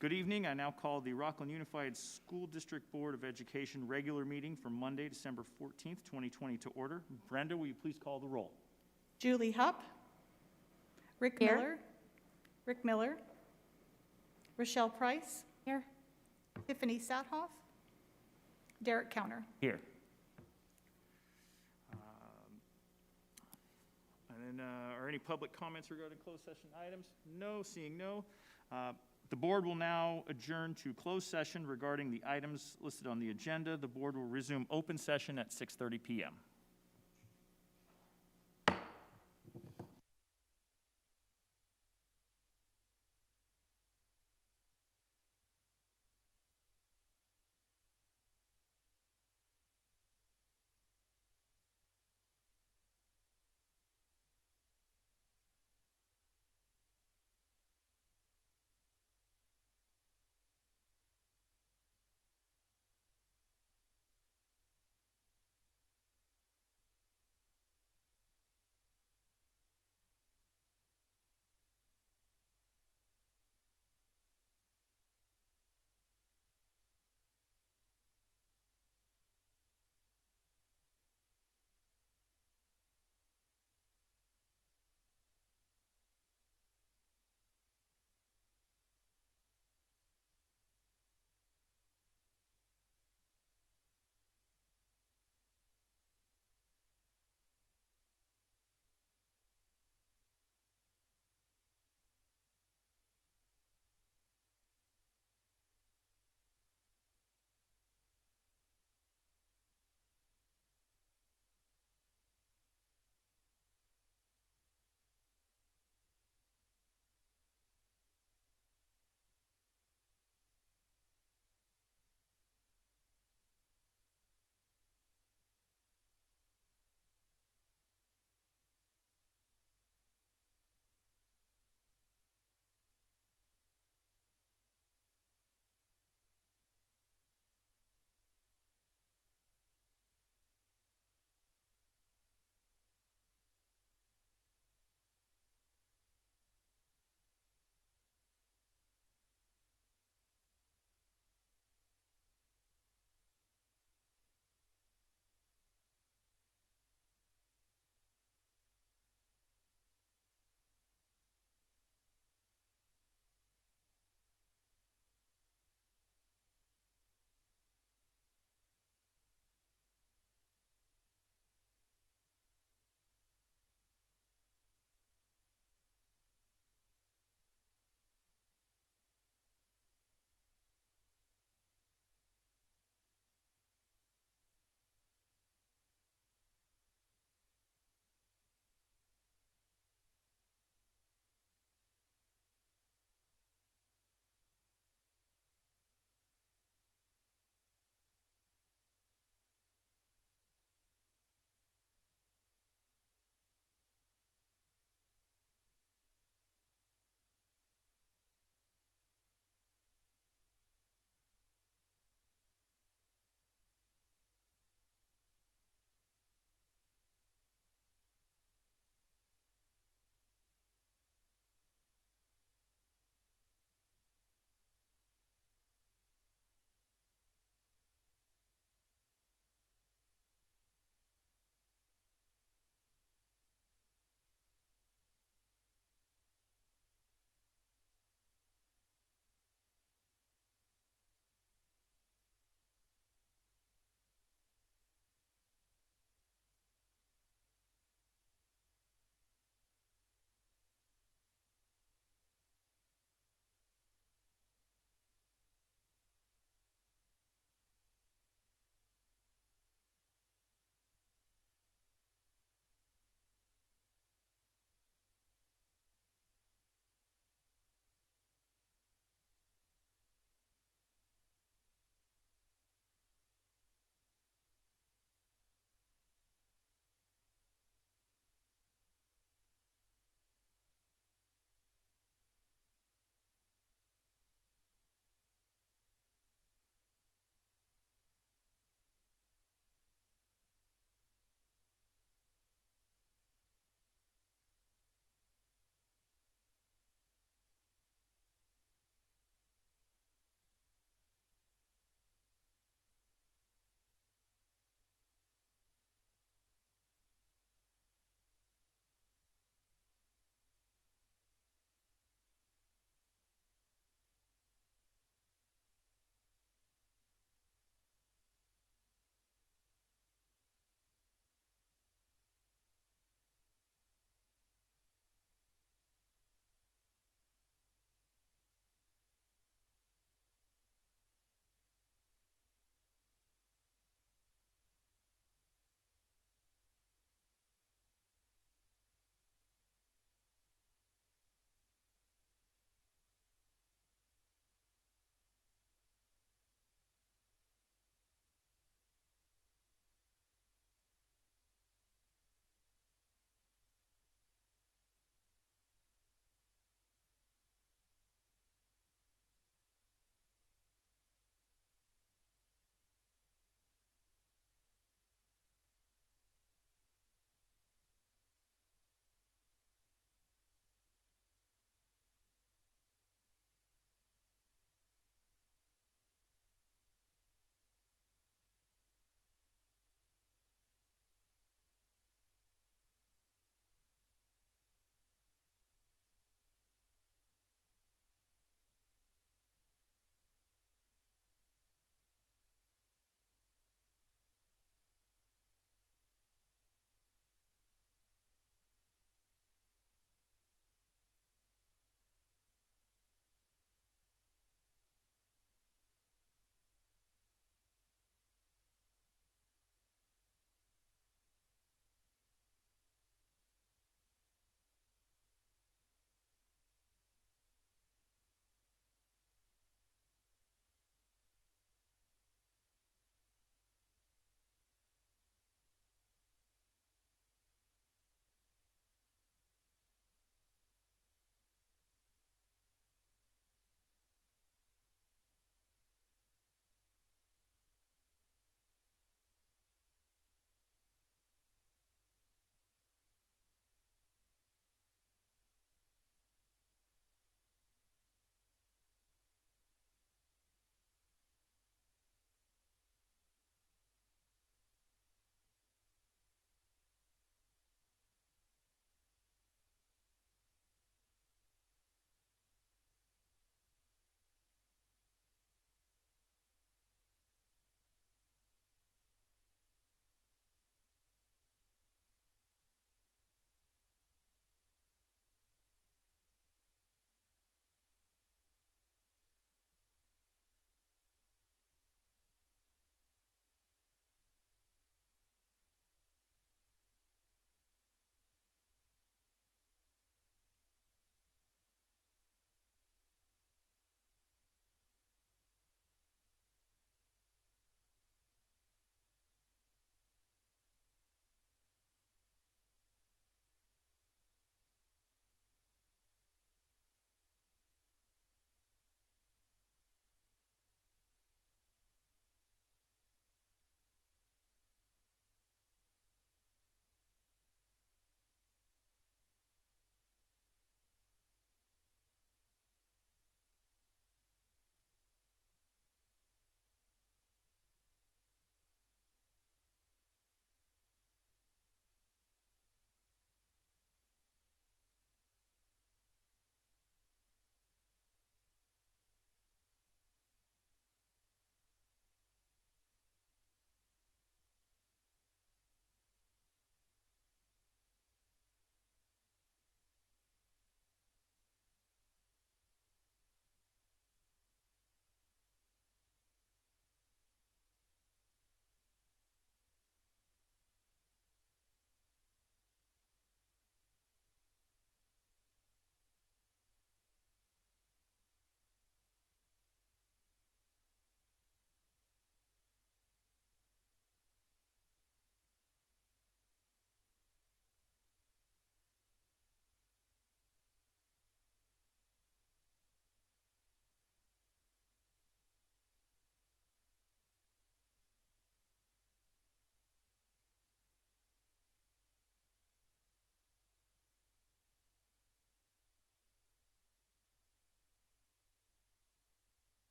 Good evening. I now call the Rocklin Unified School District Board of Education regular meeting for Monday, December 14th, 2020 to order. Brenda, will you please call the roll? Julie Hupp. Rick Miller. Rochelle Price. Here. Tiffany Sathoff. Derek Counter. Here. And then, are any public comments regarding closed session items? No, seeing no. The board will now adjourn to closed session regarding the items listed on the agenda. The board will resume open session at 6:30 p.m.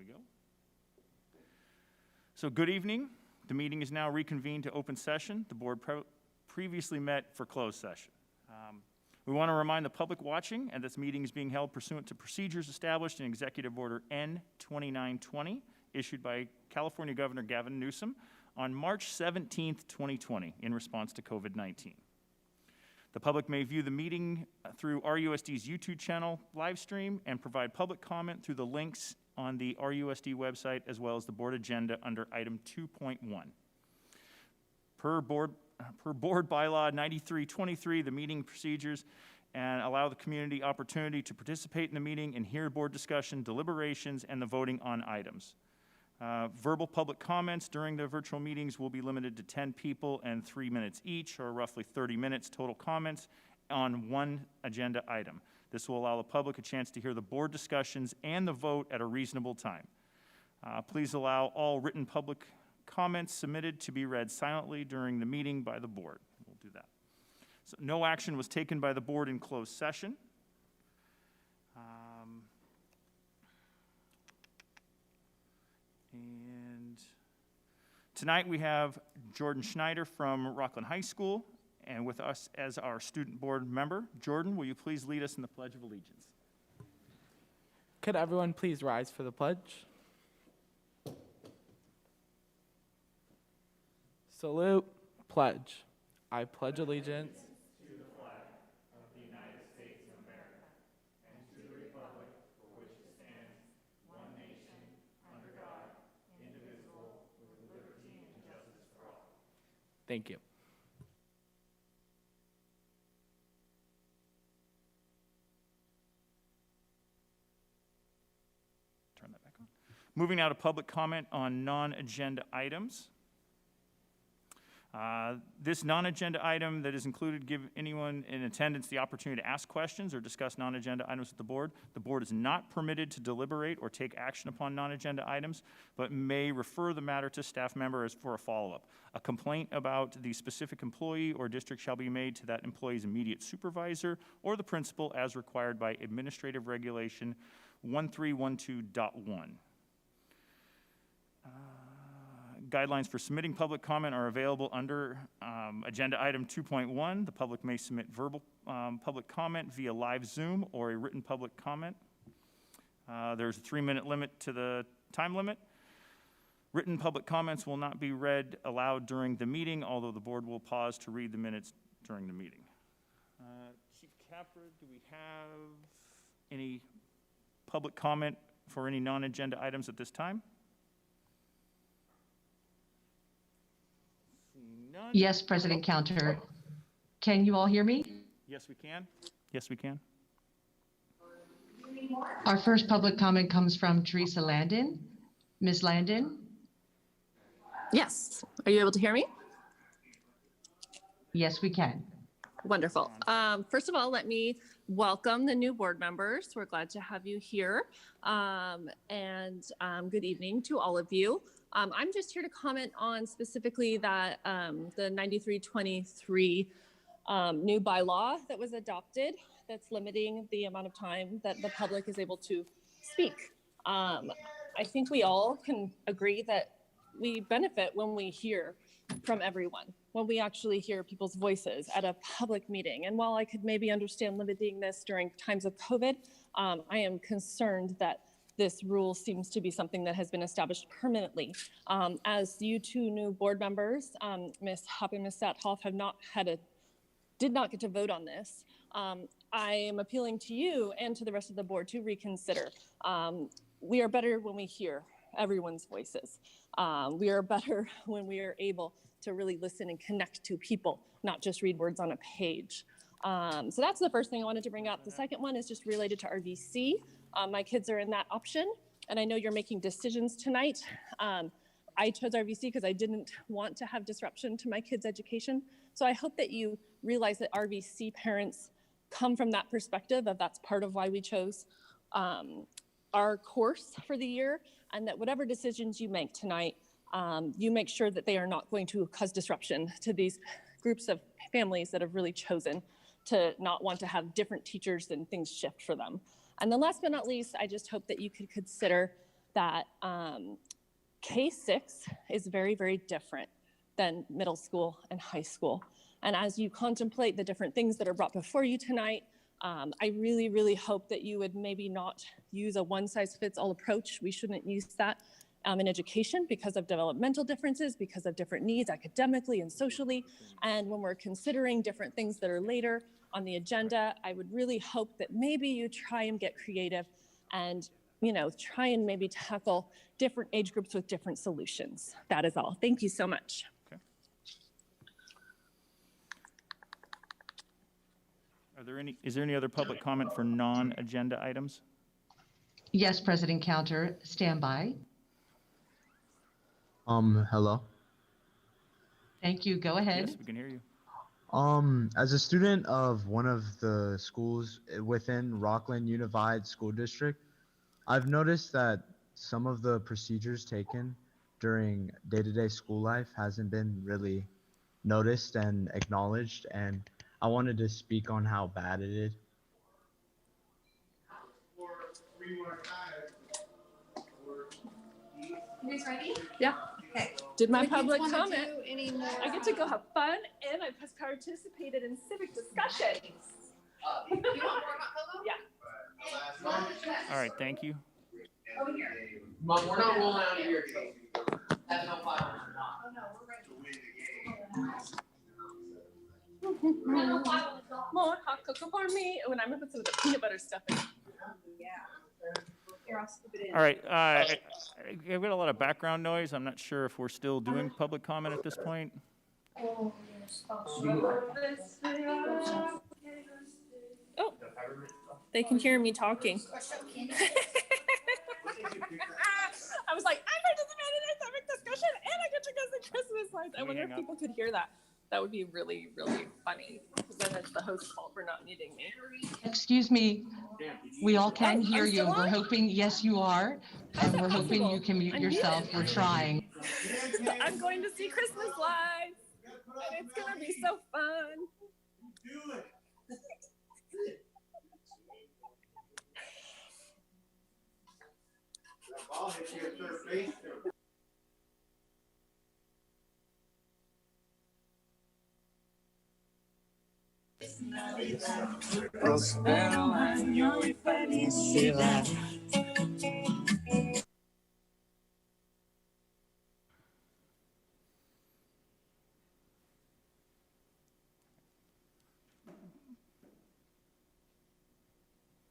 we go. So good evening. The meeting is now reconvened to open session. The board previously met for closed session. We want to remind the public watching and this meeting is being held pursuant to procedures established in Executive Order N-2920, issued by California Governor Gavin Newsom on March 17th, 2020, in response to COVID-19. The public may view the meeting through RUSD's YouTube channel live stream and provide public comment through the links on the RUSD website as well as the board agenda under item 2.1. Per board bylaw 9323, the meeting procedures and allow the community opportunity to participate in the meeting and hear board discussion, deliberations, and the voting on items. Verbal public comments during the virtual meetings will be limited to 10 people and 3 minutes each, or roughly 30 minutes total comments on one agenda item. This will allow the public a chance to hear the board discussions and the vote at a reasonable time. Please allow all written public comments submitted to be read silently during the meeting by the board. We'll do that. So no action was taken by the board in closed session. And tonight we have Jordan Schneider from Rocklin High School and with us as our student board member. Jordan, will you please lead us in the Pledge of Allegiance? Could everyone please rise for the pledge? Salute, pledge. I pledge allegiance To the flag of the United States of America and to the republic for which it stands, one nation, under God, indivisible, with liberty and justice for all. Thank you. Turn that back on. Moving now to public comment on non-agenda items. This non-agenda item that is included give anyone in attendance the opportunity to ask questions or discuss non-agenda items with the board. The board is not permitted to deliberate or take action upon non-agenda items, but may refer the matter to staff members for a follow-up. A complaint about the specific employee or district shall be made to that employee's immediate supervisor or the principal as required by Administrative Regulation 1312.1. Guidelines for submitting public comment are available under agenda item 2.1. The public may submit verbal public comment via live Zoom or a written public comment. There's a 3-minute limit to the time limit. Written public comments will not be read aloud during the meeting, although the board will pause to read the minutes during the meeting. Chief Capra, do we have any public comment for any non-agenda items at this time? None? Yes, President Counter. Can you all hear me? Yes, we can. Yes, we can. Our first public comment comes from Teresa Landon. Ms. Landon? Yes. Are you able to hear me? Yes, we can. Wonderful. First of all, let me welcome the new board members. We're glad to have you here. Good evening to all of you. I'm just here to comment on specifically that the 9323 new bylaw that was adopted that's limiting the amount of time that the public is able to speak. I think we all can agree that we benefit when we hear from everyone, when we actually hear people's voices at a public meeting. And while I could maybe understand limiting this during times of COVID, I am concerned that this rule seems to be something that has been established permanently. As you two new board members, Ms. Hupp and Ms. Sathoff did not get to vote on this. I am appealing to you and to the rest of the board to reconsider. We are better when we hear everyone's voices. We are better when we are able to really listen and connect to people, not just read words on a page. So that's the first thing I wanted to bring up. The second one is just related to RVC. My kids are in that option, and I know you're making decisions tonight. I chose RVC because I didn't want to have disruption to my kids' education. So I hope that you realize that RVC parents come from that perspective of that's part of why we chose our course for the year, and that whatever decisions you make tonight, you make sure that they are not going to cause disruption to these groups of families that have really chosen to not want to have different teachers and things shift for them. And then last but not least, I just hope that you could consider that K-6 is very, very different than middle school and high school. And as you contemplate the different things that are brought before you tonight, I really, really hope that you would maybe not use a one-size-fits-all approach. We shouldn't use that in education because of developmental differences, because of different needs academically and socially. And when we're considering different things that are later on the agenda, I would really hope that maybe you try and get creative and, you know, try and maybe tackle different age groups with different solutions. That is all. Thank you so much. Is there any other public comment for non-agenda items? Yes, President Counter, stand by. Hello. Thank you. Go ahead. Yes, we can hear you. As a student of one of the schools within Rocklin Unified School District, I've noticed that some of the procedures taken during day-to-day school life hasn't been really noticed and acknowledged, and I wanted to speak on how bad it is. You guys ready? Yeah. Okay. Did my public comment. I get to go have fun, and I participated in civic discussions. You want more hot cocoa? Yeah. All right, thank you. Over here. Mom, we're not rolling out of here. That's no fireworks or not. Oh, no, we're ready. More hot cocoa for me. When I'm gonna put some of the peanut butter stuff in. Yeah. Here, I'll scoop it in. All right, I've got a lot of background noise. I'm not sure if we're still doing public comment at this point. Oh, they can hear me talking. I was like, I participated in a civic discussion and I get to go see Christmas lights. I wonder if people could hear that. That would be really, really funny. Because then it's the host's fault for not muting me. Excuse me. We all can hear I'm you. still We're on? hoping, yes, you are. And we're hoping possible? you can mute I'm yourself. muted. We're trying. I'm going to see Christmas lights. And it's going to be so fun. Do it. I'll hit you in the face. Prospero año y felicidad.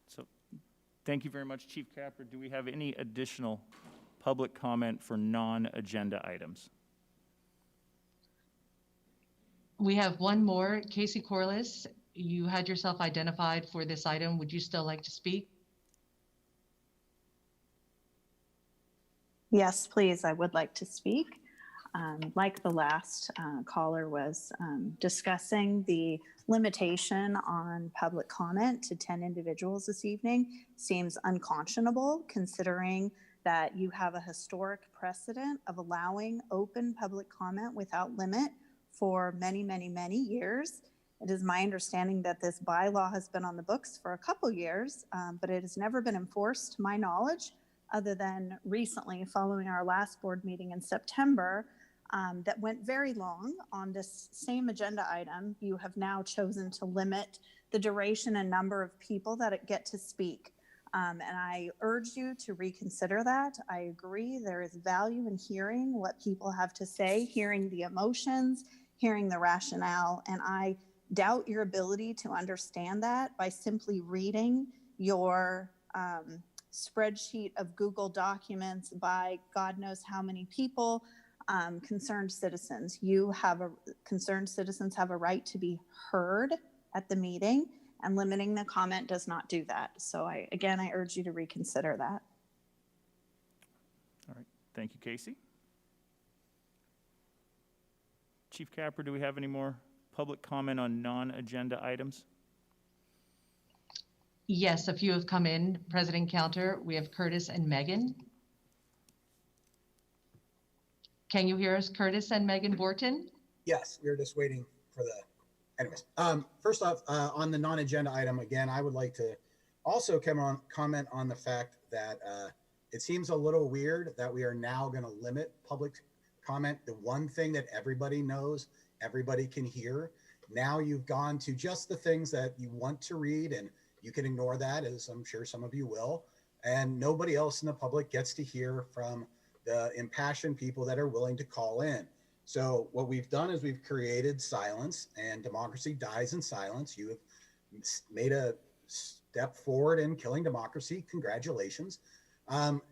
So, thank you very much, Chief Capper. Do we have any additional public comment for non-agenda items? We have one more. Casey Corliss, you had yourself identified for this item. Would you still like to speak? Yes, please. I would like to speak. Like the last caller was discussing, the limitation on public comment to 10 individuals this evening seems unconscionable, considering that you have a historic precedent of allowing open public comment without limit for many, many, many years. It is my understanding that this bylaw has been on the books for a couple years, but it has never been enforced, to my knowledge, other than recently following our last board meeting in September that went very long on this same agenda item. You have now chosen to limit the duration and number of people that get to speak. And I urge you to reconsider that. I agree there is value in hearing what people have to say, hearing the emotions, hearing the rationale, and I doubt your ability to understand that by simply reading your spreadsheet of Google documents by God knows how many people, concerned citizens. Concerned citizens have a right to be heard at the meeting, and limiting the comment does not do that. So I urge you to reconsider that. All right, thank you, Casey. Chief Capper, do we have any more public comment on non-agenda items? Yes, a few have come in. President Counter, we have Curtis and Megan. Can you hear us, Curtis and Megan Borton? Yes, we were just waiting for the, anyways. First off, on the non-agenda item, again, I would like to also comment on the fact that it seems a little weird that we are now going to limit public comment, the one thing that everybody knows, everybody can hear. Now you've gone to just the things that you want to read, and you can ignore that, as I'm sure some of you will. And nobody else in the public gets to hear from the impassioned people that are willing to call in. So what we've done is we've created silence, and democracy dies in silence. You have made a step forward in killing democracy. Congratulations.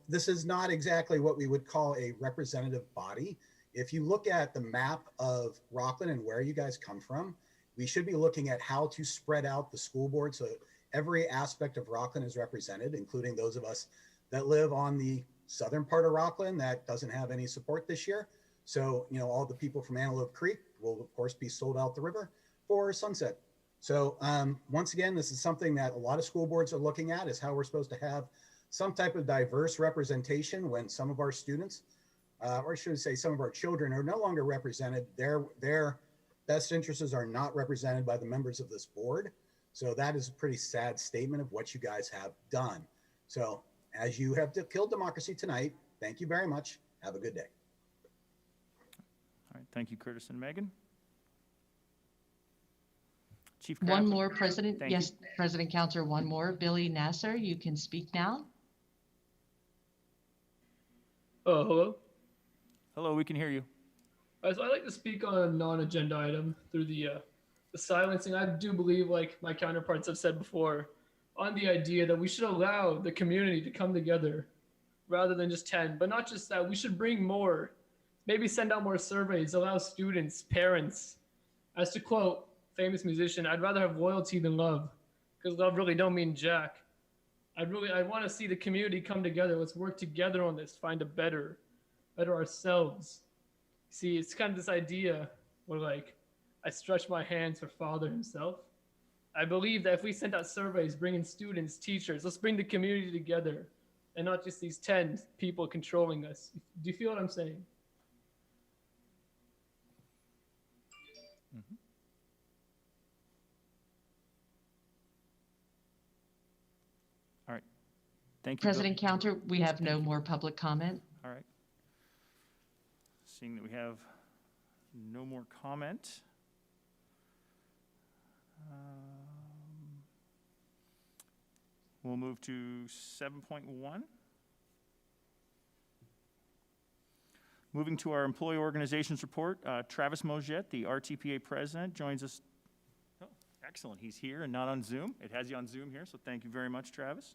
This is not exactly what we would call a representative body. If you look at the map of Rocklin and where you guys come from, we should be looking at how to spread out the school board so every aspect of Rocklin is represented, including those of us that live on the southern part of Rocklin that doesn't have any support this year. So, you know, all the people from Antelope Creek will, of course, be sold out the river for Sunset. So once again, this is something that a lot of school boards are looking at, is how we're supposed to have some type of diverse representation when some of our students, or should I say some of our children, are no longer represented. Their best interests are not represented by the members of this board. So that is a pretty sad statement of what you guys have done. So as you have killed democracy tonight, thank you very much. Have a good day. All right, thank you, Curtis and Megan. Chief One Kaplan. more, President. Thank Yes, you. President Counselor, one more. Billy Nasser, you can speak now. Hello. Hello, we can hear you. So I'd like to speak on a non-agenda item through the silencing. I do believe, like my counterparts have said before, on the idea that we should allow the community to come together rather than just 10, but not just that, we should bring more, maybe send out more surveys, allow students, parents, as to quote famous musician, I'd rather have loyalty than love, because love really don't mean jack. I want to see the community come together. Let's work together on this, find a better ourselves. See, it's kind of this idea where like, I stretch my hands for Father himself. I believe that if we sent out surveys, bringing students, teachers, let's bring the community together and not just these 10 people controlling us. Do you feel what I'm saying? Mm-hmm. All right. Thank you. President Counselor, we have no more public comment. All right. Seeing that we have no more comment. We'll move to 7.1. Moving to our employee organizations report, Travis Moget, the RTPA president, joins us. Oh, excellent. He's here and not on Zoom. It has you on Zoom here, so thank you very much, Travis.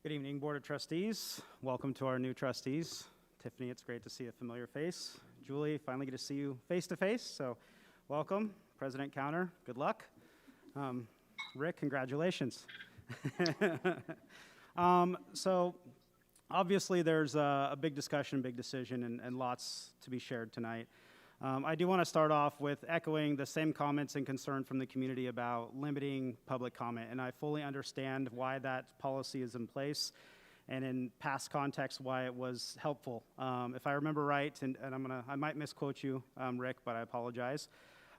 Good evening, Board of Trustees. Welcome to our new trustees. Tiffany, it's great to see a familiar face. Julie, finally get to see you face to face, so welcome. President Counter, good luck. Rick, congratulations. So obviously there's a big discussion, big decision, and lots to be shared tonight. I do want to start off with echoing the same comments and concern from the community about limiting public comment, and I fully understand why that policy is in place, and in past context, why it was helpful. If I remember right, and I might misquote you, Rick, but I apologize.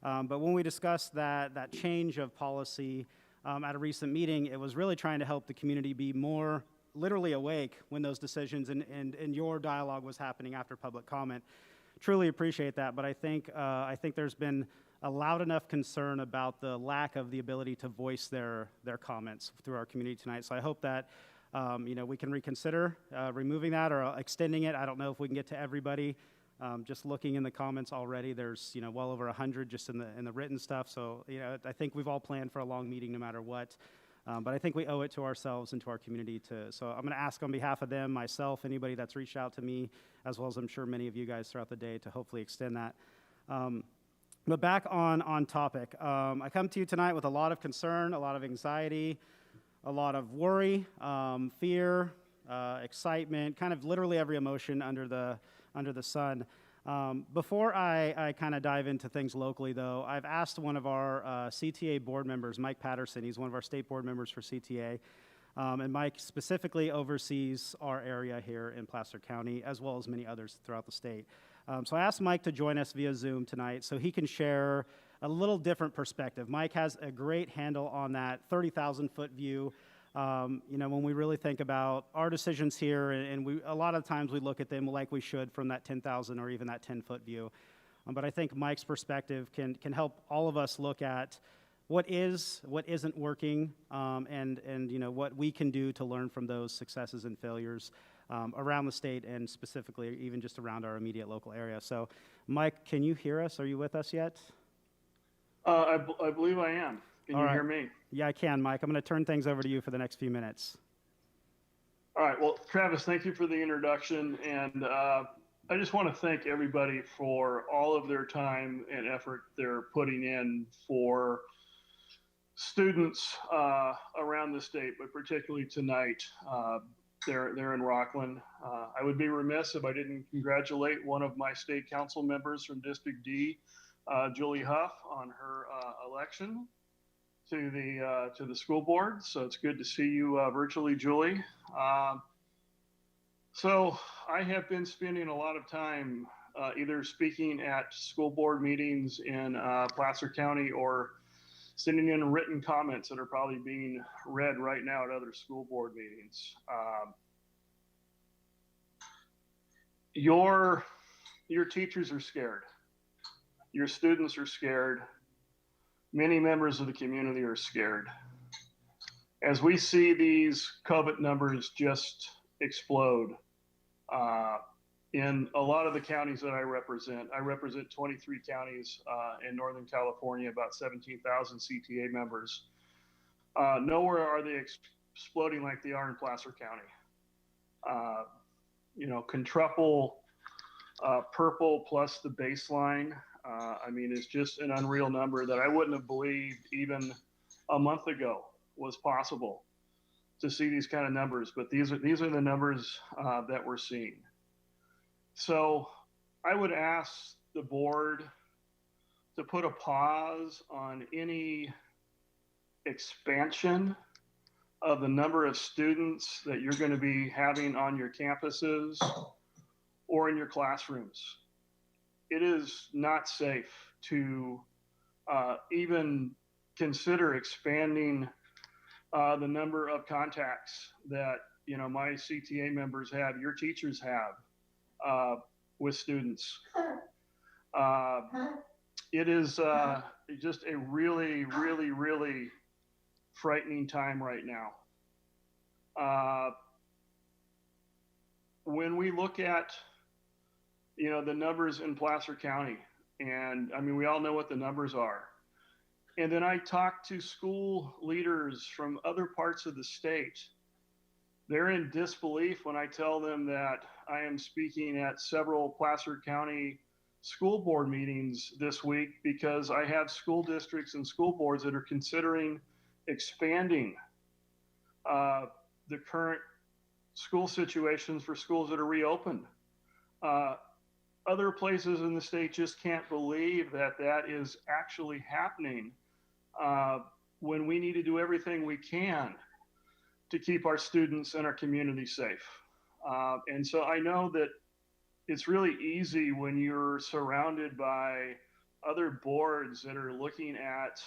But when we discussed that change of policy at a recent meeting, it was really trying to help the community be more literally awake when those decisions and your dialogue was happening after public comment. Truly appreciate that, but I think there's been a loud enough concern about the lack of the ability to voice their comments through our community tonight. So I hope that we can reconsider removing that or extending it. I don't know if we can get to everybody. Just looking in the comments already, there's well over 100 just in the written stuff. So I think we've all planned for a long meeting no matter what. But I think we owe it to ourselves and to our community so I'm going to ask on behalf of them, myself, anybody that's reached out to me, as well as I'm sure many of you guys throughout the day, to hopefully extend that. But back on topic, I come to you tonight with a lot of concern, a lot of anxiety, a lot of worry, fear, excitement, kind of literally every emotion under the sun. Before I kind of dive into things locally, though, I've asked one of our CTA board members, Mike Patterson. He's one of our state board members for CTA. And Mike specifically oversees our area here in Placer County, as well as many others throughout the state. So I asked Mike to join us via Zoom tonight so he can share a little different perspective. Mike has a great handle on that 30,000-foot view. When we really think about our decisions here, and a lot of times we look at them like we should from that 10,000 or even that 10-foot view. But I think Mike's perspective can help all of us look at what isn't working, and what we can do to learn from those successes and failures around the state, and specifically even just around our immediate local area. So, Mike, can you hear us? Are you with us yet? I believe I am. Can you hear me? Yeah, I can, Mike. I'm going to turn things over to you for the next few minutes. All right. Well, Travis, thank you for the introduction. And I just want to thank everybody for all of their time and effort they're putting in for students around the state, but particularly tonight. They're in Rocklin. I would be remiss if I didn't congratulate one of my state council members from District D, Julie Huff, on her election to the school board. So it's good to see you virtually, Julie. So I have been spending a lot of time either speaking at school board meetings in Placer County or sending in written comments that are probably being read right now at other school board meetings. Your teachers are scared. Your students are scared. Many members of the community are scared. As we see these COVID numbers just explode in a lot of the counties that I represent 23 counties in Northern California, about 17,000 CTA members. Nowhere are they exploding like they are in Placer County. Quintuple purple plus the baseline, it's just an unreal number that I wouldn't have believed even a month ago was possible to see these kind of numbers. But these are the numbers that we're seeing. So I would ask the board to put a pause on any expansion of the number of students that you're going to be having on your campuses or in your classrooms. It is not safe to even consider expanding the number of contacts that my CTA members have, your teachers have with students. It is just a really, really, really frightening time right now. When we look at the numbers in Placer County, and we all know what the numbers are. And then I talk to school leaders from other parts of the state. They're in disbelief when I tell them that I am speaking at several Placer County school board meetings this week because I have school districts and school boards that are considering expanding the current school situations for schools that are reopened. Other places in the state just can't believe that that is actually happening when we need to do everything we can to keep our students and our community safe. And so I know that it's really easy when you're surrounded by other boards that are looking at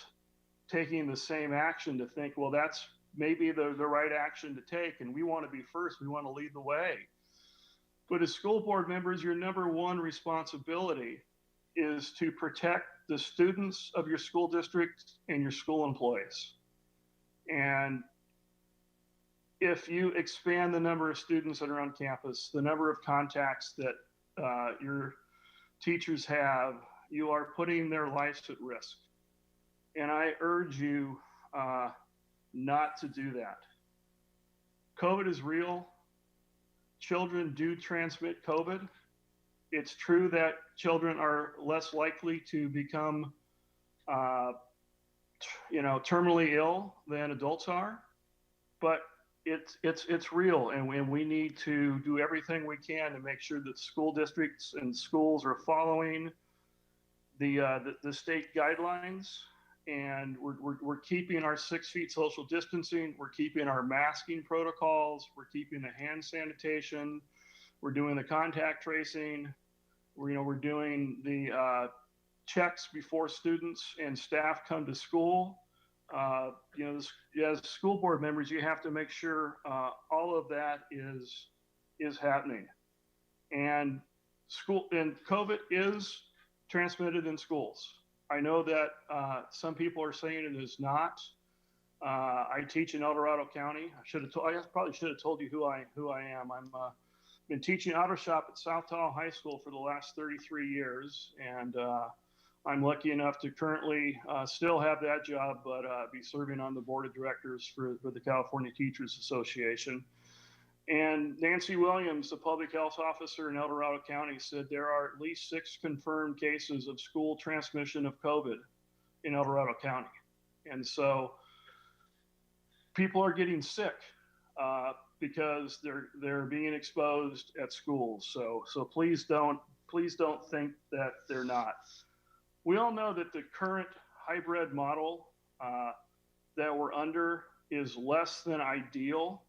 taking the same action to think, well, that's maybe the right action to take, and we want to be first, we want to lead the way. But as school board members, your number one responsibility is to protect the students of your school district and your school employees. And if you expand the number of students that are on campus, the number of contacts that your teachers have, you are putting their lives at risk. And I urge you not to do that. COVID is real. Children do transmit COVID. It's true that children are less likely to become, terminally ill than adults are, but it's real, and we need to do everything we can to make sure that school districts and schools are following the state guidelines, and we're keeping our 6 feet social distancing, we're keeping our masking protocols, we're keeping the hand sanitation, we're doing the contact tracing, We're doing the checks before students and staff come to school. As school board members, you have to make sure all of that is happening. And COVID is transmitted in schools. I know that some people are saying it is not. I teach in El Dorado County. I probably should have told you who I am. I'm been teaching auto shop at South Tahoe High School for the last 33 years, and I'm lucky enough to currently still have that job, but be serving on the board of directors for the California Teachers Association. And Nancy Williams, the public health officer in El Dorado County, said there are at least 6 confirmed cases of school transmission of COVID in El Dorado County. And so people are getting sick because they're being exposed at schools. So please don't think that they're not. We all know that the current hybrid model that we're under is less than ideal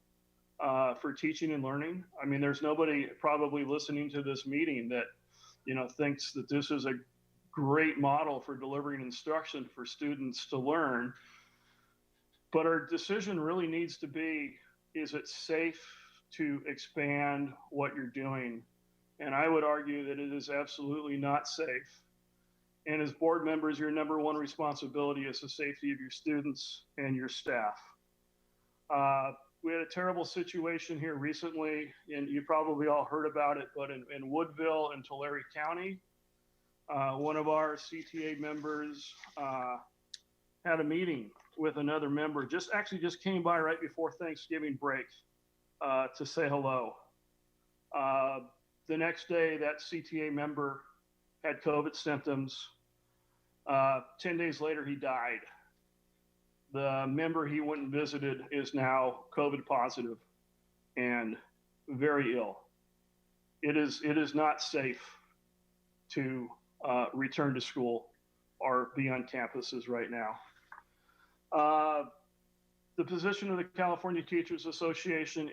for teaching and learning. I mean, there's nobody probably listening to this meeting that, thinks that this is a great model for delivering instruction for students to learn. But our decision really needs to be, is it safe to expand what you're doing? And I would argue that it is absolutely not safe. And as board members, your number one responsibility is the safety of your students and your staff. We had a terrible situation here recently, and you probably all heard about it, but in Woodville and Tulare County, one of our CTA members had a meeting with another member, just came by right before Thanksgiving break to say hello. The next day, that CTA member had COVID symptoms. 10 days later, he died. The member he went and visited is now COVID positive and very ill. It is not safe to return to school or be on campuses right now. The position of the California Teachers Association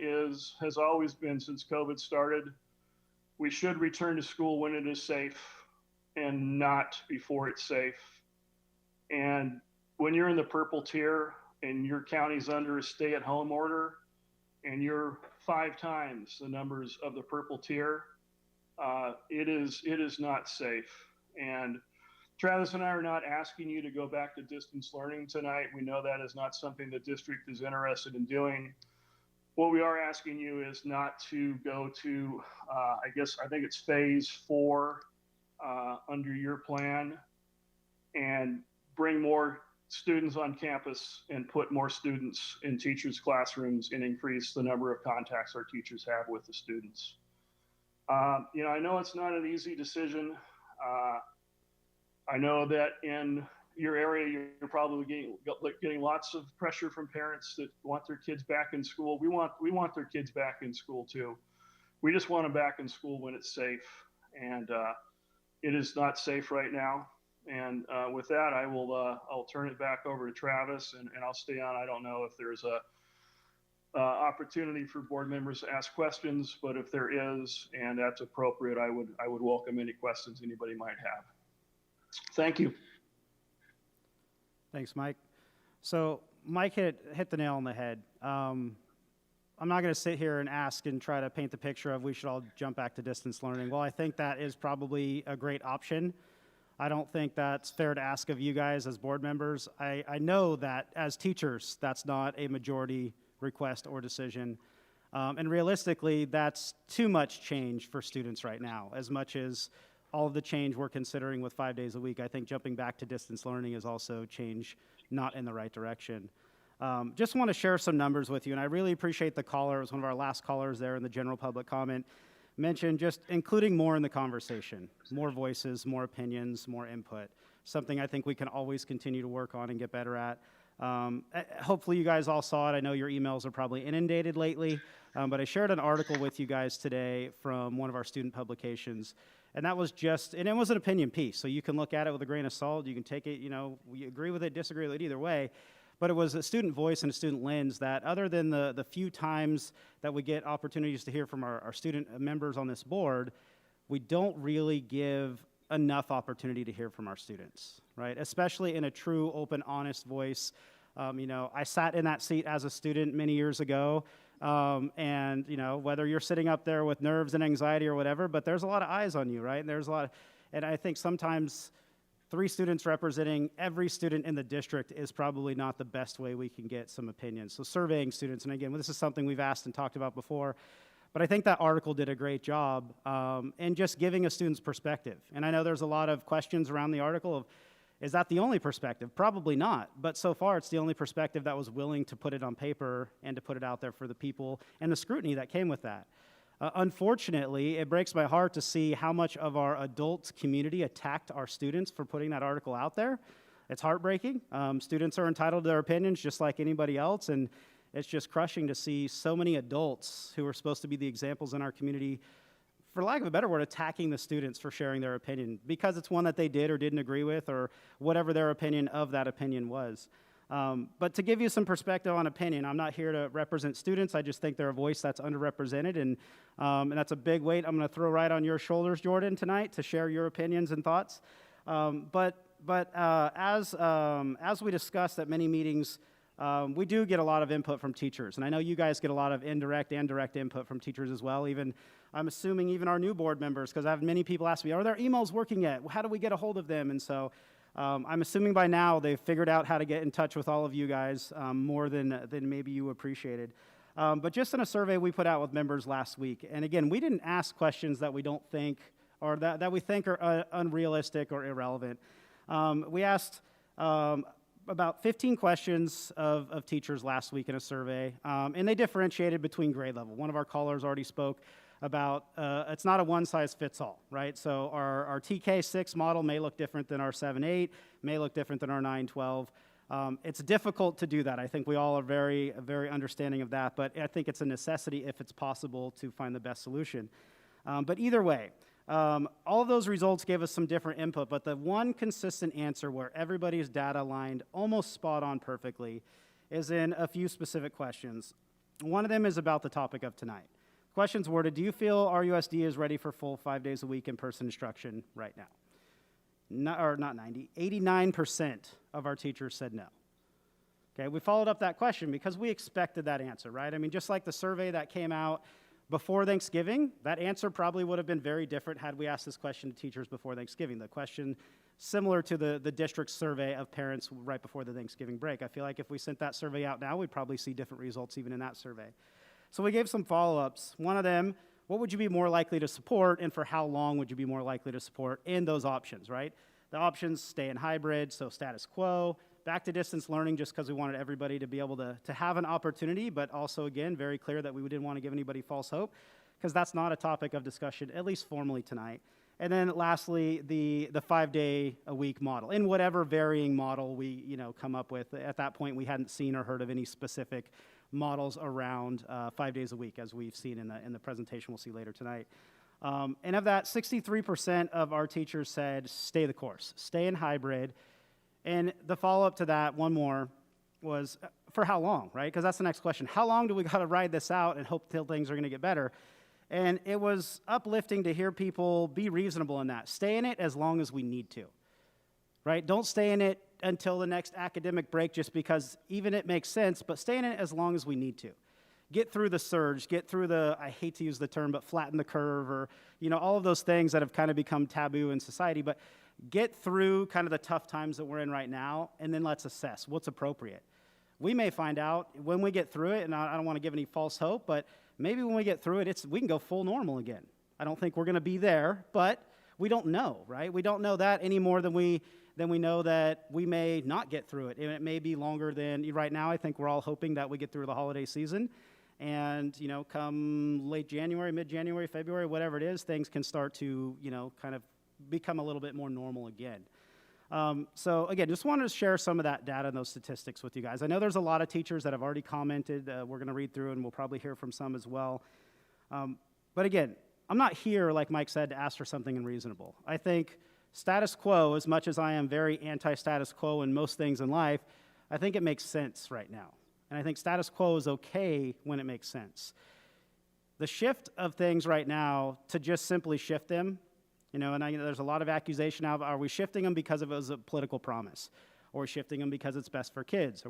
has always been, since COVID started, we should return to school when it is safe and not before it's safe. And when you're in the purple tier and your county's under a stay-at-home order and you're 5 times the numbers of the purple tier, it is not safe. And Travis and I are not asking you to go back to distance learning tonight. We know that is not something the district is interested in doing. What we are asking you is not to go to, I think it's phase 4 under your plan, and bring more students on campus and put more students in teachers' classrooms and increase the number of contacts our teachers have with the students. I know it's not an easy decision. I know that in your area, you're probably getting lots of pressure from parents that want their kids back in school. We want their kids back in school too. We just want them back in school when it's safe, and it is not safe right now. And with that, I'll turn it back over to Travis, and I'll stay on. I don't know if there's a opportunity for board members to ask questions, but if there is, and that's appropriate, I would welcome any questions anybody might have. Thank you. Thanks, Mike. So Mike hit the nail on the head. I'm not going to sit here and ask and try to paint the picture of we should all jump back to distance learning. Well, I think that is probably a great option. I don't think that's fair to ask of you guys as board members. I know that as teachers, that's not a majority request or decision. And realistically, that's too much change for students right now. As much as all of the change we're considering with 5 days a week, I think jumping back to distance learning is also change not in the right direction. Just want to share some numbers with you, and I really appreciate the caller. It was one of our last callers there in the general public comment. Mentioned just including more in the conversation, more voices, more opinions, more input, something I think we can always continue to work on and get better at. Hopefully you guys all saw it. I know your emails are probably inundated lately, but I shared an article with you guys today from one of our student publications, and that was and it was an opinion piece, so you can look at it with a grain of salt. You can take it, we agree with it, disagree with it, either way. But it was a student voice and a student lens that, other than the few times that we get opportunities to hear from our student members on this board, we don't really give enough opportunity to hear from our students, right? Especially in a true, open, honest voice. I sat in that seat as a student many years ago, and whether you're sitting up there with nerves and anxiety or whatever, but there's a lot of eyes on you, right? And I think sometimes 3 students representing every student in the district is probably not the best way we can get some opinions. So surveying students, and again, this is something we've asked and talked about before, but I think that article did a great job in just giving a student's perspective. And I know there's a lot of questions around the article of, is that the only perspective? Probably not, but so far it's the only perspective that was willing to put it on paper and to put it out there for the people and the scrutiny that came with that. Unfortunately, it breaks my heart to see how much of our adult community attacked our students for putting that article out there. It's heartbreaking. Students are entitled to their opinions just like anybody else, and it's just crushing to see so many adults who are supposed to be the examples in our community, for lack of a better word, attacking the students for sharing their opinion because it's one that they did or didn't agree with or whatever their opinion of that opinion was. But to give you some perspective on opinion, I'm not here to represent students. I just think they're a voice that's underrepresented, and that's a big weight I'm going to throw right on your shoulders, Jordan, tonight to share your opinions and thoughts. But as we discussed at many meetings, we do get a lot of input from teachers, and I know you guys get a lot of indirect and direct input from teachers as well. I'm assuming even our new board members, because I have many people ask me, are their emails working yet? How do we get a hold of them? And so I'm assuming by now they've figured out how to get in touch with all of you guys more than maybe you appreciated. But just in a survey we put out with members last week, and again, we didn't ask questions that we don't think, or that we think are unrealistic or irrelevant. We asked about 15 questions of teachers last week in a survey, and they differentiated between grade level. One of our callers already spoke about it's not a one-size-fits-all, right? So our TK6 model may look different than our 7-8, may look different than our 9-12. It's difficult to do that. I think we all are very, very understanding of that, but I think it's a necessity if it's possible to find the best solution. But either way, all of those results gave us some different input, but the one consistent answer where everybody's data aligned almost spot on perfectly is in a few specific questions. One of them is about the topic of tonight. Questions were, do you feel RUSD is ready for full 5 days a week in-person instruction right now? Not 90, 89% of our teachers said no. Okay, we followed up that question because we expected that answer, right? I mean, just like the survey that came out before Thanksgiving, that answer probably would have been very different had we asked this question to teachers before Thanksgiving. The question similar to the district survey of parents right before the Thanksgiving break. I feel like if we sent that survey out now, we'd probably see different results even in that survey. So we gave some follow-ups. One of them, what would you be more likely to support, and for how long would you be more likely to support in those options, right? The options, stay in hybrid, so status quo, back to distance learning just because we wanted everybody to be able to have an opportunity, but also, again, very clear that we didn't want to give anybody false hope because that's not a topic of discussion, at least formally tonight. And then lastly, the 5-day-a-week model, in whatever varying model we come up with. At that point, we hadn't seen or heard of any specific models around 5 days a week, as we've seen in the presentation we'll see later tonight. And of that, 63% of our teachers said stay the course, stay in hybrid. And the follow-up to that, one more, was for how long, right? Because that's the next question. How long do we got to ride this out and hope till things are going to get better? And it was uplifting to hear people be reasonable in that. Stay in it as long as we need to, right? Don't stay in it until the next academic break just because even it makes sense, but stay in it as long as we need to. Get through the surge, get through the, I hate to use the term, but flatten the curve, or all of those things that have kind of become taboo in society, but get through kind of the tough times that we're in right now, and then let's assess what's appropriate. We may find out when we get through it, and I don't want to give any false hope, but maybe when we get through it, we can go full normal again. I don't think we're going to be there, but we don't know, right? We don't know that any more than we know that we may not get through it. And it may be longer than, right now, I think we're all hoping that we get through the holiday season. And, come late January, mid-January, February, whatever it is, things can start to, kind of become a little bit more normal again. So again, just wanted to share some of that data and those statistics with you guys. I know there's a lot of teachers that have already commented. We're going to read through, and we'll probably hear from some as well. But again, I'm not here, like Mike said, to ask for something unreasonable. I think status quo, as much as I am very anti-status quo in most things in life, I think it makes sense right now. And I think status quo is okay when it makes sense. The shift of things right now to just simply shift them, and there's a lot of accusation of, are we shifting them because it was a political promise? Or are we shifting them because it's best for kids?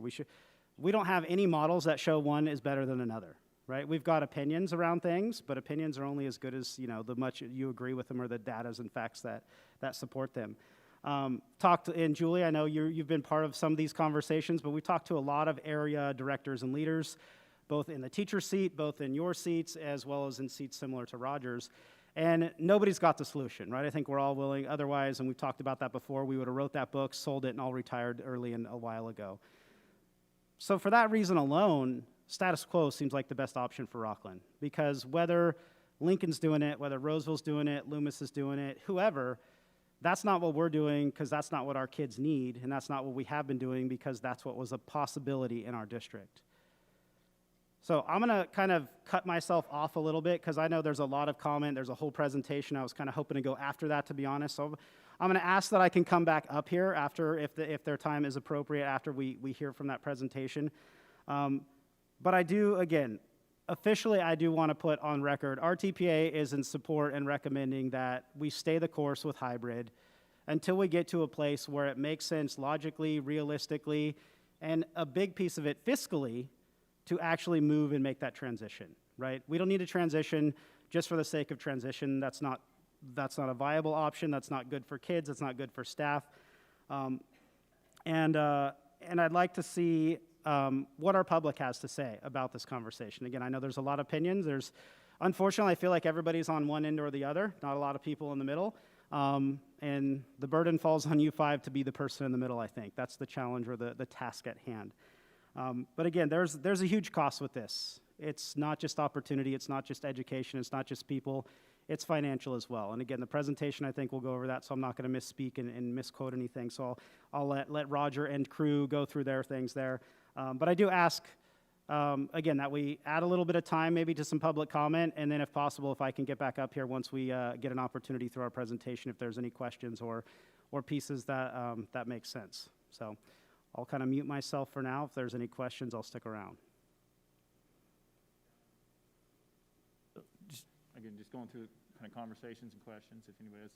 We don't have any models that show one is better than another, right? We've got opinions around things, but opinions are only as good as, the much you agree with them or the data and facts that support them. And Julie, I know you've been part of some of these conversations, but we talked to a lot of area directors and leaders, both in the teacher seat, both in your seats, as well as in seats similar to Roger's. And nobody's got the solution, right? I think we're all willing. Otherwise, and we've talked about that before, we would have wrote that book, sold it, and all retired early and a while ago. So for that reason alone, status quo seems like the best option for Rocklin, because whether Lincoln's doing it, whether Roseville's doing it, Loomis is doing it, whoever, that's not what we're doing because that's not what our kids need, and that's not what we have been doing because that's what was a possibility in our district. So I'm going to kind of cut myself off a little bit because I know there's a lot of comment. There's a whole presentation. I was kind of hoping to go after that, to be honest. So I'm going to ask that I can come back up here after, if their time is appropriate, after we hear from that presentation. But I do, again, officially, I do want to put on record, our TPA is in support and recommending that we stay the course with hybrid until we get to a place where it makes sense logically, realistically, and a big piece of it fiscally, to actually move and make that transition, right? We don't need to transition just for the sake of transition. That's not a viable option. That's not good for kids. That's not good for staff. And I'd like to see what our public has to say about this conversation. Again, I know there's a lot of opinions. Unfortunately, I feel like everybody's on one end or the other, not a lot of people in the middle. And the burden falls on you five to be the person in the middle, I think. That's the challenge or the task at hand. But again, there's a huge cost with this. It's not just opportunity, it's not just education, it's not just people, it's financial as well. And again, the presentation, I think, will go over that, so I'm not going to misspeak and misquote anything. So I'll let Roger and crew go through their things there. But I do ask, again, that we add a little bit of time maybe to some public comment, and then if possible, if I can get back up here once we get an opportunity through our presentation, if there's any questions or pieces that make sense. So I'll kind of mute myself for now. If there's any questions, I'll stick around. Just going through kind of conversations and questions. If anybody has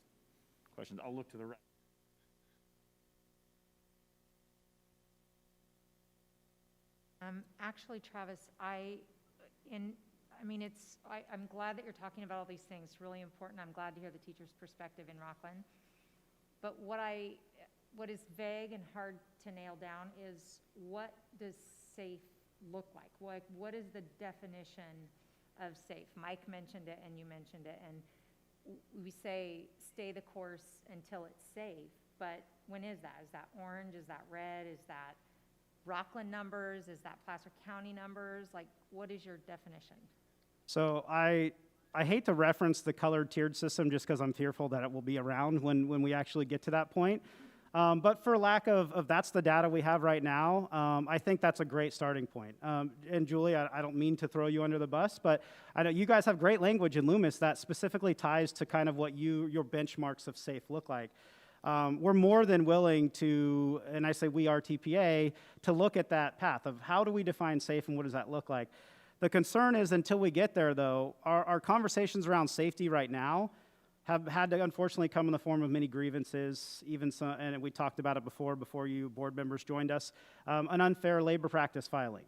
questions, I'll look to the right. Actually, Travis, I'm glad that you're talking about all these things. It's really important. I'm glad to hear the teacher's perspective in Rocklin. But what is vague and hard to nail down is, what does safe look like? What is the definition of safe? Mike mentioned it and you mentioned it, and we say stay the course until it's safe, but when is that? Is that orange? Is that red? Is that Rocklin numbers? Is that Placer County numbers? Like, what is your definition? So I hate to reference the colored tiered system just because I'm fearful that it will be around when we actually get to that point. But for lack of that's the data we have right now, I think that's a great starting point. And Julie, I don't mean to throw you under the bus, but I know you guys have great language in Loomis that specifically ties to kind of what your benchmarks of safe look like. We're more than willing to, and I say we are TPA, to look at that path of how do we define safe and what does that look like. The concern is until we get there, though, our conversations around safety right now have had to unfortunately come in the form of many grievances, even some, and we talked about it before you board members joined us, an unfair labor practice filing.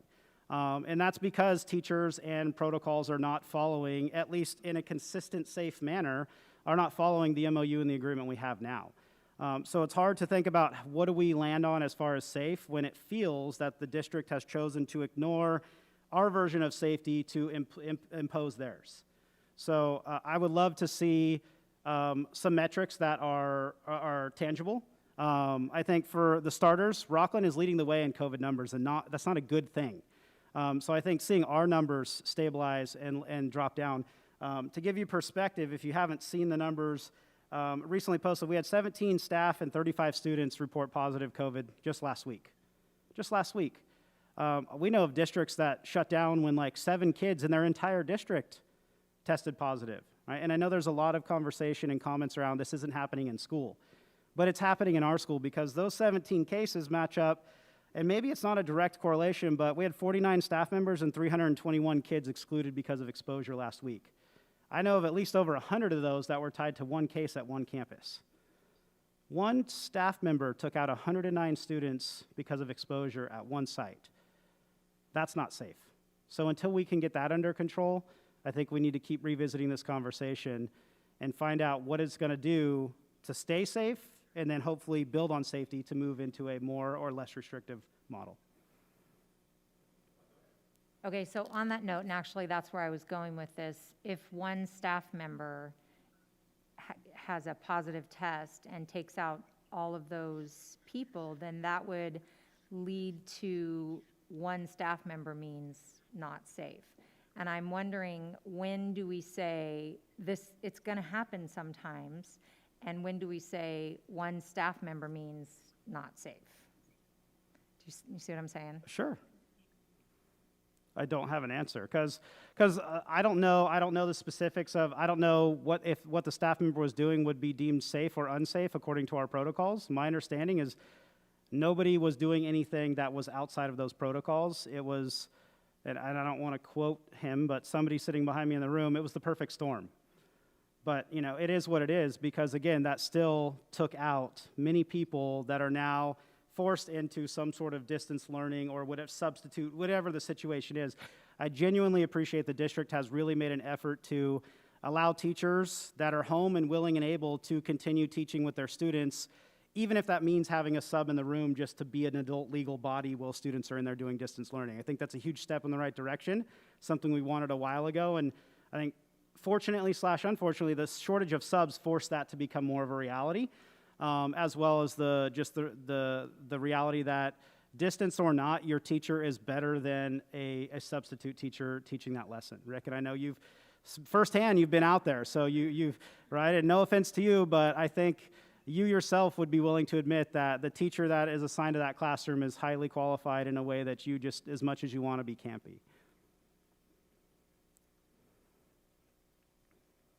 And that's because teachers and protocols are not following, at least in a consistent, safe manner, are not following the MOU and the agreement we have now. So it's hard to think about what do we land on as far as safe when it feels that the district has chosen to ignore our version of safety to impose theirs. So I would love to see some metrics that are tangible. I think for the starters, Rocklin is leading the way in COVID numbers, and that's not a good thing. So I think seeing our numbers stabilize and drop down. To give you perspective, if you haven't seen the numbers, recently posted, we had 17 staff and 35 students report positive COVID just last week. Just last week. We know of districts that shut down when like 7 kids in their entire district tested positive. Right? And I know there's a lot of conversation and comments around this isn't happening in school, but it's happening in our school because those 17 cases match up And maybe it's not a direct correlation, but we had 49 staff members and 321 kids excluded because of exposure last week. I know of at least over 100 of those that were tied to one case at one campus. One staff member took out 109 students because of exposure at one site. That's not safe. So until we can get that under control, I think we need to keep revisiting this conversation and find out what it's going to do to stay safe and then hopefully build on safety to move into a more or less restrictive model. Okay, so on that note, and actually that's where I was going with this, if one staff member has a positive test and takes out all of those people, then that would lead to one staff member means not safe. And I'm wondering, when do we say this, it's going to happen sometimes, and when do we say one staff member means not safe? Do you see what I'm saying? Sure. I don't have an answer because I don't know the specifics of, I don't know what the staff member was doing would be deemed safe or unsafe according to our protocols. My understanding is nobody was doing anything that was outside of those protocols. It was, and I don't want to quote him, but somebody sitting behind me in the room, it was the perfect storm. But, you know, it is what it is because, again, that still took out many people that are now forced into some sort of distance learning or whatever substitute, whatever the situation is. I genuinely appreciate the district has really made an effort to allow teachers that are home and willing and able to continue teaching with their students, even if that means having a sub in the room just to be an adult legal body while students are in there doing distance learning. I think that's a huge step in the right direction, something we wanted a while ago, and I think fortunately / unfortunately, the shortage of subs forced that to become more of a reality, as well as the reality that distance or not, your teacher is better than a substitute teacher teaching that lesson. Rick, and I know you've been out there, so you've right. And no offense to you, but I think you yourself would be willing to admit that the teacher that is assigned to that classroom is highly qualified in a way that you just, as much as you want to be, can't be.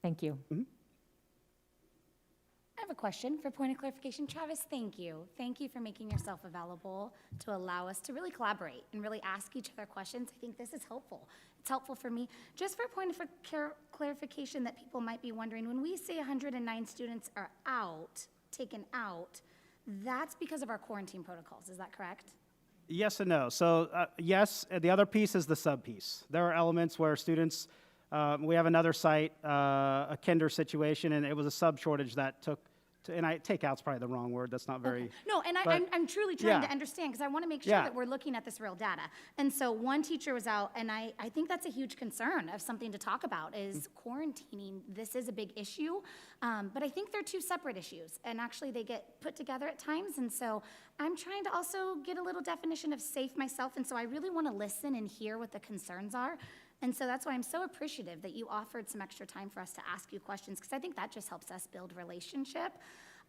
Thank you. Mm-hmm. I have a question for point of clarification. Travis, thank you. Thank you for making yourself available to allow us to really collaborate and really ask each other questions. I think this is helpful. It's helpful for me. Just for a point of clarification that people might be wondering, when we say 109 students are taken out, that's because of our quarantine protocols. Is that correct? Yes and no. So yes, the other piece is the sub piece. There are elements where students, we have another site, a kinder situation, and it was a sub shortage that took, and takeout's probably the wrong word. That's not very. Okay. No, and I'm truly trying to understand because I want to make sure that we're looking at this real data. And so one teacher was out, and I think that's a huge concern of something to talk about is quarantining. This is a big issue, but I think they're two separate issues, and actually they get put together at times. And so I'm trying to also get a little definition of safe myself, and so I really want to listen and hear what the concerns are. And so that's why I'm so appreciative that you offered some extra time for us to ask you questions, because I think that just helps us build relationship.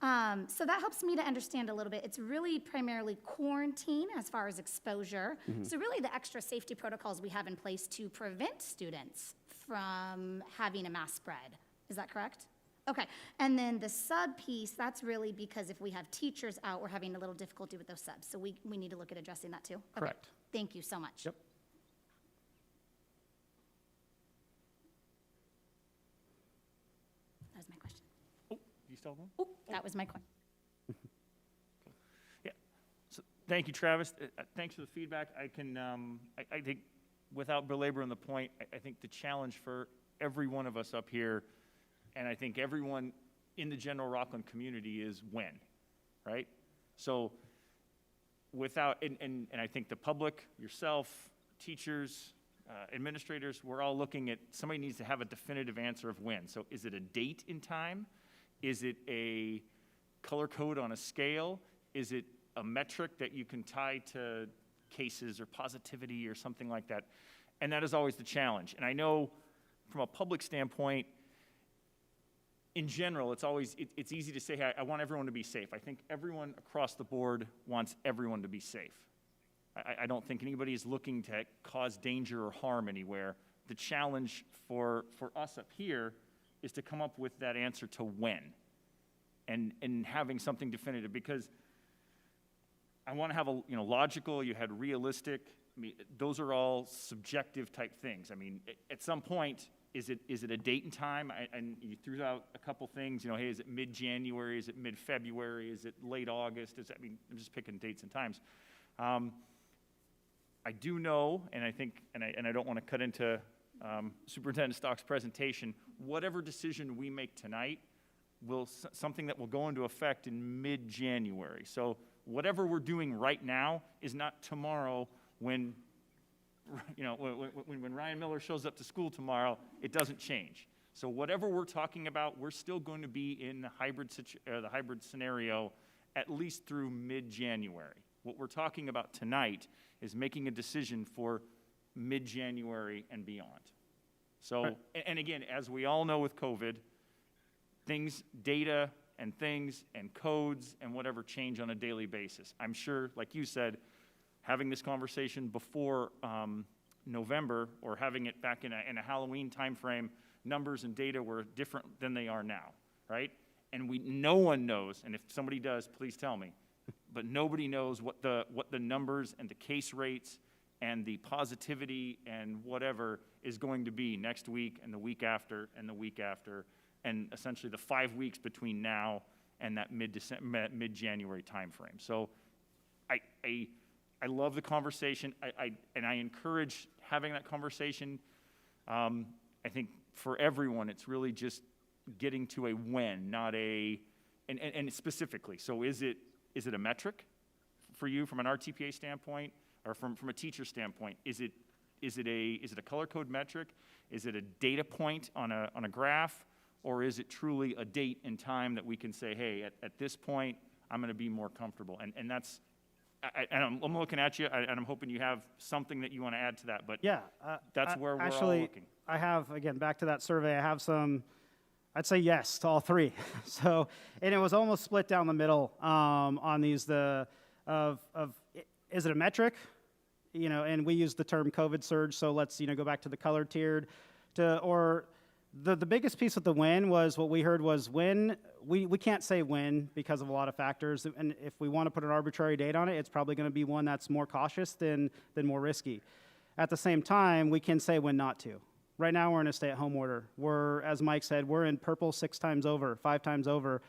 So that helps me to understand a little bit. It's really primarily quarantine as far as exposure. Mm-hmm. So really the extra safety protocols we have in place to prevent students from having a mass spread. Is that correct? Okay. And then the sub piece, that's really because if we have teachers out, we're having a little difficulty with those subs. So we need to look at addressing that too. Okay. Correct. Thank you so much. Yep. That was my question. You still going? Oh, that was my question. Yeah. So thank you, Travis. Thanks for the feedback. I can, I think, without belaboring the point, I think the challenge for every one of us up here, and I think everyone in the general Rocklin community, is when, right? So without, and I think the public, yourself, teachers, administrators, we're all looking at, somebody needs to have a definitive answer of when. So is it a date in time? Is it a color code on a scale? Is it a metric that you can tie to cases or positivity or something like that? And that is always the challenge. And I know from a public standpoint, in general, it's easy to say, hey, I want everyone to be safe. I think everyone across the board wants everyone to be safe. I don't think anybody is looking to cause danger or harm anywhere. The challenge for us up here is to come up with that answer to when, and having something definitive, because I want to have a, logical, you had realistic. I mean, those are all subjective type things. I mean, at some point, is it a date and time? And you threw out a couple things, hey, is it mid-January? Is it mid-February? Is it late August? I'm just picking dates and times. I do know, and I think, and I don't want to cut into Superintendent Stock's presentation, whatever decision we make tonight something that will go into effect in mid-January. So whatever we're doing right now is not tomorrow when Ryan Miller shows up to school tomorrow, it doesn't change. So whatever we're talking about, we're still going to be in the hybrid scenario at least through mid-January. What we're talking about tonight is making a decision for mid-January and beyond. So, and again, as we all know with COVID, data and things and codes and whatever change on a daily basis. I'm sure, like you said, having this conversation before November or having it back in a Halloween timeframe, numbers and data were different than they are now, right? And no one knows, and if somebody does, please tell me, but nobody knows what the numbers and the case rates and the positivity and whatever is going to be next week and the week after and the week after, and essentially the 5 weeks between now and that mid-January timeframe. So I love the conversation, and I encourage having that conversation. I think for everyone, it's really just getting to a when, not a, and specifically. So is it a metric for you from an RTPA standpoint, or from a teacher standpoint? Is it a color code metric? Is it a data point on a graph? Or is it truly a date and time that we can say, hey, at this point, I'm going to be more comfortable? And that's, I'm looking at you, and I'm hoping you have something that you want to add to that. But yeah, that's where we're actually, all looking. I have, again, back to that survey, I have some, I'd say yes to all three. So, and it was almost split down the middle on these, is it a metric? And we use the term COVID surge, so let's, go back to the color tiered, or the biggest piece with the when was what we heard was when, we can't say when because of a lot of factors, and if we want to put an arbitrary date on it, it's probably going to be one that's more cautious than more risky. At the same time, we can say when not to. Right now, we're in a stay-at-home order. As Mike said, we're in purple 6 times over, 5 times over.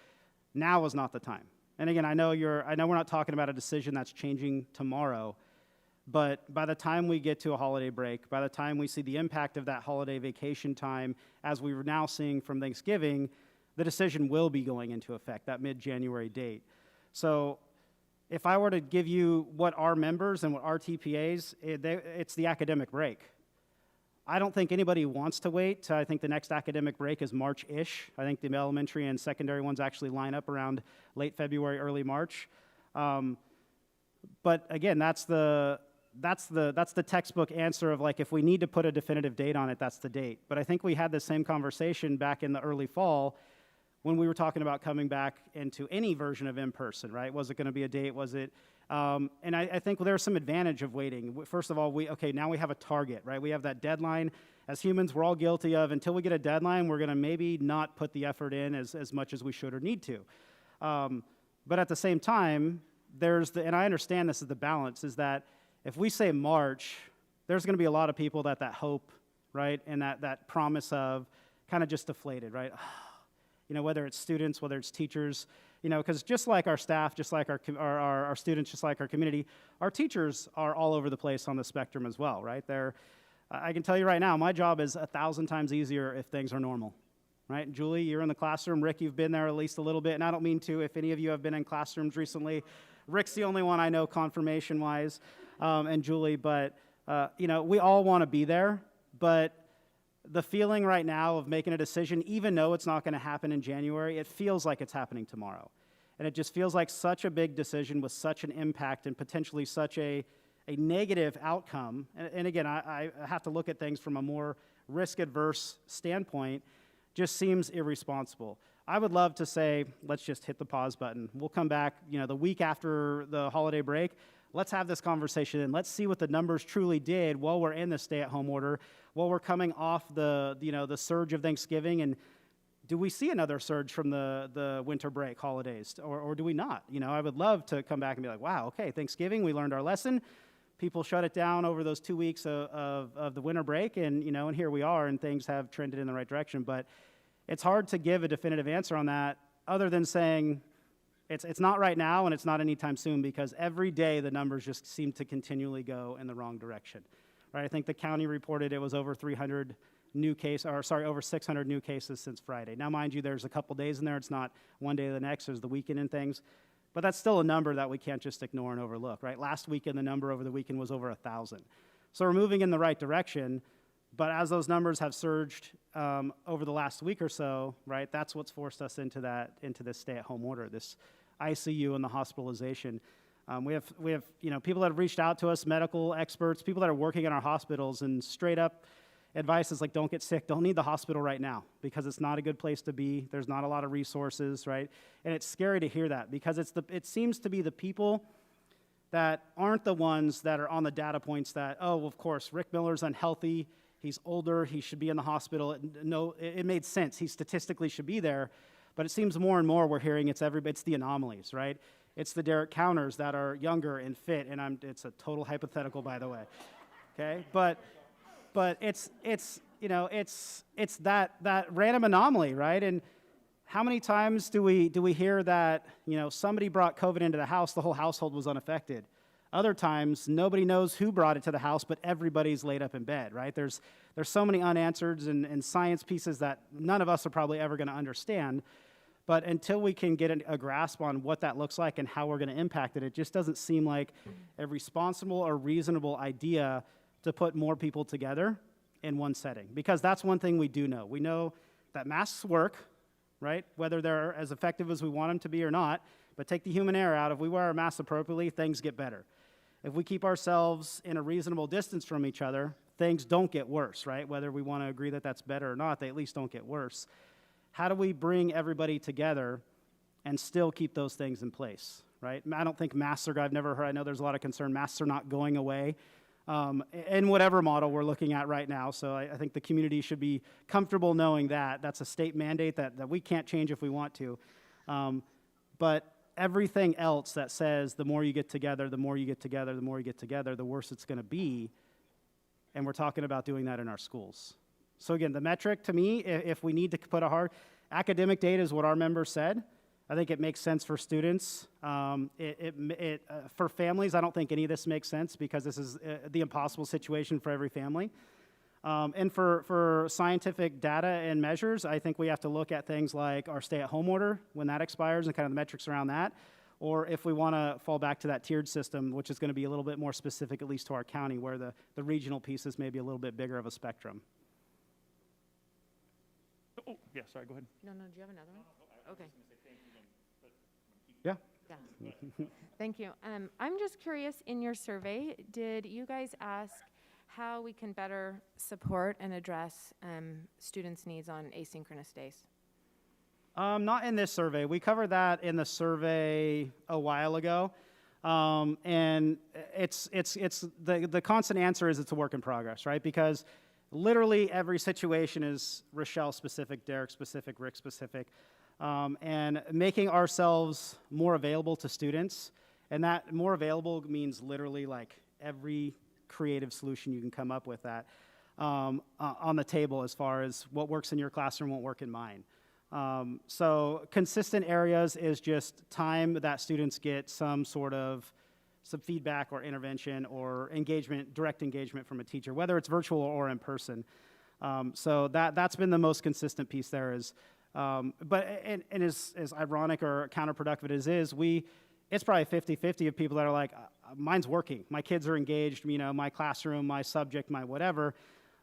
Now is not the time. And again, I know we're not talking about a decision that's changing tomorrow, but by the time we get to a holiday break, by the time we see the impact of that holiday vacation time, as we were now seeing from Thanksgiving, the decision will be going into effect, that mid-January date. So if I were to give you what our members and what our TPAs, it's the academic break. I don't think anybody wants to wait. I think the next academic break is March-ish. I think the elementary and secondary ones actually line up around late February, early March. But again, that's the textbook answer of like, if we need to put a definitive date on it, that's the date. But I think we had the same conversation back in the early fall when we were talking about coming back into any version of in-person, right? Was it going to be a date? Was it? And I think there's some advantage of waiting. First of all, now we have a target, right? We have that deadline. As humans, we're all guilty of, until we get a deadline, we're going to maybe not put the effort in as much as we should or need to. But at the same time, and I understand this is the balance, is that if we say March, there's going to be a lot of people that hope, right, and that promise of kind of just deflated, right? Whether it's students, whether it's teachers, because just like our staff, just like our students, just like our community, our teachers are all over the place on the spectrum as well, right? I can tell you right now, my job is 1,000 times easier if things are normal, right? Julie, you're in the classroom. Rick, you've been there at least a little bit, and I don't mean to, if any of you have been in classrooms recently. Rick's the only one I know confirmation-wise, and Julie, but, we all want to be there, but the feeling right now of making a decision, even though it's not going to happen in January, it feels like it's happening tomorrow. And it just feels like such a big decision with such an impact and potentially such a negative outcome. And again, I have to look at things from a more risk-adverse standpoint, just seems irresponsible. I would love to say, let's just hit the pause button. We'll come back, the week after the holiday break. Let's have this conversation and let's see what the numbers truly did while we're in the stay-at-home order, while we're coming off the surge of Thanksgiving, and do we see another surge from the winter break holidays, or do we not? You know, I would love to come back and be like, wow, okay, Thanksgiving, we learned our lesson. People shut it down over those 2 weeks of the winter break, and, you know, and here we are, and things have trended in the right direction. But it's hard to give a definitive answer on that other than saying it's not right now and it's not anytime soon, because every day the numbers just seem to continually go in the wrong direction, right? I think the county reported it was over 300 over 600 new cases since Friday. Now, mind you, there's a couple days in there. It's not one day to the next. There's the weekend and things. But that's still a number that we can't just ignore and overlook, right? Last weekend, the number over the weekend was over 1,000. So we're moving in the right direction. But as those numbers have surged over the last week or so, right, that's what's forced us into this stay-at-home order, this ICU and the hospitalization. We have you know, people that have reached out to us, medical experts, people that are working in our hospitals, and straight up advice is like, don't get sick, don't need the hospital right now, because it's not a good place to be. There's not a lot of resources, right? And it's scary to hear that, because it seems to be the people that aren't the ones that are on the data points that, oh, of course, Rick Miller's unhealthy, he's older, he should be in the hospital. It made sense, he statistically should be there, but it seems more and more we're hearing it's the anomalies, right? It's the Derek Counters that are younger and fit, and it's a total hypothetical, by the way, okay? But it's you know, it's that random anomaly, right? And how many times do we hear that, you know, somebody brought COVID into the house, the whole household was unaffected? Other times, nobody knows who brought it to the house, but everybody's laid up in bed, right? There's so many unanswered and science pieces that none of us are probably ever going to understand. But until we can get a grasp on what that looks like and how we're going to impact it, it just doesn't seem like a responsible or reasonable idea to put more people together in one setting. Because that's one thing we do know. We know that masks work, right? Whether they're as effective as we want them to be or not, but take the human error out. If we wear our masks appropriately, things get better. If we keep ourselves in a reasonable distance from each other, things don't get worse, right? Whether we want to agree that that's better or not, they at least don't get worse. How do we bring everybody together and still keep those things in place, right? I don't think masks are, I know there's a lot of concern, masks are not going away. In whatever model we're looking at right now. So I think the community should be comfortable knowing that. That's a state mandate that we can't change if we want to. But everything else that says the more you get together, the more you get together, the more you get together, the worse it's going to be. And we're talking about doing that in our schools. So again, the metric to me, if we need to put academic data is what our members said. I think it makes sense for students. For families, I don't think any of this makes sense, because this is the impossible situation for every family. And for scientific data and measures, I think we have to look at things like our stay-at-home order, when that expires, and kind of the metrics around that, or if we want to fall back to that tiered system, which is going to be a little bit more specific, at least to our county, where the regional pieces may be a little bit bigger of a spectrum. Oh, yeah, sorry, go ahead. No, do you have another one? Okay. Yeah. Yeah. Thank you. I'm just curious, in your survey, did you guys ask how we can better support and address students' needs on asynchronous days? Not in this survey. We covered that in the survey a while ago. And it's the constant answer is it's a work in progress, right? Because literally every situation is Rochelle specific, Derek specific, Rick specific. And making ourselves more available to students, and that more available means literally like every creative solution you can come up with that on the table, as far as what works in your classroom won't work in mine. So consistent areas is just time that students get some feedback or intervention or engagement, direct engagement from a teacher, whether it's virtual or in person. So that's been the most consistent piece there is. But as ironic or counterproductive as it is, it's probably 50-50 of people that are like, mine's working. My kids are engaged, you know, my classroom, my subject, my whatever.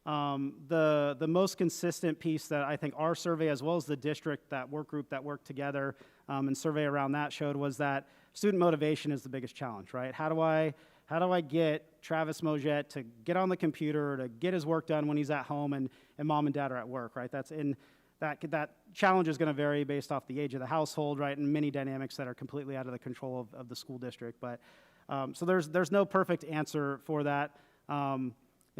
The most consistent piece that I think our survey, as well as the district, that work group that worked together and survey around that showed, was that student motivation is the biggest challenge, right? How do I get Travis Mojet to get on the computer, to get his work done when he's at home and mom and dad are at work, right? That challenge is going to vary based off the age of the household, right, and many dynamics that are completely out of the control of the school district. But so there's no perfect answer for that.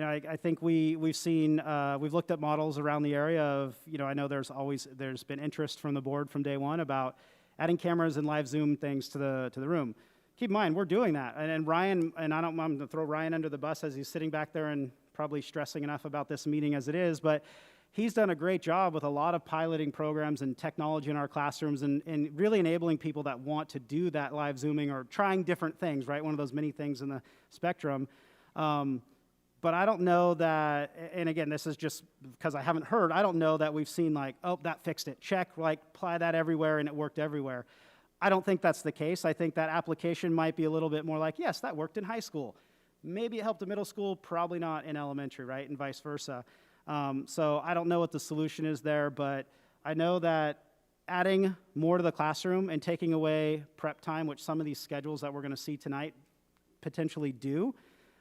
I think we've seen, we've looked at models around the area of, I know there's been interest from the board from day one about adding cameras and live Zoom things to the room. Keep in mind, we're doing that. And Ryan, and I'm going to throw Ryan under the bus as he's sitting back there and probably stressing enough about this meeting as it is, but he's done a great job with a lot of piloting programs and technology in our classrooms and really enabling people that want to do that live Zooming or trying different things, right? One of those many things in the spectrum. But I don't know that, and again, this is just because I haven't heard, I don't know that we've seen like, oh, that fixed it. Check, like apply that everywhere and it worked everywhere. I don't think that's the case. I think that application might be a little bit more like, yes, that worked in high school. Maybe it helped in middle school, probably not in elementary, right? And vice versa. So I don't know what the solution is there, but I know that adding more to the classroom and taking away prep time, which some of these schedules that we're going to see tonight potentially do,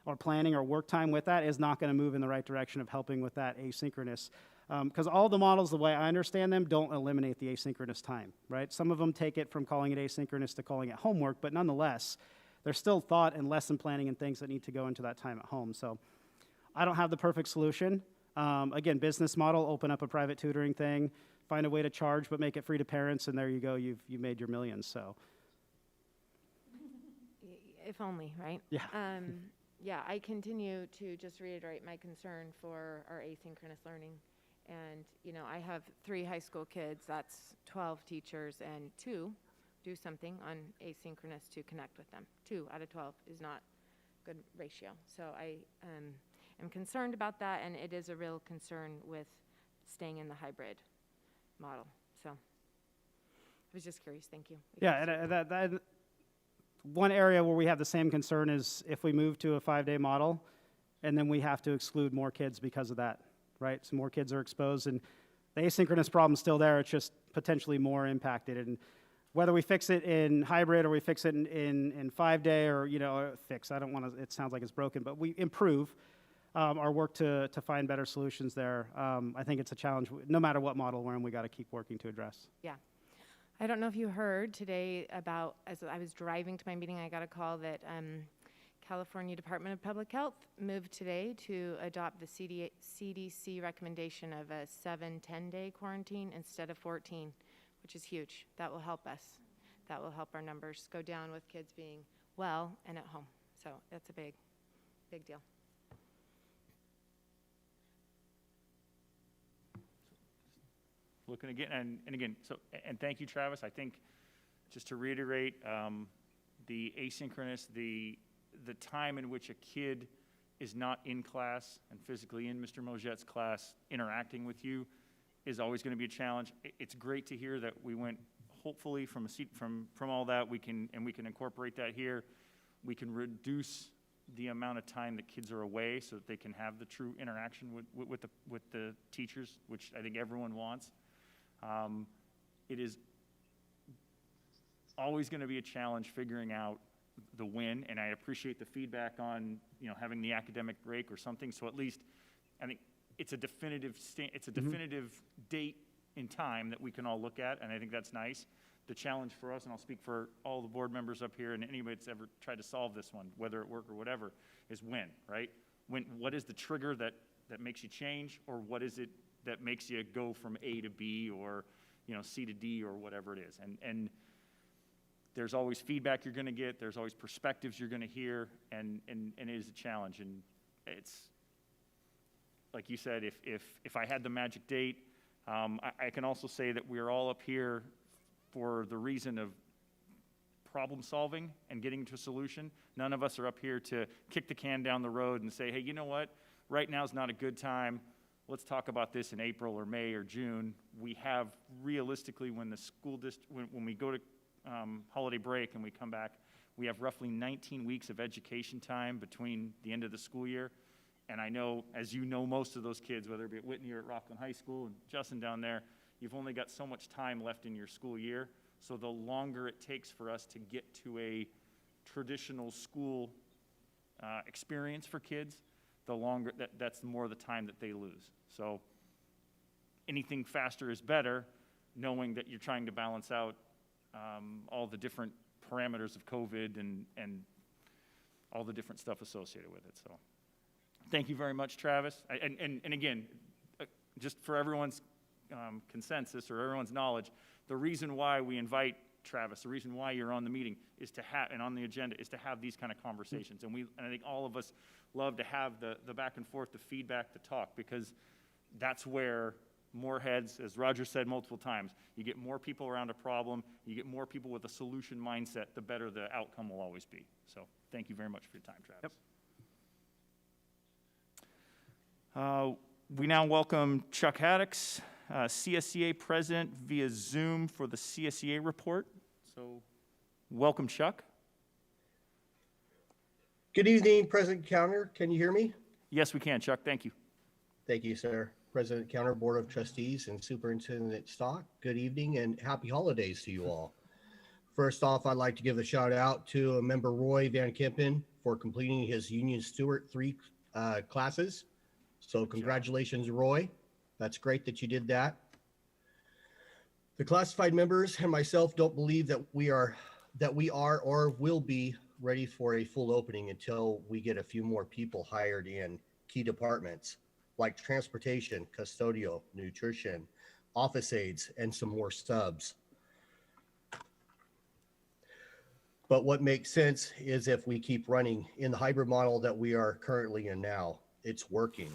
or planning or work time with that, is not going to move in the right direction of helping with that asynchronous. Because all the models, the way I understand them, don't eliminate the asynchronous time, right? Some of them take it from calling it asynchronous to calling it homework, but nonetheless, there's still thought and lesson planning and things that need to go into that time at home. So I don't have the perfect solution. Again, business model, open up a private tutoring thing, find a way to charge, but make it free to parents, and there you go, you've made your millions, so. If only, right? Yeah. Yeah, I continue to just reiterate my concern for our asynchronous learning. And, I have 3 high school kids, that's 12 teachers, and 2 do something on asynchronous to connect with them. 2 out of 12 is not good ratio. So I am concerned about that, and it is a real concern with staying in the hybrid model. So I was just curious, thank you. Yeah, and that one area where we have the same concern is if we move to a 5-day model, and then we have to exclude more kids because of that, right? So more kids are exposed, and the asynchronous problem's still there, it's just potentially more impacted. And whether we fix it in hybrid or we fix it in 5-day or, I don't want to, it sounds like it's broken, but we improve our work to find better solutions there. I think it's a challenge. No matter what model we're in, we got to keep working to address. Yeah. I don't know if you heard today about, as I was driving to my meeting, I got a call that California Department of Public Health moved today to adopt the CDC recommendation of a 7-10-day quarantine instead of 14, which is huge. That will help us. That will help our numbers go down with kids being well and at home. So that's a big, big deal. Looking again, and again, and thank you, Travis. I think, just to reiterate, the asynchronous, the time in which a kid is not in class and physically in Mr. Mojet's class interacting with you is always going to be a challenge. It's great to hear that we went, hopefully, from all that, we can incorporate that here. We can reduce the amount of time that kids are away so that they can have the true interaction with the teachers, which I think everyone wants. It is always going to be a challenge figuring out the when, and I appreciate the feedback on having the academic break or something. So at least I think it's a definitive date in time that we can all look at, and I think that's nice. The challenge for us, and I'll speak for all the board members up here and anybody that's ever tried to solve this one, whether at work or whatever, is when, right? What is the trigger that makes you change, or what is it that makes you go from A to B or C to D or whatever it is. And there's always feedback you're going to get. There's always perspectives you're going to hear, and it is a challenge. And it's like you said, if I had the magic date, I can also say that we're all up here for the reason of problem solving and getting to a solution. None of us are up here to kick the can down the road and say, hey, you know what? Right now is not a good time. Let's talk about this in April or May or June. We have realistically, when the school when we go to holiday break and we come back, we have roughly 19 weeks of education time between the end of the school year. And I know, as you know, most of those kids, whether it be at Whitney or at Rocklin High School, and Justin down there, you've only got so much time left in your school year. So the longer it takes for us to get to a traditional school experience for kids, the longer that's the more the time that they lose. So anything faster is better, knowing that you're trying to balance out all the different parameters of COVID and all the different stuff associated with it. So Thank you very much, Travis. And again, just for everyone's consensus or everyone's knowledge, the reason why we invite Travis, the reason why you're on the meeting is to have, and on the agenda, is to have these kind of conversations. And I think all of us love to have the back and forth, the feedback, the talk, because that's where more heads, as Roger said multiple times, you get more people around a problem, you get more people with a solution mindset, the better the outcome will always be. So thank you very much for your time, Travis. Yep. We now welcome Chuck Haddix, CSEA President via Zoom for the CSEA report. So welcome, Chuck. Good evening, President Counter. Can you hear me? Yes, we can, Chuck. Thank you. Thank you, sir. President Counter, Board of Trustees, and Superintendent Stock, good evening and happy holidays to you all. First off, I'd like to give a shout out to member Roy Van Kempen for completing his Union Stewart 3 classes. So congratulations, Roy. That's great that you did that. The classified members and myself don't believe that we are or will be ready for a full opening until we get a few more people hired in key departments like transportation, custodial, nutrition, office aides, and some more subs. But what makes sense is if we keep running in the hybrid model that we are currently in now, it's working.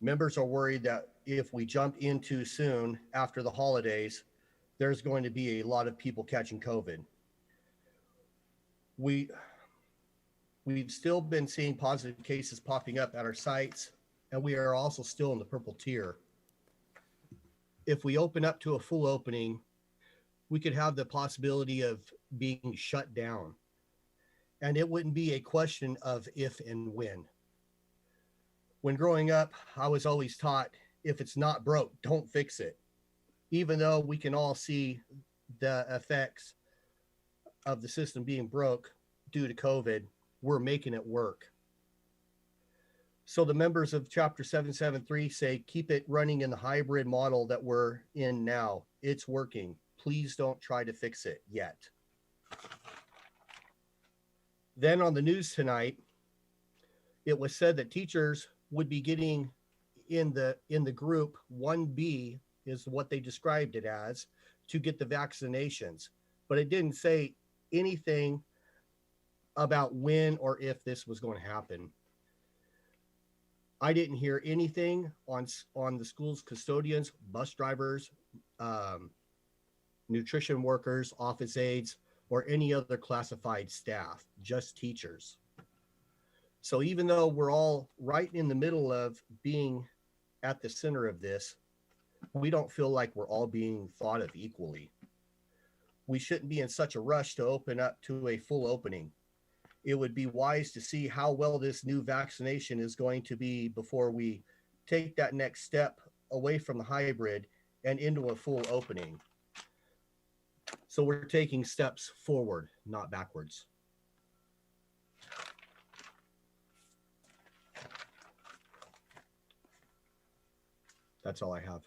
Members are worried that if we jump in too soon after the holidays, there's going to be a lot of people catching COVID. We've still been seeing positive cases popping up at our sites, and we are also still in the purple tier. If we open up to a full opening, we could have the possibility of being shut down. And it wouldn't be a question of if and when. When growing up, I was always taught, if it's not broke, don't fix it. Even though we can all see the effects of the system being broke due to COVID, we're making it work. So the members of Chapter 773 say, keep it running in the hybrid model that we're in now. It's working. Please don't try to fix it yet. Then on the news tonight, it was said that teachers would be getting in the group 1B is what they described it as, to get the vaccinations. But it didn't say anything about when or if this was going to happen. I didn't hear anything on the school's custodians, bus drivers, nutrition workers, office aides, or any other classified staff, just teachers. So even though we're all right in the middle of being at the center of this, we don't feel like we're all being thought of equally. We shouldn't be in such a rush to open up to a full opening. It would be wise to see how well this new vaccination is going to be before we take that next step away from the hybrid and into a full opening. So we're taking steps forward, not backwards. That's all I have.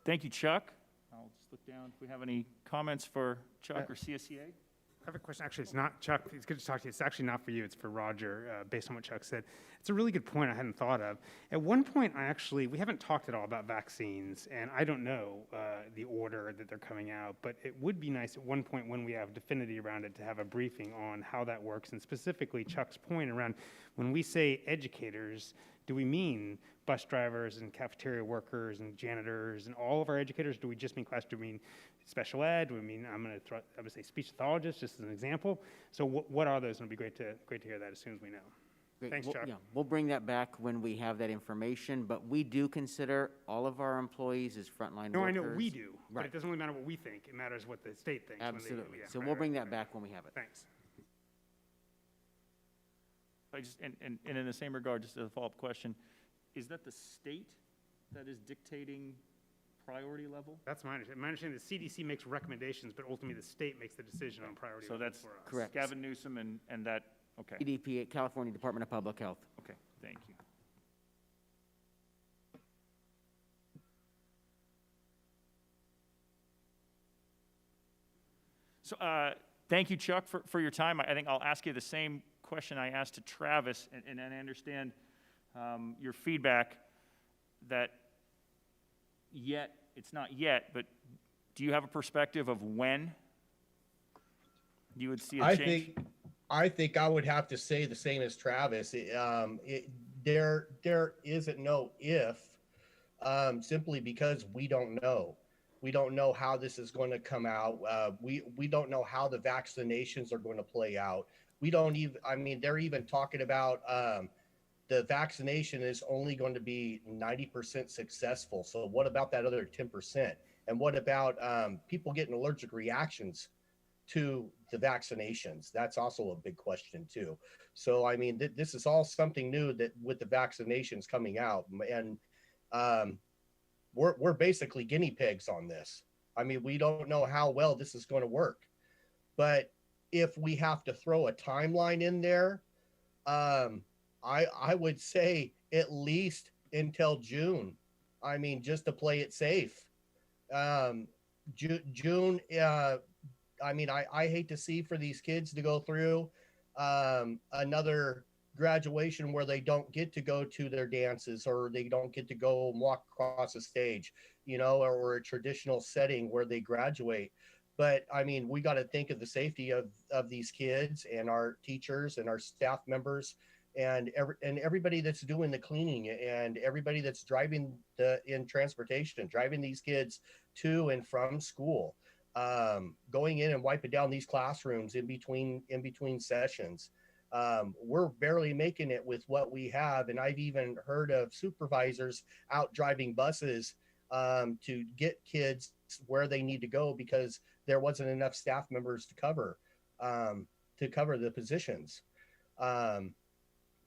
Thank you, Chuck. I'll just look down if we have any comments for Chuck or CSEA. I have a question. Actually, it's not Chuck. It's good to talk to you. It's actually not for you. It's for Roger, based on what Chuck said. It's a really good point I hadn't thought of. At one point, we haven't talked at all about vaccines, and I don't know the order that they're coming out, but it would be nice at one point when we have definitivity around it to have a briefing on how that works, and specifically Chuck's point around when we say educators, do we mean bus drivers and cafeteria workers and janitors and all of our educators? Do we just mean class? Do we mean special ed? Do we mean, I'm going to say speech pathologists, just as an example? So what are those? It'll be great to hear that as soon as we know. Great. Thanks, Chuck. Yeah, we'll bring that back when we have that information, but we do consider all of our employees as frontline workers. No, I know we do, but right. it doesn't really matter what we think. It matters what the state thinks. Absolutely. Yeah, So we'll bring that back when we have it. Thanks. And in the same regard, just as a follow-up question, is that the state that is dictating priority level? That's my understanding. My understanding is the CDC makes recommendations, but ultimately the state makes the decision on priority So level that's for us. Correct. Gavin Newsom and that, okay. EDP, California Department of Public Health. Okay, thank you. So thank you, Chuck, for your time. I think I'll ask you the same question I asked to Travis, and I understand your feedback that it's not yet, but do you have a perspective of when you would see a change? I think I would have to say the same as Travis. There isn't no if, simply because we don't know. We don't know how this is going to come out. We don't know how the vaccinations are going to play out. We don't even, I mean, they're even talking about the vaccination is only going to be 90% successful. So what about that other 10%? And what about people getting allergic reactions to the vaccinations? That's also a big question too. So, I mean, this is all something new that with the vaccinations coming out, and we're basically guinea pigs on this. I mean, we don't know how well this is going to work, but if we have to throw a timeline in there, I would say at least until June. I mean, just to play it safe. June, I mean, I hate to see for these kids to go through another graduation where they don't get to go to their dances, or they don't get to go and walk across the stage, you know, or a traditional setting where they graduate. But I mean, we got to think of the safety of these kids and our teachers and our staff members and everybody that's doing the cleaning and everybody that's driving in transportation, driving these kids to and from school, going in and wiping down these classrooms in between sessions. We're barely making it with what we have. And I've even heard of supervisors out driving buses to get kids where they need to go because there wasn't enough staff members to cover the positions.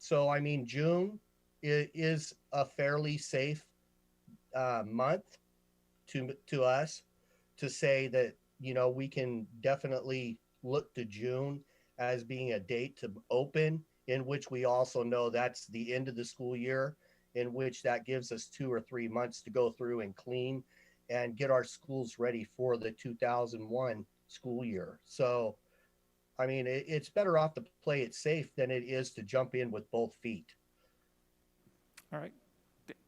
So, I mean, June is a fairly safe month to us to say that, you know, we can definitely look to June as being a date to open, in which we also know that's the end of the school year, in which that gives us 2 or 3 months to go through and clean and get our schools ready for the 2001 school year. So, I mean, it's better off to play it safe than it is to jump in with both feet. All right.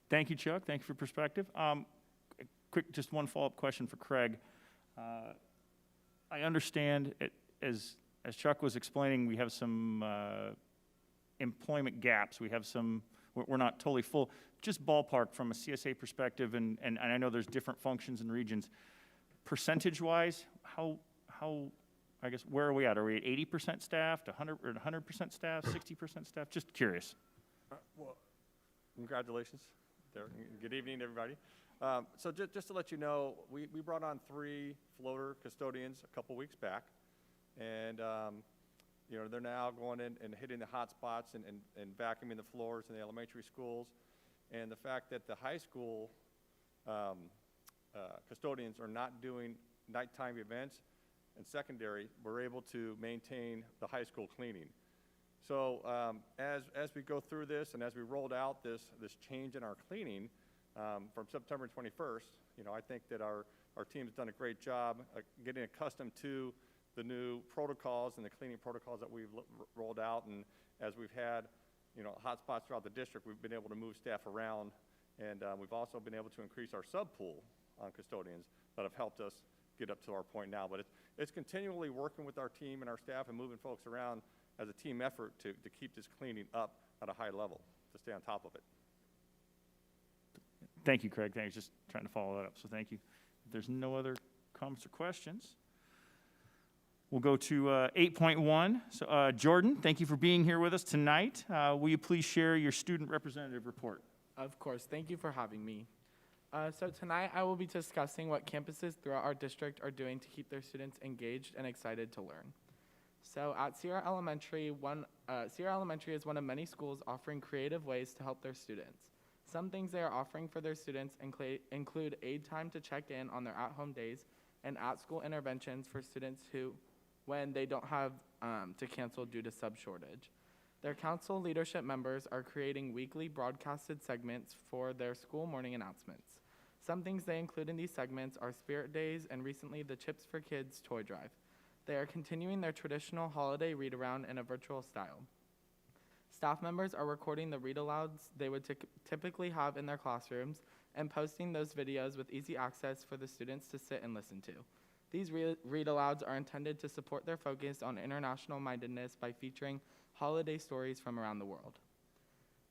Thank you, Chuck. Thank you for perspective. Quick, just one follow-up question for Craig. I understand it, as Chuck was explaining, we have some employment gaps. We have some, we're not totally full. Just ballpark from a CSA perspective, and I know there's different functions and regions. Percentage-wise, how I guess, where are we at? Are we at 80% staffed, 100% staff, 60% staff? Just curious. Well, congratulations, Derek. Good evening, everybody. So just to let you know, we brought on 3 floater custodians a couple weeks back, and you know, they're now going in and hitting the hot spots and vacuuming the floors in the elementary schools. And the fact that the high school custodians are not doing nighttime events and secondary, we're able to maintain the high school cleaning. So as we go through this and as we rolled out this change in our cleaning from September 21st, you know, I think that our team's done a great job getting accustomed to the new protocols and the cleaning protocols that we've rolled out. And as we've had, you know, hot spots throughout the district, we've been able to move staff around, and we've also been able to increase our sub pool on custodians that have helped us get up to our point now. But it's continually working with our team and our staff and moving folks around as a team effort to keep this cleaning up at a high level, to stay on top of it. Thank you, Craig. Thanks. Just trying to follow that up, so thank you. If there's no other comments or questions, we'll go to 8.1. So, Jordan, thank you for being here with us tonight. Will you please share your student representative report? Of course. Thank you for having me. So tonight I will be discussing what campuses throughout our district are doing to keep their students engaged and excited to learn. So at Sierra Elementary, Sierra Elementary is one of many schools offering creative ways to help their students. Some things they are offering for their students include aid time to check in on their at-home days and at-school interventions for students who, when they don't have to cancel due to sub shortage. Their council leadership members are creating weekly broadcasted segments for their school morning announcements. Some things they include in these segments are Spirit Days and recently the Chips for Kids toy drive. They are continuing their traditional holiday read-around in a virtual style. Staff members are recording the read-alouds they would typically have in their classrooms and posting those videos with easy access for the students to sit and listen to. These read-alouds are intended to support their focus on international mindedness by featuring holiday stories from around the world.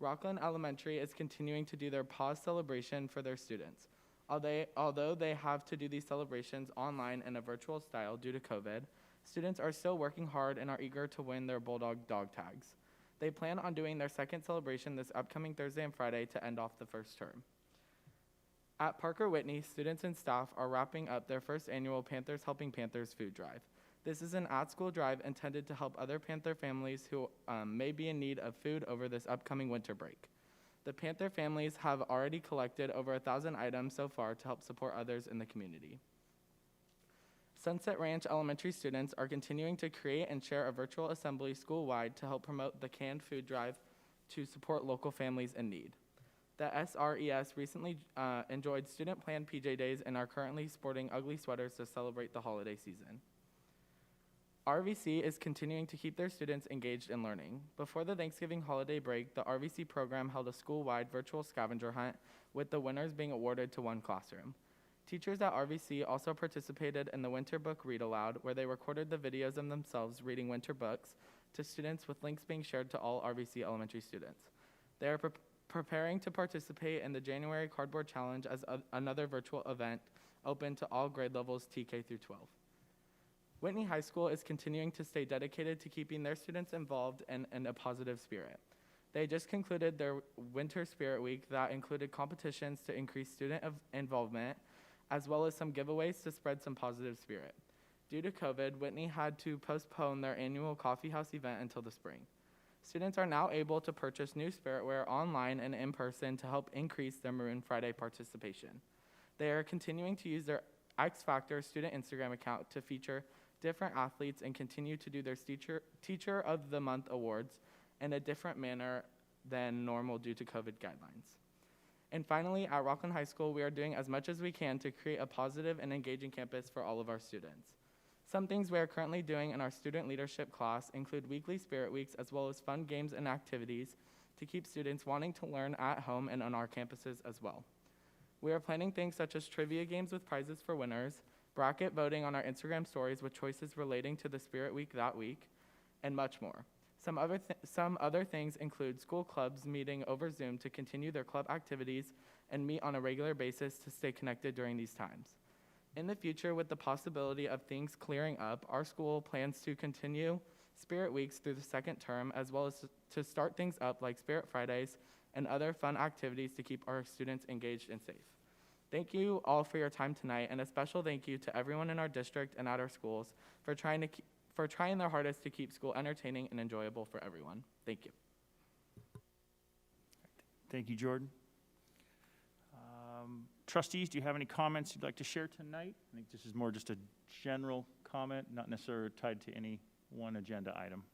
Rocklin Elementary is continuing to do their pause celebration for their students. Although they have to do these celebrations online in a virtual style due to COVID, students are still working hard and are eager to win their Bulldog dog tags. They plan on doing their second celebration this upcoming Thursday and Friday to end off the first term. At Parker Whitney, students and staff are wrapping up their first annual Panthers Helping Panthers food drive. This is an at-school drive intended to help other Panther families who may be in need of food over this upcoming winter break. The Panther families have already collected over 1,000 items so far to help support others in the community. Sunset Ranch Elementary students are continuing to create and share a virtual assembly school-wide to help promote the canned food drive to support local families in need. The SRES recently enjoyed student-planned PJ days and are currently sporting ugly sweaters to celebrate the holiday season. RVC is continuing to keep their students engaged in learning. Before the Thanksgiving holiday break, the RVC program held a school-wide virtual scavenger hunt, with the winners being awarded to one classroom. Teachers at RVC also participated in the Winter Book Read Aloud, where they recorded the videos of themselves reading winter books to students, with links being shared to all RVC elementary students. They are preparing to participate in the January Cardboard Challenge as another virtual event open to all grade levels TK through 12. Whitney High School is continuing to stay dedicated to keeping their students involved and in a positive spirit. They just concluded their Winter Spirit Week that included competitions to increase student involvement, as well as some giveaways to spread some positive spirit. Due to COVID, Whitney had to postpone their annual coffee house event until the spring. Students are now able to purchase new spiritware online and in person to help increase their Maroon Friday participation. They are continuing to use their X Factor student Instagram account to feature different athletes and continue to do their Teacher of the Month awards in a different manner than normal due to COVID guidelines. And finally, at Rocklin High School, we are doing as much as we can to create a positive and engaging campus for all of our students. Some things we are currently doing in our student leadership class include weekly spirit weeks, as well as fun games and activities to keep students wanting to learn at home and on our campuses as well. We are planning things such as trivia games with prizes for winners, bracket voting on our Instagram stories with choices relating to the Spirit Week that week, and much more. Some other things include school clubs meeting over Zoom to continue their club activities and meet on a regular basis to stay connected during these times. In the future, with the possibility of things clearing up, our school plans to continue Spirit Weeks through the second term, as well as to start things up like Spirit Fridays and other fun activities to keep our students engaged and safe. Thank you all for your time tonight, and a special thank you to everyone in our district and at our schools for trying their hardest to keep school entertaining and enjoyable for everyone. Thank you. Thank you, Jordan. Trustees, do you have any comments you'd like to share tonight? I think this is more just a general comment, not necessarily tied to any one agenda item.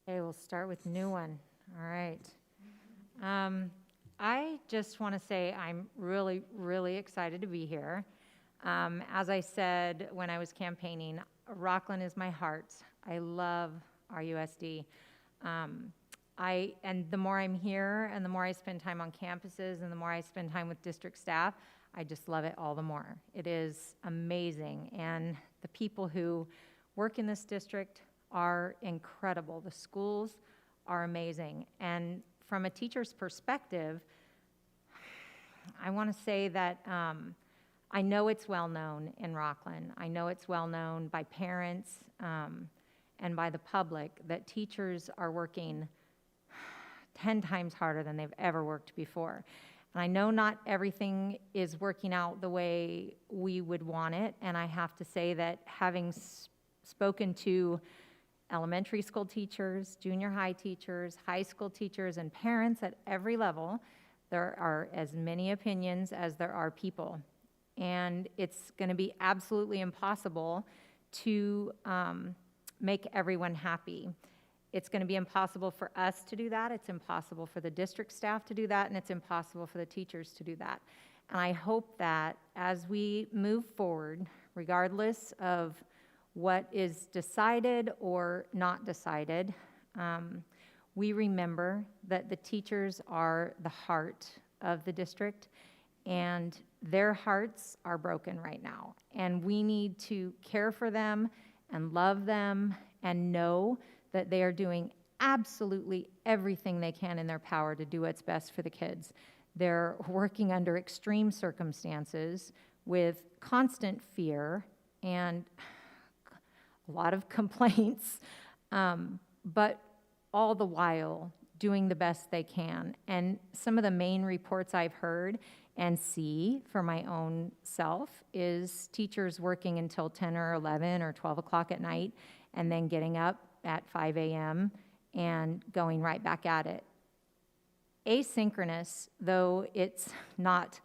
Okay, we'll start with new one. All right. I just want to say I'm really, really excited to be here. As I said when I was campaigning, Rocklin is my heart. I love RUSD. And the more I'm here and the more I spend time on campuses and the more I spend time with district staff, I just love it all the more. It is amazing. And the people who work in this district are incredible. The schools are amazing. And from a teacher's perspective, I want to say that I know it's well known in Rocklin. I know it's well known by parents and by the public that teachers are working 10 times harder than they've ever worked before. And I know not everything is working out the way we would want it, and I have to say that having spoken to elementary school teachers, junior high teachers, high school teachers, and parents at every level, there are as many opinions as there are people. And it's going to be absolutely impossible to make everyone happy. It's going to be impossible for us to do that. It's impossible for the district staff to do that, and it's impossible for the teachers to do that. And I hope that as we move forward, regardless of what is decided or not decided, we remember that the teachers are the heart of the district, and their hearts are broken right now. And we need to care for them and love them and know that they are doing absolutely everything they can in their power to do what's best for the kids. They're working under extreme circumstances with constant fear and a lot of complaints, but all the while doing the best they can. And some of the main reports I've heard and see for my own self is teachers working until 10 or 11 or 12 o'clock at night and then getting up at 5 a.m. and going right back at it. Asynchronous, though it's not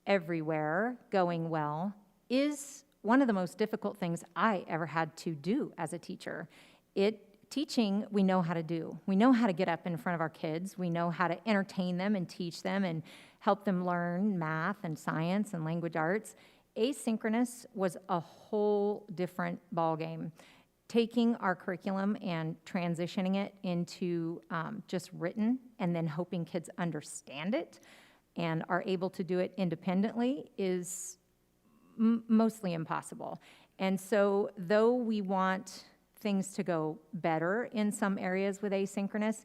everywhere going well, is one of the most difficult things I ever had to do as a teacher. Teaching, we know how to do. We know how to get up in front of our kids. We know how to entertain them and teach them and help them learn math and science and language arts. Asynchronous was a whole different ballgame. Taking our curriculum and transitioning it into just written and then hoping kids understand it and are able to do it independently is mostly impossible. And so though we want things to go better in some areas with asynchronous,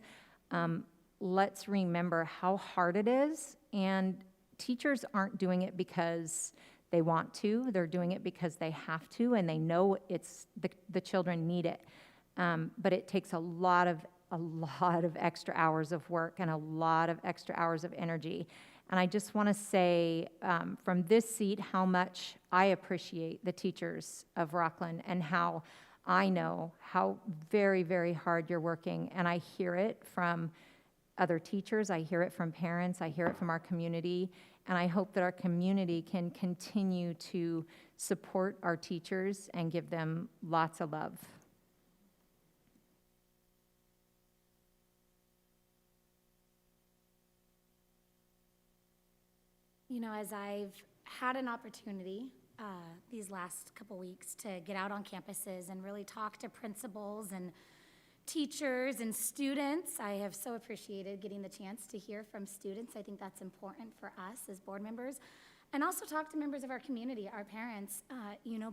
let's remember how hard it is. And teachers aren't doing it because they want to. They're doing it because they have to, and they know it's the children need it. But it takes a lot of extra hours of work and a lot of extra hours of energy. And I just want to say from this seat how much I appreciate the teachers of Rocklin and how I know how very, very hard you're working. And I hear it from other teachers. I hear it from parents. I hear it from our community. And I hope that our community can continue to support our teachers and give them lots of love. You know, as I've had an opportunity these last couple weeks to get out on campuses and really talk to principals and teachers and students, I have so appreciated getting the chance to hear from students. I think that's important for us as board members. And also talk to members of our community, our parents.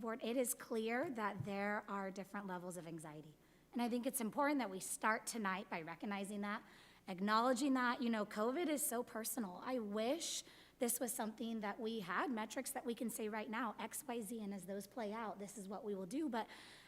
Board, it is clear that there are different levels of anxiety. And I think it's important that we start tonight by recognizing that, acknowledging that. COVID is so personal. I wish this was something that we had, metrics that we can say right now, X, Y, Z, and as those play out, this is what we will do. But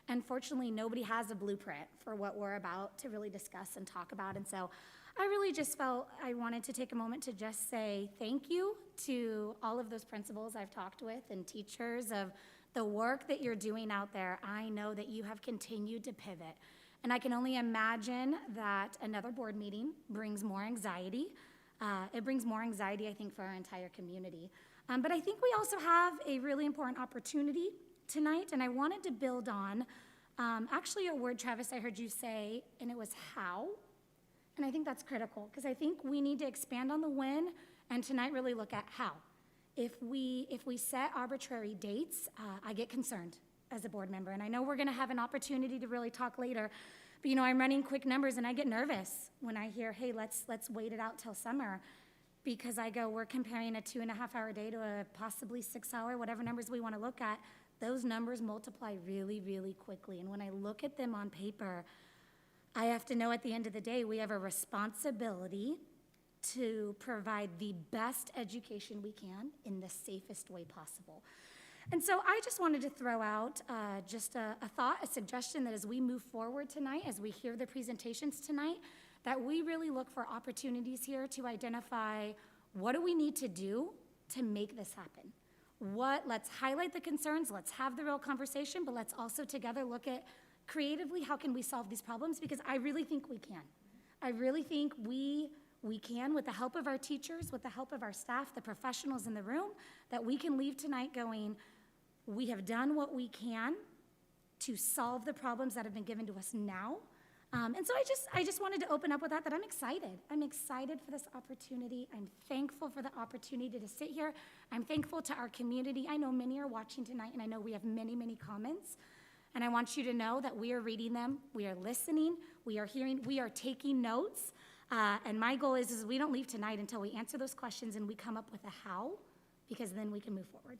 unfortunately, nobody has a blueprint for what we're about to really discuss and talk about. And so I really just felt I wanted to take a moment to just say thank you to all of those principals I've talked with and teachers of the work that you're doing out there. I know that you have continued to pivot. And I can only imagine that another board meeting brings more anxiety. It brings more anxiety, I think, for our entire community. But I think we also have a really important opportunity tonight, and I wanted to build on actually a word, Travis, I heard you say, and it was how. And I think that's critical, because I think we need to expand on the when, and tonight really look at how. If we set arbitrary dates, I get concerned as a board member, and I know we're going to have an opportunity to really talk later. But I'm running quick numbers and I get nervous when I hear, hey, let's wait it out till summer, because I go, we're comparing a 2.5-hour day to a possibly 6-hour, whatever numbers we want to look at. Those numbers multiply really, really quickly. And when I look at them on paper, I have to know at the end of the day, we have a responsibility to provide the best education we can in the safest way possible. And so I just wanted to throw out just a thought, a suggestion that as we move forward tonight, as we hear the presentations tonight, that we really look for opportunities here to identify what do we need to do to make this happen. Let's highlight the concerns, let's have the real conversation, but let's also together look at creatively how can we solve these problems, because I really think we can. I really think we can, with the help of our teachers, with the help of our staff, the professionals in the room, that we can leave tonight going, we have done what we can to solve the problems that have been given to us now, And so I just wanted to open up with that I'm excited. I'm excited for this opportunity. I'm thankful for the opportunity to sit here. I'm thankful to our community. I know many are watching tonight, and I know we have many, many comments. And I want you to know that we are reading them, we are listening, we are hearing, we are taking notes. And my goal is we don't leave tonight until we answer those questions and we come up with a how, because then we can move forward.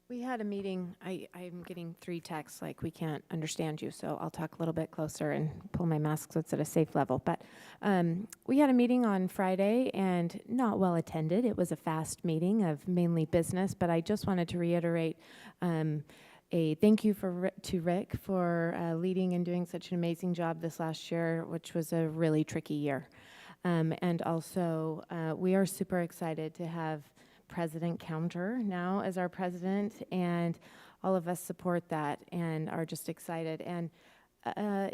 We had a meeting. I'm getting 3 texts like we can't understand you, so I'll talk a little bit closer and pull my mask so it's at a safe level. But we had a meeting on Friday and not well attended. It was a fast meeting of mainly business, but I just wanted to reiterate a thank you to Rick for leading and doing such an amazing job this last year, which was a really tricky year. And also, we are super excited to have President Counter now as our president, and all of us support that and are just excited. And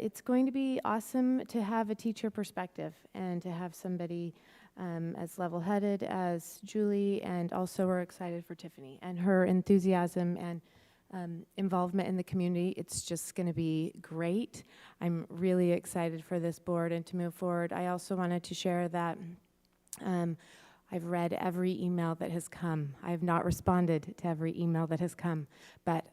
it's going to be awesome to have a teacher perspective and to have somebody as level-headed as Julie, and also we're excited for Tiffany and her enthusiasm and involvement in the community. It's just going to be great. I'm really excited for this board and to move forward. I also wanted to share that I've read every email that has come. I have not responded to every email that has come, but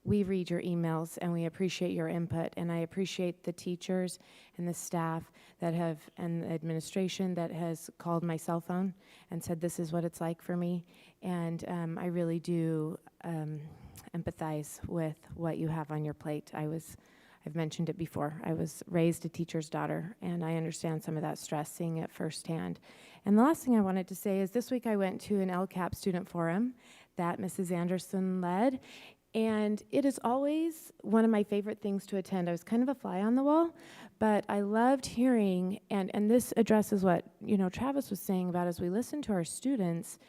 we read your emails and we appreciate your input, and I appreciate the teachers and the staff that have, and the administration that has called my cell phone and said this is what it's like for me, and I really do empathize with what you have on your plate. I've mentioned it before. I was raised a teacher's daughter, and I understand some of that stress, seeing it firsthand. And the last thing I wanted to say is this week I went to an LCAP student forum that Mrs. Anderson led, and it is always one of my favorite things to attend. I was kind of a fly on the wall, but I loved hearing, and this addresses what, Travis was saying about as we listen to our students,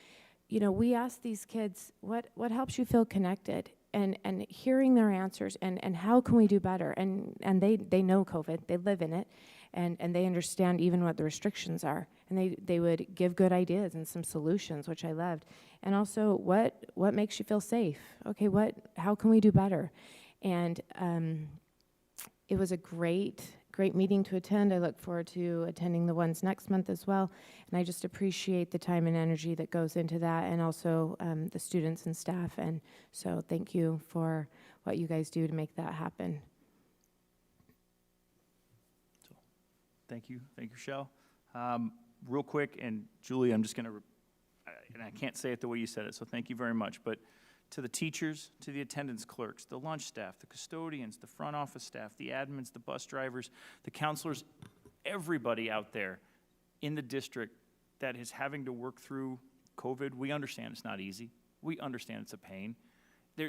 we ask these kids, what helps you feel connected? And hearing their answers and how can we do better? And they know COVID, they live in it, and they understand even what the restrictions are. And they would give good ideas and some solutions, which I loved. And also, what makes you feel safe? Okay, how can we do better? And it was a great meeting to attend. I look forward to attending the ones next month as well. And I just appreciate the time and energy that goes into that, and also the students and staff. And so thank you for what you guys do to make that happen. Thank you, Shell. Real quick, and Julie, I'm just going to, and I can't say it the way you said it, so thank you very much, but to the teachers, to the attendance clerks, the lunch staff, the custodians, the front office staff, the admins, the bus drivers, the counselors, everybody out there in the district that is having to work through COVID, we understand it's not easy. We understand it's a pain.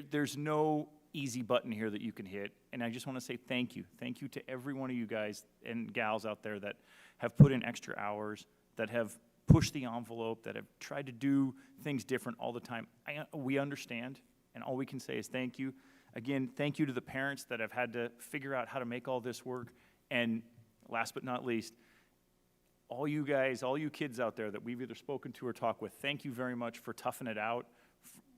There's no easy button here that you can hit, and I just want to say thank you. Thank you to every one of you guys and gals out there that have put in extra hours, that have pushed the envelope, that have tried to do things different all the time. We understand, and all we can say is thank you. Again, thank you to the parents that have had to figure out how to make all this work. And last but not least, all you guys, all you kids out there that we've either spoken to or talked with, thank you very much for toughing it out.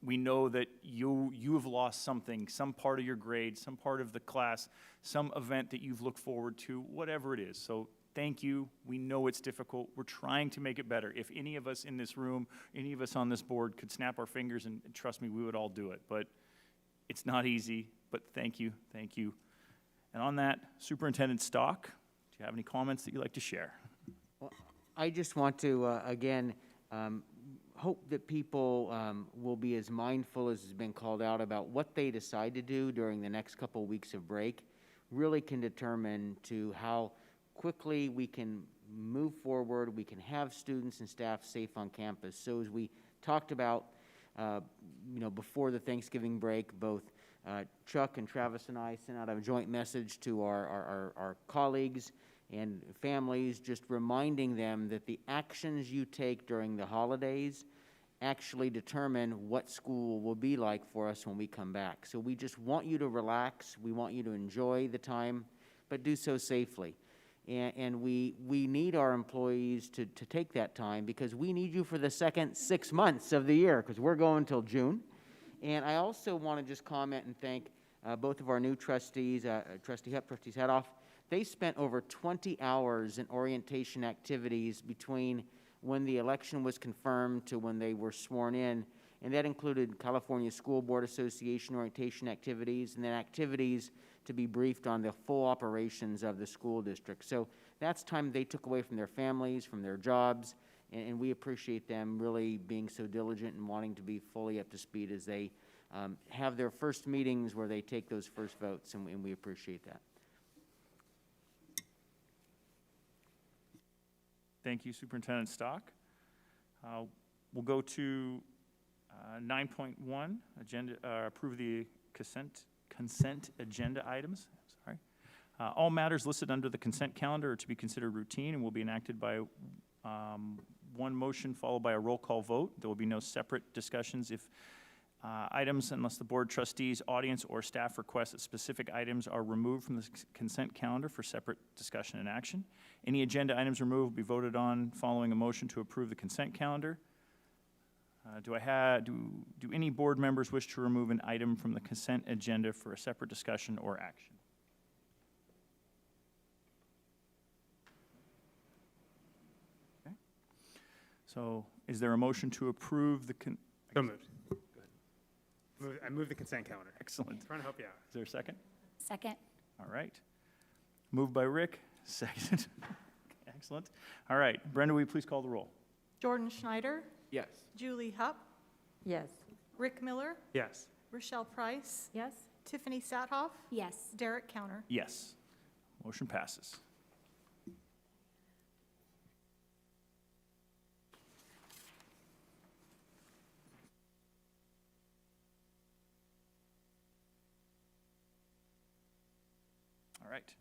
We know that you have lost something, some part of your grade, some part of the class, some event that you've looked forward to, whatever it is. So thank you. We know it's difficult. We're trying to make it better. If any of us in this room, any of us on this board could snap our fingers, and trust me, we would all do it. But it's not easy, but thank you, thank you. And on that, Superintendent Stock, do you have any comments that you'd like to share? Well, I just want to, again, hope that people will be as mindful as has been called out about what they decide to do during the next couple of weeks of break. Really can determine to how quickly we can move forward, we can have students and staff safe on campus. So as we talked about, before the Thanksgiving break, both Chuck and Travis and I sent out a joint message to our colleagues and families, just reminding them that the actions you take during the holidays actually determine what school will be like for us when we come back. So we just want you to relax, we want you to enjoy the time, but do so safely. And we need our employees to take that time, because we need you for the second 6 months of the year, because we're going till June. And I also want to just comment and thank both of our new trustees, Trustee Hupp, Trustee Hadoff, they spent over 20 hours in orientation activities between when the election was confirmed to when they were sworn in, and that included California School Board Association orientation activities and then activities to be briefed on the full operations of the school district. So that's time they took away from their families, from their jobs, and we appreciate them really being so diligent and wanting to be fully up to speed as they have their first meetings where they take those first votes, and we appreciate that. Thank you, Superintendent Stock. We'll go to 9.1, agenda, approve the consent agenda items. Sorry. All matters listed under the consent calendar are to be considered routine and will be enacted by one motion followed by a roll call vote. There will be no separate discussions if items, unless the board trustees, audience, or staff request that specific items are removed from the consent calendar for separate discussion and action. Any agenda items removed will be voted on following a motion to approve the consent calendar. Do any board members wish to remove an item from the consent agenda for a separate discussion or action? Okay. So is there a motion to approve the So moved. I move the consent calendar. Excellent. Trying to help you out. Is there a second? Second. All right. Moved by Rick, second. Excellent. All right. Brenda, will you please call the roll? Jordan Schneider, Yes. Julie Hupp, Yes. Rick Miller, Yes. Rochelle Price, Yes. Tiffany Sathoff, Yes. Derek Counter. Yes. Motion passes. All right.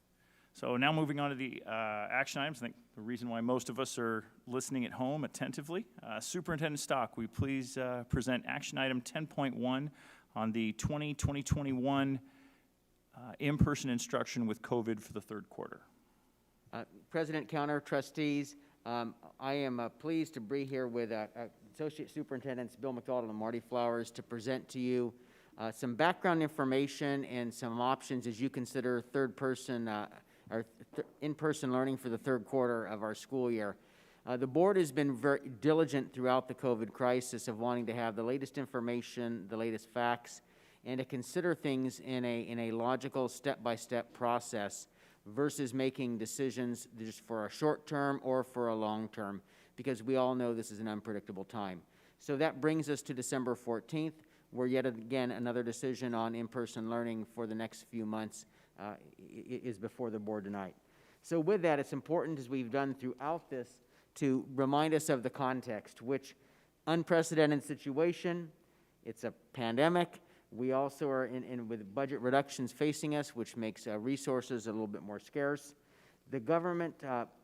So now moving on to the action items. I think the reason why most of us are listening at home attentively. Superintendent Stock, will you please present action item 10.1 on the 2020-2021 in-person instruction with COVID for the third quarter. President Counter, trustees, I am pleased to be here with Associate Superintendents Bill McDonald and Marty Flowers to present to you some background information and some options as you consider in-person learning for the third quarter of our school year. The board has been very diligent throughout the COVID crisis of wanting to have the latest information, the latest facts, and to consider things in a logical step-by-step process versus making decisions just for a short term or for a long term, because we all know this is an unpredictable time. So that brings us to December 14th, where yet again another decision on in-person learning for the next few months is before the board tonight. So with that, it's important, as we've done throughout this, to remind us of the context, which unprecedented situation, it's a pandemic. We also are in with budget reductions facing us, which makes resources a little bit more scarce. The government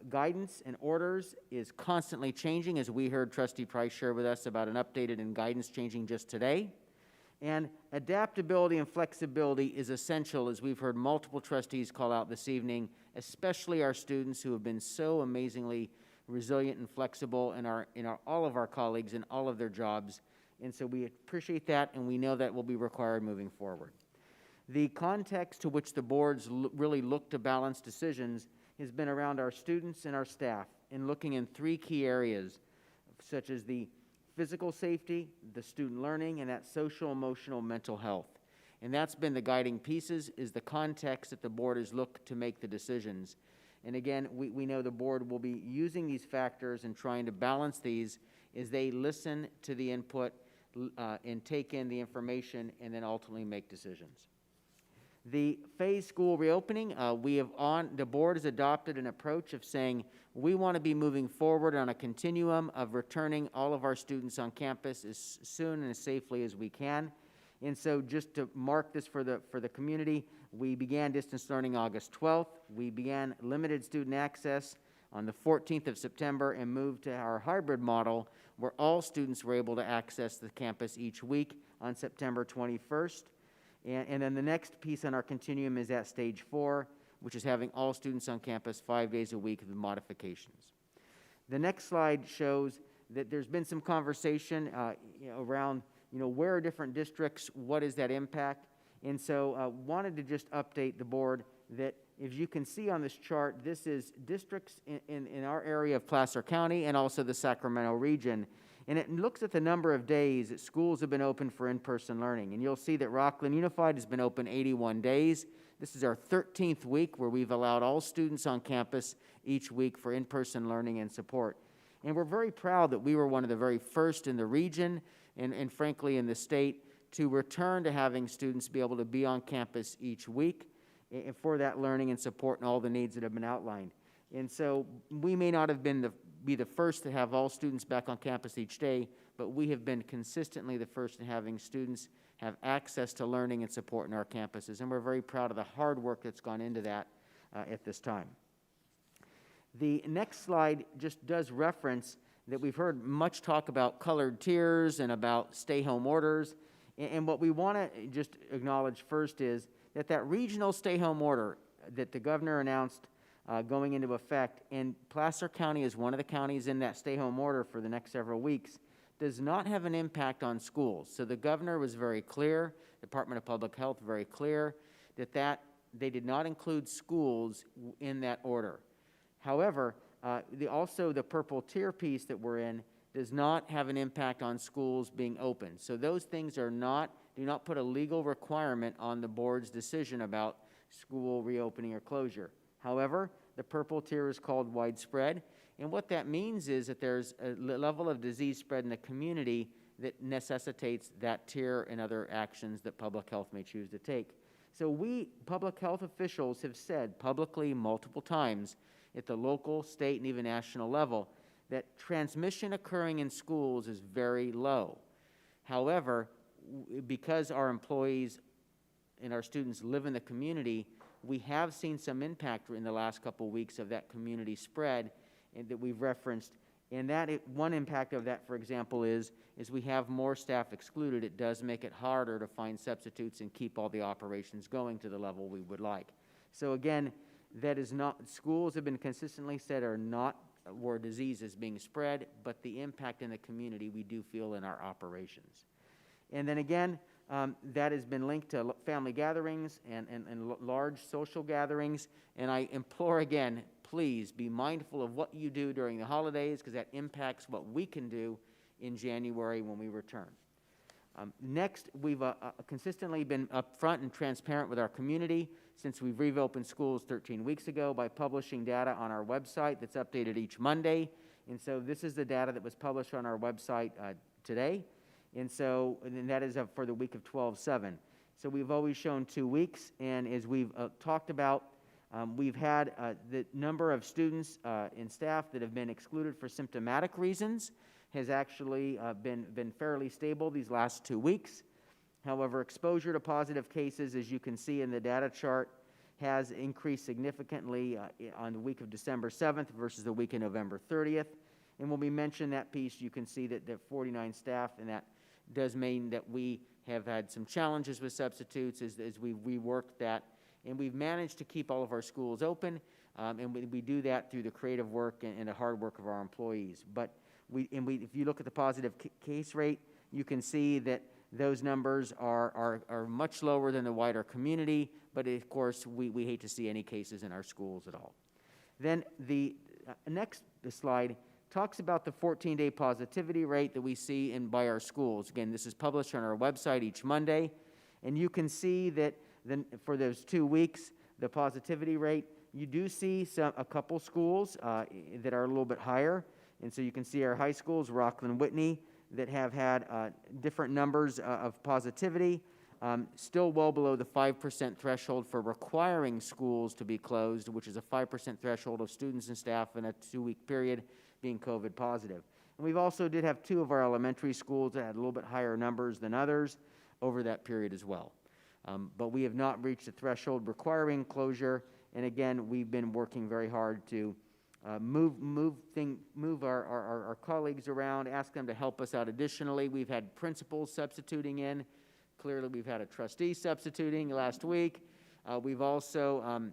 guidance and orders is constantly changing, as we heard Trustee Price share with us about an updated and guidance changing just today. And adaptability and flexibility is essential, as we've heard multiple trustees call out this evening, especially our students who have been so amazingly resilient and flexible in all of our colleagues in all of their jobs. And so we appreciate that, and we know that will be required moving forward. The context to which the boards really look to balance decisions has been around our students and our staff, in looking in three key areas, such as the physical safety, the student learning, and that social, emotional, mental health. And that's been the guiding pieces, is the context that the board has looked to make the decisions. And again, we know the board will be using these factors and trying to balance these as they listen to the input and take in the information and then ultimately make decisions. The phased school reopening, the board has adopted an approach of saying we want to be moving forward on a continuum of returning all of our students on campus as soon and as safely as we can. And so just to mark this for the community, we began distance learning August 12th. We began limited student access on the 14th of September and moved to our hybrid model where all students were able to access the campus each week on September 21st. And then the next piece on our continuum is at stage 4, which is having all students on campus 5 days a week with modifications. The next slide shows that there's been some conversation around where are different districts, what is that impact? And so wanted to just update the board that, as you can see on this chart, this is districts in our area of Placer County and also the Sacramento region. And it looks at the number of days that schools have been open for in-person learning. And you'll see that Rocklin Unified has been open 81 days. This is our 13th week where we've allowed all students on campus each week for in-person learning and support. And we're very proud that we were one of the very first in the region and frankly in the state to return to having students be able to be on campus each week for that learning and support and all the needs that have been outlined. And so we may not have been be the first to have all students back on campus each day, but we have been consistently the first in having students have access to learning and support in our campuses. And we're very proud of the hard work that's gone into that at this time. The next slide just does reference that we've heard much talk about colored tiers and about stay-home orders. And what we want to just acknowledge first is that that regional stay-home order that the governor announced going into effect, and Placer County is one of the counties in that stay-home order for the next several weeks, does not have an impact on schools. So the governor was very clear, Department of Public Health very clear, that they did not include schools in that order. However, also the purple tier piece that we're in does not have an impact on schools being open. So those things do not put a legal requirement on the board's decision about school reopening or closure. However, the purple tier is called widespread, and what that means is that there's a level of disease spread in the community that necessitates that tier and other actions that public health may choose to take. So we, public health officials, have said publicly multiple times at the local, state, and even national level that transmission occurring in schools is very low. However, because our employees and our students live in the community, we have seen some impact in the last couple of weeks of that community spread and that we've referenced. And one impact of that, for example, is we have more staff excluded. It does make it harder to find substitutes and keep all the operations going to the level we would like. So again, that is not, schools have been consistently said are not where disease is being spread, but the impact in the community we do feel in our operations. And then again, that has been linked to family gatherings and large social gatherings. And I implore again, please be mindful of what you do during the holidays because that impacts what we can do in January when we return. Next, we've consistently been upfront and transparent with our community since we've reopened schools 13 weeks ago by publishing data on our website that's updated each Monday. And so this is the data that was published on our website today. And that is for the week of 12/7. So we've always shown 2 weeks, and as we've talked about, we've had the number of students and staff that have been excluded for symptomatic reasons has actually been fairly stable these last 2 weeks. However, exposure to positive cases, as you can see in the data chart, has increased significantly on the week of December 7th versus the week of November 30th. And when we mention that piece, you can see that there are 49 staff, and that does mean that we have had some challenges with substitutes as we reworked that. And we've managed to keep all of our schools open, and we do that through the creative work and the hard work of our employees. But if you look at the positive case rate, you can see that those numbers are much lower than the wider community, but of course, we hate to see any cases in our schools at all. Then the next slide talks about the 14-day positivity rate that we see by our schools. Again, this is published on our website each Monday, and you can see that for those 2 weeks, the positivity rate, you do see a couple schools that are a little bit higher, and so you can see our high schools, Rocklin, Whitney, that have had different numbers of positivity, still well below the 5% threshold for requiring schools to be closed, which is a 5% threshold of students and staff in a 2-week period being COVID positive. And we've also did have 2 of our elementary schools that had a little bit higher numbers than others over that period as well. But we have not reached the threshold requiring closure, and again, we've been working very hard to move our colleagues around, ask them to help us out additionally. We've had principals substituting in. Clearly, we've had a trustee substituting last week. We've also,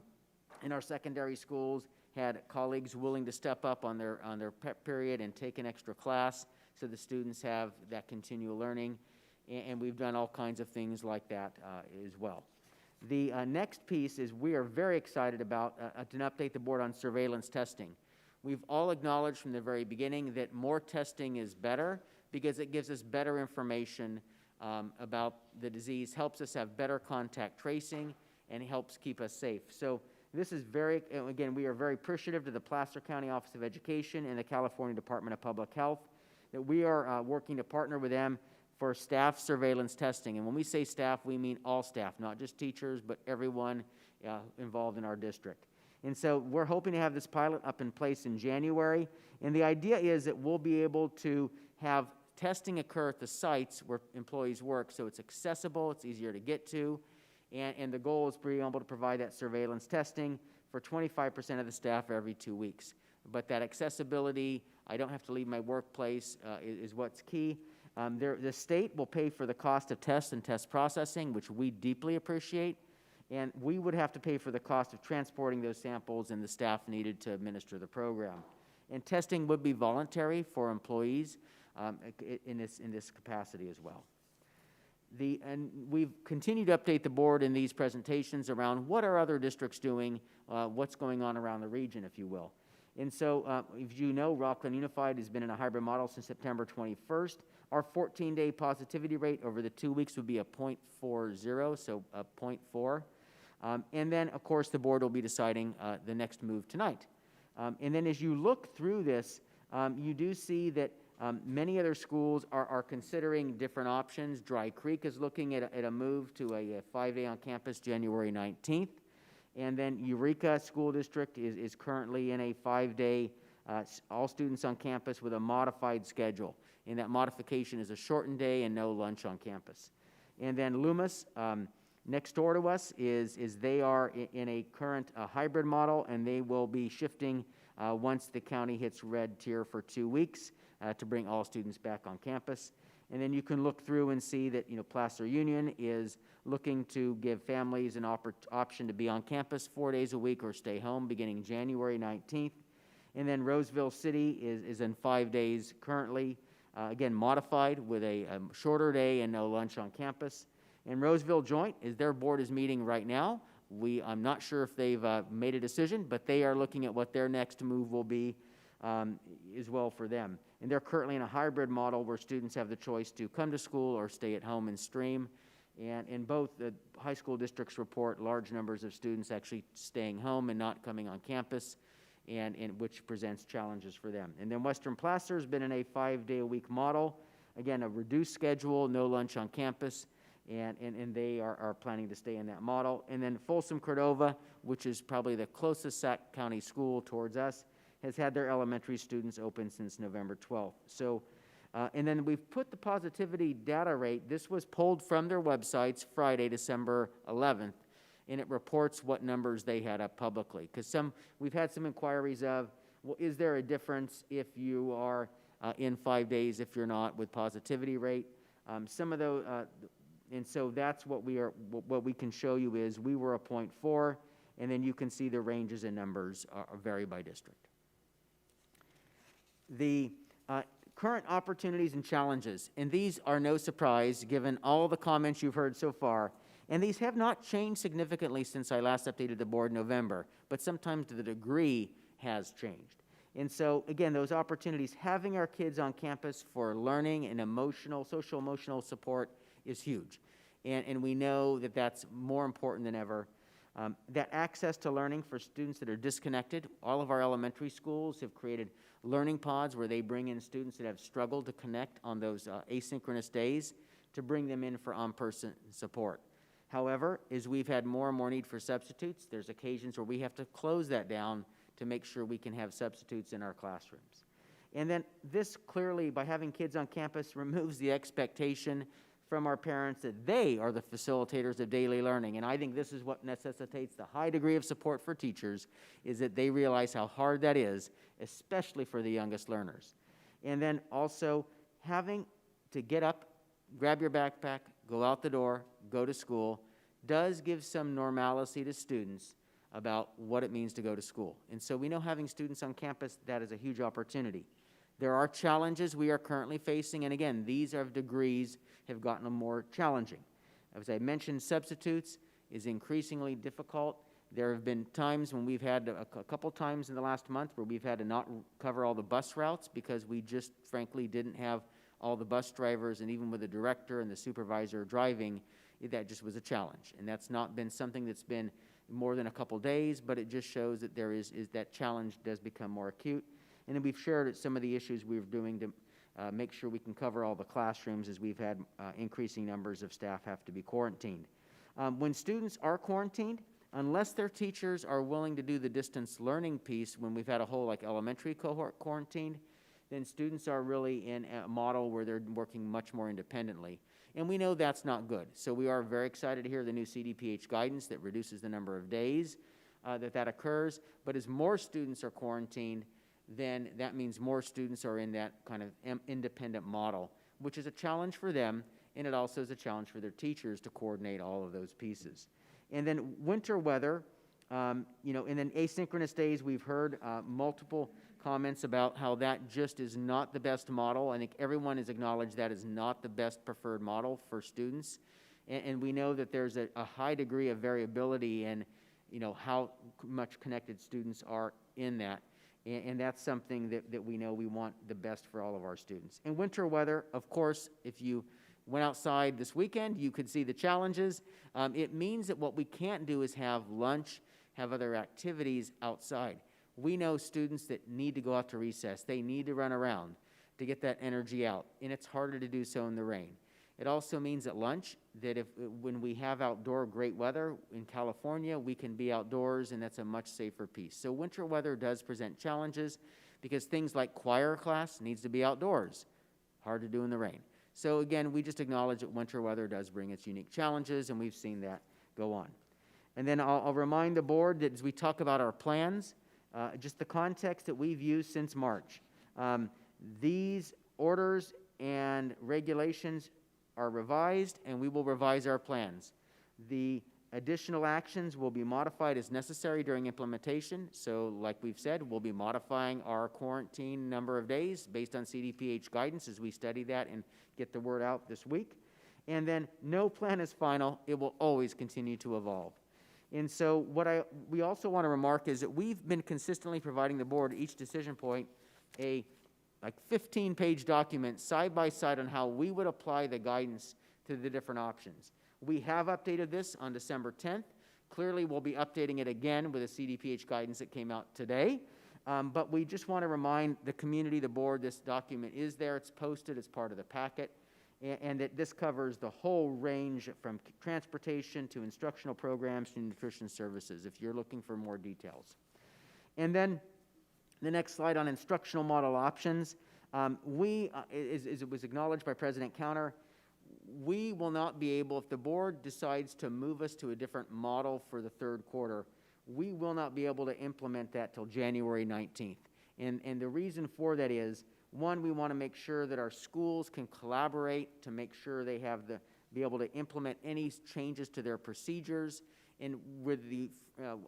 in our secondary schools, had colleagues willing to step up on their prep period and take an extra class so the students have that continual learning. and we've done all kinds of things like that as well. The next piece is we are very excited about to update the board on surveillance testing. We've all acknowledged from the very beginning that more testing is better because it gives us better information about the disease, helps us have better contact tracing, and helps keep us safe. So this is again, we are very appreciative to the Placer County Office of Education and the California Department of Public Health that we are working to partner with them for staff surveillance testing. And when we say staff, we mean all staff, not just teachers, but everyone involved in our district. And so we're hoping to have this pilot up in place in January. And the idea is that we'll be able to have testing occur at the sites where employees work, so it's accessible, it's easier to get to, and the goal is being able to provide that surveillance testing for 25% of the staff every 2 weeks. But that accessibility, I don't have to leave my workplace, is what's key. The state will pay for the cost of tests and test processing, which we deeply appreciate, and we would have to pay for the cost of transporting those samples and the staff needed to administer the program. And testing would be voluntary for employees in this capacity as well. And we've continued to update the board in these presentations around what are other districts doing, what's going on around the region, if you will. And so, if you know, Rocklin Unified has been in a hybrid model since September 21st. Our 14-day positivity rate over the 2 weeks would be a 0.40, so a 0.4. And then, of course, the board will be deciding the next move tonight. And then as you look through this, you do see that many other schools are considering different options. Dry Creek is looking at a move to a 5-day on campus January 19th. And then Eureka School District is currently in a 5-day all students on campus with a modified schedule. And that modification is a shortened day and no lunch on campus. And then Loomis, next door to us, is they are in a current hybrid model, and they will be shifting once the county hits red tier for 2 weeks to bring all students back on campus. And then you can look through and see that, Placer Union is looking to give families an option to be on campus 4 days a week or stay home beginning January 19th. And then Roseville City is in 5 days currently, again, modified with a shorter day and no lunch on campus. And Roseville Joint, their board is meeting right now. I'm not sure if they've made a decision, but they are looking at what their next move will be as well for them. And they're currently in a hybrid model where students have the choice to come to school or stay at home and stream. And in both the high school districts report large numbers of students actually staying home and not coming on campus, and which presents challenges for them. And then Western Placer has been in a 5-day-a-week model. Again, a reduced schedule, no lunch on campus, and they are planning to stay in that model. And then Folsom Cordova, which is probably the closest Sac County school towards us, has had their elementary students open since November 12th. So, and then we've put the positivity data rate. This was pulled from their websites Friday, December 11th, and it reports what numbers they had up publicly. Because we've had some inquiries of, well, is there a difference if you are in 5 days, if you're not, with positivity rate? Some of those, and so that's what we can show you is we were a 0.4, and then you can see the ranges in numbers vary by district. The current opportunities and challenges, and these are no surprise given all the comments you've heard so far, and these have not changed significantly since I last updated the board in November, but sometimes the degree has changed. And so, again, those opportunities, having our kids on campus for learning and social emotional support is huge. And we know that that's more important than ever. That access to learning for students that are disconnected. All of our elementary schools have created learning pods where they bring in students that have struggled to connect on those asynchronous days to bring them in for on-person support. However, as we've had more and more need for substitutes, there's occasions where we have to close that down to make sure we can have substitutes in our classrooms. And then this clearly, by having kids on campus, removes the expectation from our parents that they are the facilitators of daily learning. And I think this is what necessitates the high degree of support for teachers, is that they realize how hard that is, especially for the youngest learners. And then also having to get up, grab your backpack, go out the door, go to school, does give some normalcy to students about what it means to go to school. And so we know having students on campus, that is a huge opportunity. There are challenges we are currently facing, and again, these are degrees have gotten more challenging. As I mentioned, substitutes is increasingly difficult. There have been times when we've had a couple times in the last month where we've had to not cover all the bus routes because we just frankly didn't have all the bus drivers, and even with the director and the supervisor driving, that just was a challenge. And that's not been something that's been more than a couple days, but it just shows that there is that challenge does become more acute. And then we've shared some of the issues we're doing to make sure we can cover all the classrooms as we've had increasing numbers of staff have to be quarantined. When students are quarantined, unless their teachers are willing to do the distance learning piece, when we've had a whole like elementary cohort quarantined, then students are really in a model where they're working much more independently. And we know that's not good. So we are very excited to hear the new CDPH guidance that reduces the number of days that occurs. But as more students are quarantined, then that means more students are in that kind of independent model, which is a challenge for them, and it also is a challenge for their teachers to coordinate all of those pieces. And then winter weather, and then asynchronous days, we've heard multiple comments about how that just is not the best model. I think everyone has acknowledged that is not the best preferred model for students. And we know that there's a high degree of variability in, how much connected students are in that. And that's something that we know we want the best for all of our students. In winter weather, of course, if you went outside this weekend, you could see the challenges. It means that what we can't do is have lunch, have other activities outside. We know students that need to go out to recess. They need to run around to get that energy out, and it's harder to do so in the rain. It also means at lunch that when we have outdoor great weather in California, we can be outdoors, and that's a much safer piece. So winter weather does present challenges because things like choir class needs to be outdoors. Hard to do in the rain. So again, we just acknowledge that winter weather does bring its unique challenges, and we've seen that go on. And then I'll remind the board that as we talk about our plans, just the context that we've used since March. These orders and regulations are revised, and we will revise our plans. The additional actions will be modified as necessary during implementation. So like we've said, we'll be modifying our quarantine number of days based on CDPH guidance as we study that and get the word out this week. And then no plan is final. It will always continue to evolve. And so we also want to remark is that we've been consistently providing the board each decision point a 15-page document side by side on how we would apply the guidance to the different options. We have updated this on December 10th. Clearly, we'll be updating it again with the CDPH guidance that came out today. But we just want to remind the community, the board, this document is there. It's posted as part of the packet. And that this covers the whole range from transportation to instructional programs to nutrition services, if you're looking for more details. And then the next slide on instructional model options. As it was acknowledged by President Counter, we will not be able, if the board decides to move us to a different model for the third quarter, we will not be able to implement that till January 19th. And the reason for that is, one, we want to make sure that our schools can collaborate to make sure they have be able to implement any changes to their procedures. And with the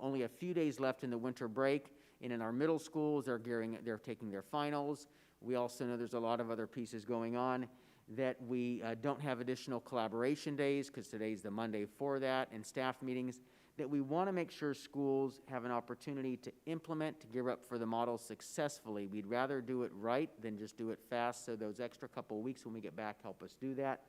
only a few days left in the winter break, and in our middle schools, they're taking their finals. We also know there's a lot of other pieces going on that we don't have additional collaboration days because today's the Monday for that, and staff meetings, that we want to make sure schools have an opportunity to implement, to gear up for the model successfully. We'd rather do it right than just do it fast, so those extra couple of weeks when we get back help us do that.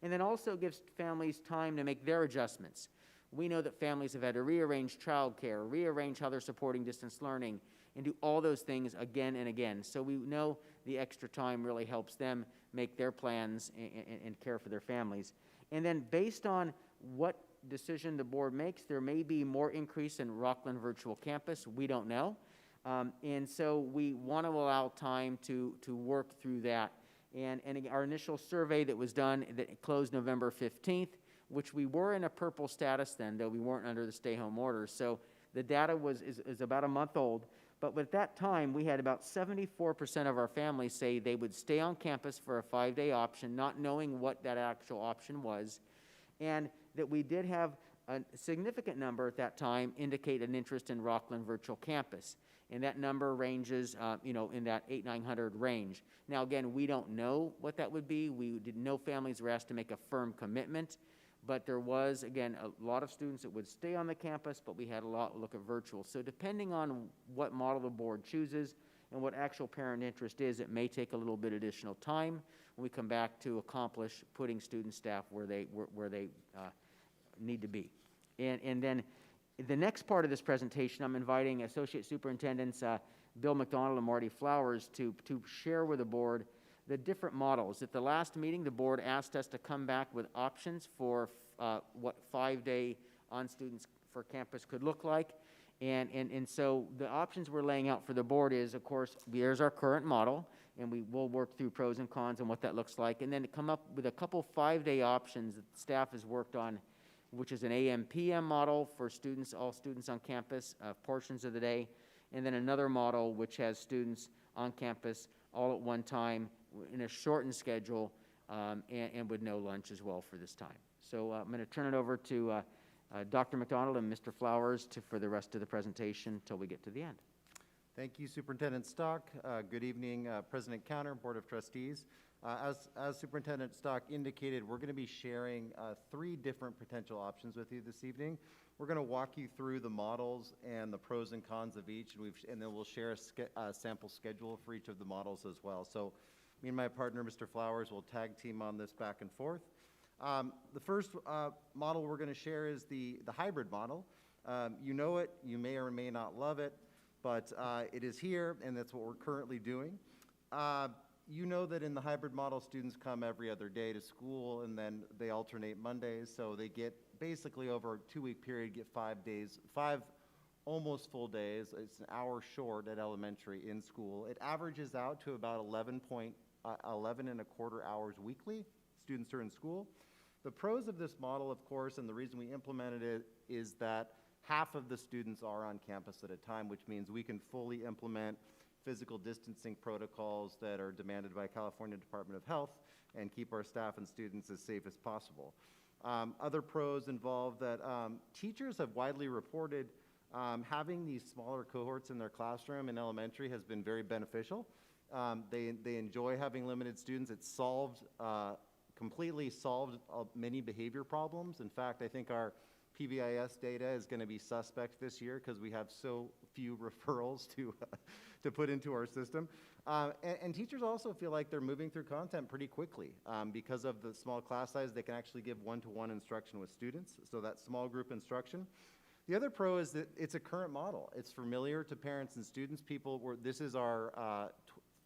And then also gives families time to make their adjustments. We know that families have had to rearrange childcare, rearrange how they're supporting distance learning, and do all those things again and again. So we know the extra time really helps them make their plans and care for their families. And then based on what decision the board makes, there may be more increase in Rocklin Virtual Campus. We don't know. And so we want to allow time to work through that. And our initial survey that was done, that closed November 15th, which we were in a purple status then, though we weren't under the stay-home order. So the data is about a month old. But at that time, we had about 74% of our families say they would stay on campus for a 5-day option, not knowing what that actual option was. And that we did have a significant number at that time indicate an interest in Rocklin Virtual Campus. And that number ranges, in that 800-900 range. Now, again, we don't know what that would be. No families were asked to make a firm commitment, but there was, again, a lot of students that would stay on the campus, but we had a lot look at virtual. So depending on what model the board chooses and what actual parent interest is, it may take a little bit additional time when we come back to accomplish putting student staff where they need to be. And then the next part of this presentation, I'm inviting Associate Superintendents Bill McDonald and Marty Flowers to share with the board the different models. At the last meeting, the board asked us to come back with options for what 5-day on students for campus could look like. And so the options we're laying out for the board is, of course, here's our current model, and we will work through pros and cons and what that looks like, and then to come up with a couple 5-day options that staff has worked on, which is an AM/PM model for students, all students on campus, portions of the day, and then another model which has students on campus all at one time in a shortened schedule and with no lunch as well for this time. So I'm going to turn it over to Dr. McDonald and Mr. Flowers for the rest of the presentation until we get to the end. Thank you, Superintendent Stock. Good evening, President Counter, Board of Trustees. As Superintendent Stock indicated, we're going to be sharing 3 different potential options with you this evening. We're going to walk you through the models and the pros and cons of each, and then we'll share a sample schedule for each of the models as well. So me and my partner, Mr. Flowers, will tag team on this back and forth. The first model we're going to share is the hybrid model. You know it, you may or may not love it, but it is here, and that's what we're currently doing. You know that in the hybrid model, students come every other day to school, and then they alternate Mondays, so they get basically over a 2-week period, get 5 days, 5 almost full days. It's an hour short at elementary in school. It averages out to about 11 and a quarter hours weekly. Students are in school. The pros of this model, of course, and the reason we implemented it is that half of the students are on campus at a time, which means we can fully implement physical distancing protocols that are demanded by California Department of Health and keep our staff and students as safe as possible. Other pros involve that teachers have widely reported having these smaller cohorts in their classroom in elementary has been very beneficial. They enjoy having limited students. It's completely solved many behavior problems. In fact, I think our PBIS data is going to be suspect this year because we have so few referrals to put into our system. And teachers also feel like they're moving through content pretty quickly. Because of the small class size, they can actually give one-to-one instruction with students, so that small group instruction. The other pro is that it's a current model. It's familiar to parents and students. This is our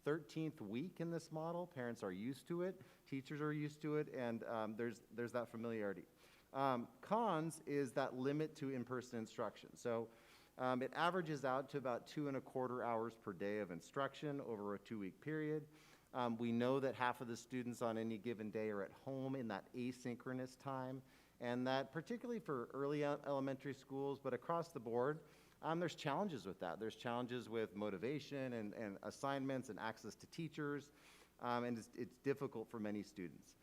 13th week in this model. Parents are used to it, teachers are used to it, and there's that familiarity. Cons is that limit to in-person instruction. So it averages out to about 2.25 hours per day of instruction over a 2-week period. We know that half of the students on any given day are at home in that asynchronous time, and that particularly for early elementary schools, but across the board, there's challenges with that. There's challenges with motivation and assignments and access to teachers, and it's difficult for many students.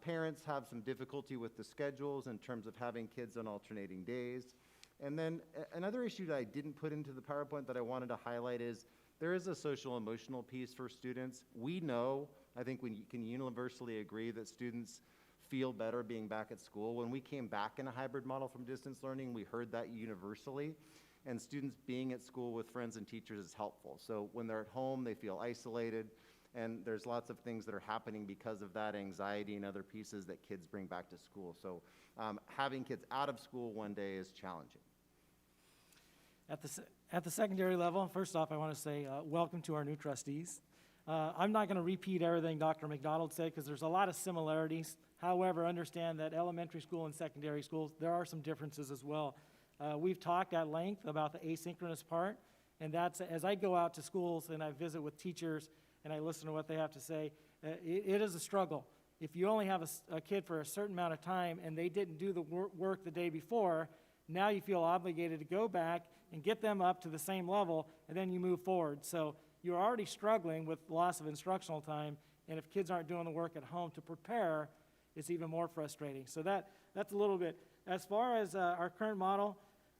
Parents have some difficulty with the schedules in terms of having kids on alternating days. And then another issue that I didn't put into the PowerPoint that I wanted to highlight is there is a social emotional piece for students. We know, I think we can universally agree that students feel better being back at school. When we came back in a hybrid model from distance learning, we heard that universally. And students being at school with friends and teachers is helpful. So when they're at home, they feel isolated. And there's lots of things that are happening because of that anxiety and other pieces that kids bring back to school. So having kids out of school one day is challenging. At the secondary level, first off, I want to say welcome to our new trustees. I'm not going to repeat everything Dr. McDonald said because there's a lot of similarities. However, understand that elementary school and secondary schools, there are some differences as well. We've talked at length about the asynchronous part, and that's as I go out to schools and I visit with teachers and I listen to what they have to say, it is a struggle. If you only have a kid for a certain amount of time and they didn't do the work the day before, now you feel obligated to go back and get them up to the same level, and then you move forward. So you're already struggling with loss of instructional time, and if kids aren't doing the work at home to prepare, it's even more frustrating. So that's a little bit. as far as our current model,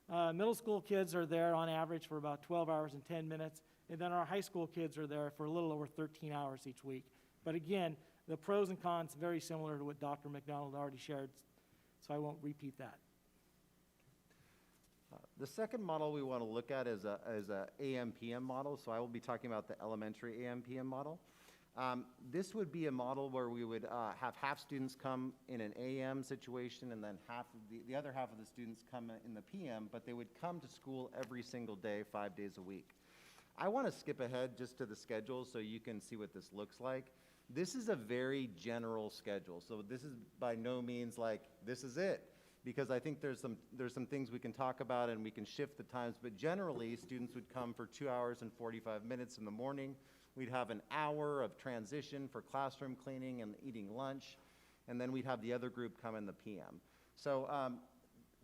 middle school kids are there on average for about 12 hours and 10 minutes, and then our high school kids are there for a little over 13 hours each week. But again, the pros and cons very similar to what Dr. McDonald already shared, so I won't repeat that. The second model we want to look at is a AM/PM model. So I will be talking about the elementary AM/PM model. This would be a model where we would have half students come in an AM situation, and then the other half of the students come in the PM, but they would come to school every single day, 5 days a week. I want to skip ahead just to the schedule so you can see what this looks like. This is a very general schedule. So this is by no means like, this is it, because I think there's some things we can talk about and we can shift the times, but generally students would come for 2 hours and 45 minutes in the morning. We'd have an hour of transition for classroom cleaning and eating lunch, and then we'd have the other group come in the PM. So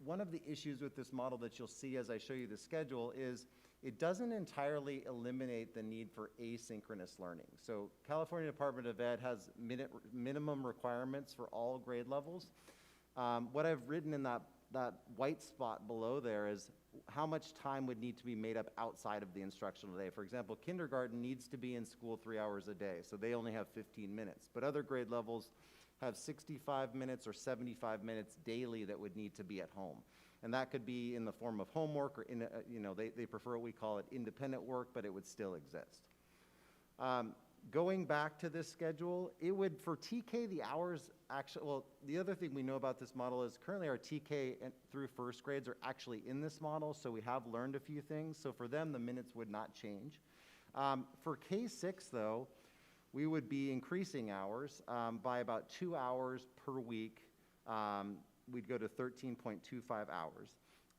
one of the issues with this model that you'll see as I show you the schedule is it doesn't entirely eliminate the need for asynchronous learning. So California Department of Ed has minimum requirements for all grade levels. What I've written in that white spot below there is how much time would need to be made up outside of the instructional day. For example, kindergarten needs to be in school 3 hours a day, so they only have 15 minutes. But other grade levels have 65 minutes or 75 minutes daily that would need to be at home. And that could be in the form of homework or, they prefer what we call it independent work, but it would still exist. Going back to this schedule, it would, for TK, the hours actually, well, the other thing we know about this model is currently our TK through first grades are actually in this model, so we have learned a few things. So for them, the minutes would not change. For K6, though, we would be increasing hours by about 2 hours per week. We'd go to 13.25 hours.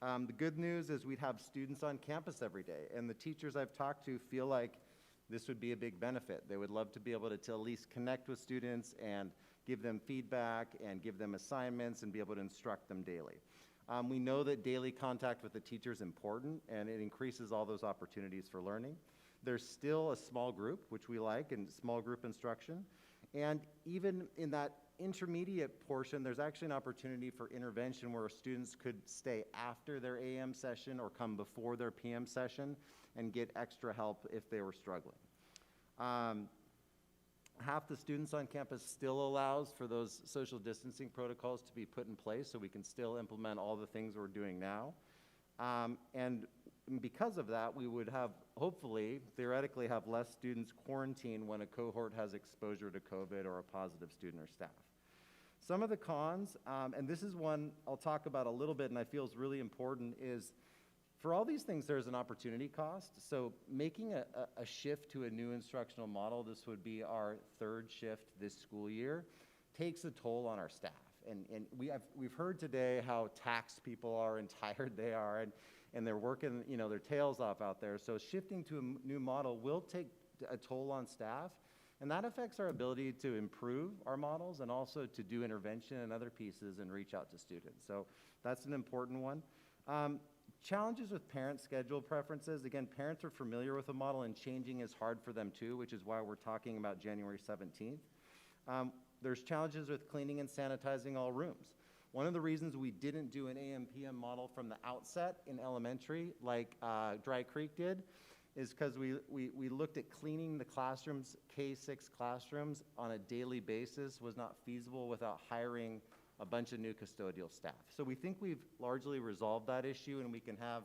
The good news is we'd have students on campus every day, and the teachers I've talked to feel like this would be a big benefit. They would love to be able to at least connect with students and give them feedback and give them assignments and be able to instruct them daily. We know that daily contact with the teacher is important, and it increases all those opportunities for learning. There's still a small group, which we like, and small group instruction. And even in that intermediate portion, there's actually an opportunity for intervention where students could stay after their AM session or come before their PM session and get extra help if they were struggling. Half the students on campus still allows for those social distancing protocols to be put in place, so we can still implement all the things we're doing now. And because of that, we would have, hopefully, theoretically have less students quarantined when a cohort has exposure to COVID or a positive student or staff. Some of the cons, and this is one I'll talk about a little bit and I feel is really important, is for all these things, there's an opportunity cost. So making a shift to a new instructional model, this would be our third shift this school year, takes a toll on our staff. And we've heard today how taxed people are and tired they are, and they're working their tails off out there. So shifting to a new model will take a toll on staff, and that affects our ability to improve our models and also to do intervention and other pieces and reach out to students. So that's an important one. Challenges with parent schedule preferences. Again, parents are familiar with the model and changing is hard for them too, which is why we're talking about January 17th. There's challenges with cleaning and sanitizing all rooms. One of the reasons we didn't do an AM/PM model from the outset in elementary like Dry Creek did is because we looked at cleaning the classrooms, K6 classrooms on a daily basis was not feasible without hiring a bunch of new custodial staff. So we think we've largely resolved that issue, and we can have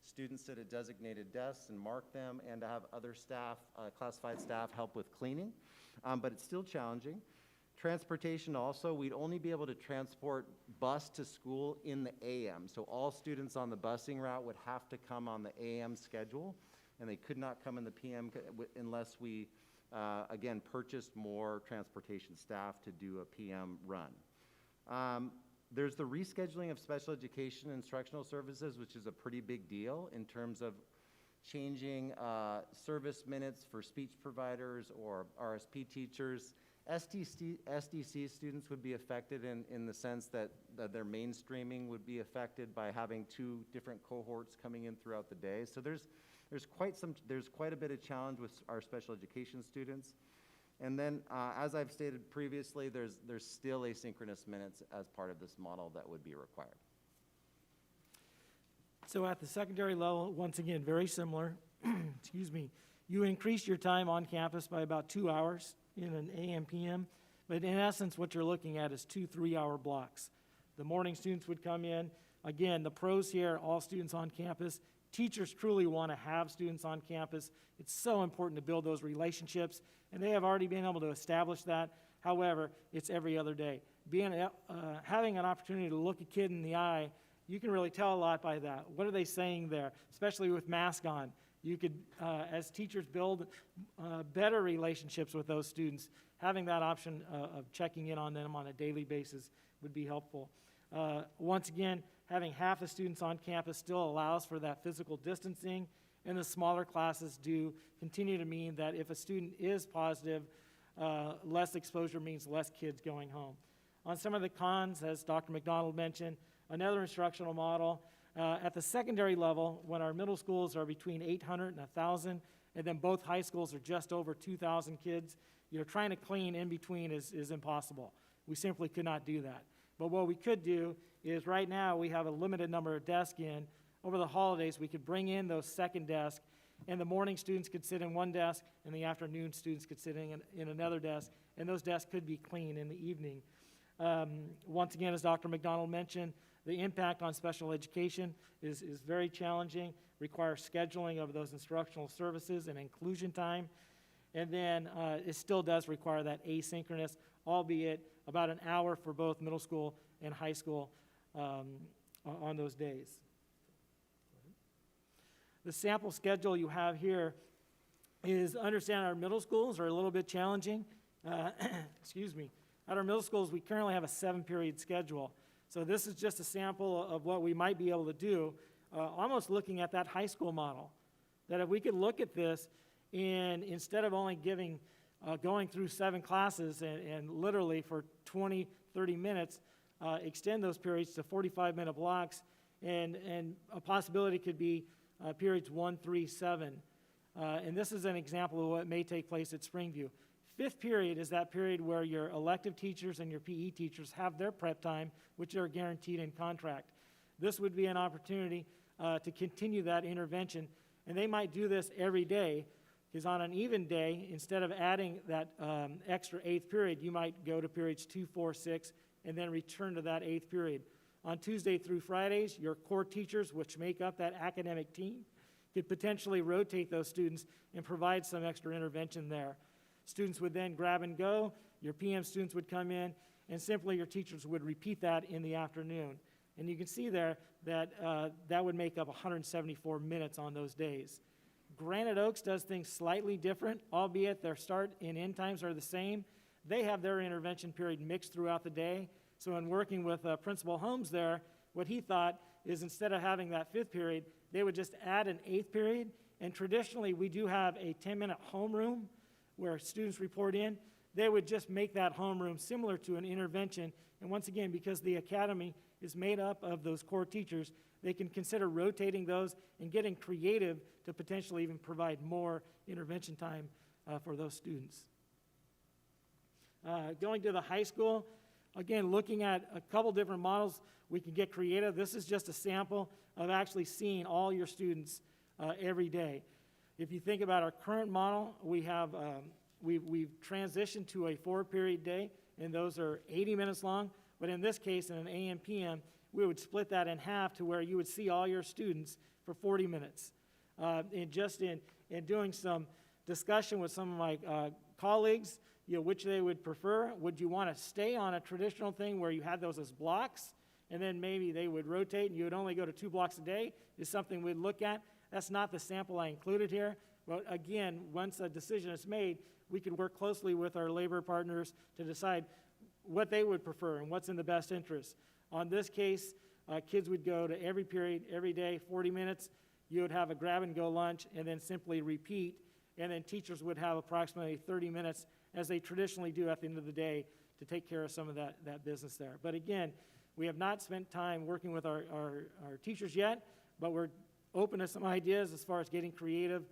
students sit at designated desks and mark them, and to have other staff, classified staff, help with cleaning. But it's still challenging. Transportation also, we'd only be able to transport bus to school in the AM. So all students on the busing route would have to come on the AM schedule, and they could not come in the PM unless we, again, purchased more transportation staff to do a PM run. There's the rescheduling of special education instructional services, which is a pretty big deal in terms of changing service minutes for speech providers or RSP teachers. SDC students would be affected in the sense that their mainstreaming would be affected by having 2 different cohorts coming in throughout the day. So there's quite a bit of challenge with our special education students. And then, as I've stated previously, there's still asynchronous minutes as part of this model that would be required. So at the secondary level, once again, very similar. Excuse me. You increase your time on campus by about 2 hours in an AM, PM. But in essence, what you're looking at is 2 3-hour blocks. The morning students would come in. Again, the pros here, all students on campus. Teachers truly want to have students on campus. It's so important to build those relationships, and they have already been able to establish that. However, it's every other day. Having an opportunity to look a kid in the eye, you can really tell a lot by that. What are they saying there, especially with mask on? You could, as teachers, build better relationships with those students. Having that option of checking in on them on a daily basis would be helpful. Once again, having half the students on campus still allows for that physical distancing, and the smaller classes do continue to mean that if a student is positive, less exposure means less kids going home. On some of the cons, as Dr. McDonald mentioned, another instructional model. At the secondary level, when our middle schools are between 800 and 1,000, and then both high schools are just over 2,000 kids, trying to clean in between is impossible. We simply could not do that. But what we could do is right now we have a limited number of desks in. Over the holidays, we could bring in those second desks, and the morning students could sit in one desk, and the afternoon students could sit in another desk, and those desks could be clean in the evening. Once again, as Dr. McDonald mentioned, the impact on special education is very challenging, requires scheduling of those instructional services and inclusion time. And then it still does require that asynchronous, albeit about an hour for both middle school and high school on those days. The sample schedule you have here is understand our middle schools are a little bit challenging. Excuse me. At our middle schools, we currently have a 7-period schedule. So this is just a sample of what we might be able to do, almost looking at that high school model. That if we could look at this, and instead of only going through 7 classes and literally for 20, 30 minutes, extend those periods to 45-minute blocks, and a possibility could be periods 1, 3, 7. And this is an example of what may take place at Springview. 5th period is that period where your elective teachers and your PE teachers have their prep time, which are guaranteed in contract. This would be an opportunity to continue that intervention, and they might do this every day, because on an even day, instead of adding that extra 8th period, you might go to periods 2, 4, 6, and then return to that 8th period. On Tuesday through Fridays, your core teachers, which make up that academic team, could potentially rotate those students and provide some extra intervention there. Students would then grab and go, your PM students would come in, and simply your teachers would repeat that in the afternoon. And you can see there that that would make up 174 minutes on those days. Granite Oaks does things slightly different, albeit their start and end times are the same. They have their intervention period mixed throughout the day. So in working with Principal Holmes there, what he thought is instead of having that 5th period, they would just add an 8th period. And traditionally, we do have a 10-minute homeroom where students report in. They would just make that homeroom similar to an intervention. And once again, because the academy is made up of those core teachers, they can consider rotating those and getting creative to potentially even provide more intervention time for those students. Going to the high school, again, looking at a couple different models, we can get creative. This is just a sample of actually seeing all your students every day. If you think about our current model, we have we've transitioned to a 4-period day, and those are 80 minutes long. But in this case, in an AM, PM, we would split that in half to where you would see all your students for 40 minutes. And just in doing some discussion with some of my colleagues, which they would prefer. Would you want to stay on a traditional thing where you had those as blocks, and then maybe they would rotate and you would only go to 2 blocks a day? Is something we'd look at. That's not the sample I included here. But again, once a decision is made, we could work closely with our labor partners to decide what they would prefer and what's in the best interest. On this case, kids would go to every period, every day, 40 minutes. You would have a grab-and-go lunch and then simply repeat. And then teachers would have approximately 30 minutes, as they traditionally do at the end of the day, to take care of some of that business there. But again, we have not spent time working with our teachers yet, but we're open to some ideas as far as getting creative.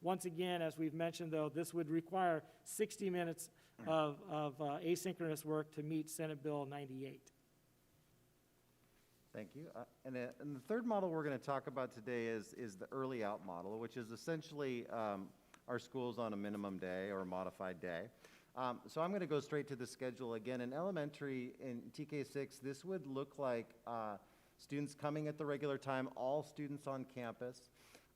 Once again, as we've mentioned, though, this would require 60 minutes of asynchronous work to meet Senate Bill 98. Thank you. And the third model we're going to talk about today is the early out model, which is essentially our schools on a minimum day or a modified day. So I'm going to go straight to the schedule again. In elementary, in TK6, this would look like students coming at the regular time, all students on campus.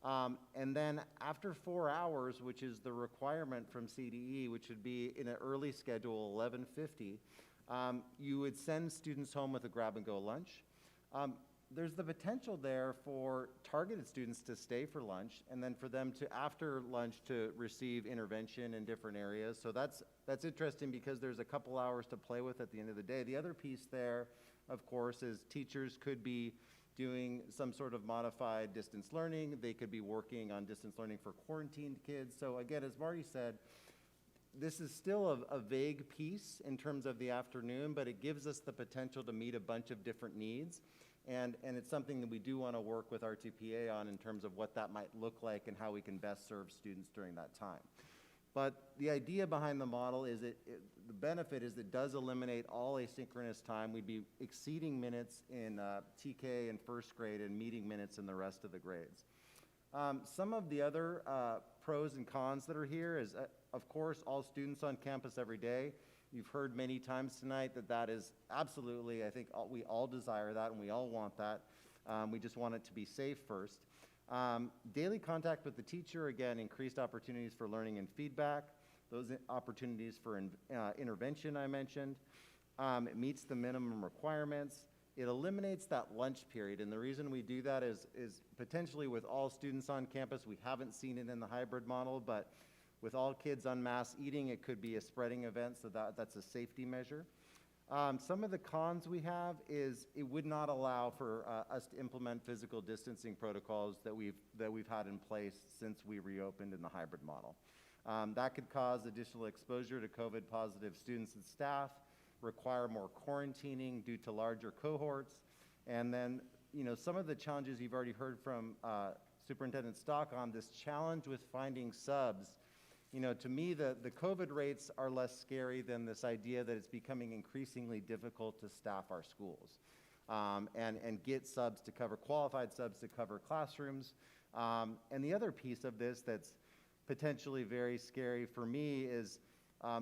And then after 4 hours, which is the requirement from CDE, which would be in an early schedule, 11:50, you would send students home with a grab-and-go lunch. There's the potential there for targeted students to stay for lunch and then for them to, after lunch, to receive intervention in different areas. So that's interesting because there's a couple hours to play with at the end of the day. The other piece there, of course, is teachers could be doing some sort of modified distance learning. They could be working on distance learning for quarantined kids. So again, as Marty said, this is still a vague piece in terms of the afternoon, but it gives us the potential to meet a bunch of different needs. And it's something that we do want to work with RTPA on in terms of what that might look like and how we can best serve students during that time. But the idea behind the model is the benefit is it does eliminate all asynchronous time. We'd be exceeding minutes in TK and first grade and meeting minutes in the rest of the grades. Some of the other pros and cons that are here is, of course, all students on campus every day. You've heard many times tonight that is absolutely, I think we all desire that and we all want that. We just want it to be safe first. Daily contact with the teacher, again, increased opportunities for learning and feedback. Those opportunities for intervention I mentioned. It meets the minimum requirements. It eliminates that lunch period, and the reason we do that is potentially with all students on campus. We haven't seen it in the hybrid model, but with all kids en masse eating, it could be a spreading event, so that's a safety measure. Some of the cons we have is it would not allow for us to implement physical distancing protocols that we've had in place since we reopened in the hybrid model. That could cause additional exposure to COVID positive students and staff, require more quarantining due to larger cohorts, and then some of the challenges you've already heard from Superintendent Stock on this challenge with finding subs. To me, the COVID rates are less scary than this idea that it's becoming increasingly difficult to staff our schools and get subs to cover, qualified subs to cover classrooms. And the other piece of this that's potentially very scary for me is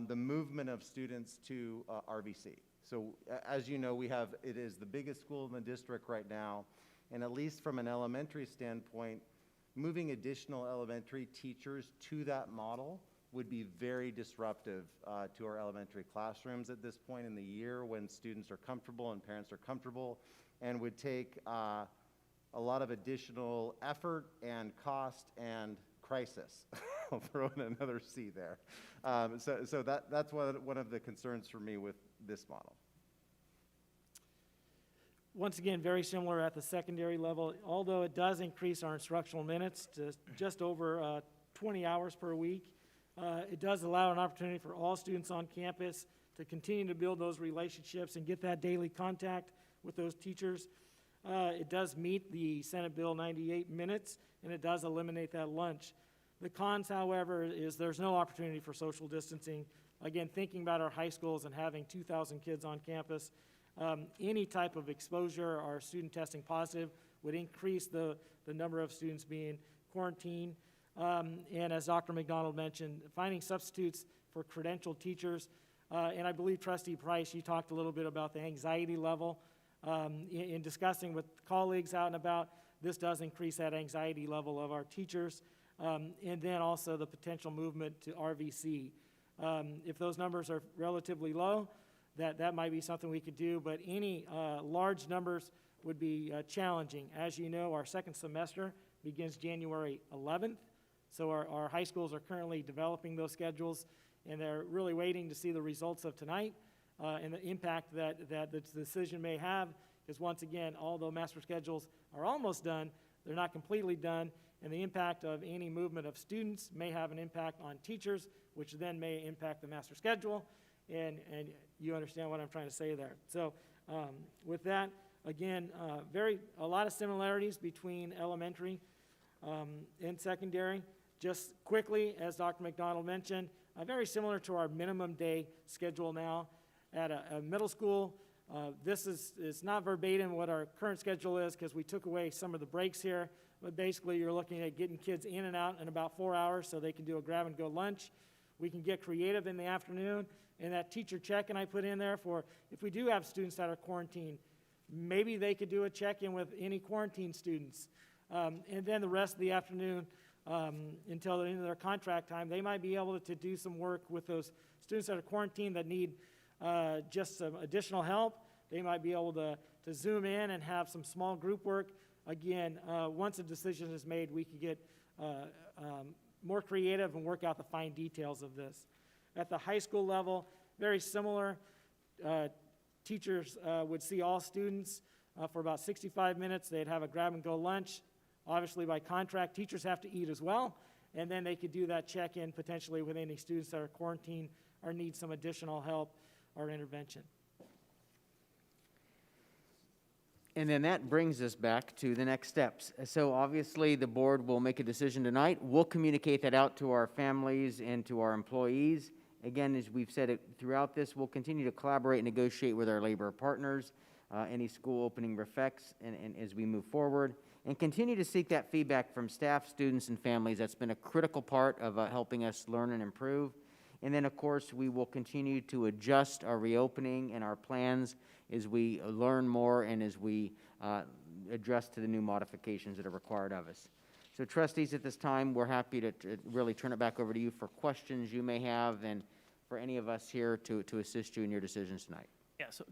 the movement of students to RVC. So as you know, it is the biggest school in the district right now, and at least from an elementary standpoint, moving additional elementary teachers to that model would be very disruptive to our elementary classrooms at this point in the year when students are comfortable and parents are comfortable, and would take a lot of additional effort and cost and crisis. I'll throw in another C there. So that's one of the concerns for me with this model. Once again, very similar at the secondary level, although it does increase our instructional minutes to just over 20 hours per week. It does allow an opportunity for all students on campus to continue to build those relationships and get that daily contact with those teachers. It does meet the Senate Bill 98 minutes, and it does eliminate that lunch. The cons, however, is there's no opportunity for social distancing. Again, thinking about our high schools and having 2,000 kids on campus, any type of exposure or student testing positive would increase the number of students being quarantined. And as Dr. McDonald mentioned, finding substitutes for credentialed teachers. And I believe Trustee Price, you talked a little bit about the anxiety level. In discussing with colleagues out and about, this does increase that anxiety level of our teachers. And then also the potential movement to RVC. If those numbers are relatively low, that might be something we could do, but any large numbers would be challenging. As you know, our second semester begins January 11th, so our high schools are currently developing those schedules, and they're really waiting to see the results of tonight and the impact that the decision may have, because once again, although master schedules are almost done, they're not completely done, and the impact of any movement of students may have an impact on teachers, which then may impact the master schedule, and you understand what I'm trying to say there. So with that, again, a lot of similarities between elementary and secondary. Just quickly, as Dr. McDonald mentioned, very similar to our minimum day schedule now. At a middle school, It's not verbatim what our current schedule is because we took away some of the breaks here, but basically you're looking at getting kids in and out in about 4 hours so they can do a grab-and-go lunch. We can get creative in the afternoon, and that teacher check-in I put in there for if we do have students that are quarantined, maybe they could do a check-in with any quarantine students. And then the rest of the afternoon, until the end of their contract time, they might be able to do some work with those students that are quarantined that need just some additional help. They might be able to zoom in and have some small group work. Again, once a decision is made, we could get more creative and work out the fine details of this. At the high school level, very similar. Teachers would see all students for about 65 minutes. They'd have a grab-and-go lunch. Obviously, by contract, teachers have to eat as well, and then they could do that check-in potentially with any students that are quarantined or need some additional help or intervention. And then that brings us back to the next steps. So obviously, the board will make a decision tonight. We'll communicate that out to our families and to our employees. Again, as we've said it throughout this, we'll continue to collaborate and negotiate with our labor partners, any school opening effects, and as we move forward, and continue to seek that feedback from staff, students, and families. That's been a critical part of helping us learn and improve. And then, of course, we will continue to adjust our reopening and our plans as we learn more and as we address to the new modifications that are required of us. So trustees, at this time, we're happy to really turn it back over to you for questions you may have and for any of us here to assist you in your decisions tonight. Yeah, so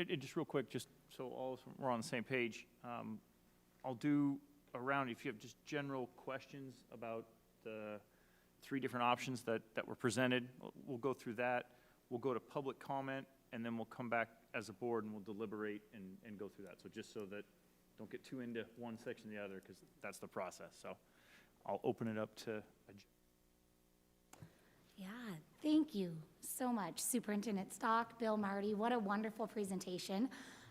just real quick, just so all of us we're on the same page, I'll do a round if you have just general questions about the 3 different options that were presented. We'll go through that. We'll go to public comment, and then we'll come back as a board and we'll deliberate and go through that. So just so that don't get too into one section or the other, because that's the process. So I'll open it up to. Yeah, thank you so much, Superintendent Stock, Bill, Marty. What a wonderful presentation.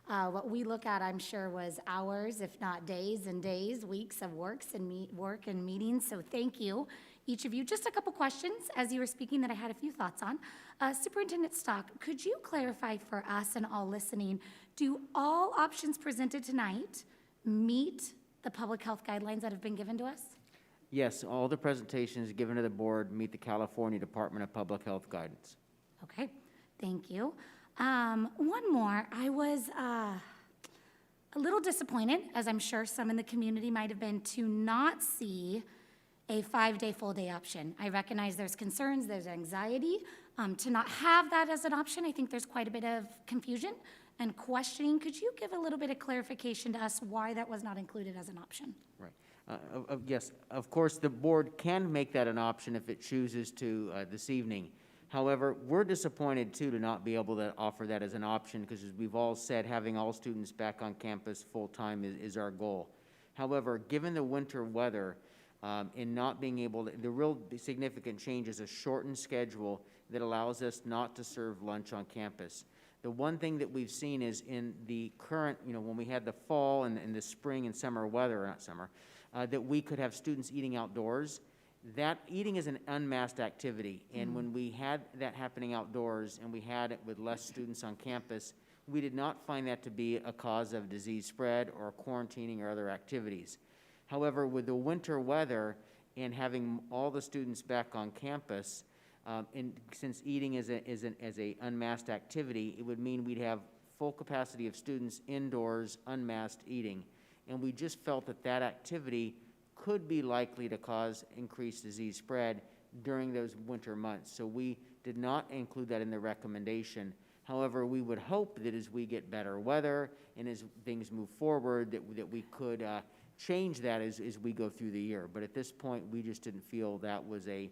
What we look at, I'm sure, was hours, if not days and days, weeks of work and meetings. So thank you, each of you. Just a couple questions as you were speaking that I had a few thoughts on. Superintendent Stock, could you clarify for us and all listening, do all options presented tonight meet the public health guidelines that have been given to us? Yes, all the presentations given to the board meet the California Department of Public Health guidance. Okay, thank you. One more. I was a little disappointed, as I'm sure some in the community might have been, to not see a 5-day full day option. I recognize there's concerns, there's anxiety. To not have that as an option, I think there's quite a bit of confusion and questioning. Could you give a little bit of clarification to us why that was not included as an option? Right. Yes, of course, the board can make that an option if it chooses to this evening. However, we're disappointed, too, to not be able to offer that as an option because, as we've all said, having all students back on campus full-time is our goal. However, given the winter weather, in not being able to, the real significant change is a shortened schedule that allows us not to serve lunch on campus. The one thing that we've seen is in the current, when we had the fall and the spring and summer weather, not summer, that we could have students eating outdoors. That eating is an unmasked activity, and when we had that happening outdoors and we had it with less students on campus, we did not find that to be a cause of disease spread or quarantining or other activities. However, with the winter weather and having all the students back on campus, and since eating is a unmasked activity, it would mean we'd have full capacity of students indoors, unmasked eating, and we just felt that activity could be likely to cause increased disease spread during those winter months. So we did not include that in the recommendation. However, we would hope that as we get better weather and as things move forward, that we could change that as we go through the year. But at this point, we just didn't feel that was a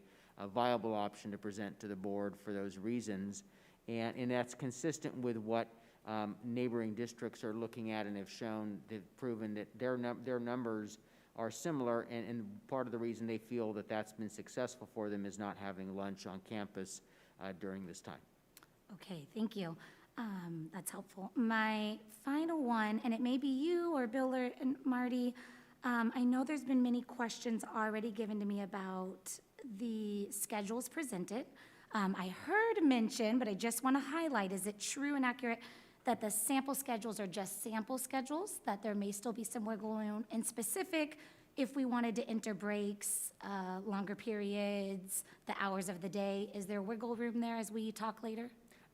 viable option to present to the board for those reasons. And that's consistent with what neighboring districts are looking at and have shown, they've proven that their numbers are similar, and part of the reason they feel that that's been successful for them is not having lunch on campus during this time. Okay, thank you. That's helpful. My final one, and it may be you or Bill or Marty, I know there's been many questions already given to me about the schedules presented. I heard mention, but I just want to highlight, is it true and accurate that the sample schedules are just sample schedules, that there may still be some wiggle room in specific if we wanted to enter breaks, longer periods, the hours of the day. Is there wiggle room there as we talk later?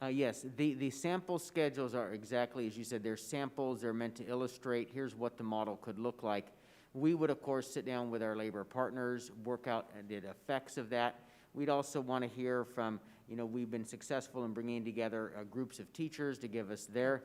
Yes, the sample schedules are exactly as you said. They're samples. They're meant to illustrate, here's what the model could look like. We would, of course, sit down with our labor partners, work out the effects of that. We'd also want to hear from, we've been successful in bringing together groups of teachers to give us their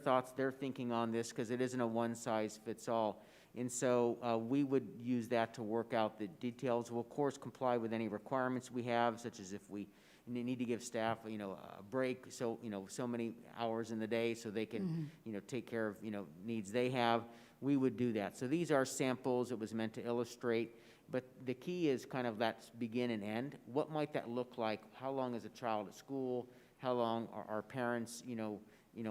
thoughts, their thinking on this, because it isn't a one-size-fits-all. And so we would use that to work out the details. We'll, of course, comply with any requirements we have, such as if we need to give staff, a break, so, so many hours in the day so they can, take care of, needs they have. We would do that. So these are samples. It was meant to illustrate. But the key is kind of that begin and end. What might that look like? How long is a child at school? How long are parents,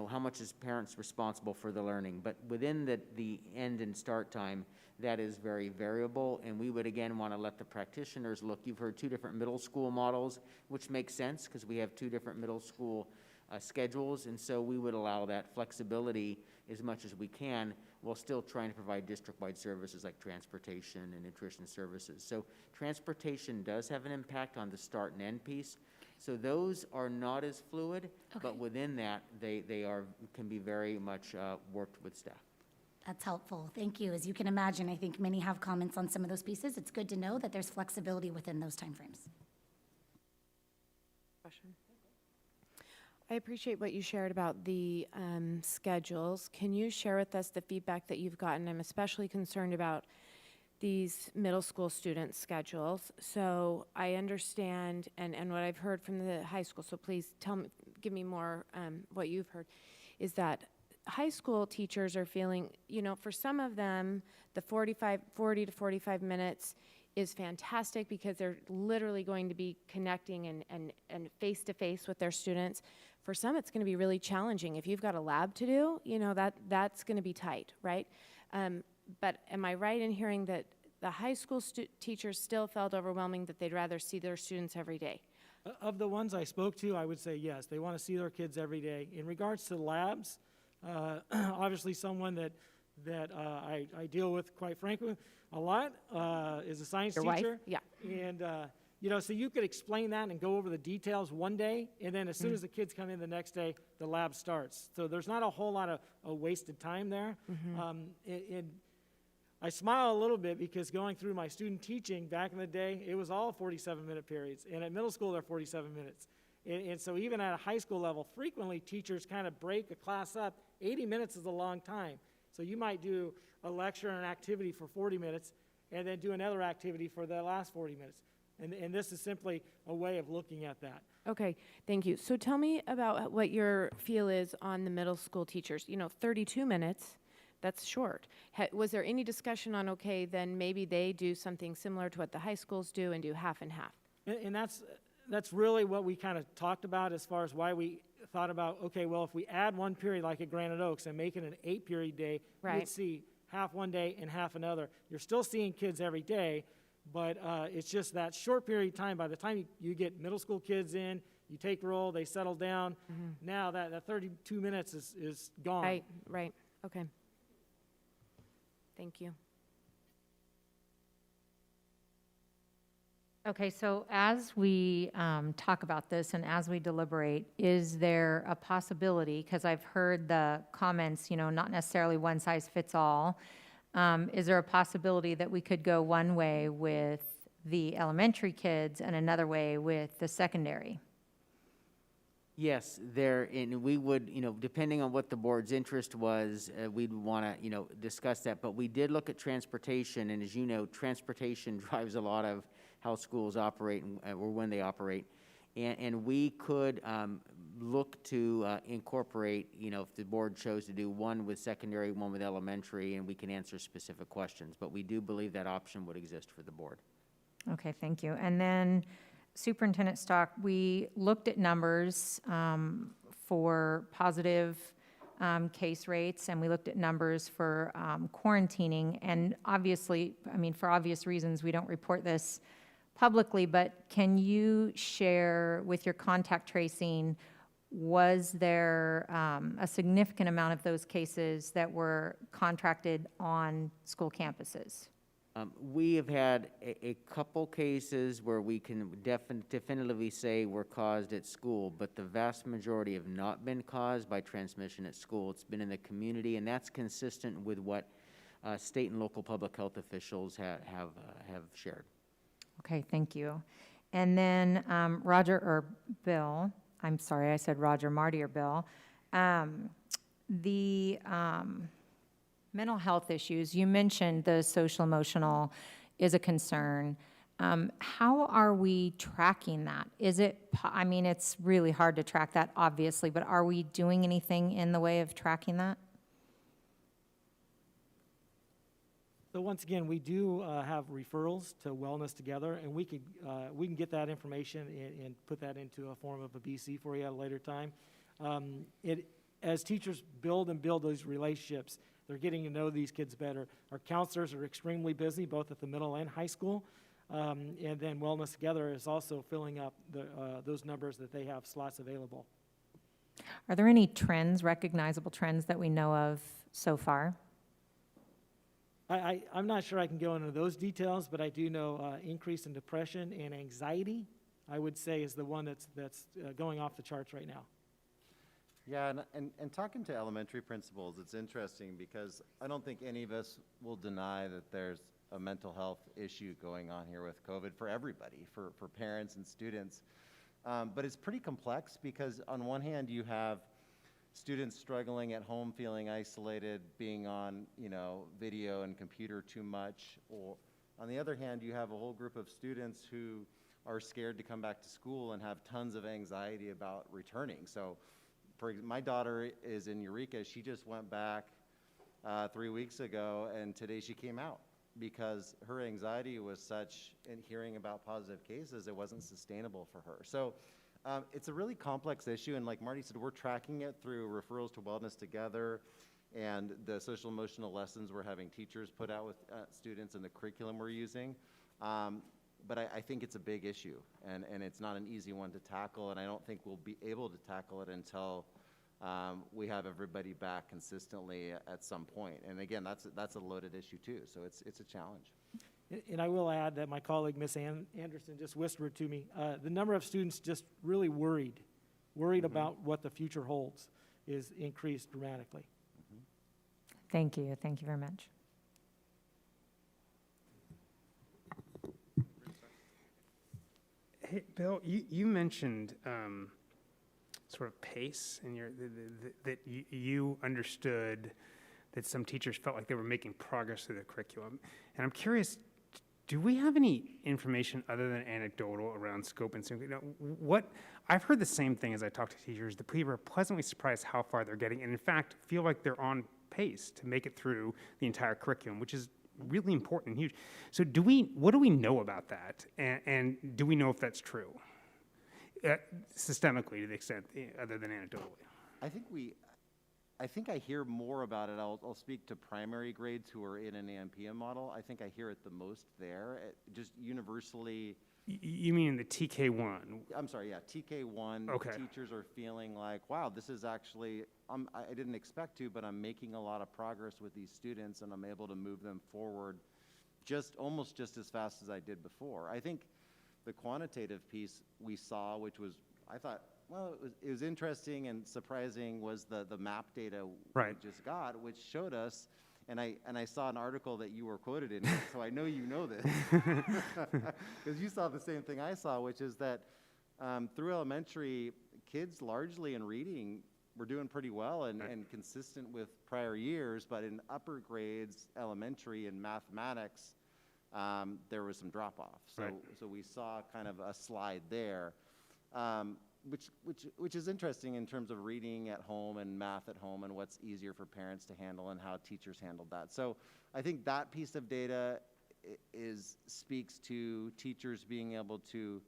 how much is parents responsible for the learning? But within the end and start time, that is very variable. And we would, again, want to let the practitioners look. You've heard 2 different middle school models, which makes sense because we have 2 different middle school schedules. And so we would allow that flexibility as much as we can while still trying to provide district-wide services like transportation and nutrition services. So transportation does have an impact on the start and end piece. So those are not as fluid, but within that, they can be very much worked with staff. That's helpful. Thank you. As you can imagine, I think many have comments on some of those pieces. It's good to know that there's flexibility within those timeframes. Question. I appreciate what you shared about the schedules. Can you share with us the feedback that you've gotten? I'm especially concerned about these middle school students' schedules. So I understand, and what I've heard from the high school, so please give me more what you've heard, is that high school teachers are feeling, for some of them, the 40 to 45 minutes is fantastic because they're literally going to be connecting and face-to-face with their students. For some, it's going to be really challenging. If you've got a lab to do, that's going to be tight, right? But am I right in hearing that the high school teachers still felt overwhelming, that they'd rather see their students every day? Of the ones I spoke to, I would say yes. They want to see their kids every day. In regards to labs, obviously someone that I deal with, quite frankly, a lot is a science Your teacher. wife? Yeah. And, so you could explain that and go over the details one day, and then as soon as the kids come in the next day, the lab starts. So there's not a whole lot of wasted time there. I smile a little bit because going through my student teaching back in the day, it was all 47-minute periods. And at middle school, they're 47 minutes. And so even at a high school level, frequently teachers kind of break a class up. 80 minutes is a long time. So you might do a lecture and an activity for 40 minutes and then do another activity for the last 40 minutes. And this is simply a way of looking at that. Okay, thank you. So tell me about what your feel is on the middle school teachers. 32 minutes, that's short. Was there any discussion on, okay, then maybe they do something similar to what the high schools do and do half and half? And that's really what we kind of talked about as far as why we thought about, okay, well, if we add one period like at Granite Oaks and make it an 8-period day, Right. you'd see half one day and half another. You're still seeing kids every day, but it's just that short period of time. By the time you get middle school kids in, you take roll, they settle down. Now that 32 minutes is gone. Right, okay. Thank you. Okay, so as we talk about this and as we deliberate, is there a possibility, because I've heard the comments, not necessarily one size fits all, is there a possibility that we could go one way with the elementary kids and another way with the secondary? Yes, and we would, depending on what the board's interest was, we'd want to, discuss that. But we did look at transportation, and as you know, transportation drives a lot of how schools operate or when they operate. And we could look to incorporate, if the board chose to do one with secondary, one with elementary, and we can answer specific questions. But we do believe that option would exist for the board. Okay, thank you. And then Superintendent Stock, we looked at numbers for positive case rates, and we looked at numbers for quarantining. And obviously, for obvious reasons, we don't report this publicly, but can you share with your contact tracing was there a significant amount of those cases that were contracted on school campuses? We have had a couple cases where we can definitively say were caused at school, but the vast majority have not been caused by transmission at school. It's been in the community, and that's consistent with what state and local public health officials have shared. Okay, thank you. And then Roger or Bill, I'm sorry, I said Roger, Marty or Bill. The mental health issues, you mentioned the social emotional is a concern. How are we tracking that? Is it, I mean, it's really hard to track that, obviously, but are we doing anything in the way of tracking that? So once again, we do have referrals to Wellness Together, and we can get that information and put that into a form of a BC for you at a later time. As teachers build those relationships, they're getting to know these kids better. Our counselors are extremely busy, both at the middle and high school. And then Wellness Together is also filling up those numbers that they have slots available. Are there any trends, recognizable trends that we know of so far? I'm not sure I can go into those details, but I do know increase in depression and anxiety, I would say, is the one that's going off the charts right now. Yeah, and talking to elementary principals, it's interesting because I don't think any of us will deny that there's a mental health issue going on here with COVID for everybody, for parents and students. But it's pretty complex because on one hand you have students struggling at home, feeling isolated, being on, video and computer too much. Or on the other hand, you have a whole group of students who are scared to come back to school and have tons of anxiety about returning. So my daughter is in Eureka. She just went back 3 weeks ago, and today she came out because her anxiety was such in hearing about positive cases, it wasn't sustainable for her. So it's a really complex issue, and like Marty said, we're tracking it through referrals to Wellness Together and the social emotional lessons we're having teachers put out with students and the curriculum we're using. But I think it's a big issue, and it's not an easy one to tackle, and I don't think we'll be able to tackle it until we have everybody back consistently at some point. And again, that's a loaded issue too, so it's a challenge. And I will add that my colleague, Miss Anderson, just whispered to me, the number of students just really worried about what the future holds is increased dramatically. Thank you very much. Hey, Bill, you mentioned sort of pace in that you understood that some teachers felt like they were making progress through the curriculum. And I'm curious, do we have any information other than anecdotal around scope and what I've heard the same thing as I talk to teachers. The people are pleasantly surprised how far they're getting, and in fact, feel like they're on pace to make it through the entire curriculum, which is really important and huge. So what do we know about that? And do we know if that's true? Systemically, to the extent other than anecdotally. I think I hear more about it. I'll speak to primary grades who are in an AMPM model. I think I hear it the most there. Just universally. You mean the TK1? I'm sorry, yeah, TK1. Okay. Teachers are feeling like, wow, this is actually, I didn't expect to, but I'm making a lot of progress with these students and I'm able to move them forward almost just as fast as I did before. I think the quantitative piece we saw, which was, I thought, well, it was interesting and surprising, was the map data we just got, which showed us, and I saw an article that you were quoted in, so I know you know this, because you saw the same thing I saw, which is that through elementary, kids largely in reading were doing pretty well and consistent with prior years, but in upper grades, elementary and mathematics, there was some drop-off. So we saw kind of a slide there. Which is interesting in terms of reading at home and math at home and what's easier for parents to handle and how teachers handled that. So I think that piece of data speaks to teachers being able to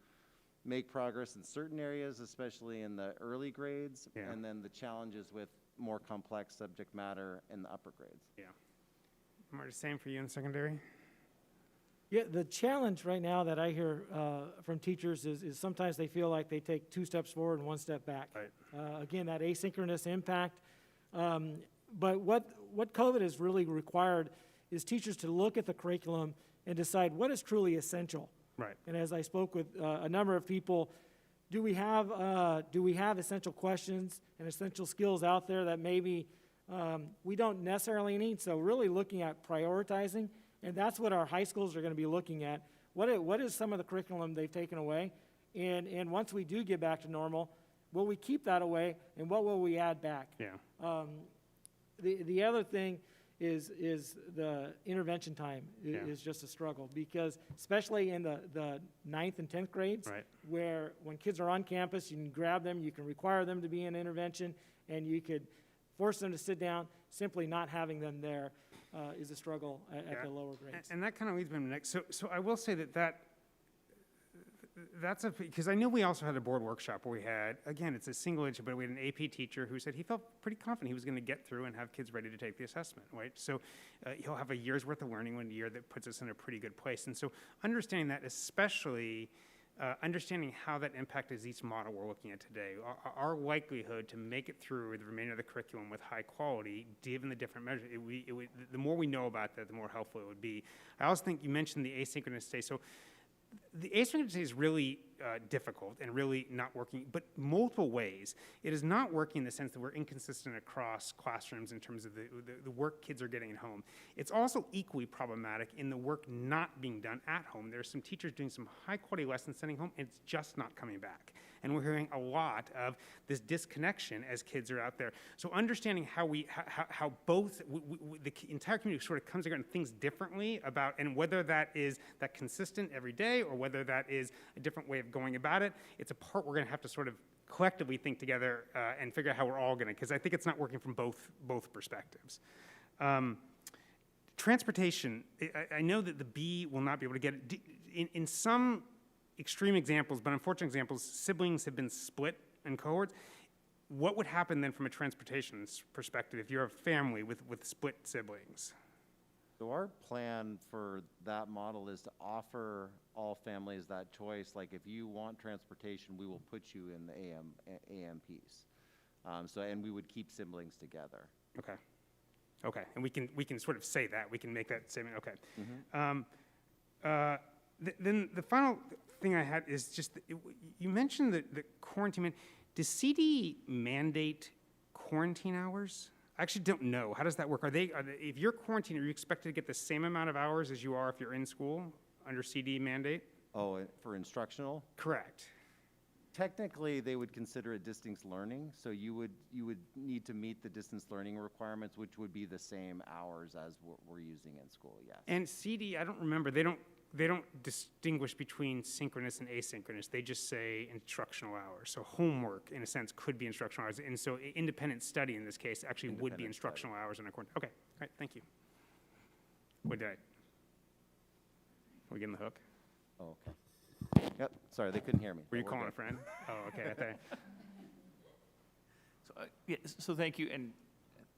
make progress in certain areas, especially in the early grades, and then the challenges with more complex subject matter in the upper grades. Yeah. Marty, same for you in secondary? Yeah, the challenge right now that I hear from teachers is sometimes they feel like they take 2 steps forward and 1 step back. Right. Again, that asynchronous impact. But what COVID has really required is teachers to look at the curriculum and decide what is truly essential. Right. And as I spoke with a number of people, do we have essential questions and essential skills out there that maybe we don't necessarily need? So really looking at prioritizing. And that's what our high schools are going to be looking at. What is some of the curriculum they've taken away? And once we do get back to normal, will we keep that away, and what will we add back? Yeah. The other thing is the intervention time Yeah. is just a struggle, because especially in the 9th and 10th grades, Right. where when kids are on campus, you can grab them, you can require them to be in intervention, and you could force them to sit down. Simply not having them there is a struggle at the lower grades. And that kind of leads me to next. So I will say that's because I know we also had a board workshop where we had, again, it's a single issue, but we had an AP teacher who said he felt pretty confident he was going to get through and have kids ready to take the assessment, right? So he'll have a year's worth of learning in a year that puts us in a pretty good place. And so understanding that, especially understanding how that impacts each model we're looking at today, our likelihood to make it through the remainder of the curriculum with high quality, given the different measures, the more we know about that, the more helpful it would be. I also think you mentioned the asynchronous day. So the asynchronous day is really difficult and really not working, but multiple ways. It is not working in the sense that we're inconsistent across classrooms in terms of the work kids are getting at home. It's also equally problematic in the work not being done at home. There's some teachers doing some high quality lessons sending home, and it's just not coming back. And we're hearing a lot of this disconnection as kids are out there. So understanding how both the entire community sort of comes together and thinks differently about, and whether that is that consistent every day or whether that is a different way of going about it, it's a part we're going to have to sort of collectively think together and figure out how we're all going to, because I think it's not working from both perspectives. Transportation, I know that the B will not be able to get it. In some extreme examples, but unfortunate examples, siblings have been split in cohorts. What would happen then from a transportation perspective if you're a family with split siblings? So our plan for that model is to offer all families that choice. Like if you want transportation, we will put you in the AMPs. And we would keep siblings together. Okay. Okay, and we can sort of say that. We can make that statement. Okay. Mm-hmm. Then the final thing I had is just, you mentioned the quarantine. Does CD mandate quarantine hours? I actually don't know. How does that work? If you're quarantined, are you expected to get the same amount of hours as you are if you're in school under CD mandate? Oh, for instructional? Correct. Technically, they would consider it distance learning, so you would need to meet the distance learning requirements, which would be the same hours as what we're using in school, yes. And CD, I don't remember, they don't distinguish between synchronous and asynchronous. They just say instructional hours. So homework, in a sense, could be instructional hours. And so independent study in this case actually would be instructional hours in a quarantine. Okay, all right, thank you. What did we getting the hook? Oh, okay. Yep, sorry, they couldn't hear me. Were you calling a friend? Oh, okay. So thank you, and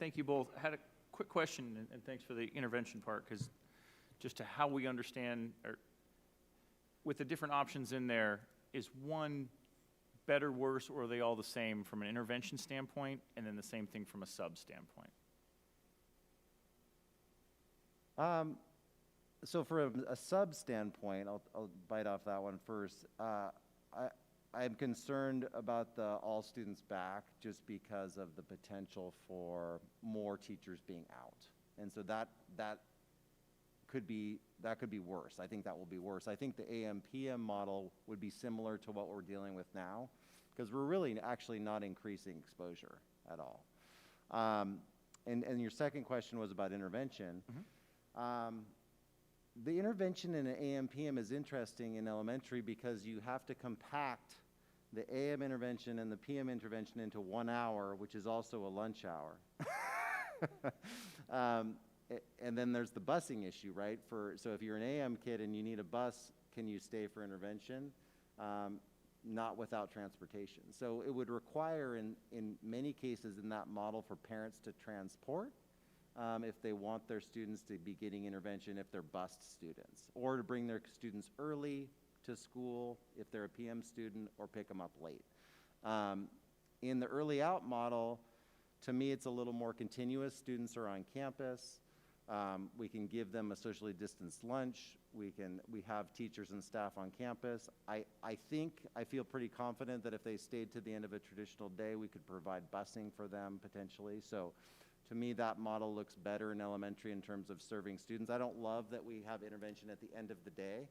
thank you both. I had a quick question, and thanks for the intervention part, because just to how we understand, or with the different options in there, is one better, worse, or are they all the same from an intervention standpoint, and then the same thing from a sub standpoint? So for a sub standpoint, I'll bite off that one first. I'm concerned about the all students back just because of the potential for more teachers being out. And so that could be worse. I think that will be worse. I think the AM/PM model would be similar to what we're dealing with now, because we're really actually not increasing exposure at all. And your second question was about intervention. Mm-hmm. The intervention in an AM/PM is interesting in elementary because you have to compact the AM intervention and the PM intervention into 1 hour, which is also a lunch hour. And then there's the busing issue, right? So if you're an AM kid and you need a bus, can you stay for intervention? Not without transportation. So it would require in many cases in that model for parents to transport. if they want their students to be getting intervention if they're bust students, or to bring their students early to school if they're a PM student, or pick them up late. In the early out model, to me, it's a little more continuous. Students are on campus. We can give them a socially distanced lunch. We have teachers and staff on campus. I feel pretty confident that if they stayed to the end of a traditional day, we could provide busing for them potentially. So to me, that model looks better in elementary in terms of serving students. I don't love that we have intervention at the end of the day.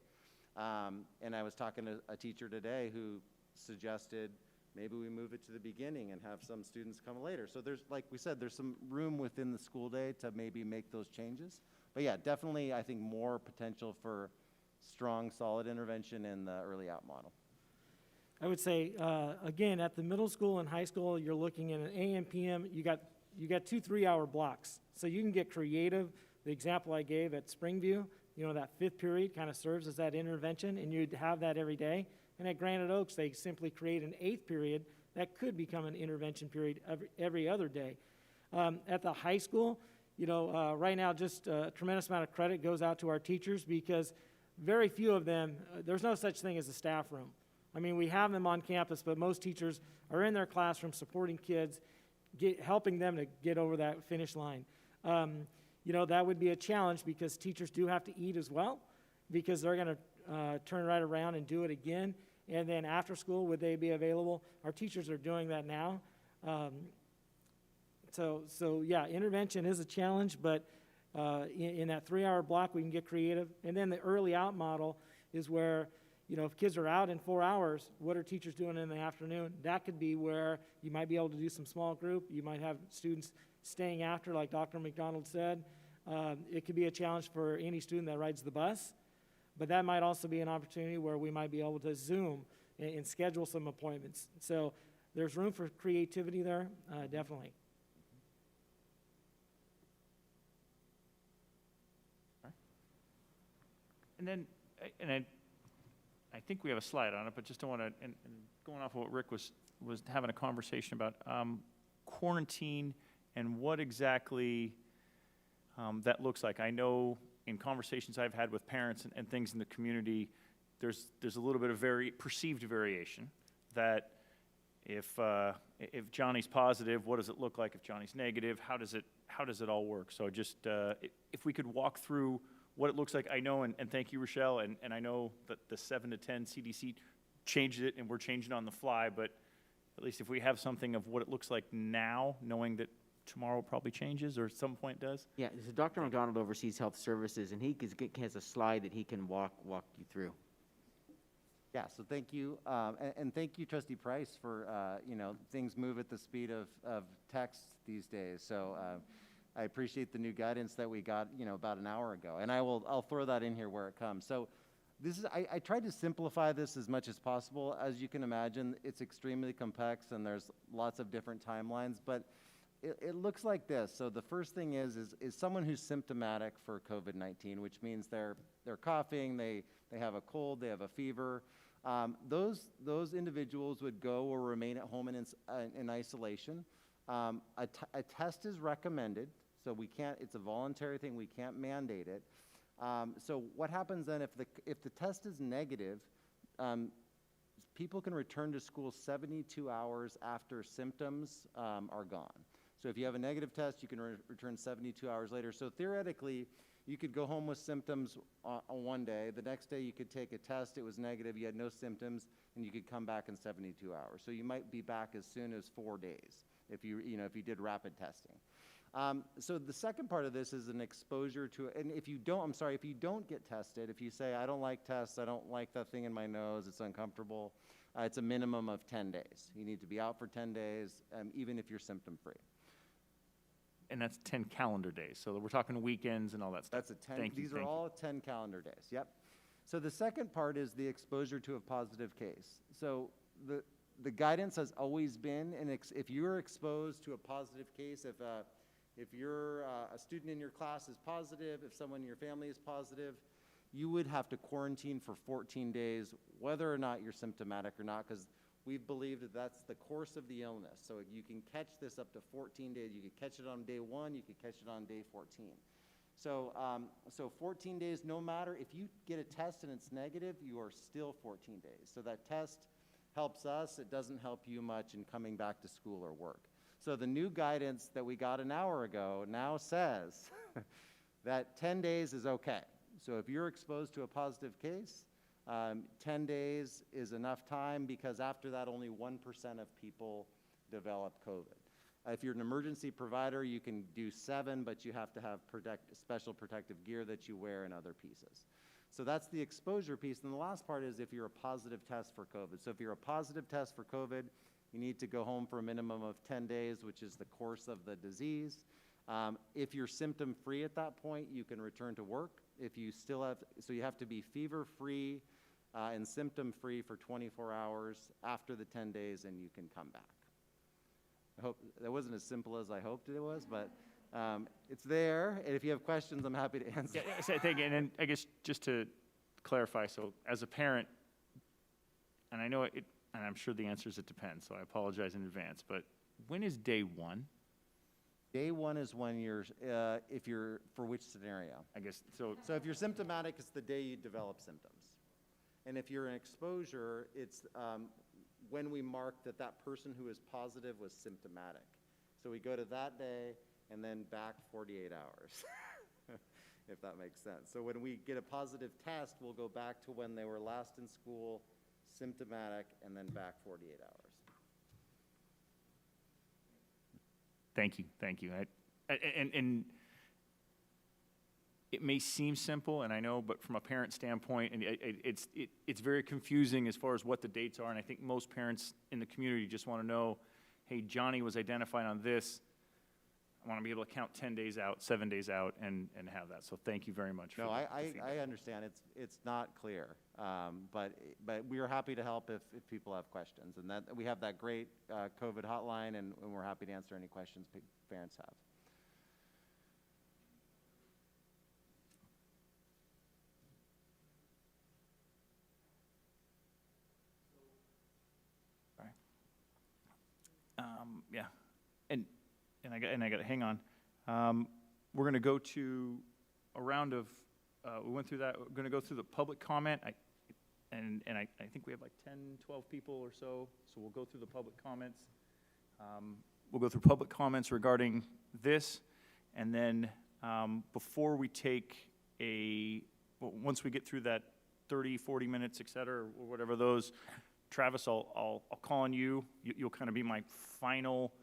And I was talking to a teacher today who suggested maybe we move it to the beginning and have some students come later. So there's, like we said, there's some room within the school day to maybe make those changes. But yeah, definitely, I think more potential for strong, solid intervention in the early out model. I would say, again, at the middle school and high school, you're looking at an AM, PM, you got 2 3-hour blocks. So you can get creative. The example I gave at Springview, you know, that 5th period kind of serves as that intervention, and you'd have that every day. And at Granite Oaks, they simply create an 8th period that could become an intervention period every other day. At the high school, you know, right now just a tremendous amount of credit goes out to our teachers because very few of them, there's no such thing as a staff room. I mean, we have them on campus, but most teachers are in their classroom supporting kids, helping them to get over that finish line. You know, that would be a challenge because teachers do have to eat as well because they're going to turn right around and do it again. And then after school, would they be available? Our teachers are doing that now. So yeah, intervention is a challenge, but in that 3-hour block, we can get creative. And then the early out model is where, you know, if kids are out in 4 hours, what are teachers doing in the afternoon? That could be where you might be able to do some small group. You might have students staying after, like Dr. McDonald said. It could be a challenge for any student that rides the bus. But that might also be an opportunity where we might be able to Zoom and schedule some appointments. So there's room for creativity there, definitely. And then, I think we have a slide on it, but just don't want to, and going off of what Rick was having a conversation about, quarantine and what exactly that looks like. I know in conversations I've had with parents and things in the community, there's a little bit of perceived variation that if Johnny's positive, what does it look like if Johnny's negative? How does it all work? So just if we could walk through what it looks like. I know, and thank you, Rochelle, and I know that the 7 to 10 CDC changed it and we're changing on the fly, but at least if we have something of what it looks like now, knowing that tomorrow probably changes or at some point does. Yeah, so Dr. McDonald oversees health services, and he has a slide that he can walk you through. Yeah, so thank you, and thank you, Trustee Price, for you know, things move at the speed of text these days. So I appreciate the new guidance that we got, you know, about an hour ago, and I'll throw that in here where it comes. So this is I tried to simplify this as much as possible. As you can imagine, it's extremely complex, and there's lots of different timelines, but it looks like this. So the first thing is someone who's symptomatic for COVID-19, which means they're coughing, they have a cold, they have a fever. Those individuals would go or remain at home in isolation. A test is recommended, so we can't. It's a voluntary thing. We can't mandate it. So what happens then if the test is negative? People can return to school 72 hours after symptoms are gone. So if you have a negative test, you can return 72 hours later. So theoretically, you could go home with symptoms on one day. The next day, you could take a test. It was negative. You had no symptoms, and you could come back in 72 hours. So you might be back as soon as 4 days if you did rapid testing. So the second part of this is an exposure to, and if you don't get tested, if you say, I don't like tests, I don't like that thing in my nose, it's uncomfortable, it's a minimum of 10 days. You need to be out for 10 days, even if you're symptom-free. And that's 10 calendar days. So we're talking weekends and all that stuff. That's a 10. These are all 10 calendar days. Yep. So the second part is the exposure to a positive case. So the guidance has always been, and if you're exposed to a positive case, if you're a student in your class is positive, if someone in your family is positive, you would have to quarantine for 14 days, whether or not you're symptomatic or not, because We've believed that that's the course of the illness. So you can catch this up to 14 days. You could catch it on day 1, you could catch it on day 14. So, 14 days, no matter, if you get a test and it's negative, you are still 14 days. So that test helps us. It doesn't help you much in coming back to school or work. So the new guidance that we got an hour ago now says that 10 days is okay. So if you're exposed to a positive case, 10 days is enough time, because after that, only 1% of people develop COVID. If you're an emergency provider, you can do 7, but you have to have special protective gear that you wear and other pieces. So that's the exposure piece. And the last part is if you're a positive test for COVID. So if you're a positive test for COVID, you need to go home for a minimum of 10 days, which is the course of the disease. If you're symptom-free at that point, you can return to work. If you still have, so you have to be fever-free and symptom-free for 24 hours after the 10 days, and you can come back. I hope that wasn't as simple as I hoped it was, but it's there. And if you have questions, I'm happy to answer. Yeah, so thank you. And then I guess just to clarify, so as a parent, and I know it, and I'm sure the answer is it depends, so I apologize in advance, but when is day 1? Day 1 is when you're, if you're, for which scenario? I guess, so if you're symptomatic, it's the day you develop symptoms. And if you're in exposure, it's when we mark that that person who is positive was symptomatic. So we go to that day and then back 48 hours, if that makes sense. So when we get a positive test, we'll go back to when they were last in school, symptomatic, and then back 48 hours. Thank you, thank you. And it may seem simple, and I know, but from a parent standpoint, and it's very confusing as far as what the dates are, and I think most parents in the community just want to know, hey, Johnny was identified on this. I want to be able to count 10 days out, 7 days out, and have that. So thank you very much. No, I understand. It's not clear, but we are happy to help if people have questions, and that we have that great COVID hotline, and we're happy to answer any questions parents have. Yeah, and I got to hang on. We're going to go to a round of. We went through that. We're going to go through the public comment. I think we have like 10, 12 people or so. So we'll go through the public comments. We'll go through public comments regarding this, and then before we take once we get through that 30, 40 minutes, et cetera, or whatever those. Travis, I'll call on you. You'll kind of be my final,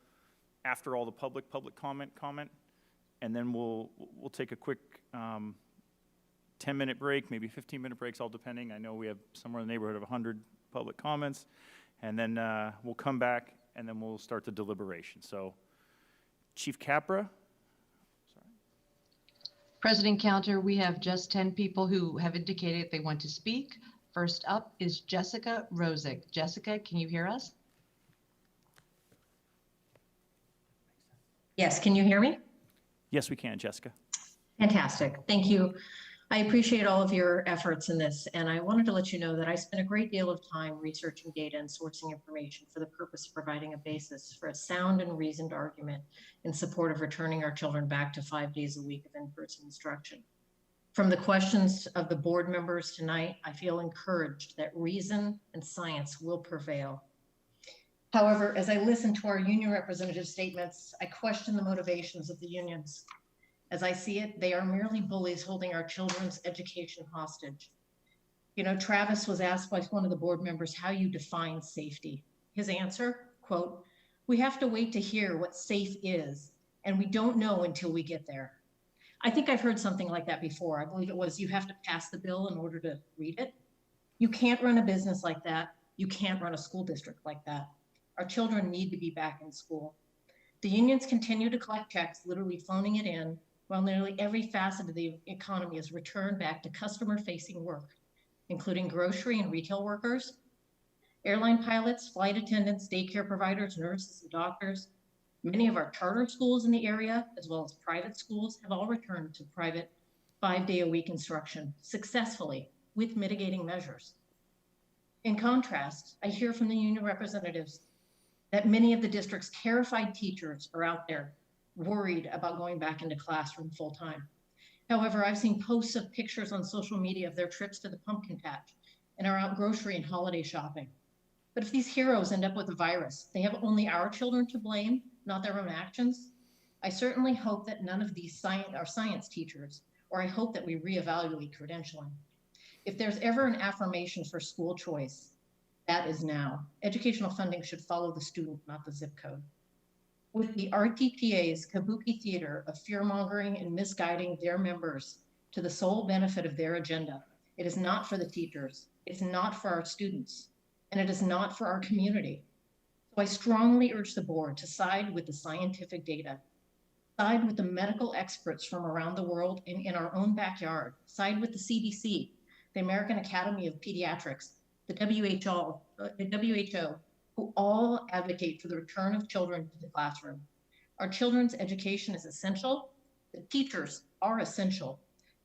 after all the public comment, and then we'll take a quick 10-minute break, maybe 15-minute breaks, all depending. I know we have somewhere in the neighborhood of 100 public comments, and then we'll come back, and then we'll start the deliberation. So, Chief Capra. President Counter, we have just 10 people who have indicated they want to speak. First up is Jessica Rosick. Jessica, can you hear us? Yes, can you hear me? Yes, we can, Jessica. Fantastic, thank you. I appreciate all of your efforts in this, and I wanted to let you know that I spent a great deal of time researching data and sourcing information for the purpose of providing a basis for a sound and reasoned argument in support of returning our children back to 5 days a week of in-person instruction. From the questions of the board members tonight, I feel encouraged that reason and science will prevail. However, as I listen to our union representative statements, I question the motivations of the unions. As I see it, they are merely bullies holding our children's education hostage. You know, Travis was asked by one of the board members how you define safety. His answer, quote, "We have to wait to hear what safe is, and we don't know until we get there." I think I've heard something like that before. I believe it was, you have to pass the bill in order to read it. You can't run a business like that. You can't run a school district like that. Our children need to be back in school. The unions continue to collect checks, literally phoning it in, while nearly every facet of the economy is returned back to customer-facing work, including grocery and retail workers, airline pilots, flight attendants, daycare providers, nurses, and doctors. Many of our charter schools in the area, as well as private schools, have all returned to private 5-day-a-week instruction successfully with mitigating measures. In contrast, I hear from the union representatives that many of the district's terrified teachers are out there worried about going back into classroom full time. However, I've seen posts of pictures on social media of their trips to the pumpkin patch and are out grocery and holiday shopping. But if these heroes end up with a virus, they have only our children to blame, not their own actions. I certainly hope that none of these are science teachers, or I hope that we reevaluate credentialing. If there's ever an affirmation for school choice, that is now. Educational funding should follow the student, not the zip code. With the RTPA's kabuki theater of fear-mongering and misguiding their members to the sole benefit of their agenda, it is not for the teachers, it's not for our students, and it is not for our community. So I strongly urge the board to side with the scientific data, side with the medical experts from around the world and in our own backyard, side with the CDC, the American Academy of Pediatrics, the WHO, who all advocate for the return of children to the classroom. Our children's education is essential. The teachers are essential.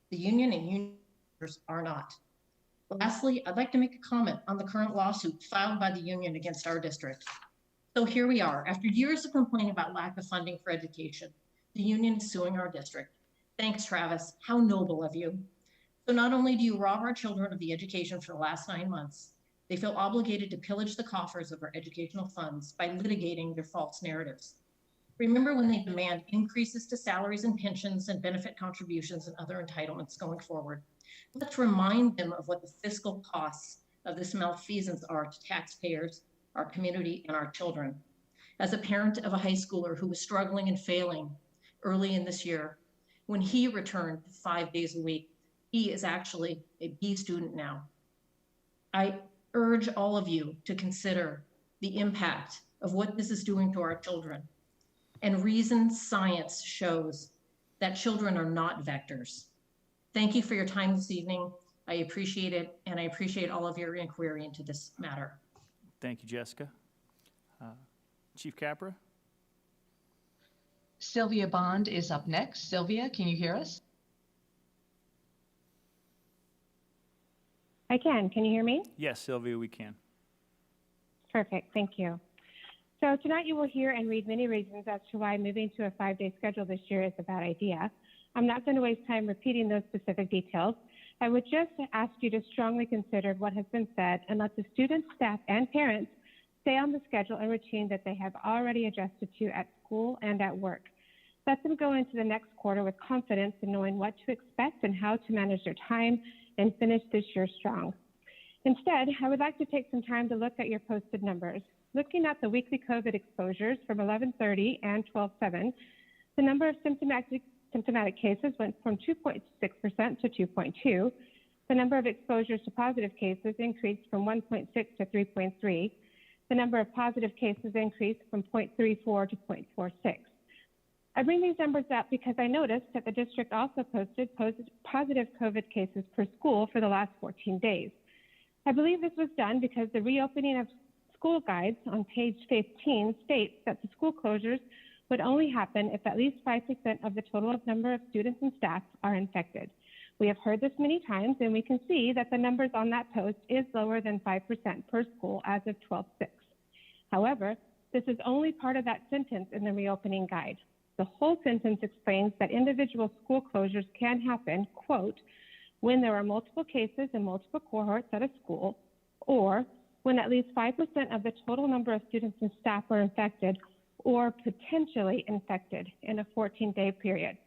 The union and unions are not. Lastly, I'd like to make a comment on the current lawsuit filed by the union against our district. So here we are, after years of complaining about lack of funding for education, the union is suing our district. Thanks, Travis. How noble of you. So not only do you rob our children of the education for the last 9 months, they feel obligated to pillage the coffers of our educational funds by litigating their false narratives. Remember when they demand increases to salaries and pensions and benefit contributions and other entitlements going forward. Let's remind them of what the fiscal costs of this malfeasance are to taxpayers, our community, and our children. As a parent of a high schooler who was struggling and failing early in this year, when he returned 5 days a week, he is actually a B student now. I urge all of you to consider the impact of what this is doing to our children. And reasoned science shows that children are not vectors. Thank you for your time this evening. I appreciate it, and I appreciate all of your inquiry into this matter. Thank you, Jessica. Chief Capra? Sylvia Bond is up next. Sylvia, can you hear us? I can. Can you hear me? Yes, Sylvia, we can. Perfect. Thank you. So tonight you will hear and read many reasons as to why moving to a 5-day schedule this year is a bad idea. I'm not going to waste time repeating those specific details. I would just ask you to strongly consider what has been said and let the students, staff, and parents stay on the schedule and routine that they have already adjusted to at school and at work. Let them go into the next quarter with confidence in knowing what to expect and how to manage their time and finish this year strong. Instead, I would like to take some time to look at your posted numbers. Looking at the weekly COVID exposures from 11/30 and 12/7, the number of symptomatic cases went from 2.6% to 2.2. The number of exposures to positive cases increased from 1.6 to 3.3. The number of positive cases increased from 0.34 to 0.46. I bring these numbers up because I noticed that the district also posted positive COVID cases per school for the last 14 days. I believe this was done because the reopening of school guides on page 15 states that the school closures would only happen if at least 5% of the total number of students and staff are infected. We have heard this many times, and we can see that the numbers on that post is lower than 5% per school as of 12/6. However, this is only part of that sentence in the reopening guide. The whole sentence explains that individual school closures can happen, quote, when there are multiple cases in multiple cohorts at a school, or when at least 5% of the total number of students and staff are infected or potentially infected in a 14-day period.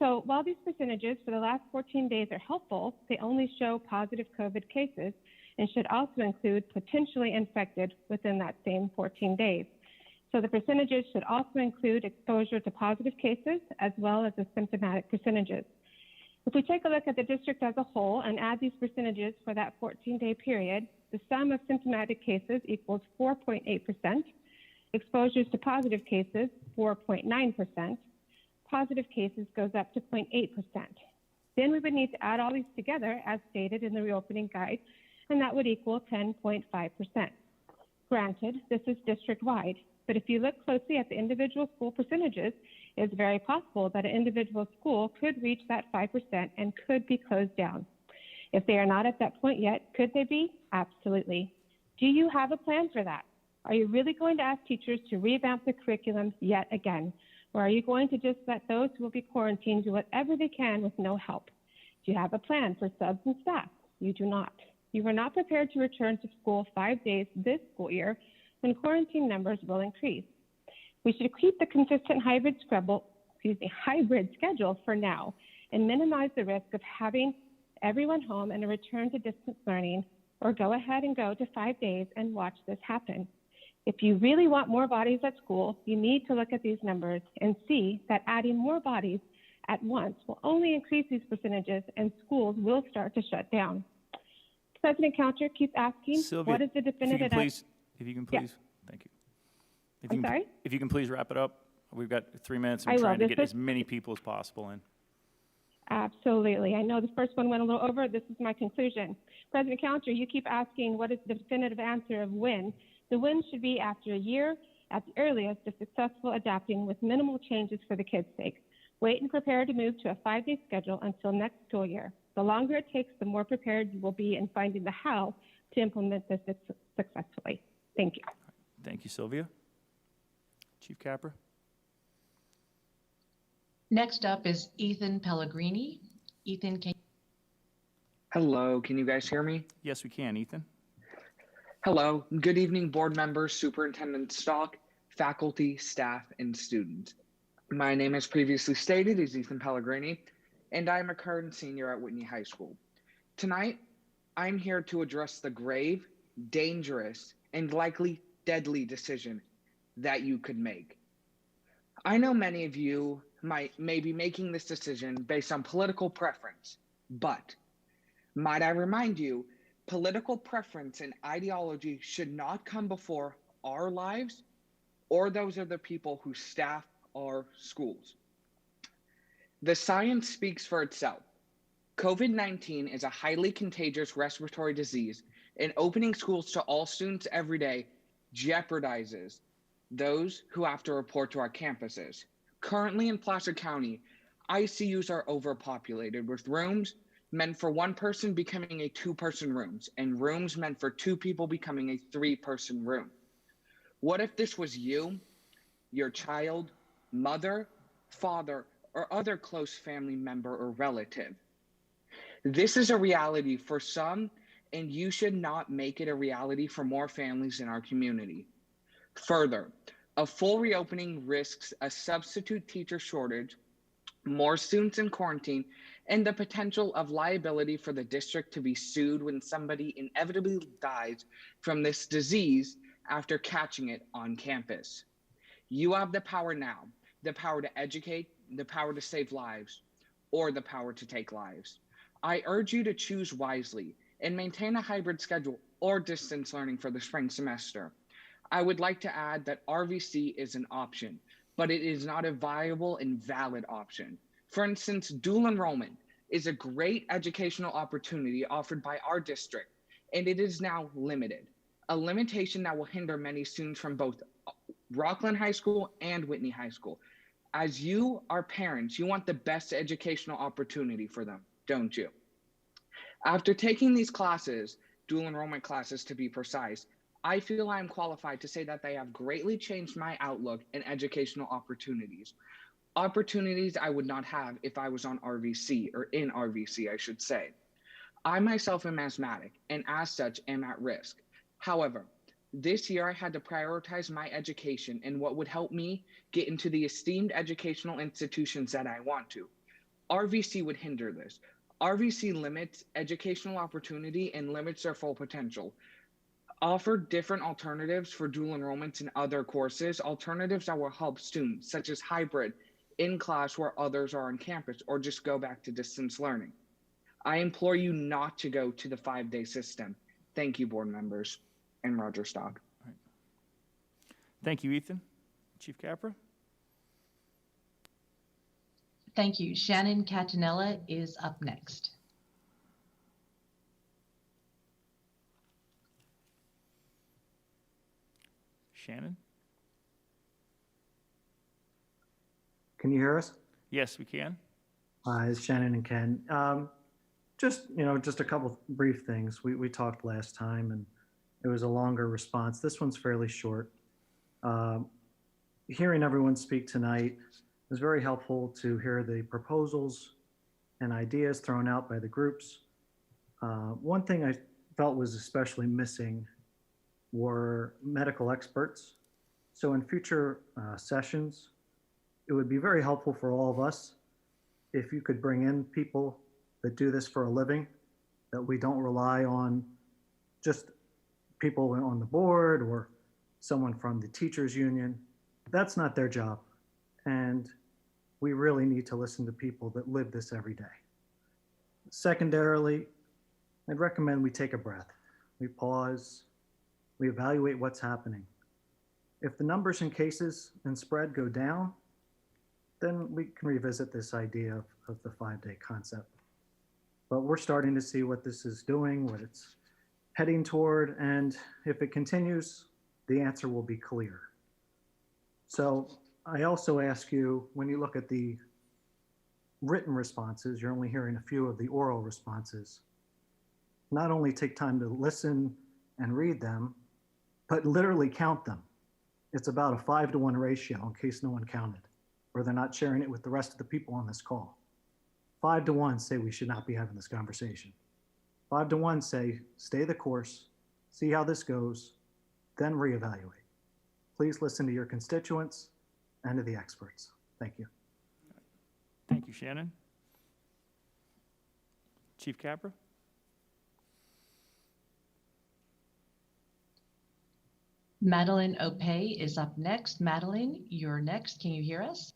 So while these percentages for the last 14 days are helpful, they only show positive COVID cases and should also include potentially infected within that same 14 days. So the percentages should also include exposure to positive cases as well as the symptomatic percentages. If we take a look at the district as a whole and add these percentages for that 14-day period, the sum of symptomatic cases equals 4.8%, exposures to positive cases, 4.9%, positive cases goes up to 0.8%. Then we would need to add all these together as stated in the reopening guide, and that would equal 10.5%. Granted, this is district-wide, but if you look closely at the individual school percentages, it's very possible that an individual school could reach that 5% and could be closed down. If they are not at that point yet, could they be? Absolutely. Do you have a plan for that? Are you really going to ask teachers to revamp the curriculum yet again? Or are you going to just let those who will be quarantined do whatever they can with no help? Do you have a plan for subs and staff? You do not. You are not prepared to return to school 5 days this school year when quarantine numbers will increase. We should keep the consistent hybrid schedule for now and minimize the risk of having everyone home and a return to distance learning, or go ahead and go to 5 days and watch this happen. If you really want more bodies at school, you need to look at these numbers and see that adding more bodies at once will only increase these percentages and schools will start to shut down. President Counter keeps asking, Sylvia, what is the definitive? if you can please, thank you. I'm sorry? If you can please wrap it up. We've got 3 minutes. I I'm will. trying to This get is- as many people as possible in. Absolutely. I know the first one went a little over. This is my conclusion. President Counter, you keep asking what is the definitive answer of when. The when should be after a year, at the earliest, of successful adapting with minimal changes for the kids' sake. Wait and prepare to move to a 5-day schedule until next school year. The longer it takes, the more prepared you will be in finding the how to implement this successfully. Thank you. Thank you, Sylvia. Chief Capra. Next up is Ethan Pellegrini. Ethan, can Hello, can you guys hear me? Yes, we can, Ethan. Hello, good evening, board members, Superintendent Stock, faculty, staff, and students. My name, as previously stated, is Ethan Pellegrini, and I am a current senior at Whitney High School. Tonight, I'm here to address the grave, dangerous, and likely deadly decision that you could make. I know many of you may be making this decision based on political preference, but might I remind you, political preference and ideology should not come before our lives or those of the people who staff our schools. The science speaks for itself. COVID-19 is a highly contagious respiratory disease, and opening schools to all students every day jeopardizes those who have to report to our campuses. Currently in Placer County, ICUs are overpopulated with rooms meant for one person becoming a 2-person rooms and rooms meant for 2 people becoming a 3-person room. What if this was you, your child, mother, father, or other close family member or relative? This is a reality for some, and you should not make it a reality for more families in our community. Further, a full reopening risks a substitute teacher shortage, more students in quarantine, and the potential of liability for the district to be sued when somebody inevitably dies from this disease after catching it on campus. You have the power now, the power to educate, the power to save lives, or the power to take lives. I urge you to choose wisely and maintain a hybrid schedule or distance learning for the spring semester. I would like to add that RVC is an option, but it is not a viable and valid option. For instance, dual enrollment is a great educational opportunity offered by our district, and it is now limited, a limitation that will hinder many students from both Rocklin High School and Whitney High School. As you are parents, you want the best educational opportunity for them, don't you? After taking these classes, dual enrollment classes to be precise, I feel I am qualified to say that they have greatly changed my outlook and educational opportunities. Opportunities I would not have if I was on RVC, or in RVC, I should say. I myself am asthmatic, and as such am at risk. However, this year I had to prioritize my education and what would help me get into the esteemed educational institutions that I want to. RVC would hinder this. RVC limits educational opportunity and limits their full potential. Offer different alternatives for dual enrollments in other courses, alternatives that will help students, such as hybrid, in class where others are on campus, or just go back to distance learning. I implore you not to go to the 5-day system. Thank you, board members, and Roger Stock. Right. Thank you, Ethan. Chief Capra. Thank you. Shannon Catanella is up next. Shannon? Can you hear us? Yes, we can. It's Shannon and Ken. Just a couple brief things. We talked last time, and It was a longer response. This one's fairly short. Hearing everyone speak tonight was very helpful to hear the proposals and ideas thrown out by the groups. One thing I felt was especially missing were medical experts. So in future sessions, it would be very helpful for all of us if you could bring in people that do this for a living, that we don't rely on just people on the board or someone from the teachers union. That's not their job. And we really need to listen to people that live this every day. Secondarily, I'd recommend we take a breath. We pause, we evaluate what's happening. If the numbers and cases and spread go down, then we can revisit this idea of the 5-day concept. But we're starting to see what this is doing, what it's heading toward, and if it continues, the answer will be clear. So I also ask you, when you look at the written responses, you're only hearing a few of the oral responses. Not only take time to listen and read them, but literally count them. It's about a 5-to-1 ratio in case no one counted, or they're not sharing it with the rest of the people on this call. 5-to-1 say we should not be having this conversation. 5-to-1 say stay the course, see how this goes, then reevaluate. Please listen to your constituents and to the experts. Thank you. Thank you, Shannon. Chief Capra? Madeline Opey is up next. Madeline, you're next. Can you hear us?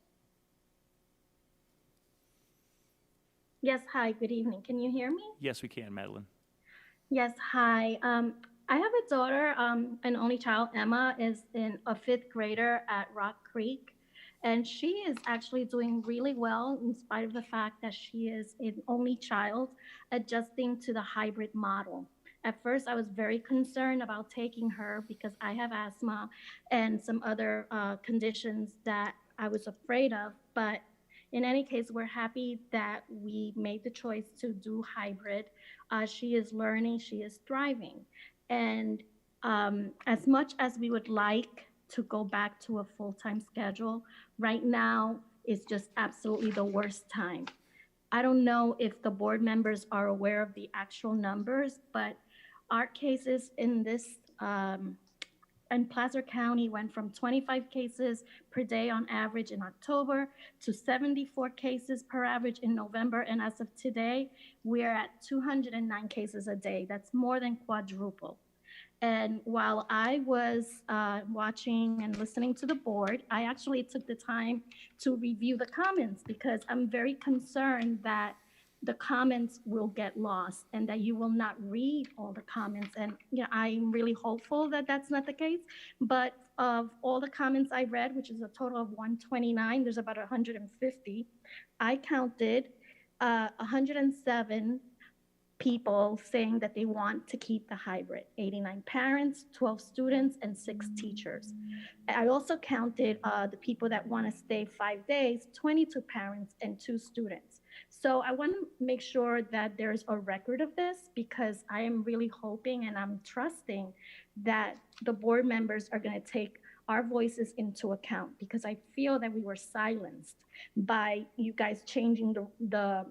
Yes, hi, good evening. Can you hear me? Yes, we can, Madeline. Yes, hi. I have a daughter, an only child. Emma is a 5th grader at Rock Creek, and she is actually doing really well in spite of the fact that she is an only child, adjusting to the hybrid model. At first, I was very concerned about taking her because I have asthma and some other conditions that I was afraid of, but in any case, we're happy that we made the choice to do hybrid. She is learning, she is thriving. And as much as we would like to go back to a full-time schedule, right now is just absolutely the worst time. I don't know if the board members are aware of the actual numbers, but our cases in this in Placer County went from 25 cases per day on average in October to 74 cases per average in November. And as of today, we're at 209 cases a day. That's more than quadruple. And while I was watching and listening to the board, I actually took the time to review the comments because I'm very concerned that the comments will get lost and that you will not read all the comments. And I'm really hopeful that that's not the case. But of all the comments I read, which is a total of 129, there's about 150. I counted 107 people saying that they want to keep the hybrid, 89 parents, 12 students, and 6 teachers. I also counted the people that want to stay 5 days, 22 parents and 2 students. So I want to make sure that there's a record of this because I am really hoping and I'm trusting that the board members are going to take our voices into account because I feel that we were silenced by you guys changing the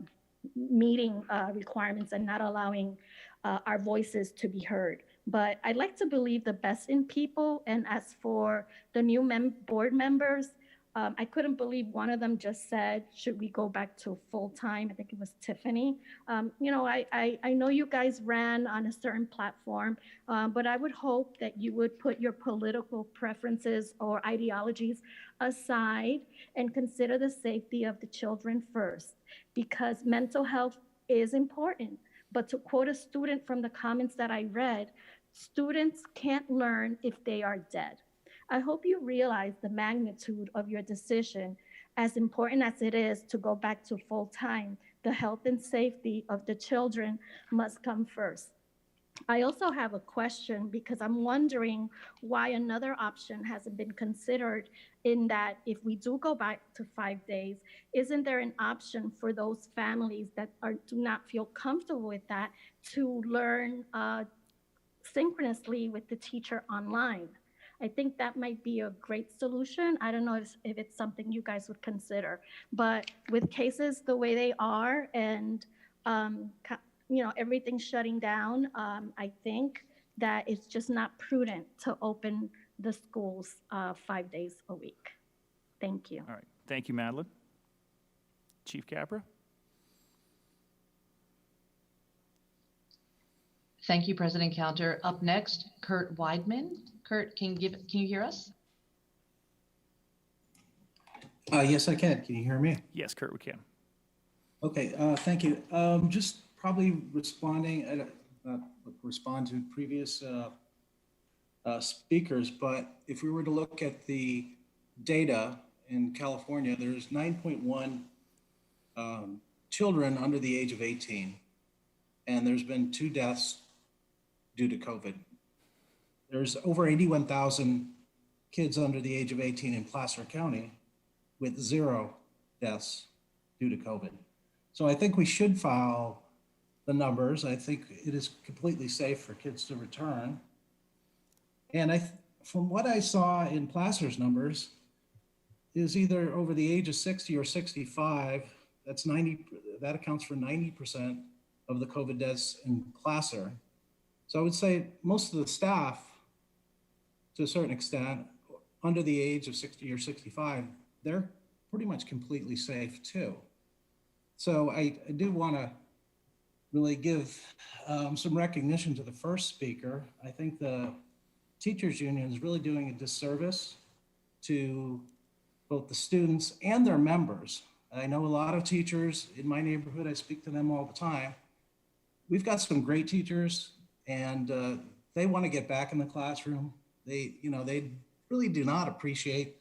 meeting requirements and not allowing our voices to be heard. But I'd like to believe the best in people. And as for the new board members, I couldn't believe one of them just said, should we go back to full time? I think it was Tiffany. I know you guys ran on a certain platform, but I would hope that you would put your political preferences or ideologies aside and consider the safety of the children first, because mental health is important. But to quote a student from the comments that I read, students can't learn if they are dead. I hope you realize the magnitude of your decision. As important as it is to go back to full time, the health and safety of the children must come first. I also have a question because I'm wondering why another option hasn't been considered in that if we do go back to 5 days, isn't there an option for those families that do not feel comfortable with that to learn synchronously with the teacher online. I think that might be a great solution. I don't know if it's something you guys would consider, but with cases the way they are and, everything shutting down, I think that it's just not prudent to open the schools 5 days a week. Thank you. All right. Thank you, Madeline. Chief Capra? Thank you, President Counter. Up next, Kurt Weidman. Kurt, can you hear us? Yes, I can. Can you hear me? Yes, Kurt, we can. Okay, thank you. Just probably respond to previous speakers, but if we were to look at the data in California, there's 9.1 children under the age of 18, and there's been 2 deaths due to COVID. There's over 81,000 kids under the age of 18 in Placer County with 0 deaths due to COVID. So I think we should file the numbers. I think it is completely safe for kids to return. And from what I saw in Placer's numbers, is either over the age of 60 or 65, that accounts for 90% of the COVID deaths in Placer. So I would say most of the staff, to a certain extent, under the age of 60 or 65, they're pretty much completely safe too. So I do want to really give some recognition to the first speaker. I think the teachers union is really doing a disservice to both the students and their members. I know a lot of teachers in my neighborhood, I speak to them all the time. We've got some great teachers, and they want to get back in the classroom. They really do not appreciate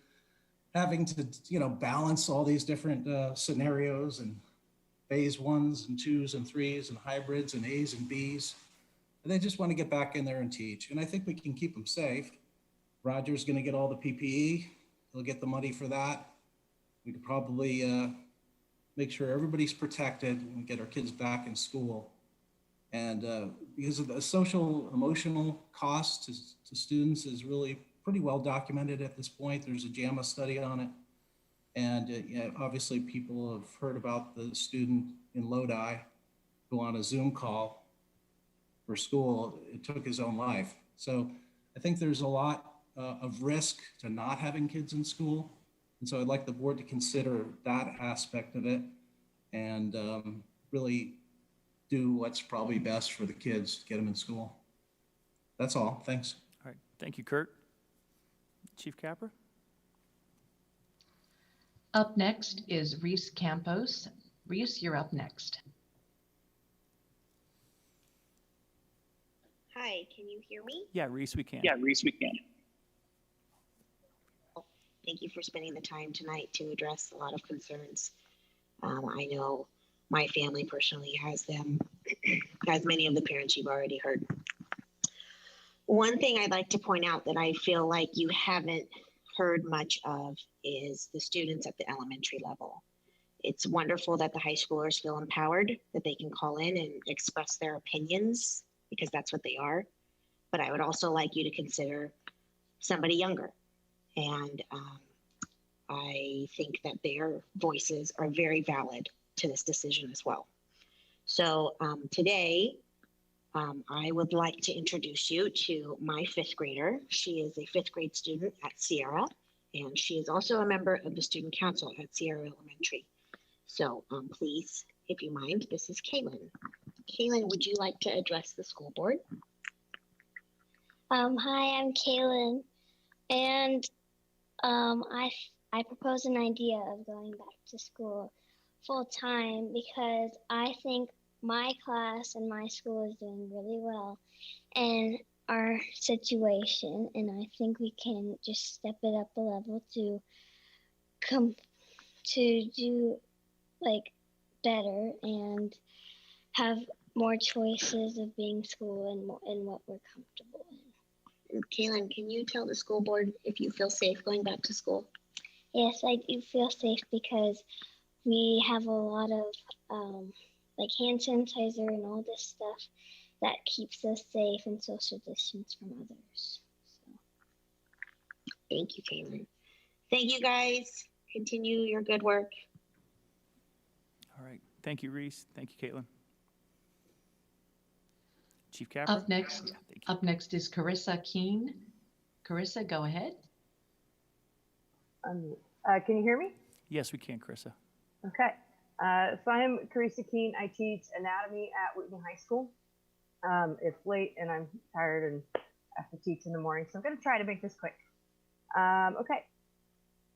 having to, balance all these different scenarios and phase 1s and 2s and 3s and hybrids and A's and B's. And they just want to get back in there and teach. And I think we can keep them safe. Roger's going to get all the PPE. He'll get the money for that. We could probably make sure everybody's protected and get our kids back in school. And because of the social, emotional cost to students is really pretty well documented at this point. There's a JAMA study on it. And obviously people have heard about the student in Lodi who on a Zoom call for school, it took his own life. So I think there's a lot of risk to not having kids in school. And so I'd like the board to consider that aspect of it and really do what's probably best for the kids to get them in school. That's all. Thanks. All right. Thank you, Kurt. Chief Capra? Up next is Reese Campos. Reese, you're up next. Hi, can you hear me? Yeah, Reese, we can. Thank you for spending the time tonight to address a lot of concerns. I know my family personally has them, as many of the parents you've already heard. One thing I'd like to point out that I feel like you haven't heard much of is the students at the elementary level. It's wonderful that the high schoolers feel empowered, that they can call in and express their opinions, because that's what they are. But I would also like you to consider somebody younger. And I think that their voices are very valid to this decision as well. So today, I would like to introduce you to my 5th grader. She is a 5th grade student at Sierra, and she is also a member of the student council at Sierra Elementary. So please, if you mind, this is Kaylin. Kaylin, would you like to address the school board? Hi, I'm Kaylin, and I propose an idea of going back to school full time because I think my class and my school is doing really well in our situation, and I think we can just step it up a level to do like better and have more choices of being school and what we're comfortable in. Kaylin, can you tell the school board if you feel safe going back to school? Yes, I do feel safe because we have a lot of like hand sanitizer and all this stuff, that keeps us safe and social distance from others. So. Thank you, Caitlin. Thank you, guys. Continue your good work. All right. Thank you, Reese. Thank you, Caitlin. Chief Capper? Up next is Carissa Keene. Carissa, go ahead. Can you hear me? Yes, we can, Carissa. Okay. So I'm Carissa Keene. I teach anatomy at Whitney High School. It's late and I'm tired and have to teach in the morning, so I'm going to try to make this quick. Okay.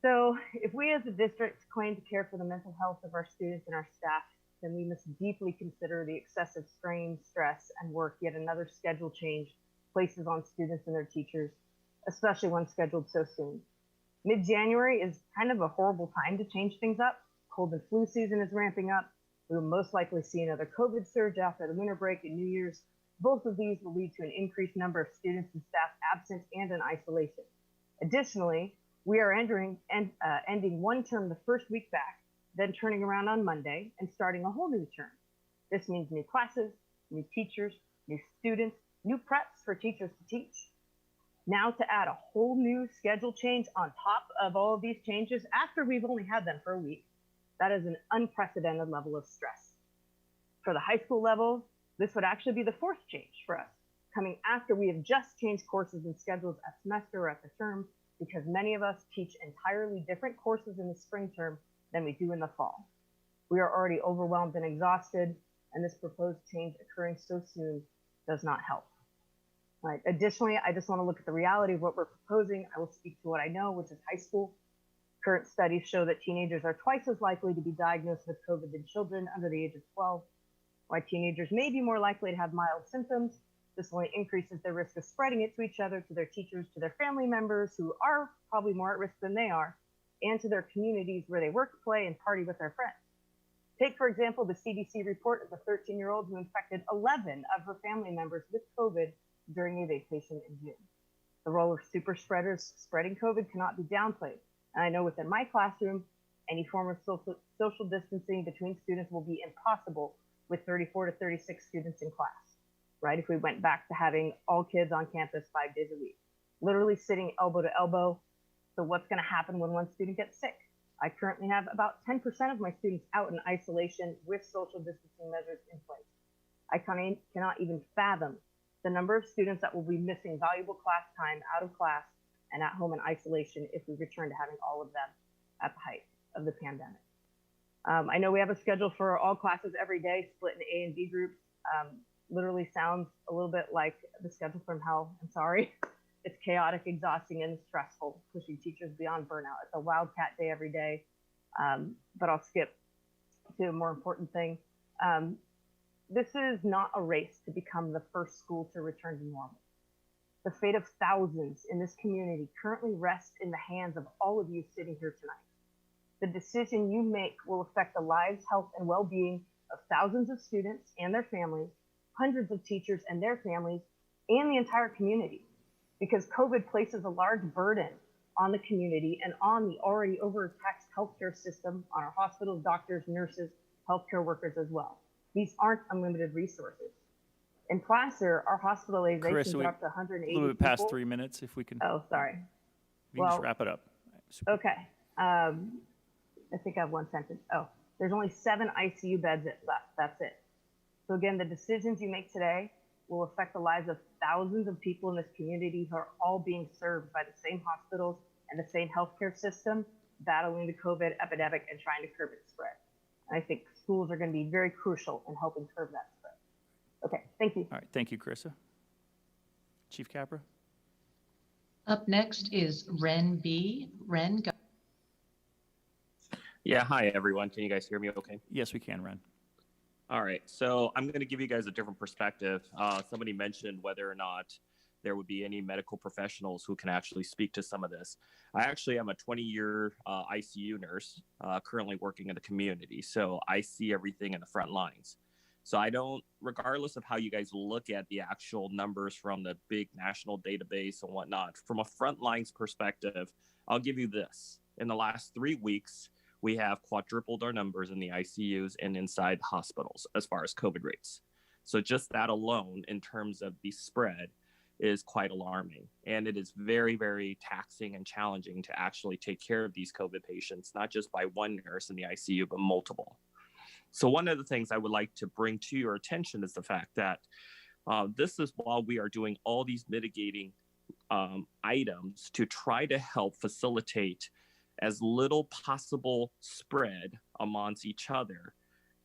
So if we as a district claim to care for the mental health of our students and our staff, then we must deeply consider the excessive strain, stress, and work yet another schedule change places on students and their teachers, especially one scheduled so soon. Mid-January is kind of a horrible time to change things up. Cold and flu season is ramping up. We will most likely see another COVID surge after the winter break and New Year's. Both of these will lead to an increased number of students and staff absent and in isolation. Additionally, we are ending one term the first week back, then turning around on Monday and starting a whole new term. This means new classes, new teachers, new students, new preps for teachers to teach. Now to add a whole new schedule change on top of all of these changes after we've only had them for a week, that is an unprecedented level of stress. For the high school level, this would actually be the fourth change for us, coming after we have just changed courses and schedules at semester or at the term, because many of us teach entirely different courses in the spring term than we do in the fall. We are already overwhelmed and exhausted, and this proposed change occurring so soon does not help. Right. Additionally, I just want to look at the reality of what we're proposing. I will speak to what I know, which is high school. Current studies show that teenagers are twice as likely to be diagnosed with COVID than children under the age of 12. While teenagers may be more likely to have mild symptoms, this only increases their risk of spreading it to each other, to their teachers, to their family members who are probably more at risk than they are, and to their communities where they work, play, and party with their friends. Take, for example, the CDC report of a 13-year-old who infected 11 of her family members with COVID during a vacation in June. The role of super spreaders spreading COVID cannot be downplayed. And I know within my classroom, any form of social distancing between students will be impossible with 34 to 36 students in class, right? If we went back to having all kids on campus 5 days a week, literally sitting elbow to elbow. So what's going to happen when one student gets sick? I currently have about 10% of my students out in isolation with social distancing measures in place. I cannot even fathom the number of students that will be missing valuable class time out of class and at home in isolation if we return to having all of them at the height of the pandemic. I know we have a schedule for all classes every day, split in A and B groups. Literally sounds a little bit like the schedule from hell. I'm sorry. It's chaotic, exhausting, and stressful, pushing teachers beyond burnout. It's a wildcat day every day, but I'll skip to a more important thing. This is not a race to become the first school to return to normal. The fate of thousands in this community currently rests in the hands of all of you sitting here tonight. The decision you make will affect the lives, health, and well-being of thousands of students and their families, hundreds of teachers and their families, and the entire community. Because COVID places a large burden on the community and on the already overtaxed healthcare system, on our hospitals, doctors, nurses, healthcare workers as well. These aren't unlimited resources. In Placer, our hospitalizations Carissa, are up to 180 a little bit past people. 3 minutes, if we can. Oh, sorry. We can just wrap it up. Okay. I think I have one sentence. Oh, there's only 7 ICU beds left. That's it. So again, the decisions you make today will affect the lives of thousands of people in this community who are all being served by the same hospitals and the same healthcare system, battling the COVID epidemic and trying to curb its spread. And I think schools are going to be very crucial in helping curb that spread. Okay, thank you. All right, thank you, Carissa. Chief Capra? Up next is Ren B. Ren, go. Yeah, hi everyone. Can you guys hear me okay? Yes, we can, Ren. All right, so I'm going to give you guys a different perspective. Somebody mentioned whether or not there would be any medical professionals who can actually speak to some of this. I actually am a 20-year ICU nurse, currently working in the community, so I see everything in the front lines. So I don't, regardless of how you guys look at the actual numbers from the big national database and whatnot, from a front lines perspective, I'll give you this. In the last 3 weeks, we have quadrupled our numbers in the ICUs and inside hospitals as far as COVID rates. So just that alone in terms of the spread is quite alarming. And it is very, very taxing and challenging to actually take care of these COVID patients, not just by one nurse in the ICU, but multiple. So one of the things I would like to bring to your attention is the fact that this is while we are doing all these mitigating items to try to help facilitate as little possible spread amongst each other.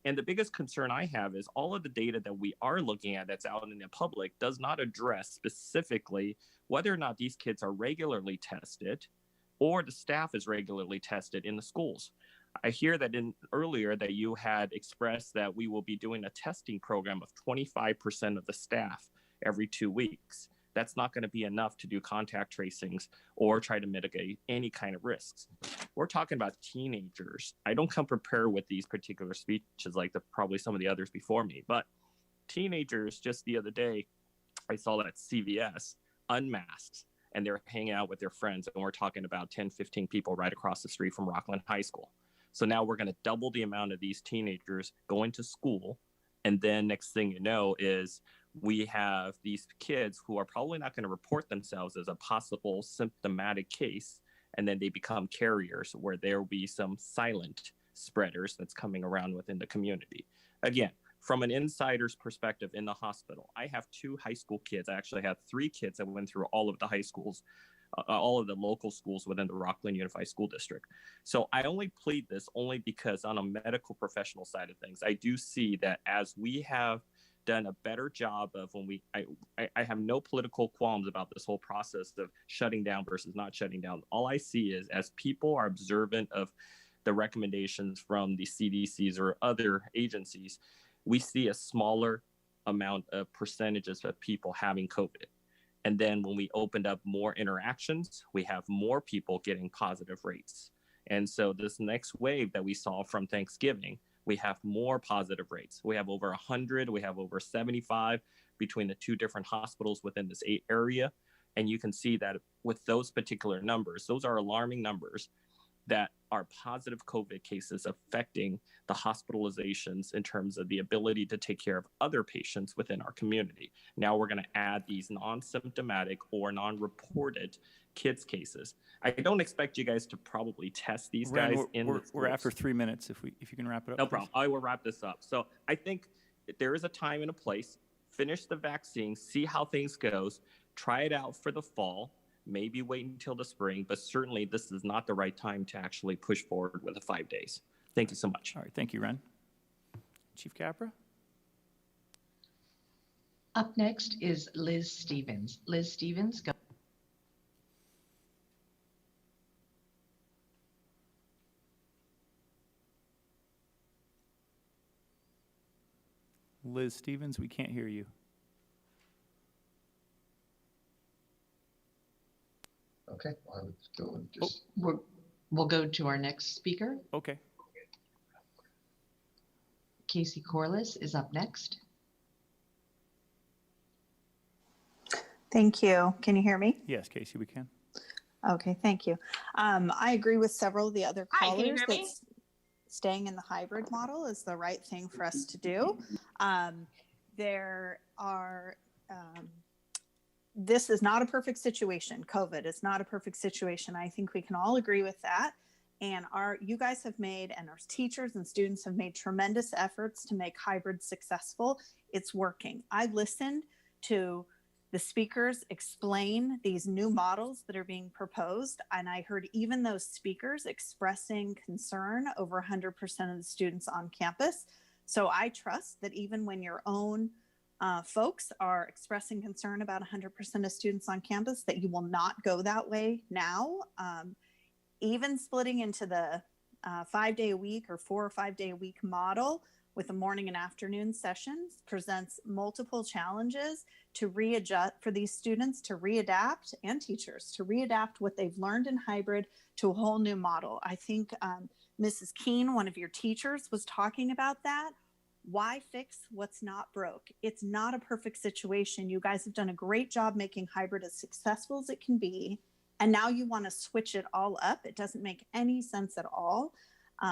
And the biggest concern I have is all of the data that we are looking at that's out in the public does not address specifically whether or not these kids are regularly tested or the staff is regularly tested in the schools. I hear that earlier that you had expressed that we will be doing a testing program of 25% of the staff every 2 weeks. That's not going to be enough to do contact tracings or try to mitigate any kind of risks. We're talking about teenagers. I don't come prepared with these particular speeches like probably some of the others before me, but teenagers, just the other day, I saw that CVS unmasked and they're hanging out with their friends, and we're talking about 10, 15 people right across the street from Rocklin High School. So now we're going to double the amount of these teenagers going to school. And then next thing you know is we have these kids who are probably not going to report themselves as a possible symptomatic case. And then they become carriers where there will be some silent spreaders that's coming around within the community. Again, from an insider's perspective in the hospital, I have 2 high school kids. I actually have 3 kids that went through all of the high schools, all of the local schools within the Rocklin Unified School District. So I only plead this only because on a medical professional side of things, I do see that as we have done a better job of I have no political qualms about this whole process of shutting down versus not shutting down. All I see is as people are observant of the recommendations from the CDCs or other agencies, we see a smaller amount of percentages of people having COVID. And then when we opened up more interactions, we have more people getting positive rates. And so this next wave that we saw from Thanksgiving, we have more positive rates. We have over 100, we have over 75 between the 2 different hospitals within this area. And you can see that with those particular numbers, those are alarming numbers that are positive COVID cases affecting the hospitalizations in terms of the ability to take care of other patients within our community. Now we're going to add these non-symptomatic or non-reported kids cases. I don't expect you guys to probably test these guys we're after 3 minutes. If you can wrap it up. No problem. I will wrap this up. So I think there is a time and a place. Finish the vaccine, see how things goes, try it out for the fall. Maybe wait until the spring, but certainly this is not the right time to actually push forward with the 5 days. Thank you so much. All right, thank you, Ren. Chief Capra? Up next is Liz Stevens. Liz Stevens, go. Liz Stevens, we can't hear you. Okay, well, let's go and just. We'll go to our next speaker. Okay. Casey Corliss is up next. Thank you. Can you hear me? Yes, Casey, we can. Okay, thank you. I agree with several of the other Hi, can you callers hear me? that staying in the hybrid model is the right thing for us to do. This is not a perfect situation. COVID is not a perfect situation. I think we can all agree with that. And you guys have made, and our teachers and students have made tremendous efforts to make hybrid successful. It's working. I listened to the speakers explain these new models that are being proposed, and I heard even those speakers expressing concern over 100% of the students on campus. So I trust that even when your own folks are expressing concern about 100% of students on campus, that you will not go that way now. Even splitting into the 5 day a week or 4 or 5 day a week model with the morning and afternoon sessions presents multiple challenges to readjust for these students to readapt, and teachers to readapt what they've learned in hybrid to a whole new model. I think Mrs. Keene, one of your teachers, was talking about that. Why fix what's not broke? It's not a perfect situation. You guys have done a great job making hybrid as successful as it can be. And now you want to switch it all up. It doesn't make any sense at all.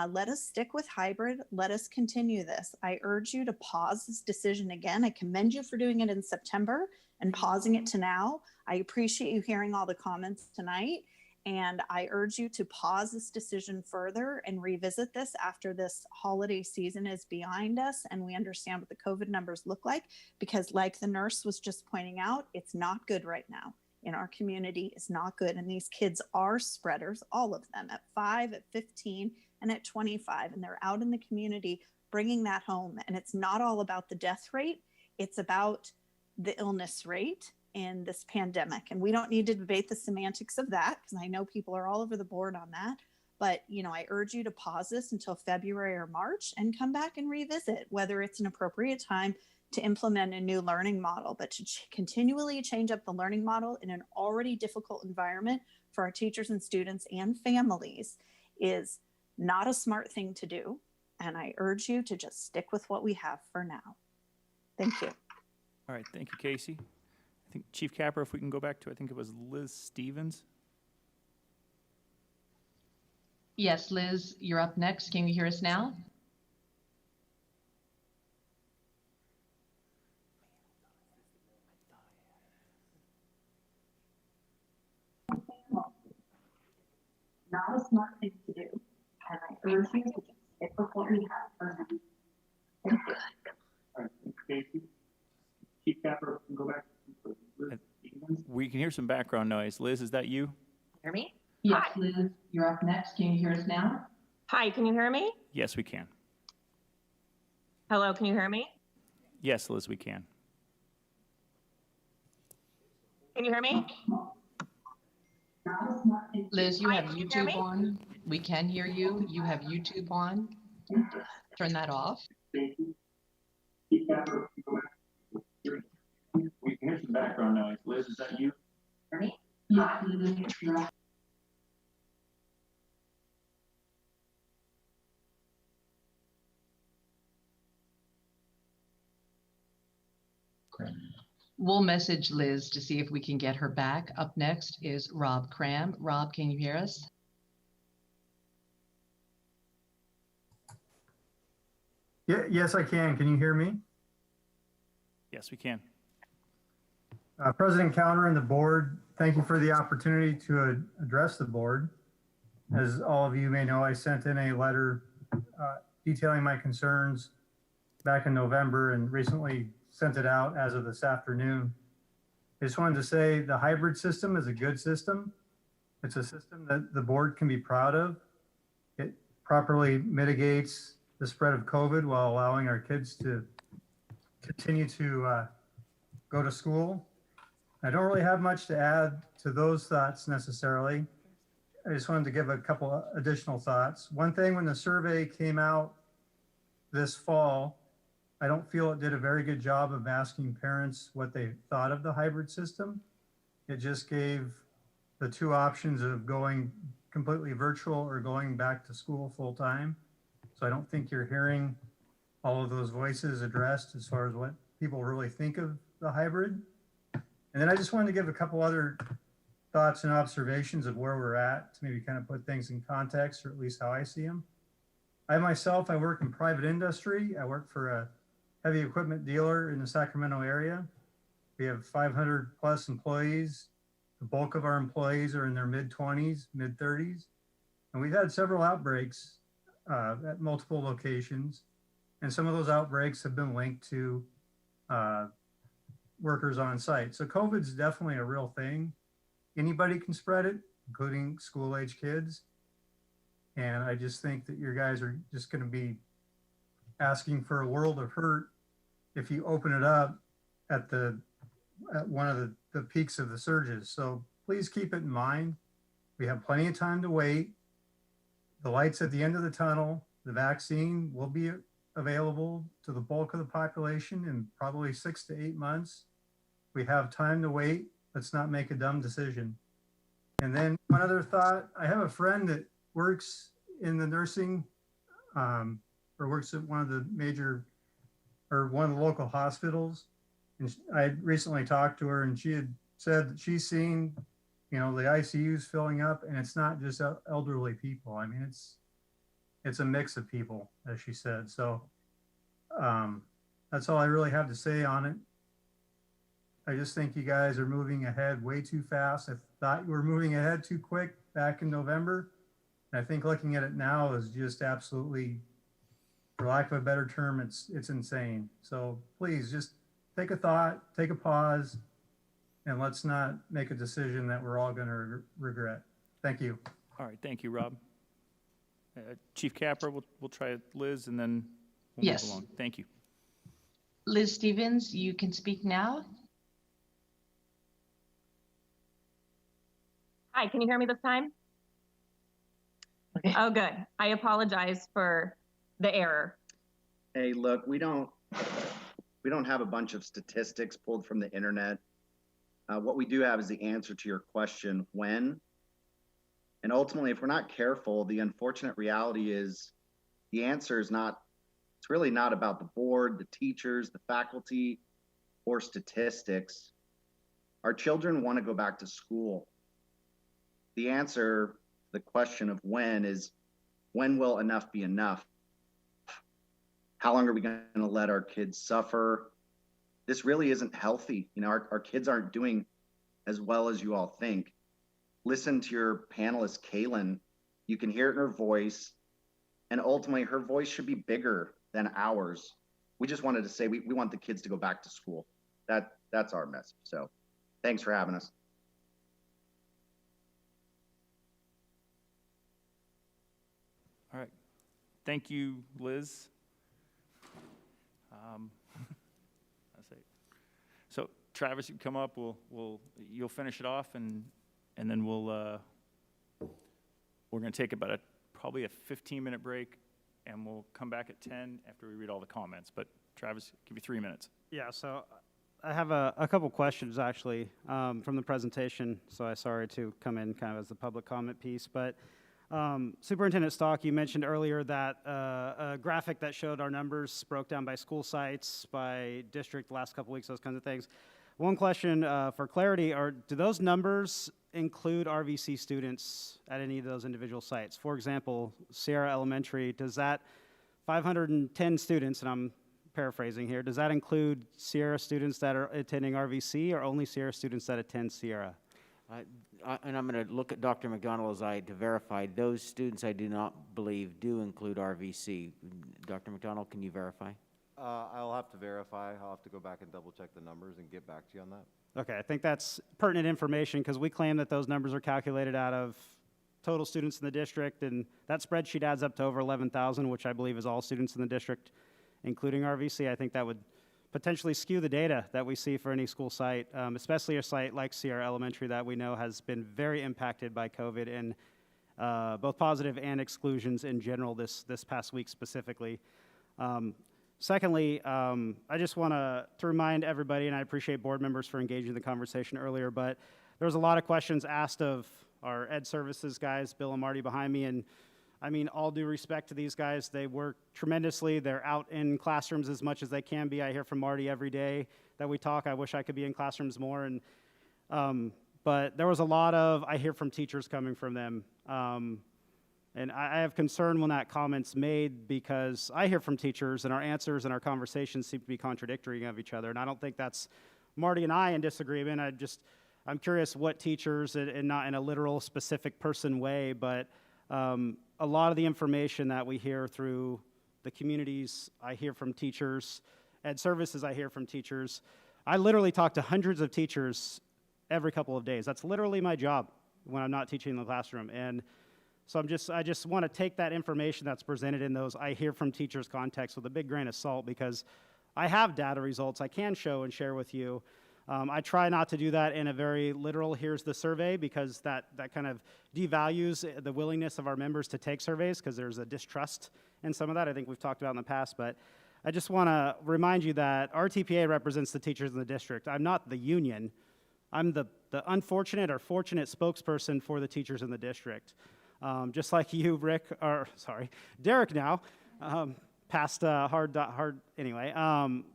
Let us stick with hybrid. Let us continue this. I urge you to pause this decision again. I commend you for doing it in September and pausing it to now. I appreciate you hearing all the comments tonight. And I urge you to pause this decision further and revisit this after this holiday season is behind us and we understand what the COVID numbers look like, because like the nurse was just pointing out, it's not good right now in our community. It's not good. And these kids are spreaders, all of them, at 5, at 15, and at 25. And they're out in the community bringing that home. And it's not all about the death rate. It's about the illness rate in this pandemic. And we don't need to debate the semantics of that, because I know people are all over the board on that. But, you know, I urge you to pause this until February or March and come back and revisit whether it's an appropriate time to implement a new learning model. But to continually change up the learning model in an already difficult environment for our teachers and students and families is not a smart thing to do. And I urge you to just stick with what we have for now. Thank you. All right, thank you, Casey. I think Chief Capper, if we can go back to, I think it was Liz Stevens. Yes, Liz, you're up next. Can you hear us now? Not a smart thing to do. And I urge you to just stick with what we have for now. Thank you. All right, thank you, Casey. Chief Capper, if we can go back to Liz Stevens. We can hear some background noise. Liz, is that you? Hear me? Yes, Hi. Liz, you're up next. Can you hear us now? Hi, can you hear me? Yes, we can. Hello, can you hear me? Yes, Liz, we can. Can you hear me? Liz, you Hi, have can you hear YouTube me? on. We can hear you. You have YouTube on. Turn that off. Chief Capper, if we can go back to we can hear some background noise. Liz, is that you? Hear me? Yes, Liz, you're up. We'll message Liz to see if we can get her back. Up next is Rob Cram. Rob, can you hear us? Yes, I can. Can you hear me? Yes, we can. President Counter and the board, thank you for the opportunity to address the board. As all of you may know, I sent in a letter detailing my concerns back in November and recently sent it out as of this afternoon. I just wanted to say the hybrid system is a good system. It's a system that the board can be proud of. It properly mitigates the spread of COVID while allowing our kids to continue to go to school. I don't really have much to add to those thoughts necessarily. I just wanted to give a couple additional thoughts. One thing, when the survey came out this fall, I don't feel it did a very good job of asking parents what they thought of the hybrid system. It just gave the two options of going completely virtual or going back to school full time. So I don't think you're hearing all of those voices addressed as far as what people really think of the hybrid. And then I just wanted to give a couple other thoughts and observations of where we're at to maybe kind of put things in context, or at least how I see them. I work in private industry. I work for a heavy equipment dealer in the Sacramento area. We have 500 plus employees. The bulk of our employees are in their mid-20s, mid-30s. And we've had several outbreaks at multiple locations. And some of those outbreaks have been linked to workers on site. So COVID's definitely a real thing. Anybody can spread it, including school-age kids. And I just think that your guys are just going to be asking for a world of hurt if you open it up at one of the peaks of the surges. So please keep it in mind. We have plenty of time to wait. The light's at the end of the tunnel. The vaccine will be available to the bulk of the population in probably 6 to 8 months. We have time to wait. Let's not make a dumb decision. And then one other thought, I have a friend that works in the nursing or works at one of the local hospitals. And I recently talked to her and she had said that she's seen, the ICUs filling up, and it's not just elderly people. I mean, it's a mix of people, as she said. So that's all I really have to say on it. I just think you guys are moving ahead way too fast. I thought you were moving ahead too quick back in November. And I think looking at it now is just absolutely, for lack of a better term, it's insane. So please just take a thought, take a pause, and let's not make a decision that we're all going to regret. Thank you. All right, thank you, Rob. Chief Capper, we'll try Liz, and then we'll Yes. move along. Thank you. Liz Stevens, you can speak now. Hi, can you hear me this time? Oh, good. I apologize for the error. Hey, look, we don't have a bunch of statistics pulled from the internet. What we do have is the answer to your question, when. And ultimately, if we're not careful, the unfortunate reality is the answer is not, it's really not about the board, the teachers, the faculty, or statistics. Our children want to go back to school. The answer, the question of when, is when will enough be enough? How long are we going to let our kids suffer? This really isn't healthy. You know, our kids aren't doing as well as you all think. Listen to your panelist, Kaylin. You can hear it in her voice. And ultimately, her voice should be bigger than ours. We just wanted to say we want the kids to go back to school. That's our message. So thanks for having us. All right. Thank you, Liz. Let's see. So Travis, you come up. You'll finish it off, and then we're going to take about probably a 15-minute break, and we'll come back at 10 after we read all the comments. But Travis, give you 3 minutes. Yeah. So I have a couple questions actually from the presentation. So I'm sorry to come in kind of as the public comment piece, but. Superintendent Stock, you mentioned earlier that a graphic that showed our numbers broke down by school sites, by district, the last couple weeks, those kinds of things. One question for clarity, do those numbers include RVC students at any of those individual sites? For example, Sierra Elementary, does that 510 students, and I'm paraphrasing here, does that include Sierra students that are attending RVC or only Sierra students that attend Sierra? And I'm going to look at Dr. McDonald as I to verify. Those students I do not believe do include RVC. Dr. McDonald, can you verify? I'll have to verify. I'll have to go back and double check the numbers and get back to you on that. Okay, I think that's pertinent information because we claim that those numbers are calculated out of total students in the district, and that spreadsheet adds up to over 11,000, which I believe is all students in the district, including RVC. I think that would potentially skew the data that we see for any school site, especially a site like Sierra Elementary that we know has been very impacted by COVID and both positive and exclusions in general this past week specifically. Secondly, I just want to remind everybody, and I appreciate board members for engaging in the conversation earlier, but there was a lot of questions asked of our ed services guys, Bill and Marty behind me, and I mean, all due respect to these guys, they work tremendously. They're out in classrooms as much as they can be. I hear from Marty every day that we talk. I wish I could be in classrooms more. And but there was a lot of, I hear from teachers coming from them. And I have concern when that comment's made because I hear from teachers and our answers and our conversations seem to be contradictory of each other. And I don't think that's Marty and I in disagreement. I'm curious what teachers, and not in a literal specific person way, but a lot of the information that we hear through the communities, I hear from teachers, ed services, I hear from teachers. I literally talk to hundreds of teachers every couple of days. That's literally my job when I'm not teaching in the classroom. And so I just want to take that information that's presented in those I hear from teachers context with a big grain of salt because I have data results I can show and share with you. I try not to do that in a very literal, here's the survey, because that kind of devalues the willingness of our members to take surveys because there's a distrust in some of that I think we've talked about in the past. But I just want to remind you that our TPA represents the teachers in the district. I'm not the union. I'm the unfortunate or fortunate spokesperson for the teachers in the district. Just like you, Derek now. Past hard anyway,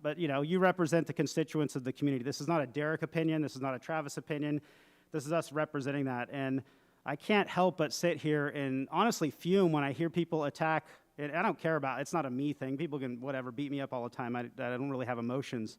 but you represent the constituents of the community. This is not a Derek opinion. This is not a Travis opinion. This is us representing that. And I can't help but sit here and honestly fume when I hear people attack. And I don't care about, it's not a me thing. People can, whatever, beat me up all the time. I don't really have emotions.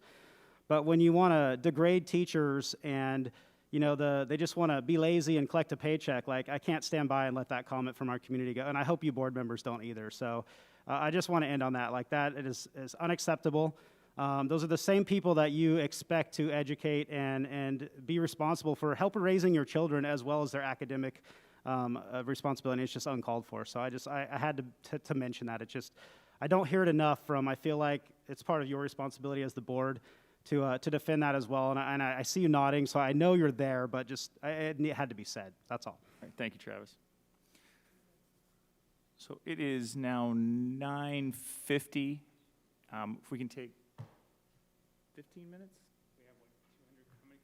But when you want to degrade teachers and, you know, they just want to be lazy and collect a paycheck, like, I can't stand by and let that comment from our community go. And I hope you board members don't either. So I just want to end on that. Like, that it is unacceptable. Those are the same people that you expect to educate and be responsible for helping raising your children as well as their academic responsibility. It's just uncalled for. So I had to mention that. It's just, I don't hear it enough from, I feel like it's part of your responsibility as the board to defend that as well. And I see you nodding, so I know you're there, but just, it had to be said. That's all. All right, thank you, Travis. So it is now 9:50. If we can take 15 minutes?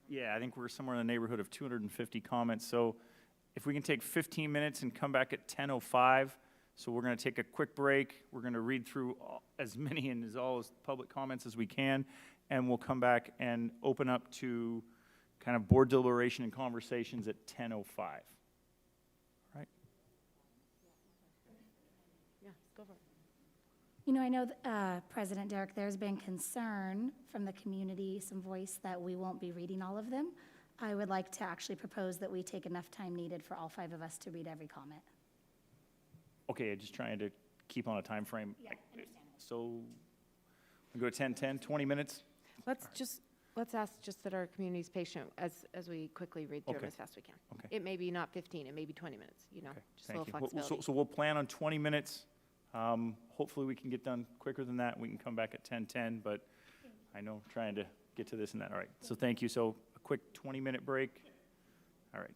Yeah, I think we're somewhere in the neighborhood of 250 comments. So if we can take 15 minutes and come back at 10:05. So we're going to take a quick break. We're going to read through as many and as all as public comments as we can, and we'll come back and open up to kind of board deliberation and conversations at 10:05. All right? Yeah, go for it. You know, I know, President Derek, there's been concern from the community, some voice that we won't be reading all of them. I would like to actually propose that we take enough time needed for all 5 of us to read every comment. Okay, just trying to keep on a time frame. Yeah, understand. So we go to 10:10, 20 minutes? Let's ask just that our community's patient as we quickly read through them as fast as we can. Okay. It may be not 15, it may be 20 minutes, you know, just a little flexibility. So we'll plan on 20 minutes. Hopefully we can get done quicker than that. We can come back at 10:10, but I know trying to get to this and that. All right, so thank you. So a quick 20-minute break. All right.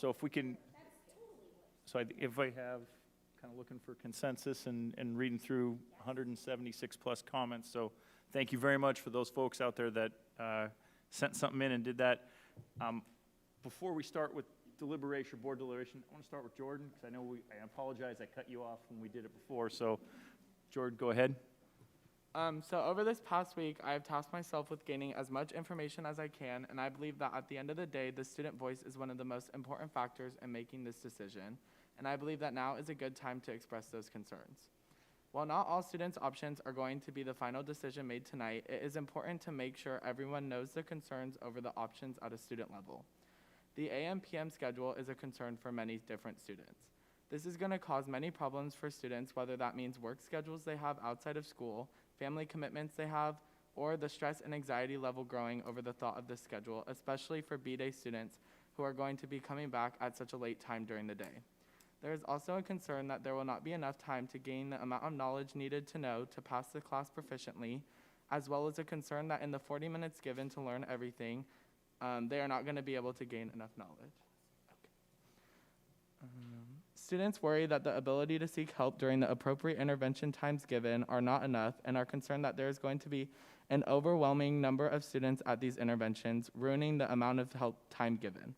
So if we can, if I have, kind of looking for consensus and reading through 176 plus comments. So thank you very much for those folks out there that sent something in and did that. Before we start with deliberation, board deliberation, I want to start with Jordan, because I know I apologize, I cut you off when we did it before. So Jordan, go ahead. So over this past week, I have tasked myself with gaining as much information as I can, and I believe that at the end of the day, the student voice is one of the most important factors in making this decision, and I believe that now is a good time to express those concerns. While not all students' options are going to be the final decision made tonight, it is important to make sure everyone knows the concerns over the options at a student level. The AM/PM schedule is a concern for many different students. This is going to cause many problems for students, whether that means work schedules they have outside of school, family commitments they have, or the stress and anxiety level growing over the thought of this schedule, especially for B-Day students who are going to be coming back at such a late time during the day. There is also a concern that there will not be enough time to gain the amount of knowledge needed to know to pass the class proficiently, as well as a concern that in the 40 minutes given to learn everything, they are not going to be able to gain enough knowledge. Students worry that the ability to seek help during the appropriate intervention times given are not enough and are concerned that there is going to be an overwhelming number of students at these interventions, ruining the amount of help time given.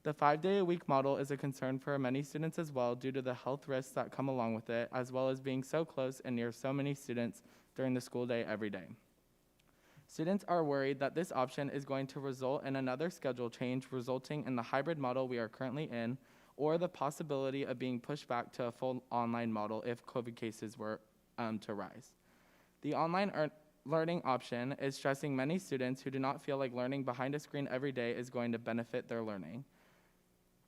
The 5-day-a-week model is a concern for many students as well due to the health risks that come along with it, as well as being so close and near so many students during the school day every day. Students are worried that this option is going to result in another schedule change, resulting in the hybrid model we are currently in, or the possibility of being pushed back to a full online model if COVID cases were to rise. The online learning option is stressing many students who do not feel like learning behind a screen every day is going to benefit their learning.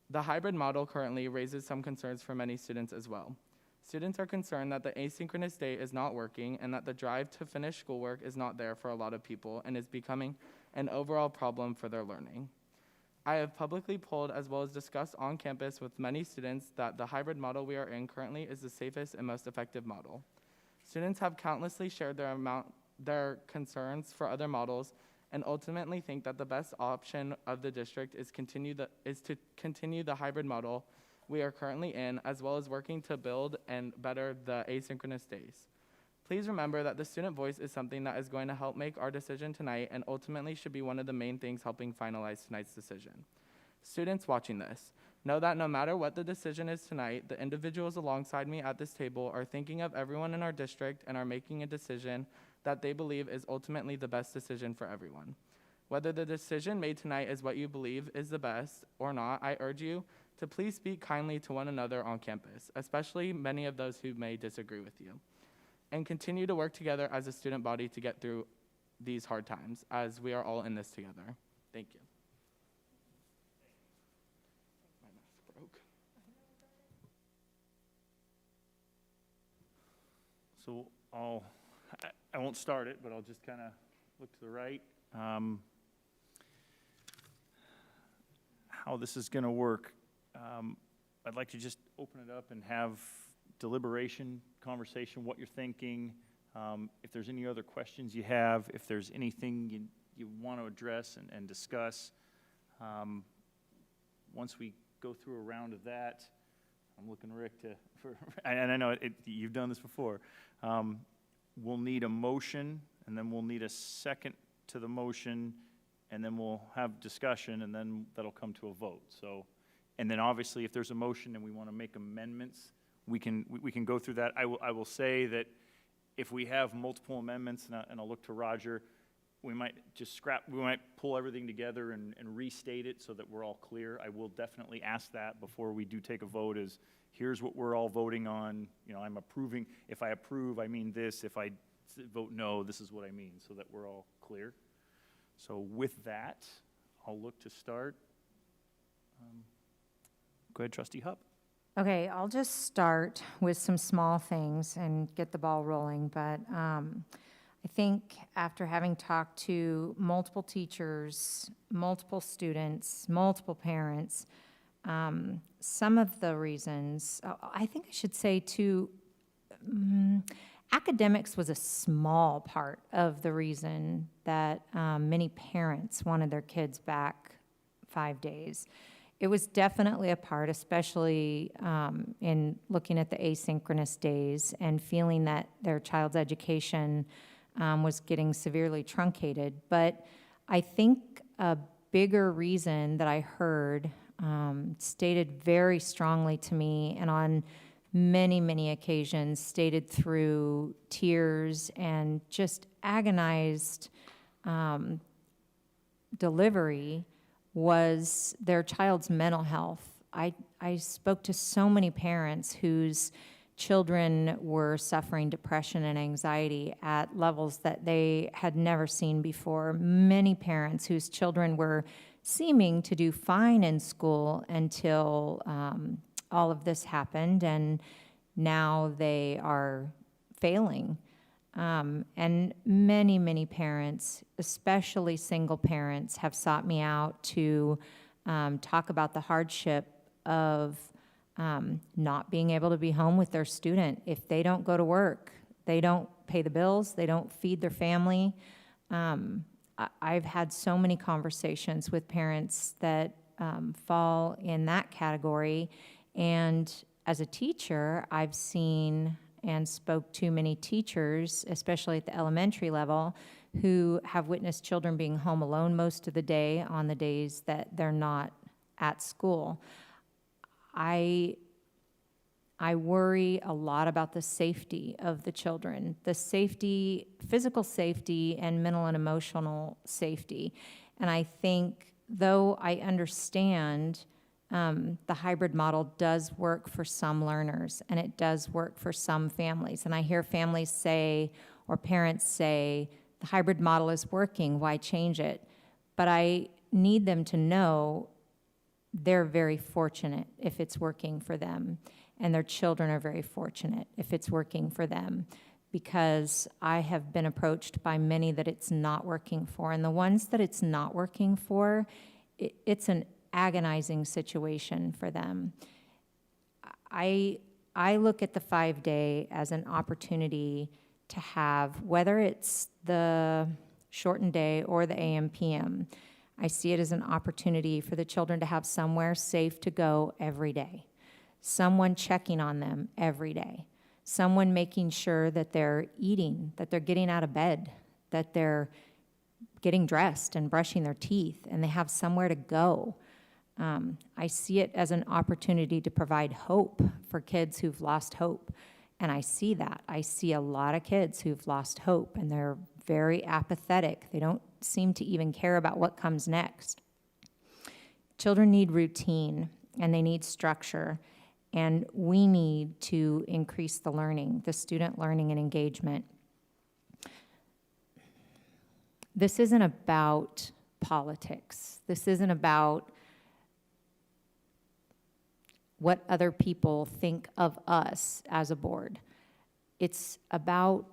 The hybrid model currently raises some concerns for many students as well. Students are concerned that the asynchronous day is not working and that the drive to finish schoolwork is not there for a lot of people and is becoming an overall problem for their learning. I have publicly polled as well as discussed on campus with many students that the hybrid model we are in currently is the safest and most effective model. Students have countlessly shared their concerns for other models and ultimately think that the best option of the district is to continue the hybrid model we are currently in, as well as working to build and better the asynchronous days. Please remember that the student voice is something that is going to help make our decision tonight and ultimately should be one of the main things helping finalize tonight's decision. Students watching this, know that no matter what the decision is tonight, the individuals alongside me at this table are thinking of everyone in our district and are making a decision that they believe is ultimately the best decision for everyone. Whether the decision made tonight is what you believe is the best or not, I urge you to please speak kindly to one another on campus, especially many of those who may disagree with you, and continue to work together as a student body to get through these hard times, as we are all in this together. Thank you. My mask broke. So I won't start it, but I'll just kind of look to the right. How this is going to work. I'd like to just open it up and have deliberation, conversation, what you're thinking. If there's any other questions you have, if there's anything you want to address and discuss. Once we go through a round of that, I'm looking, Rick, and I know you've done this before. We'll need a motion, and then we'll need a second to the motion, and then we'll have discussion, and then that'll come to a vote. So, and then obviously, if there's a motion and we want to make amendments, we can go through that. I will say that if we have multiple amendments, and I'll look to Roger, we might just we might pull everything together and restate it so that we're all clear. I will definitely ask that before we do take a vote is, here's what we're all voting on. You know, I'm approving. If I approve, I mean this. If I vote no, this is what I mean, so that we're all clear. So with that, I'll look to start. Go ahead, Trustee Hupp. Okay, I'll just start with some small things and get the ball rolling, but I think after having talked to multiple teachers, multiple students, multiple parents, some of the reasons, I think I should say too, academics was a small part of the reason that many parents wanted their kids back 5 days. it was definitely a part, especially in looking at the asynchronous days and feeling that their child's education was getting severely truncated. But I think a bigger reason that I heard stated very strongly to me, and on many, many occasions stated through tears and just agonized delivery, was their child's mental health. I spoke to so many parents whose children were suffering depression and anxiety at levels that they had never seen before. Many parents whose children were seeming to do fine in school until all of this happened, and now they are failing. And many, many parents, especially single parents, have sought me out to talk about the hardship of not being able to be home with their student. If they don't go to work, they don't pay the bills, they don't feed their family. I've had so many conversations with parents that fall in that category. And as a teacher, I've seen and spoke to many teachers, especially at the elementary level, who have witnessed children being home alone most of the day on the days that they're not at school. I worry a lot about the safety of the children, the safety, physical safety, and mental and emotional safety. And I think, though I understand the hybrid model does work for some learners, and it does work for some families. And I hear families say, or parents say, the hybrid model is working, why change it? But I need them to know they're very fortunate if it's working for them, and their children are very fortunate if it's working for them, because I have been approached by many that it's not working for, and the ones that it's not working for, it's an agonizing situation for them. I look at the 5-day as an opportunity to have, whether it's the shortened day or the AM/PM, I see it as an opportunity for the children to have somewhere safe to go every day, someone checking on them every day, someone making sure that they're eating, that they're getting out of bed, that they're getting dressed and brushing their teeth, and they have somewhere to go. I see it as an opportunity to provide hope for kids who've lost hope. And I see that. I see a lot of kids who've lost hope, and they're very apathetic. They don't seem to even care about what comes next. Children need routine, and they need structure, and we need to increase the learning, the student learning and engagement. This isn't about politics. This isn't about what other people think of us as a board. It's about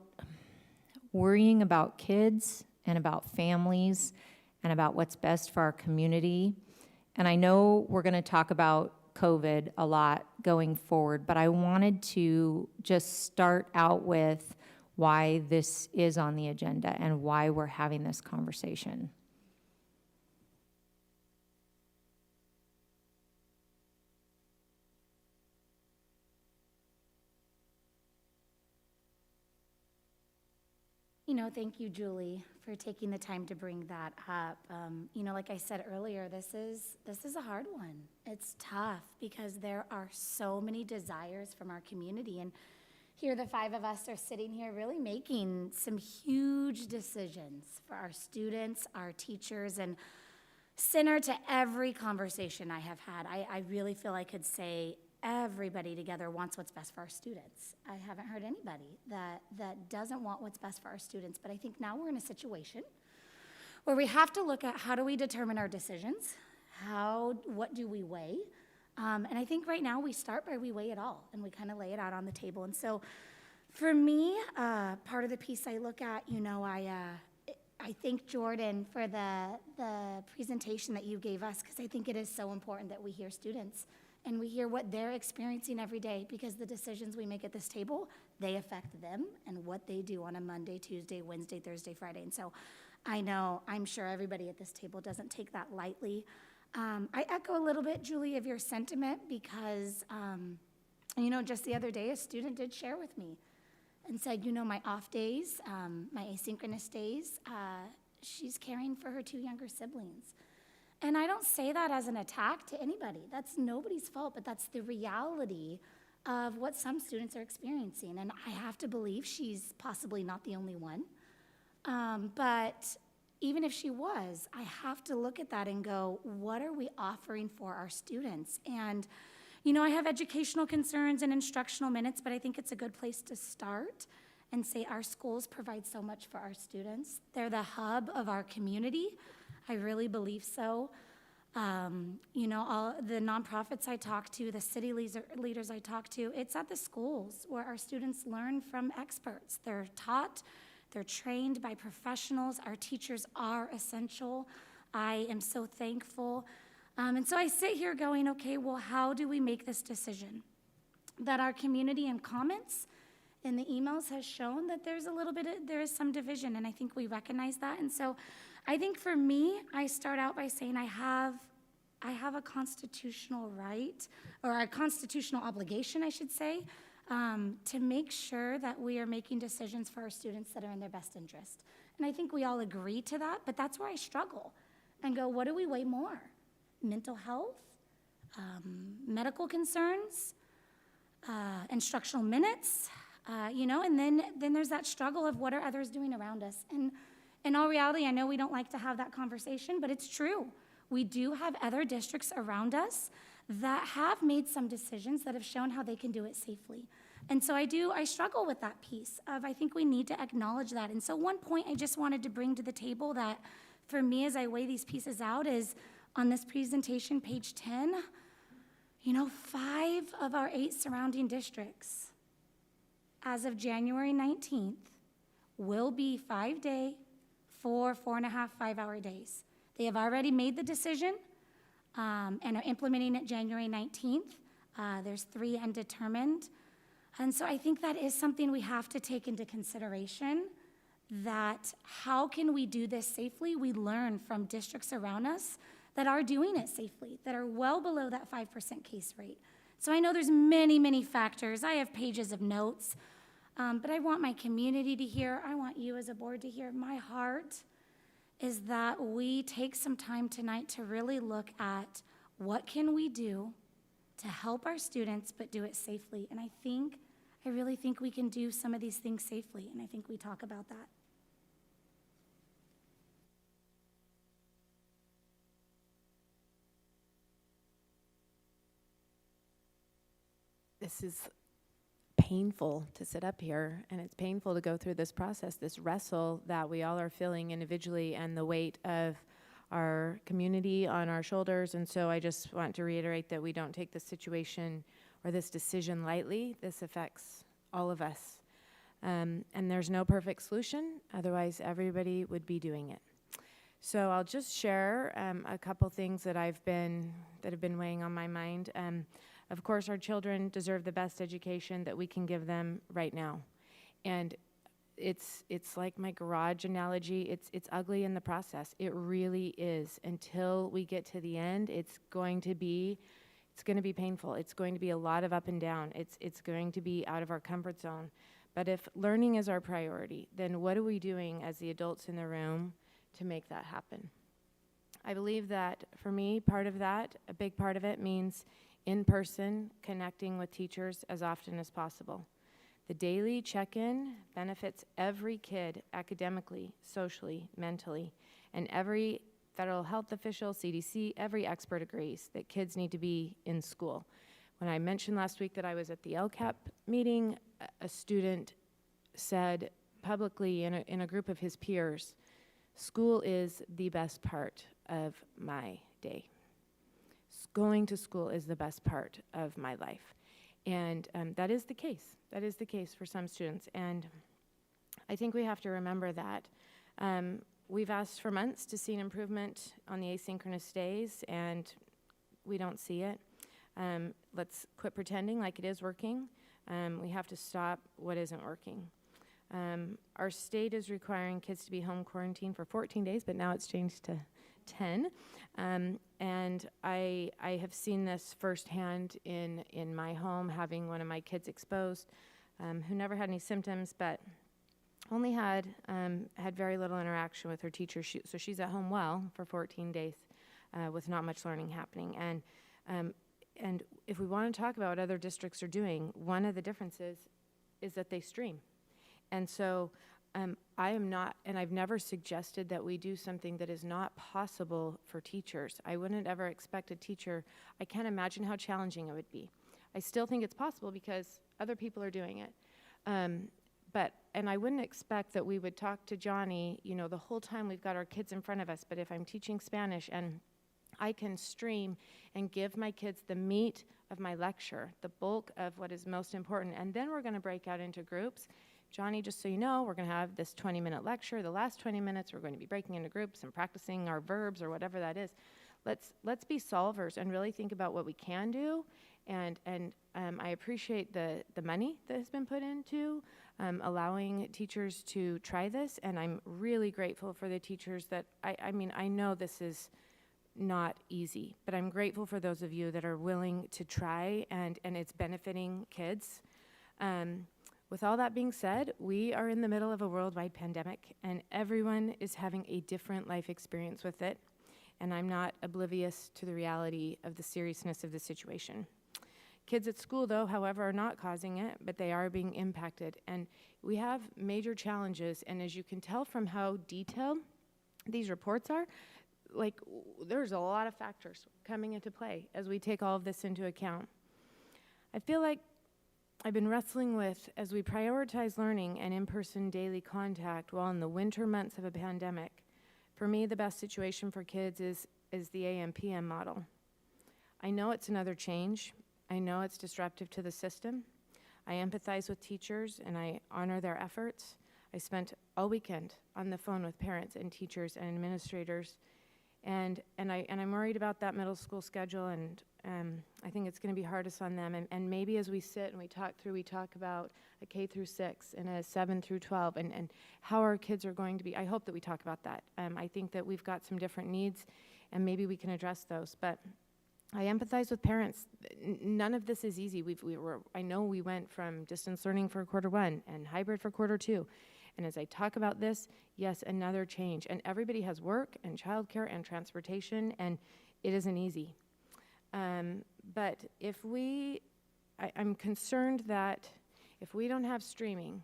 worrying about kids and about families and about what's best for our community. And I know we're going to talk about COVID a lot going forward, but I wanted to just start out with why this is on the agenda and why we're having this conversation. Thank you, Julie, for taking the time to bring that up. Like I said earlier, this is a hard one. It's tough because there are so many desires from our community, and here the 5 of us are sitting here really making some huge decisions for our students, our teachers, and center to every conversation I have had. I really feel I could say everybody together wants what's best for our students. I haven't heard anybody that doesn't want what's best for our students, but I think now we're in a situation where we have to look at how do we determine our decisions, what do we weigh, and I think right now we start by we weigh it all, and we kind of lay it out on the table. And so for me, part of the piece I look at, I thank Jordan for the presentation that you gave us, because I think it is so important that we hear students and we hear what they're experiencing every day, because the decisions we make at this table, they affect them and what they do on a Monday, Tuesday, Wednesday, Thursday, Friday. And so I'm sure everybody at this table doesn't take that lightly. I echo a little bit, Julie, of your sentiment because, just the other day, a student did share with me and said, my off days, my asynchronous days, she's caring for her 2 younger siblings. And I don't say that as an attack to anybody. That's nobody's fault, but that's the reality of what some students are experiencing. And I have to believe she's possibly not the only one. But even if she was, I have to look at that and go, what are we offering for our students? And, I have educational concerns and instructional minutes, but I think it's a good place to start and say our schools provide so much for our students. They're the hub of our community. I really believe so. All the nonprofits I talk to, the city leaders I talk to, it's at the schools where our students learn from experts. They're taught, they're trained by professionals. Our teachers are essential. I am so thankful. And so I sit here going, okay, well, how do we make this decision? That our community and comments in the emails has shown that there is some division, and I think we recognize that. And so I think for me, I start out by saying I have a constitutional right, or a constitutional obligation, I should say, to make sure that we are making decisions for our students that are in their best interest. And I think we all agree to that, but that's where I struggle and go, what do we weigh more? Mental health, medical concerns, instructional minutes, and then there's that struggle of what are others doing around us. And in all reality, I know we don't like to have that conversation, but it's true. We do have other districts around us that have made some decisions that have shown how they can do it safely. And so I struggle with that piece of, I think we need to acknowledge that. And so one point I just wanted to bring to the table that for me as I weigh these pieces out is on this presentation, page 10, 5 of our 8 surrounding districts as of January 19th will be 5-day, 4.5, 5-hour days. They have already made the decision and are implementing it January 19th. There's 3 undetermined. And so I think that is something we have to take into consideration, that how can we do this safely? We learn from districts around us that are doing it safely, that are well below that 5% case rate. So I know there's many, many factors. I have pages of notes, but I want my community to hear, I want you as a board to hear. My heart is that we take some time tonight to really look at what can we do to help our students, but do it safely. And I really think we can do some of these things safely, and I think we talk about that. This is painful to sit up here, and it's painful to go through this process, this wrestle that we all are feeling individually, and the weight of our community on our shoulders. And so I just want to reiterate that we don't take this situation or this decision lightly. This affects all of us. And there's no perfect solution, otherwise everybody would be doing it. So I'll just share a couple things that have been weighing on my mind. Of course, our children deserve the best education that we can give them right now. And it's like my garage analogy. It's ugly in the process. It really is. Until we get to the end, it's going to be painful. It's going to be a lot of up and down. It's going to be out of our comfort zone. But if learning is our priority, then what are we doing as the adults in the room to make that happen? I believe that for me, part of that, a big part of it means in-person connecting with teachers as often as possible. The daily check-in benefits every kid academically, socially, mentally, and every federal health official, CDC, every expert agrees that kids need to be in school. When I mentioned last week that I was at the LCAP meeting, a student said publicly in a group of his peers, school is the best part of my day. Going to school is the best part of my life. And that is the case. That is the case for some students. And I think we have to remember that. We've asked for months to see an improvement on the asynchronous days, and we don't see it. Let's quit pretending like it is working. We have to stop what isn't working. Our state is requiring kids to be home quarantined for 14 days, but now it's changed to 10. And I have seen this firsthand in my home, having one of my kids exposed, who never had any symptoms, but only had very little interaction with her teacher. So she's at home well for 14 days with not much learning happening. And if we want to talk about what other districts are doing, one of the differences is that they stream. And so I am not, and I've never suggested that we do something that is not possible for teachers. I wouldn't ever expect a teacher, I can't imagine how challenging it would be. I still think it's possible because other people are doing it. And I wouldn't expect that we would talk to Johnny, the whole time we've got our kids in front of us, but if I'm teaching Spanish and I can stream and give my kids the meat of my lecture, the bulk of what is most important, and then we're going to break out into groups. Johnny, just so you know, we're going to have this 20-minute lecture. The last 20 minutes, we're going to be breaking into groups and practicing our verbs or whatever that is. Let's be solvers and really think about what we can do. And I appreciate the money that has been put into allowing teachers to try this, and I'm really grateful for the teachers that, I know this is not easy, but I'm grateful for those of you that are willing to try, and it's benefiting kids. With all that being said, we are in the middle of a worldwide pandemic, and everyone is having a different life experience with it, and I'm not oblivious to the reality of the seriousness of the situation. Kids at school, though, however, are not causing it, but they are being impacted, and we have major challenges, and as you can tell from how detailed these reports are, there's a lot of factors coming into play as we take all of this into account. I feel like I've been wrestling with, as we prioritize learning and in-person daily contact while in the winter months of a pandemic, for me, the best situation for kids is the AM/PM model. I know it's another change. I know it's disruptive to the system. I empathize with teachers and I honor their efforts. I spent all weekend on the phone with parents and teachers and administrators, and I'm worried about that middle school schedule, and I think it's going to be hardest on them. And maybe as we sit and we talk about a K through 6 and a 7 through 12 and how our kids are going to be. I hope that we talk about that. I think that we've got some different needs, and maybe we can address those. But I empathize with parents. None of this is easy. I know we went from distance learning for quarter 1 and hybrid for quarter 2. And as I talk about this, yes, another change. And everybody has work and childcare and transportation, and it isn't easy. But I'm concerned that if we don't have streaming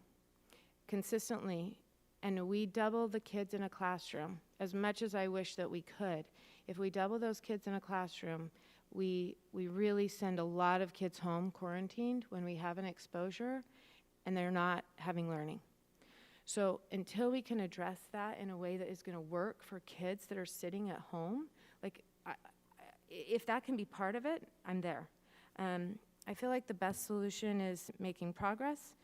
consistently and we double the kids in a classroom, as much as I wish that we could, if we double those kids in a classroom, we really send a lot of kids home quarantined when we have an exposure and they're not having learning. So until we can address that in a way that is going to work for kids that are sitting at home, if that can be part of it, I'm there. I feel like the best solution is making progress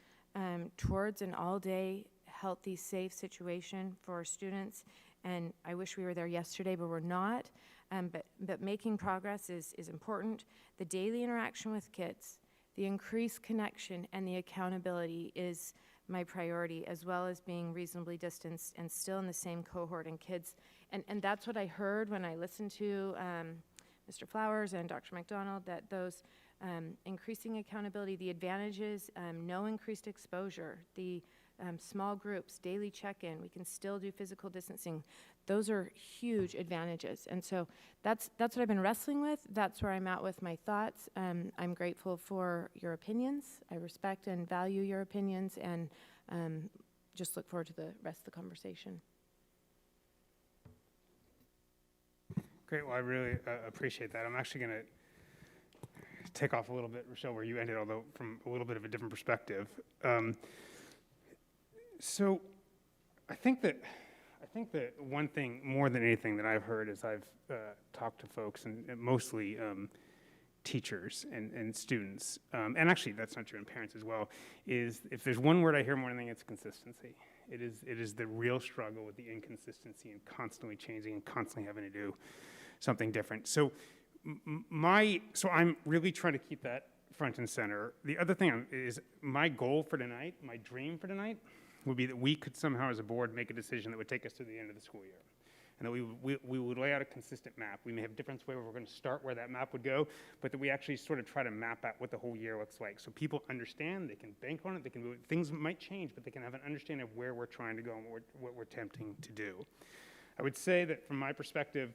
towards an all-day, healthy, safe situation for our students. And I wish we were there yesterday, but we're not. But making progress is important. The daily interaction with kids, the increased connection, and the accountability is my priority, as well as being reasonably distanced and still in the same cohort and kids. And that's what I heard when I listened to Mr. Flowers and Dr. McDonald, that those increasing accountability, the advantages, no increased exposure, the small groups, daily check-in, we can still do physical distancing. Those are huge advantages. And so that's what I've been wrestling with. That's where I'm at with my thoughts. I'm grateful for your opinions. I respect and value your opinions, and just look forward to the rest of the conversation. Great. Well, I really appreciate that. I'm actually going to take off a little bit, Rochelle, where you ended, although from a little bit of a different perspective. So I think that one thing more than anything that I've heard as I've talked to folks, and mostly teachers and students, and actually that's not true, and parents as well, is if there's one word I hear more than anything, it's consistency. It is the real struggle with the inconsistency and constantly changing and constantly having to do something different. So I'm really trying to keep that front and center. The other thing is my goal for tonight, my dream for tonight, would be that we could somehow as a board make a decision that would take us to the end of the school year. and that we would lay out a consistent map. We may have different ways where we're going to start where that map would go, but that we actually sort of try to map out what the whole year looks like. So people understand, they can bank on it, they can move it. Things might change, but they can have an understanding of where we're trying to go and what we're attempting to do. I would say that from my perspective,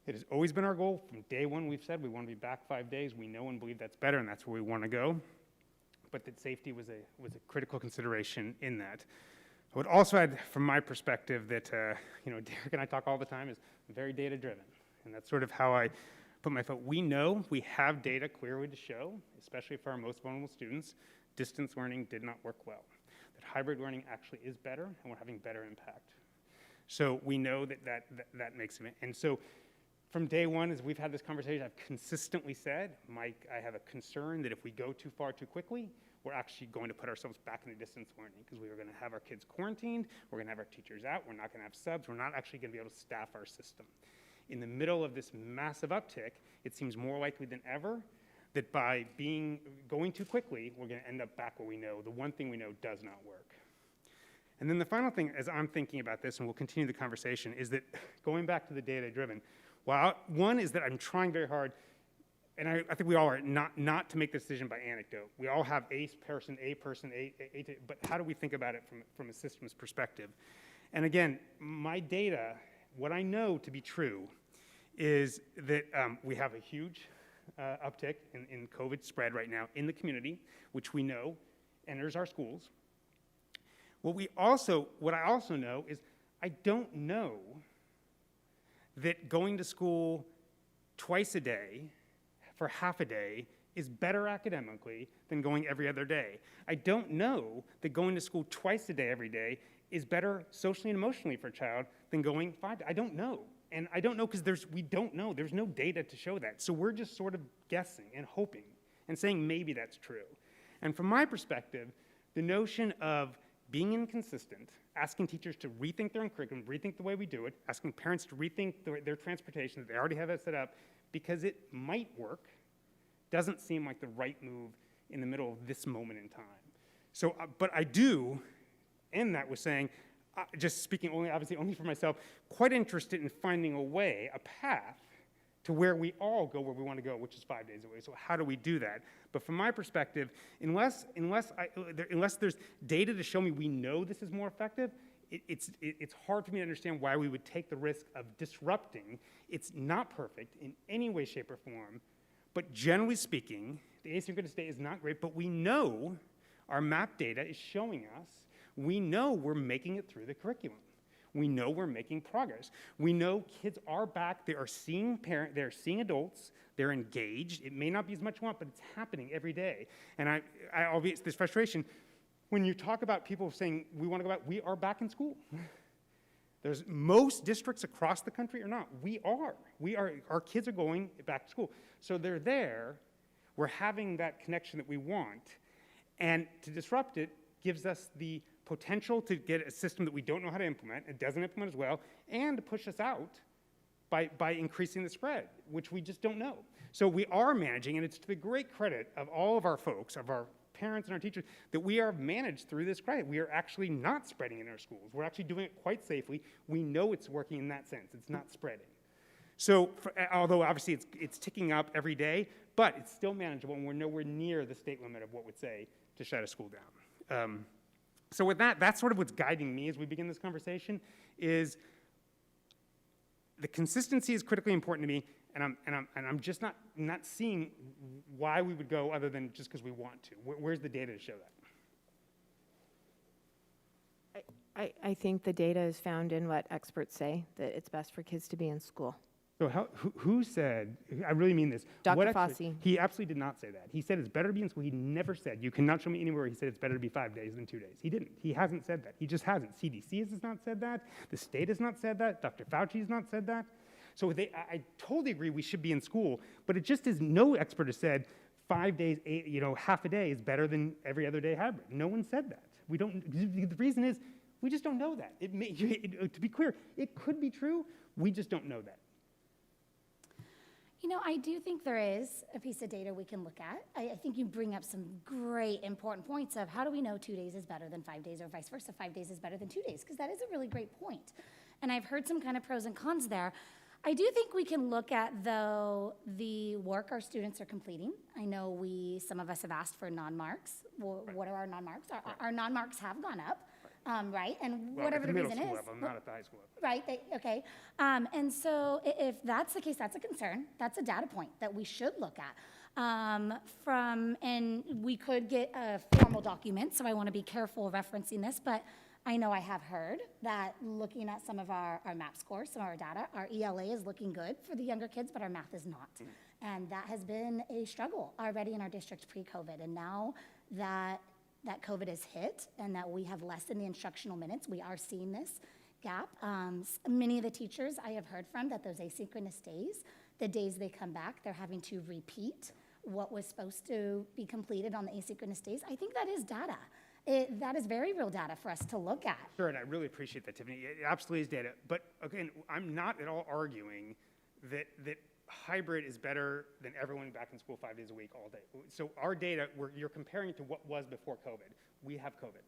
it has always been our goal. From day one, we've said we want to be back 5 days. We know and believe that's better, and that's where we want to go. But that safety was a critical consideration in that. I would also add, from my perspective, that Derek and I talk all the time is very data-driven, and that's sort of how I put my foot. We know we have data clearly to show, especially for our most vulnerable students, distance learning did not work well. That hybrid learning actually is better, and we're having better impact. So we know that makes it. And so from day one, as we've had this conversation, I've consistently said, Mike, I have a concern that if we go too far too quickly, we're actually going to put ourselves back into distance learning because we are going to have our kids quarantined, we're going to have our teachers out, we're not going to have subs, we're not actually going to be able to staff our system. In the middle of this massive uptick, it seems more likely than ever that by going too quickly, we're going to end up back where we know, the one thing we know does not work. And then the final thing, as I'm thinking about this, and we'll continue the conversation, is that going back to the data-driven, one is that I'm trying very hard, and I think we all are, not to make the decision by anecdote. We all have a person, but how do we think about it from a systems perspective? And again, my data, what I know to be true is that we have a huge uptick in COVID spread right now in the community, which we know enters our schools. What I also know is I don't know that going to school twice a day for half a day is better academically than going every other day. I don't know that going to school twice a day every day is better socially and emotionally for a child than going 5 days. I don't know. And I don't know because we don't know. There's no data to show that. So we're just sort of guessing and hoping and saying maybe that's true. And from my perspective, the notion of being inconsistent, asking teachers to rethink their own curriculum, rethink the way we do it, asking parents to rethink their transportation that they already have it set up because it might work, doesn't seem like the right move in the middle of this moment in time. So, but I do end that with saying, just speaking obviously only for myself, quite interested in finding a way, a path to where we all go where we want to go, which is 5 days away. So how do we do that? But from my perspective, unless there's data to show me we know this is more effective, it's hard for me to understand why we would take the risk of disrupting. It's not perfect in any way, shape, or form, but generally speaking, the asynchronous day is not great, but we know our map data is showing us, we know we're making it through the curriculum. We know we're making progress. We know kids are back, they are seeing parents, they're seeing adults, they're engaged. It may not be as much want, but it's happening every day. And albeit this frustration, when you talk about people saying we want to go back, we are back in school. There's most districts across the country are not. We are. Our kids are going back to school. So they're there, we're having that connection that we want, and to disrupt it gives us the potential to get a system that we don't know how to implement, it doesn't implement as well, and to push us out by increasing the spread, which we just don't know. So we are managing, and it's to the great credit of all of our folks, of our parents and our teachers, that we are managed through this crisis. We are actually not spreading in our schools. We're actually doing it quite safely. We know it's working in that sense. It's not spreading. So although obviously it's ticking up every day, but it's still manageable, and we're nowhere near the state limit of what would say to shut a school down. So with that, that's sort of what's guiding me as we begin this conversation, is the consistency is critically important to me, and I'm just not seeing why we would go other than just because we want to. Where's the data to show that? I think the data is found in what experts say, that it's best for kids to be in school. So who said, I really mean this. Dr. Fossey. He absolutely did not say that. He said it's better to be in school. He never said, you cannot show me anywhere he said it's better to be 5 days than 2 days. He didn't. He hasn't said that. He just hasn't. CDC has not said that. The state has not said that. Dr. Fauci has not said that. So I totally agree we should be in school, but it just is, no expert has said 5 days, half a day is better than every other day hybrid. No one said that. We don't, the reason is we just don't know that. To be clear, it could be true. We just don't know that. You know, I do think there is a piece of data we can look at. I think you bring up some great important points of how do we know 2 days is better than 5 days or vice versa, 5 days is better than 2 days, because that is a really great point. And I've heard some kind of pros and cons there. I do think we can look at, though, the work our students are completing. I know some of us have asked for non-marks. Well, what are our non-marks? Our non-marks have gone up. Right? And Well, whatever at the the middle reason school is. level, not at the high school level. Right, okay. And so if that's the case, that's a concern. That's a data point that we should look at. And we could get a formal document, so I want to be careful referencing this, but I know I have heard that looking at some of our MAP scores, some of our data, our ELA is looking good for the younger kids, but our math is not. And that has been a struggle already in our district pre-COVID. And now that COVID has hit and that we have lessened the instructional minutes, we are seeing this gap. Many of the teachers I have heard from that those asynchronous days, the days they come back, they're having to repeat what was supposed to be completed on the asynchronous days. I think that is data. That is very real data for us to look at. Sure, and I really appreciate that, Tiffany. It absolutely is data. But again, I'm not at all arguing that hybrid is better than everyone back in school 5 days a week all day. So our data, you're comparing it to what was before COVID. We have COVID.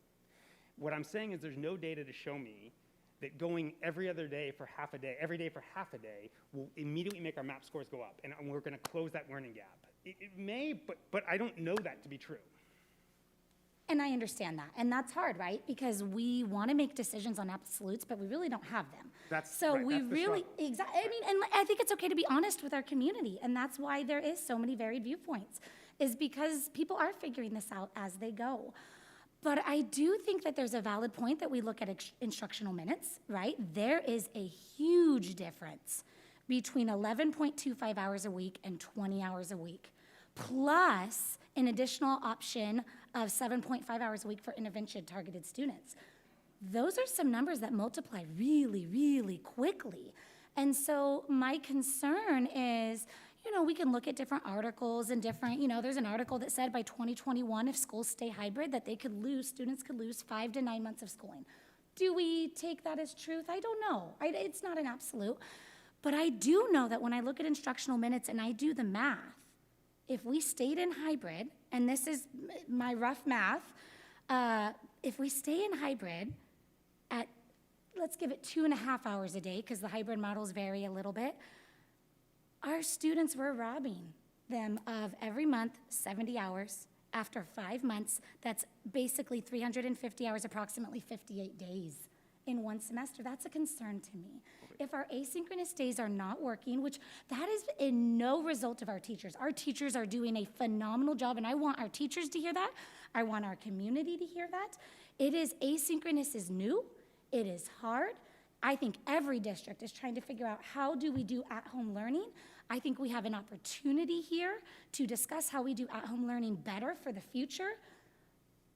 What I'm saying is there's no data to show me that going every other day for half a day, every day for half a day, will immediately make our MAP scores go up, and we're going to close that learning gap. It may, but I don't know that to be true. And I understand that. And that's hard, right? Because we want to make decisions on absolutes, but we really don't have them. We really, exactly. I mean, and I think it's okay to be honest with our community. And that's why there is so many varied viewpoints, is because people are figuring this out as they go. But I do think that there's a valid point that we look at instructional minutes, right? There is a huge difference between 11.25 hours a week and 20 hours a week, plus an additional option of 7.5 hours a week for intervention targeted students. Those are some numbers that multiply really, really quickly. And so my concern is, we can look at different articles and different, there's an article that said by 2021, if schools stay hybrid, that students could lose 5 to 9 months of schooling. Do we take that as truth? I don't know. It's not an absolute. But I do know that when I look at instructional minutes and I do the math, if we stayed in hybrid, and this is my rough math, if we stay in hybrid at, let's give it 2.5 hours a day, because the hybrid models vary a little bit, our students were robbing them of every month 70 hours. After 5 months, that's basically 350 hours, approximately 58 days in one semester. That's a concern to me. If our asynchronous days are not working, which that is in no result of our teachers. Our teachers are doing a phenomenal job, and I want our teachers to hear that. I want our community to hear that. Asynchronous is new. It is hard. I think every district is trying to figure out how do we do at-home learning. I think we have an opportunity here to discuss how we do at-home learning better for the future.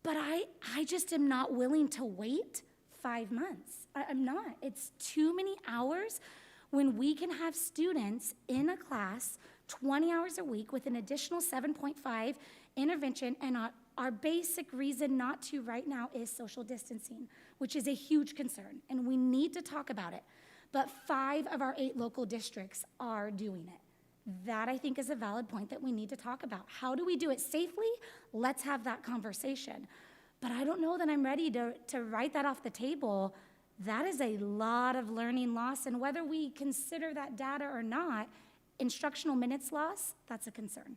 But I just am not willing to wait 5 months. I'm not. It's too many hours when we can have students in a class 20 hours a week with an additional 7.5 intervention, and our basic reason not to right now is social distancing, which is a huge concern, and we need to talk about it. But 5 of our 8 local districts are doing it. That, I think, is a valid point that we need to talk about. How do we do it safely? Let's have that conversation. But I don't know that I'm ready to write that off the table. That is a lot of learning loss, and whether we consider that data or not, instructional minutes loss, that's a concern.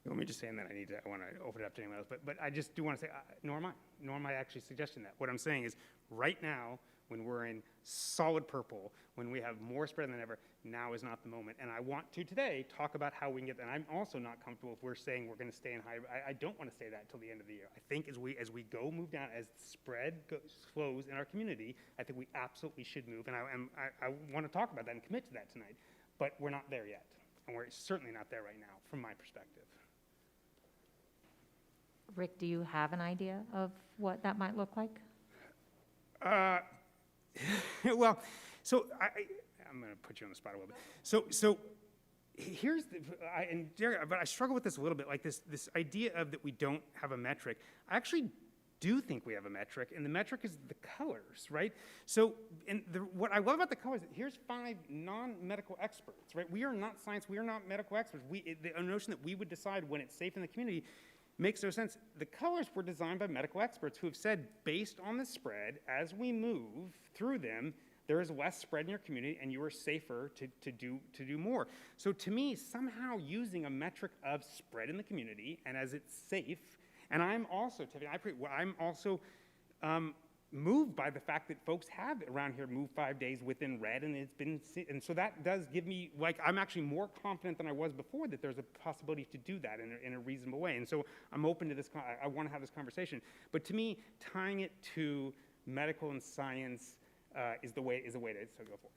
Let me just say that I want to open it up to anyone else, but I just do want to say, nor am I actually suggesting that. What I'm saying is, right now, when we're in solid purple, when we have more spread than ever, now is not the moment. And I want to today talk about how we can get that. And I'm also not comfortable if we're saying we're going to stay in high. I don't want to say that until the end of the year. I think as we move down, as the spread slows in our community, I think we absolutely should move. And I want to talk about that and commit to that tonight. But we're not there yet. And we're certainly not there right now, from my perspective. Rick, do you have an idea of what that might look like? Well, so I'm going to put you on the spot a little bit. So here's but I struggle with this a little bit, like this idea of that we don't have a metric. I actually do think we have a metric, and the metric is the colors, right? So, what I love about the colors, here's 5 non-medical experts, right? We are not science, we are not medical experts. The notion that we would decide when it's safe in the community makes no sense. The colors were designed by medical experts who have said, based on the spread, as we move through them, there is less spread in your community and you are safer to do more. So to me, somehow using a metric of spread in the community and as it's safe, and I'm also, Tiffany, I'm also moved by the fact that folks have around here moved 5 days within red, and so that does give me, like, I'm actually more confident than I was before that there's a possibility to do that in a reasonable way. And so I'm open to this, I want to have this conversation. But to me, tying it to medical and science is the way to go forward.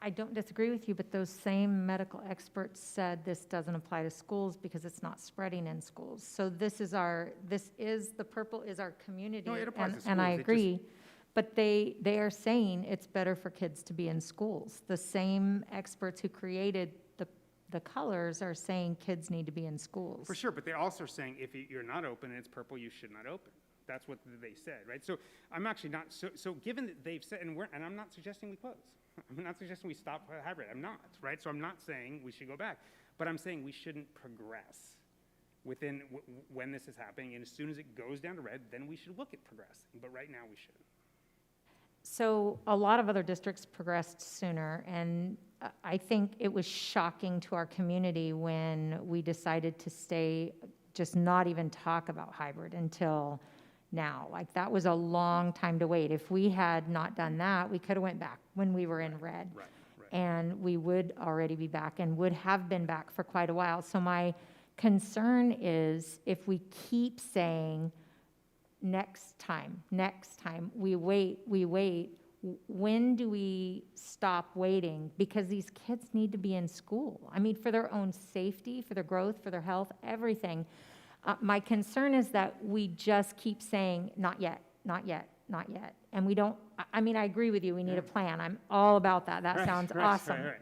I don't disagree with you, but those same medical experts said this doesn't apply to schools because it's not spreading in schools. So the purple is our community. No, it applies to schools. And I agree, but they are saying it's better for kids to be in schools. The same experts who created the colors are saying kids need to be in schools. For sure, but they're also saying if you're not open and it's purple, you should not open. That's what they said, right? So I'm actually not, so given that they've said, and I'm not suggesting we close. I'm not suggesting we stop hybrid. I'm not, right? So I'm not saying we should go back, but I'm saying we shouldn't progress within when this is happening. And as soon as it goes down to red, then we should look at progressing. But right now we shouldn't. So a lot of other districts progressed sooner, and I think it was shocking to our community when we decided to just not even talk about hybrid until now. Like, that was a long time to wait. If we had not done that, we could have went back when we were in red. Right. And we would already be back and would have been back for quite a while. So my concern is if we keep saying next time, we wait, when do we stop waiting? Because these kids need to be in school. I mean, for their own safety, for their growth, for their health, everything. My concern is that we just keep saying, not yet. And we don't, I mean, I agree with you, we need a plan. I'm all about that. That sounds awesome. Right.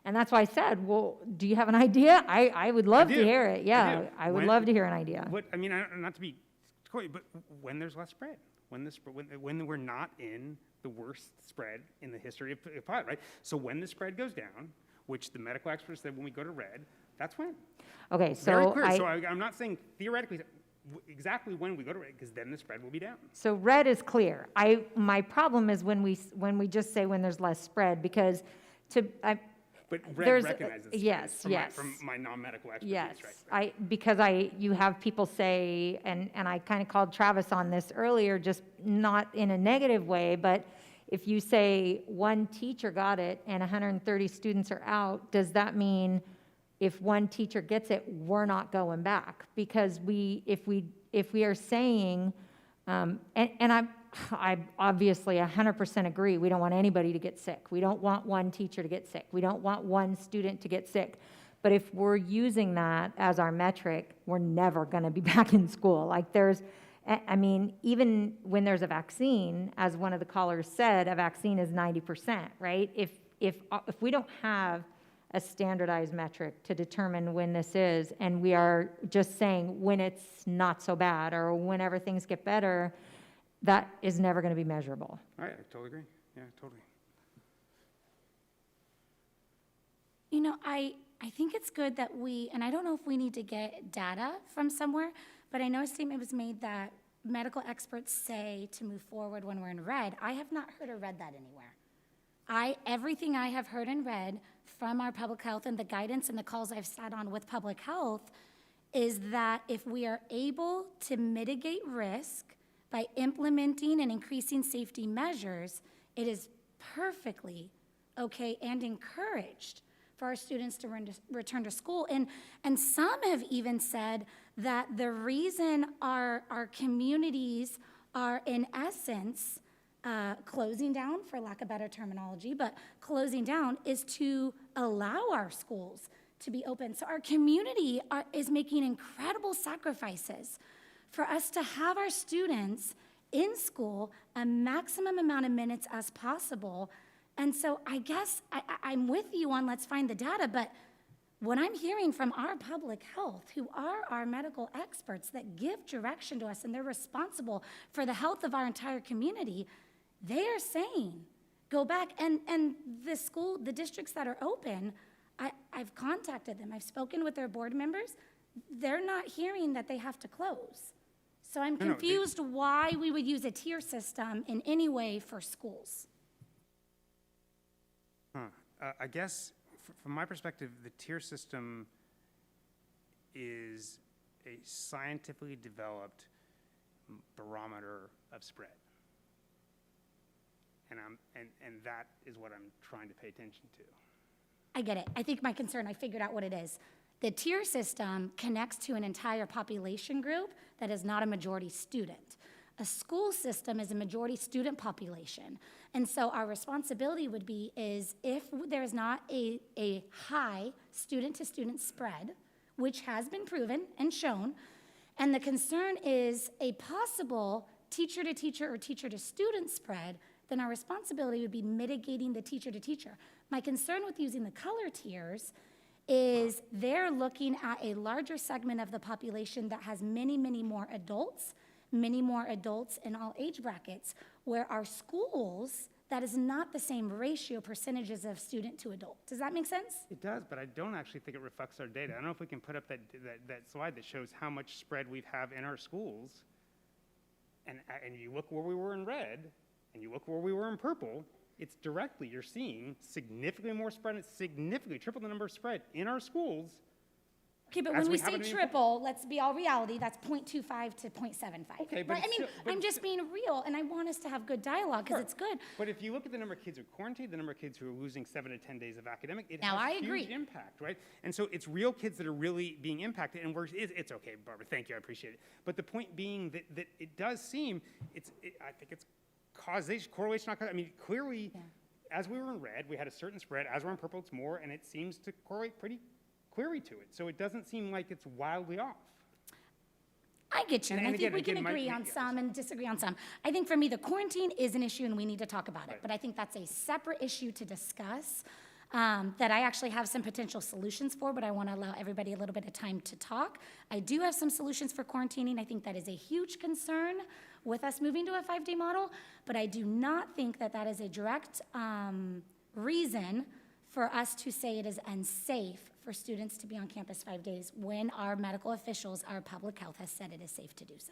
And that's why I said, well, do you have an idea? I would love to hear it. Yeah, I would love to hear an idea. Not to be coy, but when there's less spread, when we're not in the worst spread in the history of pilot, right? So when the spread goes down, which the medical experts said when we go to red, that's when. Okay, so very clear. So I'm not saying theoretically exactly when we go to red, because then the spread will be down. So red is clear. My problem is when we just say when there's less spread, because but red recognizes yes, from my non-medical expertise, yes, right? Because you have people say, and I kind of called Travis on this earlier, just not in a negative way, but if you say one teacher got it and 130 students are out, does that mean if one teacher gets it, we're not going back? Because if we are saying, and I obviously 100% agree, we don't want anybody to get sick. We don't want one teacher to get sick. We don't want one student to get sick. But if we're using that as our metric, we're never going to be back in school. Like, even when there's a vaccine, as one of the callers said, a vaccine is 90%, right? If we don't have a standardized metric to determine when this is, and we are just saying when it's not so bad or whenever things get better, that is never going to be measurable. All right, I totally agree. Yeah, totally. You know, I think it's good that and I don't know if we need to get data from somewhere, but I know a statement was made that medical experts say to move forward when we're in red. I have not heard or read that anywhere. Everything I have heard and read from our public health and the guidance and the calls I've sat on with public health is that if we are able to mitigate risk by implementing and increasing safety measures, it is perfectly okay and encouraged for our students to return to school. And some have even said that the reason our communities are, in essence, closing down, for lack of better terminology, but closing down is to allow our schools to be open. So our community is making incredible sacrifices for us to have our students in school a maximum amount of minutes as possible. And so I guess I'm with you on let's find the data, but What I'm hearing from our public health, who are our medical experts that give direction to us and they're responsible for the health of our entire community, they are saying, go back. And the districts that are open, I've contacted them. I've spoken with their board members. They're not hearing that they have to close. So I'm confused why we would use a tier system in any way for schools. I guess from my perspective, the tier system is a scientifically developed barometer of spread. And that is what I'm trying to pay attention to. I get it. I think my concern, I figured out what it is. The tier system connects to an entire population group that is not a majority student. A school system is a majority student population. And so our responsibility would be is if there is not a high student-to-student spread, which has been proven and shown, and the concern is a possible teacher-to-teacher or teacher-to-student spread, then our responsibility would be mitigating the teacher-to-teacher. My concern with using the color tiers is they're looking at a larger segment of the population that has many, many more adults in all age brackets, where our schools, that is not the same ratio percentages of student to adult. Does that make sense? It does, but I don't actually think it reflects our data. I don't know if we can put up that slide that shows how much spread we have in our schools, and you look where we were in red, and you look where we were in purple, it's directly, you're seeing significantly more spread, and significantly triple the number of spread in our schools. Okay, but when we say triple, let's be all reality, that's 0.25 to 0.75. Okay, but right? I mean, I'm just being real, and I want us to have good dialogue because it's good. But if you look at the number of kids who are quarantined, the number of kids who are losing 7 to 10 days of academic, it now, has huge impact, right? And so it's real kids that are really being impacted, and it's okay, Barbara, thank you, I appreciate it. But the point being that it does seem, I think it's causation, correlation, not causation. I mean, clearly, as we were in red, we had a certain spread. As we're in purple, it's more, and it seems to correlate pretty clearly to it. So it doesn't seem like it's wildly off. I get you, and I think we can agree on some and disagree on some. I think for me, the quarantine is an issue, and we need to talk about it. But I think that's a separate issue to discuss that I actually have some potential solutions for, but I want to allow everybody a little bit of time to talk. I do have some solutions for quarantining. I think that is a huge concern with us moving to a 5-day model, but I do not think that that is a direct reason for us to say it is unsafe for students to be on campus 5 days when our medical officials, our public health has said it is safe to do so.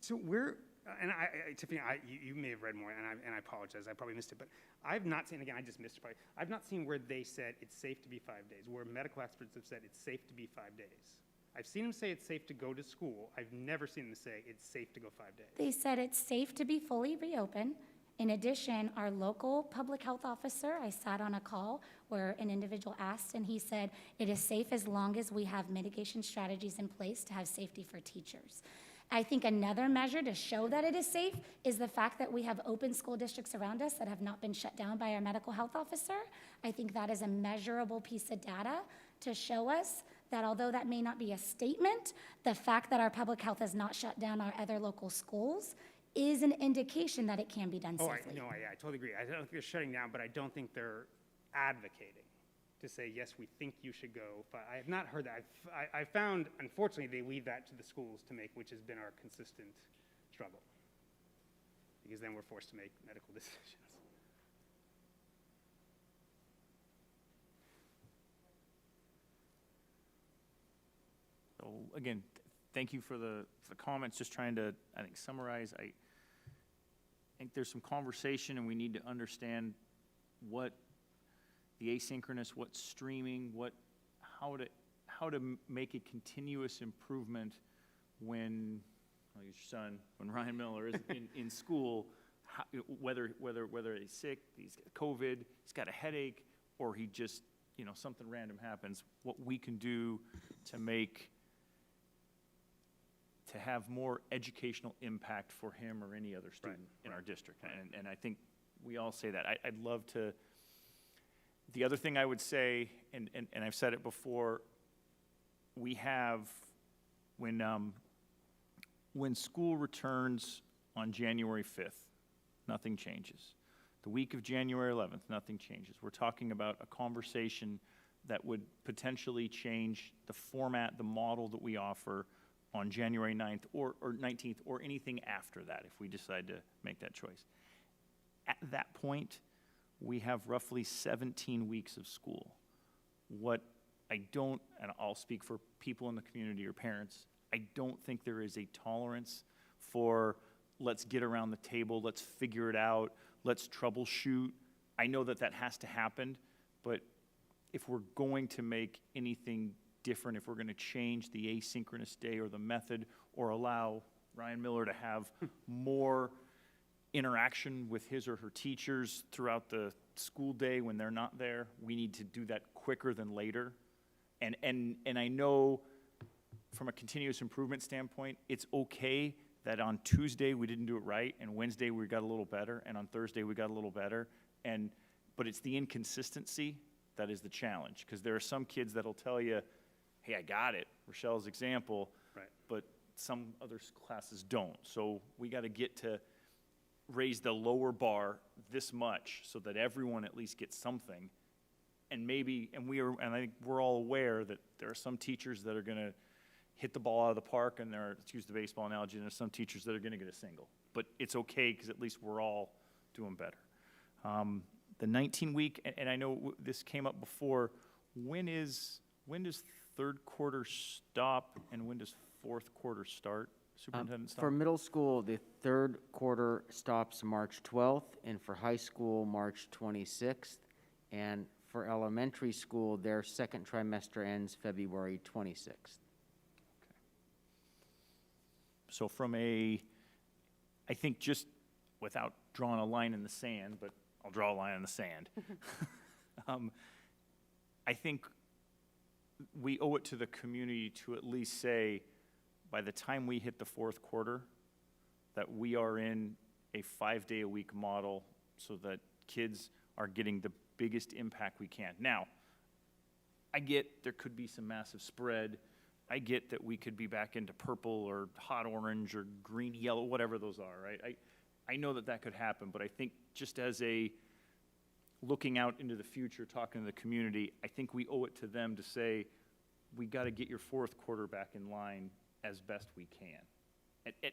So Tiffany, you may have read more, and I apologize, I probably missed it, but I've not seen, again, I just missed it probably, I've not seen where they said it's safe to be 5 days, where medical experts have said it's safe to be 5 days. I've seen them say it's safe to go to school. I've never seen them say it's safe to go 5 days. They said it's safe to be fully reopened. In addition, our local public health officer, I sat on a call where an individual asked, and he said, it is safe as long as we have mitigation strategies in place to have safety for teachers. I think another measure to show that it is safe is the fact that we have open school districts around us that have not been shut down by our medical health officer. I think that is a measurable piece of data to show us that although that may not be a statement, the fact that our public health has not shut down our other local schools is an indication that it can be done safely. I totally agree. I don't think they're shutting down, but I don't think they're advocating to say, yes, we think you should go. But I have not heard that. I found, unfortunately, they leave that to the schools to make, which has been our consistent struggle. Because then we're forced to make medical decisions. So again, thank you for the comments. Just trying to, I think, summarize. I think there's some conversation, and we need to understand what the asynchronous, what's streaming, how to make a continuous improvement when your son, when Ryan Miller is in school, whether he's sick, he's got COVID, he's got a headache, or he just, something random happens. What we can do to have more educational impact for him or any other student in our district. And I think we all say that. I'd love to, the other thing I would say, and I've said it before, we have, when school returns on January 5th, nothing changes. The week of January 11th, nothing changes. We're talking about a conversation that would potentially change the format, the model that we offer on January 9th or 19th or anything after that if we decide to make that choice. At that point, we have roughly 17 weeks of school. What I don't, and I'll speak for people in the community or parents, I don't think there is a tolerance for let's get around the table, let's figure it out, let's troubleshoot. I know that that has to happen, but if we're going to make anything different, if we're going to change the asynchronous day or the method or allow Ryan Miller to have more interaction with his or her teachers throughout the school day when they're not there, we need to do that quicker than later. And I know from a continuous improvement standpoint, it's okay that on Tuesday we didn't do it right, and Wednesday we got a little better, and on Thursday we got a little better. But it's the inconsistency that is the challenge, because there are some kids that'll tell you, hey, I got it, Rochelle's example, Right. but some other classes don't. So we got to get to raise the lower bar this much so that everyone at least gets something. And maybe, and I think we're all aware that there are some teachers that are going to hit the ball out of the park, and let's use the baseball analogy, and there's some teachers that are going to get a single. But it's okay, because at least we're all doing better. The 19-week, and I know this came up before, when does third quarter stop, and when does fourth quarter start? Superintendent Stock? For middle school, the third quarter stops March 12th, and for high school, March 26th. And for elementary school, their second trimester ends February 26th. So I think just without drawing a line in the sand, but I'll draw a line in the sand. I think we owe it to the community to at least say, by the time we hit the fourth quarter, that we are in a 5-day-a-week model so that kids are getting the biggest impact we can. Now, I get there could be some massive spread. I get that we could be back into purple or hot orange or green, yellow, whatever those are, right? I know that could happen, but I think just as a looking out into the future, talking to the community, I think we owe it to them to say, we got to get your fourth quarter back in line as best we can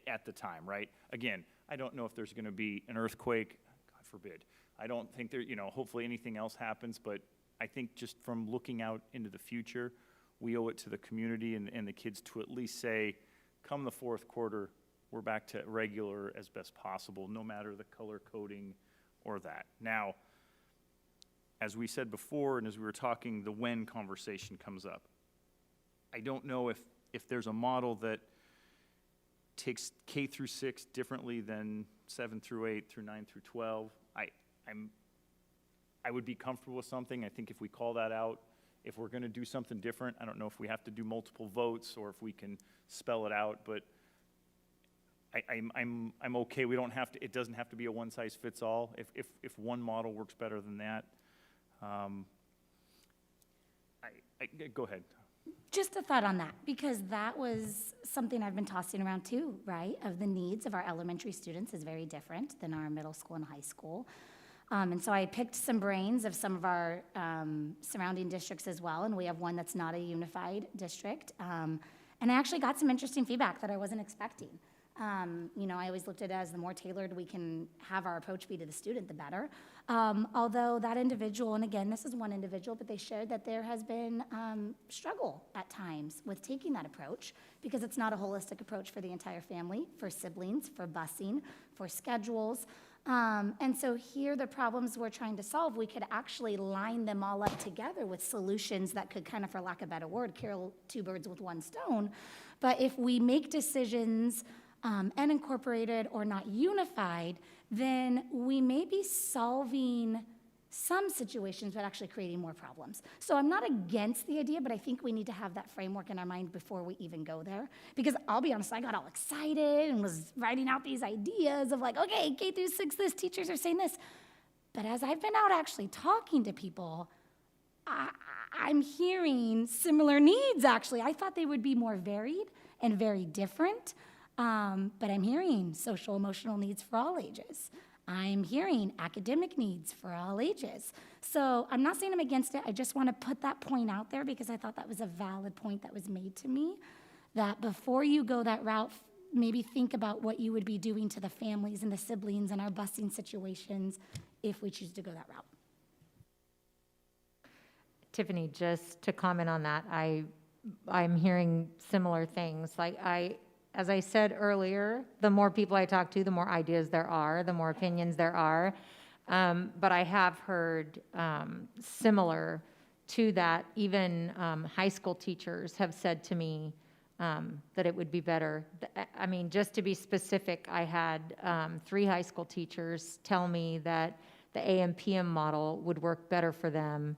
at the time, right? Again, I don't know if there's going to be an earthquake, God forbid. I don't think there, hopefully anything else happens, but I think just from looking out into the future, we owe it to the community and the kids to at least say, come the fourth quarter, we're back to regular as best possible, no matter the color coding or that. Now, as we said before, and as we were talking, the when conversation comes up. I don't know if there's a model that takes K through 6 differently than 7 through 8 through 9 through 12. I would be comfortable with something. I think if we call that out, if we're going to do something different, I don't know if we have to do multiple votes or if we can spell it out, but I'm okay. We don't have to. It doesn't have to be a one size fits all. If one model works better than that, go ahead. Just a thought on that, because that was something I've been tossing around too, right? Of the needs of our elementary students is very different than our middle school and high school. And so I picked some brains of some of our surrounding districts as well, and we have one that's not a unified district. And I actually got some interesting feedback that I wasn't expecting. I always looked at it as the more tailored we can have our approach be to the student, the better. Although that individual, and again, this is one individual, but they shared that there has been struggle at times with taking that approach because it's not a holistic approach for the entire family, for siblings, for busing, for schedules. And so here the problems we're trying to solve, we could actually line them all up together with solutions that could kind of, for lack of a better word, kill two birds with one stone. But if we make decisions unincorporated or not unified, then we may be solving some situations but actually creating more problems. So I'm not against the idea, but I think we need to have that framework in our mind before we even go there. Because I'll be honest, I got all excited and was writing out these ideas of like, okay, K through 6, this, teachers are saying this. But as I've been out actually talking to people, I'm hearing similar needs, actually. I thought they would be more varied and very different. But I'm hearing social emotional needs for all ages. I'm hearing academic needs for all ages. So I'm not saying I'm against it. I just want to put that point out there because I thought that was a valid point that was made to me, that before you go that route, maybe think about what you would be doing to the families and the siblings and our busing situations if we choose to go that route. Tiffany, just to comment on that, I'm hearing similar things. Like as I said earlier, the more people I talk to, the more ideas there are, the more opinions there are. But I have heard similar to that. Even high school teachers have said to me that it would be better. I mean, just to be specific, I had 3 high school teachers tell me that the AM/PM model would work better for them,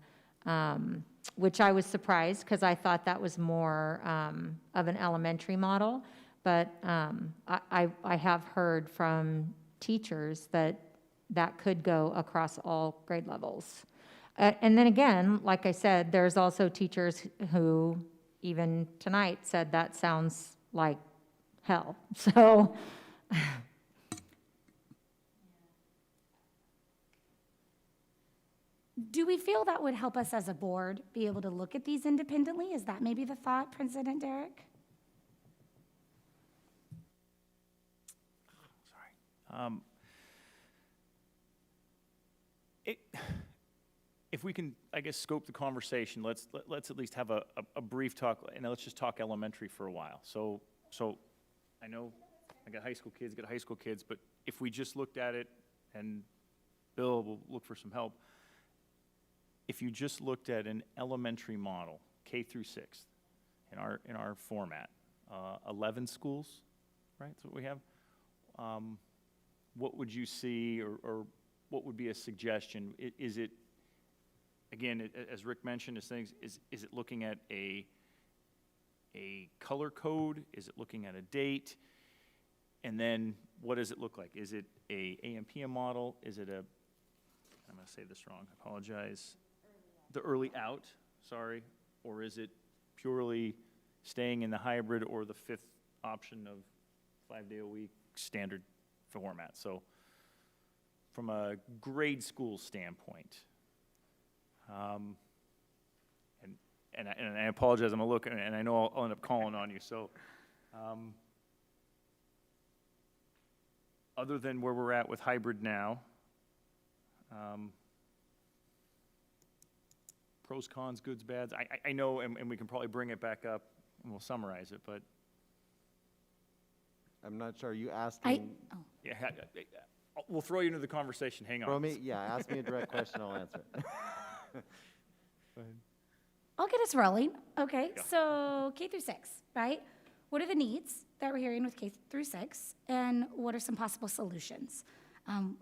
which I was surprised because I thought that was more of an elementary model. But I have heard from teachers that that could go across all grade levels. And then again, like I said, there's also teachers who even tonight said that sounds like hell. So do we feel that would help us as a board be able to look at these independently? Is that maybe the thought, President Derek? If we can, I guess, scope the conversation, let's at least have a brief talk, and let's just talk elementary for a while. So I know I got high school kids, but if we just looked at it, and Bill will look for some help, if you just looked at an elementary model, K through 6th, in our format, 11 schools, right? That's what we have. What would you see, or what would be a suggestion? Is it, again, as Rick mentioned, is it looking at a color code? Is it looking at a date? And then what does it look like? Is it a AM/PM model? Is it I'm going to say this wrong, I apologize. The early out, sorry. Or is it purely staying in the hybrid or the 5th option of 5-day-a-week standard format? So from a grade school standpoint, and I apologize, I'm a look, and I know I'll end up calling on you. So other than where we're at with hybrid now, pros, cons, goods, bads, I know, and we can probably bring it back up, and we'll summarize it, but I'm not sure. Are you asking? yeah, we'll throw you into the conversation. Hang on. Throw me? Yeah, ask me a direct question, I'll answer. Go ahead. I'll get us rolling. Okay, Yeah. So K through 6, right? What are the needs that we're hearing with K through 6, and what are some possible solutions?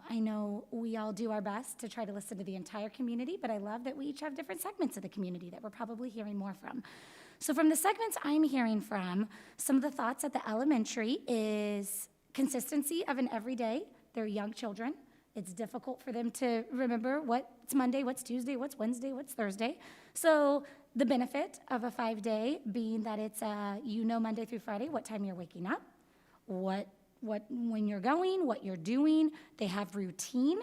I know we all do our best to try to listen to the entire community, but I love that we each have different segments of the community that we're probably hearing more from. So from the segments I'm hearing from, some of the thoughts at the elementary is consistency of an everyday. They're young children. It's difficult for them to remember what's Monday, what's Tuesday, what's Wednesday, what's Thursday. So the benefit of a 5-day being that it's, Monday through Friday, what time you're waking up, when you're going, what you're doing. They have routine.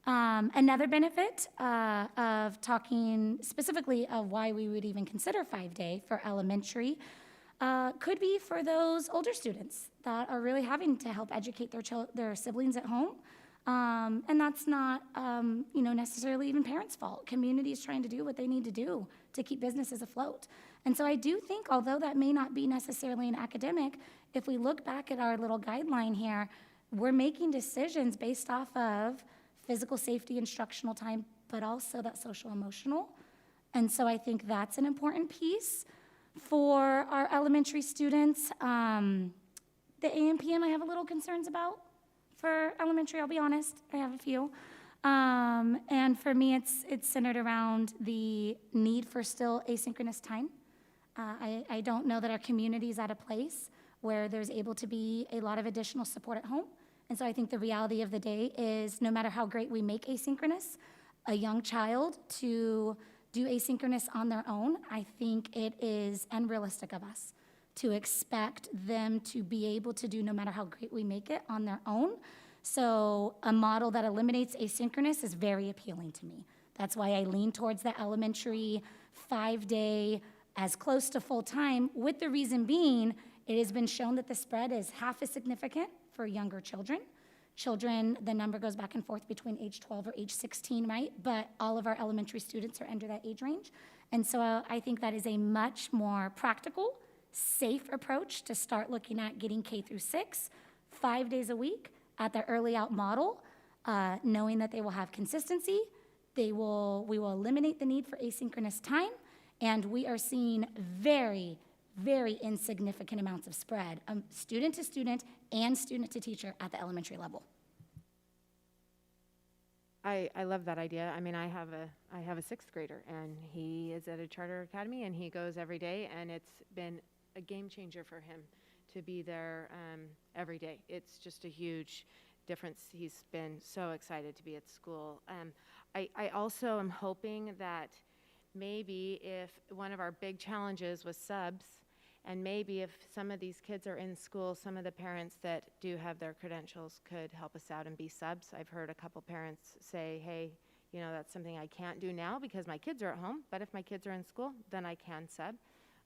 Another benefit of talking specifically of why we would even consider 5-day for elementary could be for those older students that are really having to help educate their siblings at home. And that's not, necessarily even parents' fault. Community is trying to do what they need to do to keep businesses afloat. And so I do think, although that may not be necessarily an academic, if we look back at our little guideline here, we're making decisions based off of physical safety, instructional time, but also that social emotional. And so I think that's an important piece for our elementary students. The AM/PM I have a little concerns about. For elementary, I'll be honest, I have a few. And for me, it's centered around the need for still asynchronous time. I don't know that our community is at a place where there's able to be a lot of additional support at home. And so I think the reality of the day is no matter how great we make asynchronous, a young child to do asynchronous on their own, I think it is unrealistic of us to expect them to be able to do, no matter how great we make it on their own. So a model that eliminates asynchronous is very appealing to me. That's why I lean towards the elementary 5-day as close to full time, with the reason being, it has been shown that the spread is half as significant for younger children. Children, the number goes back and forth between age 12 or age 16, right? But all of our elementary students are under that age range. And so I think that is a much more practical, safe approach to start looking at getting K through 6, 5 days a week at the early out model, knowing that they will have consistency. We will eliminate the need for asynchronous time. And we are seeing very, very insignificant amounts of spread, student to student and student to teacher at the elementary level. I love that idea. I mean, I have a 6th grader, and he is at a charter academy, and he goes every day, and it's been a game changer for him to be there every day. It's just a huge difference. He's been so excited to be at school. I also am hoping that maybe if one of our big challenges was subs, and maybe if some of these kids are in school, some of the parents that do have their credentials could help us out and be subs. I've heard a couple parents say, hey, you know, that's something I can't do now because my kids are at home, but if my kids are in school, then I can sub.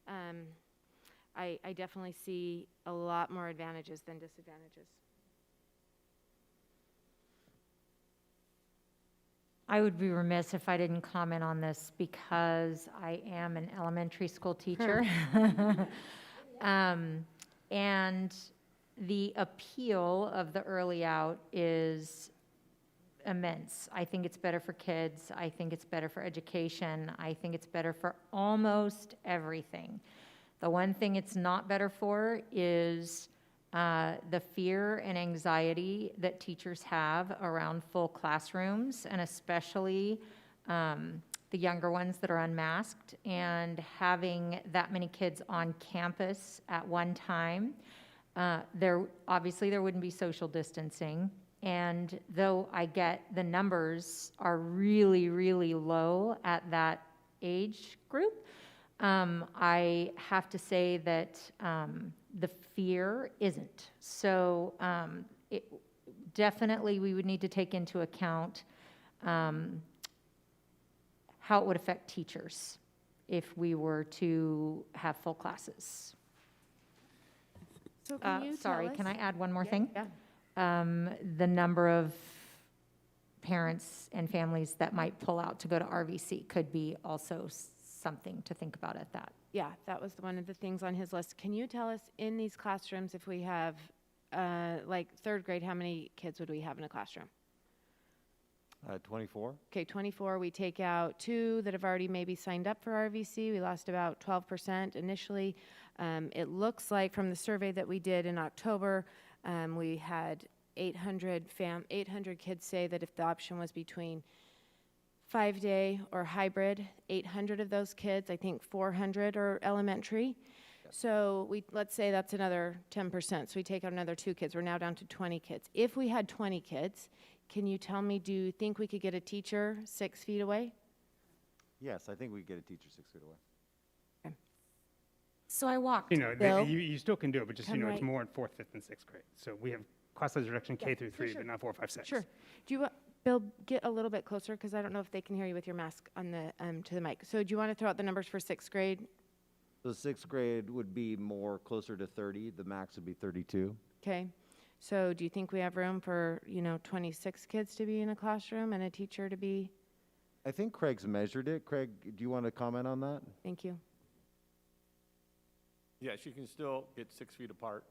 I definitely see a lot more advantages than disadvantages. I would be remiss if I didn't comment on this because I am an elementary school teacher. And the appeal of the early out is immense. I think it's better for kids. I think it's better for education. I think it's better for almost everything. The one thing it's not better for is the fear and anxiety that teachers have around full classrooms, and especially the younger ones that are unmasked, and having that many kids on campus at one time. Obviously there wouldn't be social distancing, and though I get the numbers are really, really low at that age group, I have to say that the fear isn't. So definitely we would need to take into account how it would affect teachers if we were to have full classes. So can you sorry, tell us? can I add one more thing? Yeah. The number of parents and families that might pull out to go to RVC could be also something to think about at that. Yeah, that was one of the things on his list. Can you tell us in these classrooms, if we have like 3rd grade, how many kids would we have in a classroom? 24. Okay, 24. We take out 2 that have already maybe signed up for RVC. We lost about 12% initially. It looks like from the survey that we did in October, we had 800 kids say that if the option was between 5-day or hybrid, 800 of those kids, I think 400 are elementary. So let's say that's another 10%. So we take out another 2 kids. We're now down to 20 kids. If we had 20 kids, can you tell me, do you think we could get a teacher 6 feet away? Yes, I think we could get a teacher 6 feet away. So I walked. You know, Bill, you still can do it, but just, Come it's right- more in 4th, 5th, and 6th grade. So we have class size reduction K through 3, sure. but not 4, 5, 6. Sure. Do you, Bill, get a little bit closer because I don't know if they can hear you with your mask on the to the mic. So do you want to throw out the numbers for 6th grade? So 6th grade would be more closer to 30. The max would be 32. Okay. So do you think we have room for, 26 kids to be in a classroom and a teacher to be? I think Craig's measured it. Craig, do you want to comment on that? Thank you. Yes, you can still get 6 feet apart,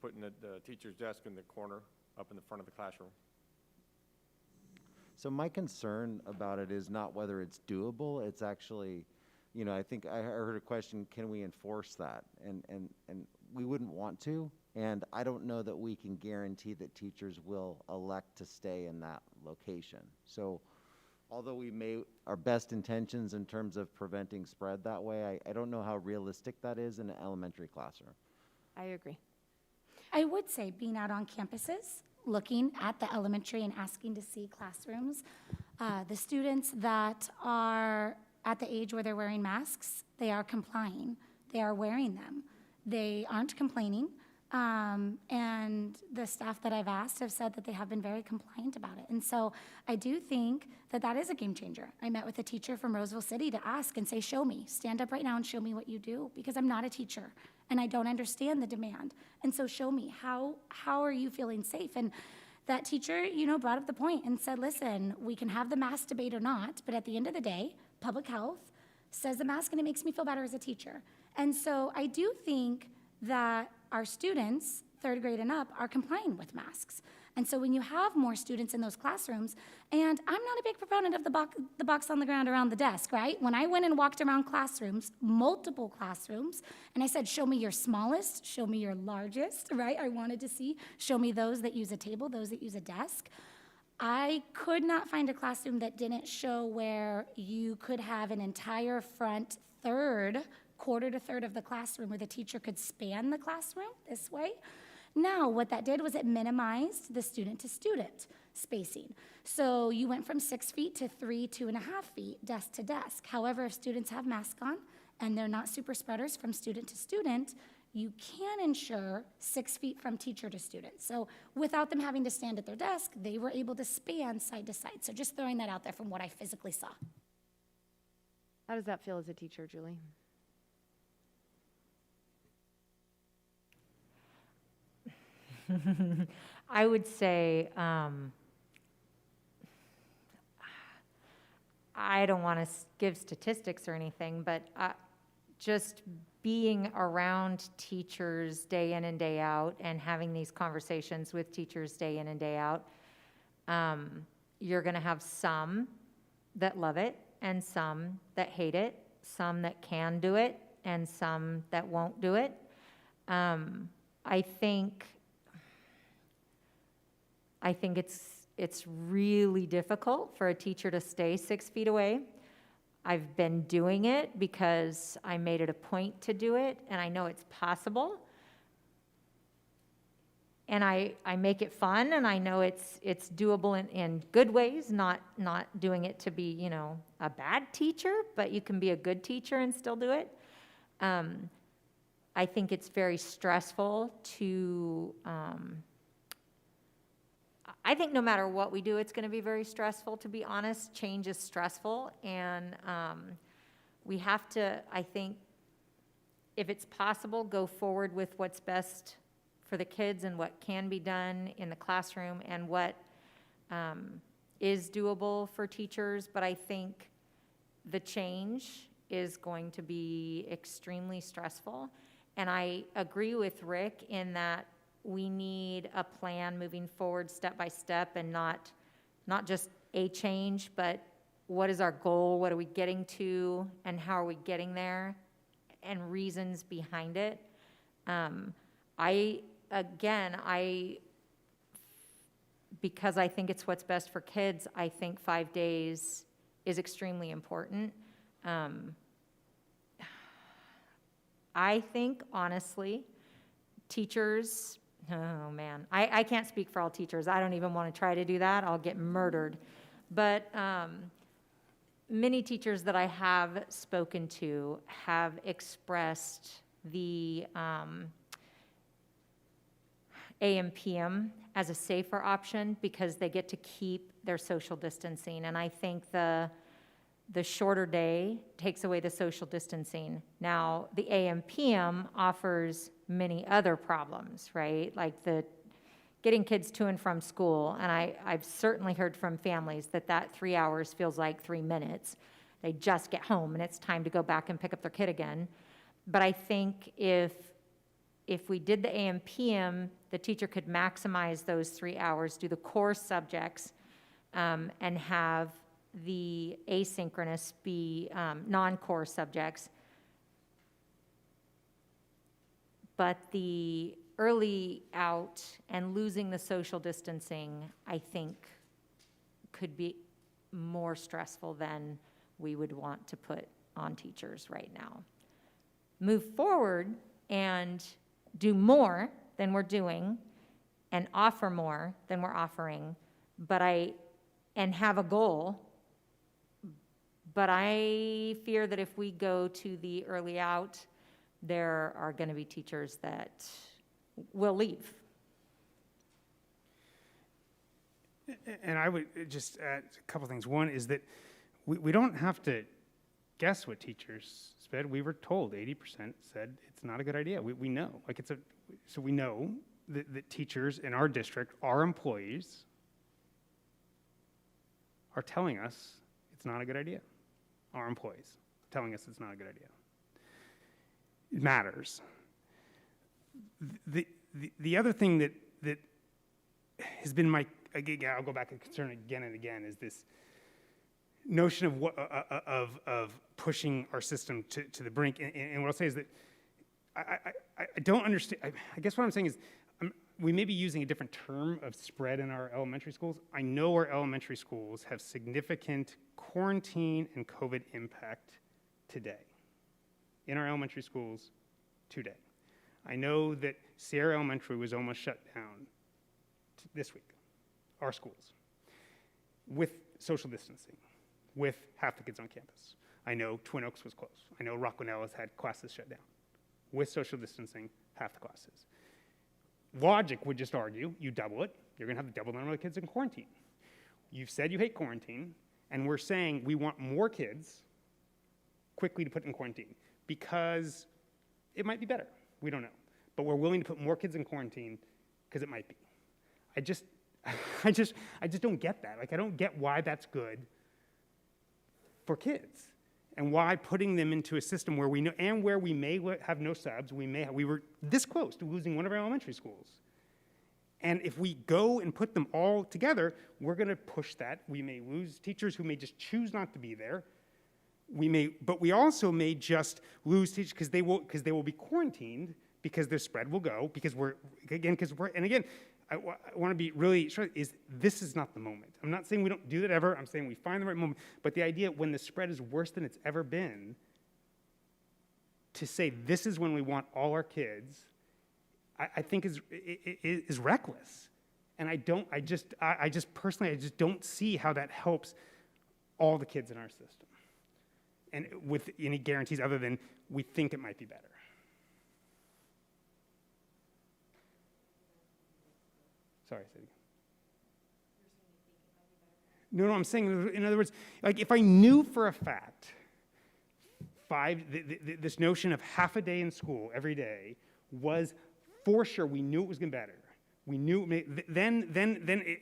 putting the teacher's desk in the corner up in the front of the classroom. So my concern about it is not whether it's doable. It's actually, I think I heard a question, can we enforce that? And we wouldn't want to. And I don't know that we can guarantee that teachers will elect to stay in that location. So although we may, our best intentions in terms of preventing spread that way, I don't know how realistic that is in an elementary classroom. I agree. I would say being out on campuses, looking at the elementary and asking to see classrooms, the students that are at the age where they're wearing masks, they are complying. They are wearing them. They aren't complaining. And the staff that I've asked have said that they have been very compliant about it. And so I do think that that is a game changer. I met with a teacher from Roseville City to ask and say, show me, stand up right now and show me what you do, because I'm not a teacher and I don't understand the demand. And so show me, how are you feeling safe? And that teacher, brought up the point and said, listen, we can have the mask debate or not, but at the end of the day, public health says the mask and it makes me feel better as a teacher. And so I do think that our students, 3rd grade and up, are complying with masks. And so when you have more students in those classrooms, and I'm not a big proponent of the box on the ground around the desk, right? When I went and walked around classrooms, multiple classrooms, and I said, show me your smallest, show me your largest, right? I wanted to see, show me those that use a table, those that use a desk. I could not find a classroom that didn't show where you could have an entire front quarter to third of the classroom where the teacher could span the classroom this way. Now, what that did was it minimized the student-to-student spacing. So you went from 6 feet to 2.5 feet, desk to desk. However, if students have masks on and they're not super spreaders from student to student, you can ensure 6 feet from teacher to student. So without them having to stand at their desk, they were able to span side to side. So just throwing that out there from what I physically saw. How does that feel as a teacher, Julie? I would say, I don't want to give statistics or anything, but just being around teachers day in and day out and having these conversations with teachers day in and day out, you're going to have some that love it and some that hate it, some that can do it and some that won't do it. I think it's really difficult for a teacher to stay 6 feet away. I've been doing it because I made it a point to do it, and I know it's possible. And I make it fun, and I know it's doable in good ways, not doing it to be, a bad teacher, but you can be a good teacher and still do it. I think it's very stressful to, I think no matter what we do, it's going to be very stressful, to be honest. Change is stressful, and we have to, I think, if it's possible, go forward with what's best for the kids and what can be done in the classroom and what is doable for teachers. But I think the change is going to be extremely stressful. And I agree with Rick in that we need a plan moving forward step by step, and not just a change, but what is our goal, what are we getting to, and how are we getting there, and reasons behind it. Because I think it's what's best for kids, I think 5 days is extremely important. I think, honestly, teachers, oh man, I can't speak for all teachers. I don't even want to try to do that. I'll get murdered. But many teachers that I have spoken to have expressed the AM/PM as a safer option because they get to keep their social distancing. And I think the shorter day takes away the social distancing. Now, the AM/PM offers many other problems, right? Like the getting kids to and from school. And I've certainly heard from families that 3 hours feels like 3 minutes. They just get home and it's time to go back and pick up their kid again. But I think if we did the AM/PM, the teacher could maximize those 3 hours, do the core subjects, and have the asynchronous be non-core subjects. But the early out and losing the social distancing, I think, could be more stressful than we would want to put on teachers right now. Move forward and do more than we're doing and offer more than we're offering, and have a goal. But I fear that if we go to the early out, there are going to be teachers that will leave. And I would just add a couple things. One is that we don't have to guess what teachers said. We were told 80% said it's not a good idea. We know, like so we know that teachers in our district, our employees, are telling us it's not a good idea. Our employees telling us it's not a good idea. It matters. The other thing that has been my, again, I'll go back and concern again and again, is this notion of of pushing our system to the brink. And what I'll say is that I don't understand. I guess what I'm saying is we may be using a different term of spread in our elementary schools. I know our elementary schools have significant quarantine and COVID impact today. In our elementary schools today. I know that Sierra Elementary was almost shut down this week, our schools, with social distancing, with half the kids on campus. I know Twin Oaks was closed. I know Rocklin has had classes shut down. With social distancing, half the classes. Logic would just argue, you double it, you're gonna have double the number of kids in quarantine. You've said you hate quarantine, and we're saying we want more kids quickly to put in quarantine because it might be better, we don't know. But we're willing to put more kids in quarantine because it might be. I just don't get that. Like, I don't get why that's good for kids and why putting them into a system where we know, and where we may have no subs, we were this close to losing one of our elementary schools. And if we go and put them all together, we're gonna push that. We may lose teachers who may just choose not to be there. But we also may just lose teachers because they will be quarantined, because their spread will go, because I want to be really sure, this is not the moment. I'm not saying we don't do that ever. I'm saying we find the right moment. But the idea when the spread is worse than it's ever been, to say this is when we want all our kids, I think is reckless. And I just personally don't see how that helps all the kids in our system. And with any guarantees other than we think it might be better. Sorry, say it again. No, I'm saying, in other words, like if I knew for a fact this notion of half a day in school every day was for sure, we knew it was going to be better. We knew,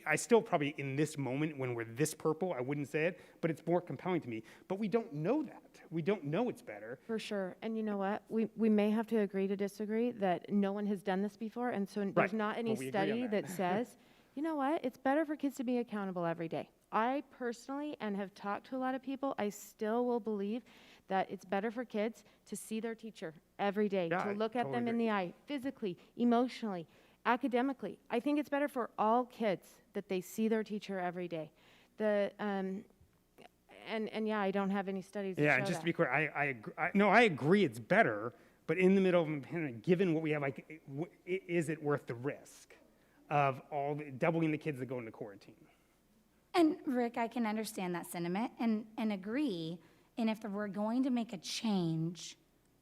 I still probably in this moment when we're this purple, I wouldn't say it, but it's more compelling to me. But we don't know that. We don't know it's better. For sure. And you know what? We may have to agree to disagree that no one has done this before. And so there's not any study that says, you know what? It's better for kids to be accountable every day. I personally, and have talked to a lot of people, I still will believe that it's better for kids to see their teacher every day, to look at them in the eye, physically, emotionally, academically. I think it's better for all kids that they see their teacher every day. And yeah, I don't have any studies. Yeah, and just to be clear, I agree it's better, but in the middle of a pandemic, given what we have, like, is it worth the risk of doubling the kids that go into quarantine? And Rick, I can understand that sentiment and agree. And if we're going to make a change,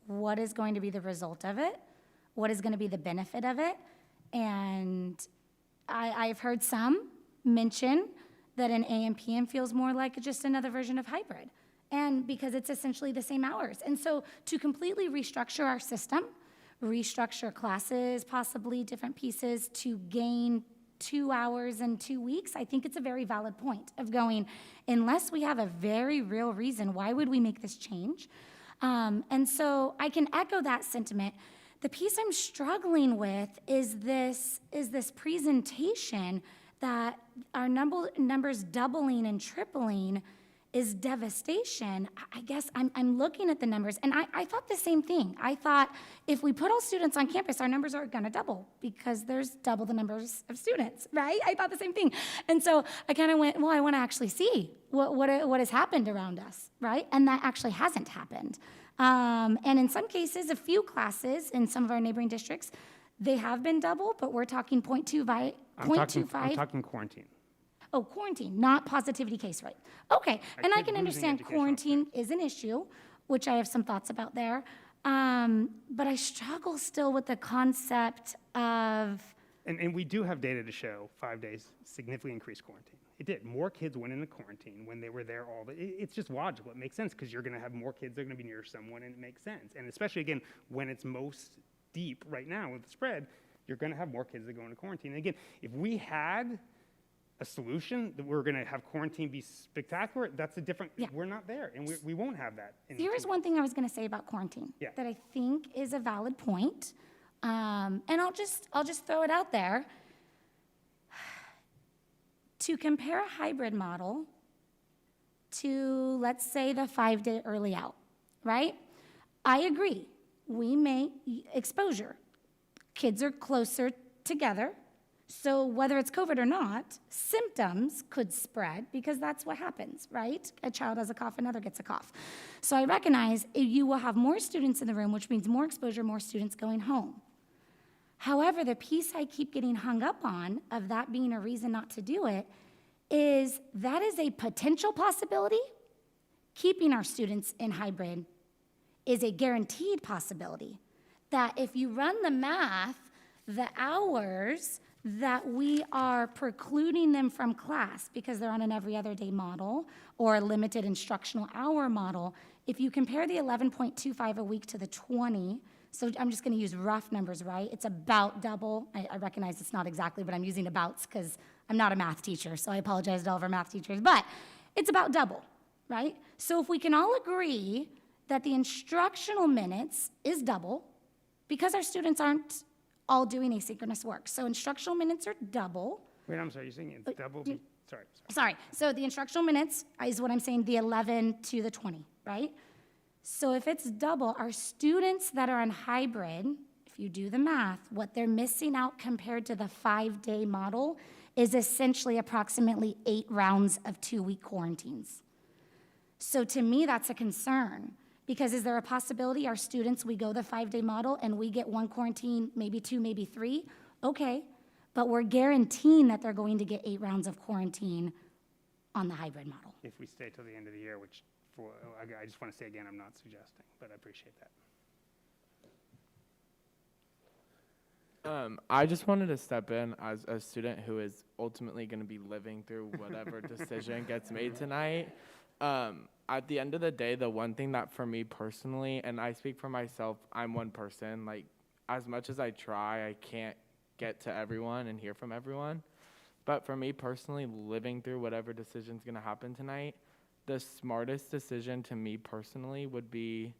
what is going to be the result of it? What is going to be the benefit of it? And I've heard some mention that an AM PM feels more like just another version of hybrid, and because it's essentially the same hours. And so to completely restructure our system, restructure classes, possibly different pieces to gain 2 hours in 2 weeks, I think it's a very valid point of going, unless we have a very real reason, why would we make this change? And so I can echo that sentiment. The piece I'm struggling with is this presentation that our numbers doubling and tripling is devastation. I guess I'm looking at the numbers, and I thought the same thing. I thought if we put all students on campus, our numbers are gonna double because there's double the numbers of students, right? I thought the same thing. And so I kind of went, well, I wanna actually see what has happened around us, right? And that actually hasn't happened. And in some cases, a few classes in some of our neighboring districts, they have been double, but we're talking 0.25. I'm talking quarantine. Oh, quarantine, not positivity case rate. Okay, and I can understand quarantine is an issue, which I have some thoughts about there. But I struggle still with the concept of, And we do have data to show 5 days significantly increased quarantine. It did. More kids went into quarantine when they were there all the, it's just logical. It makes sense because you're going to have more kids that are going to be near someone, and it makes sense. And especially, again, when it's most deep right now with the spread, you're going to have more kids that go into quarantine. And again, if we had a solution that we're going to have quarantine be spectacular, that's a different, we're not there, and we won't have that. here is one thing I was going to say about quarantine that I think is a valid point. And I'll just throw it out there. To compare a hybrid model to, let's say, the 5-day early out, right? I agree. We may exposure. Kids are closer together. So whether it's COVID or not, symptoms could spread because that's what happens, right? A child has a cough, another gets a cough. So I recognize you will have more students in the room, which means more exposure, more students going home. However, the piece I keep getting hung up on of that being a reason not to do it is that is a potential possibility. Keeping our students in hybrid is a guaranteed possibility. That if you run the math, the hours that we are precluding them from class because they're on an every other day model or a limited instructional hour model, if you compare the 11.25 a week to the 20, so I'm just going to use rough numbers, right? It's about double. I recognize it's not exactly, but I'm using abouts because I'm not a math teacher, so I apologize to all of our math teachers, but it's about double, right? So if we can all agree that the instructional minutes is double because our students aren't all doing asynchronous work. So instructional minutes are double. Wait, I'm sorry, you're saying it's double? Sorry. So the instructional minutes is what I'm saying, the 11 to the 20, right? So if it's double, our students that are on hybrid, if you do the math, what they're missing out compared to the 5-day model is essentially approximately 8 rounds of 2-week quarantines. So to me, that's a concern. Because is there a possibility our students, we go the 5-day model and we get 1 quarantine, maybe 2, maybe 3? Okay, but we're guaranteeing that they're going to get 8 rounds of quarantine on the hybrid model. If we stay till the end of the year, which I just want to say again, I'm not suggesting, but I appreciate that. I just wanted to step in as a student who is ultimately going to be living through whatever decision gets made tonight. At the end of the day, the one thing that for me personally, and I speak for myself, I'm one person, like as much as I try, I can't get to everyone and hear from everyone. But for me personally, living through whatever decision's going to happen tonight, the smartest decision to me personally would be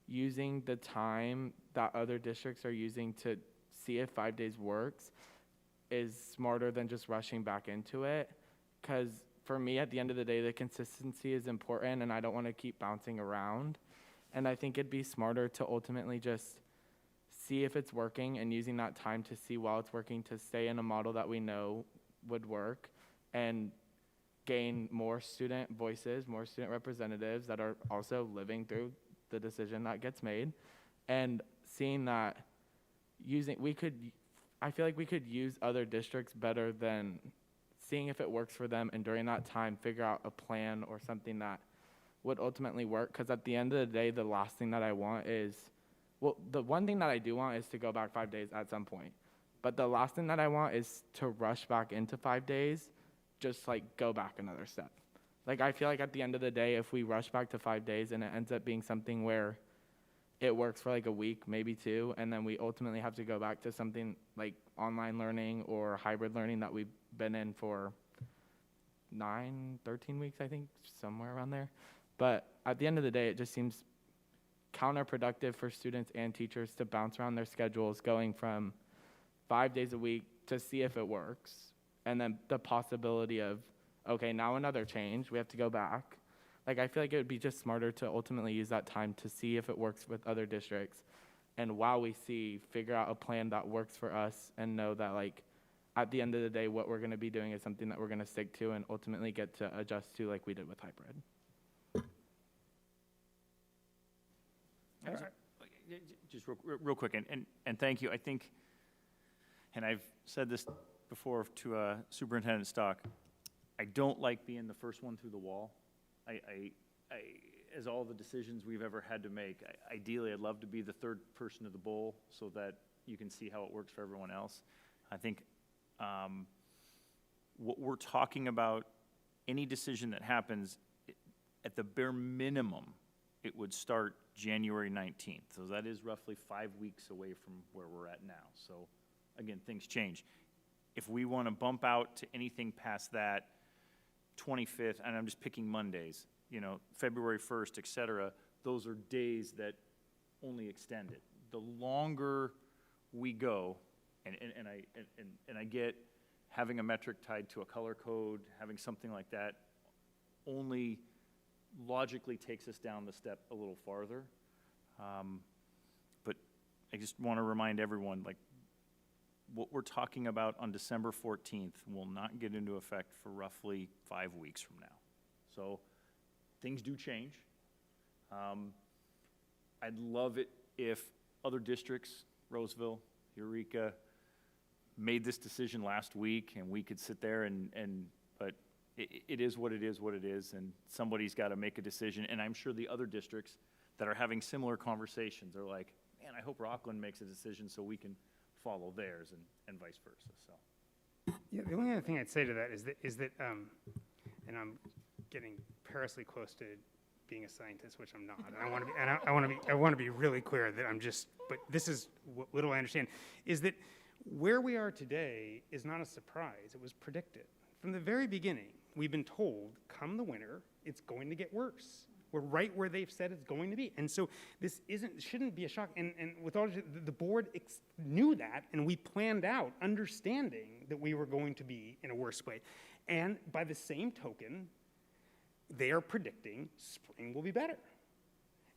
using the time that other districts are using to see if 5 days works is smarter than just rushing back into it. Because for me, at the end of the day, the consistency is important, and I don't want to keep bouncing around. And I think it'd be smarter to ultimately just see if it's working and using that time to see while it's working to stay in a model that we know would work and gain more student voices, more student representatives that are also living through the decision that gets made. And seeing that I feel like we could use other districts better than seeing if it works for them, and during that time, figure out a plan or something that would ultimately work. Because at the end of the day, the last thing that I want is, the one thing that I do want is to go back 5 days at some point. But the last thing that I want is to rush back into 5 days, just like go back another step. Like I feel like at the end of the day, if we rush back to 5 days and it ends up being something where it works for like a week, maybe 2, and then we ultimately have to go back to something like online learning or hybrid learning that we've been in for 13 weeks, I think, somewhere around there. But at the end of the day, it just seems counterproductive for students and teachers to bounce around their schedules going from 5 days a week to see if it works. And then the possibility of, okay, now another change, we have to go back. Like, I feel like it would be just smarter to ultimately use that time to see if it works with other districts. And while we see, figure out a plan that works for us and know that, like, at the end of the day, what we're going to be doing is something that we're going to stick to and ultimately get to adjust to like we did with hybrid. Just real quick, and thank you. I think, and I've said this before to Superintendent Stock, I don't like being the first one through the wall. as all the decisions we've ever had to make, ideally, I'd love to be the third person to the bowl so that you can see how it works for everyone else. I think what we're talking about, any decision that happens, at the bare minimum, it would start January 19th. So that is roughly 5 weeks away from where we're at now. So again, things change. If we want to bump out to anything past that, 25th, and I'm just picking Mondays, you know, February 1st, et cetera, those are days that only extend it. The longer we go, and I get having a metric tied to a color code, having something like that, only logically takes us down the step a little farther. But I just want to remind everyone, like, what we're talking about on December 14th will not get into effect for roughly 5 weeks from now. So things do change. I'd love it if other districts, Roseville, Eureka, made this decision last week and we could sit there but it is what it is, and somebody's got to make a decision. And I'm sure the other districts that are having similar conversations are like, man, I hope Rocklin makes a decision so we can follow theirs, and vice versa. So, yeah, the only other thing I'd say to that is that, and I'm getting perilously close to being a scientist, which I'm not. And I want to be really clear that I'm just. But this is what little I understand is that where we are today is not a surprise. It was predicted from the very beginning. We've been told, come the winter, it's going to get worse. We're right where they've said it's going to be. And so this shouldn't be a shock. And with all the board knew that, and we planned out understanding that we were going to be in a worse way. And by the same token, they are predicting spring will be better.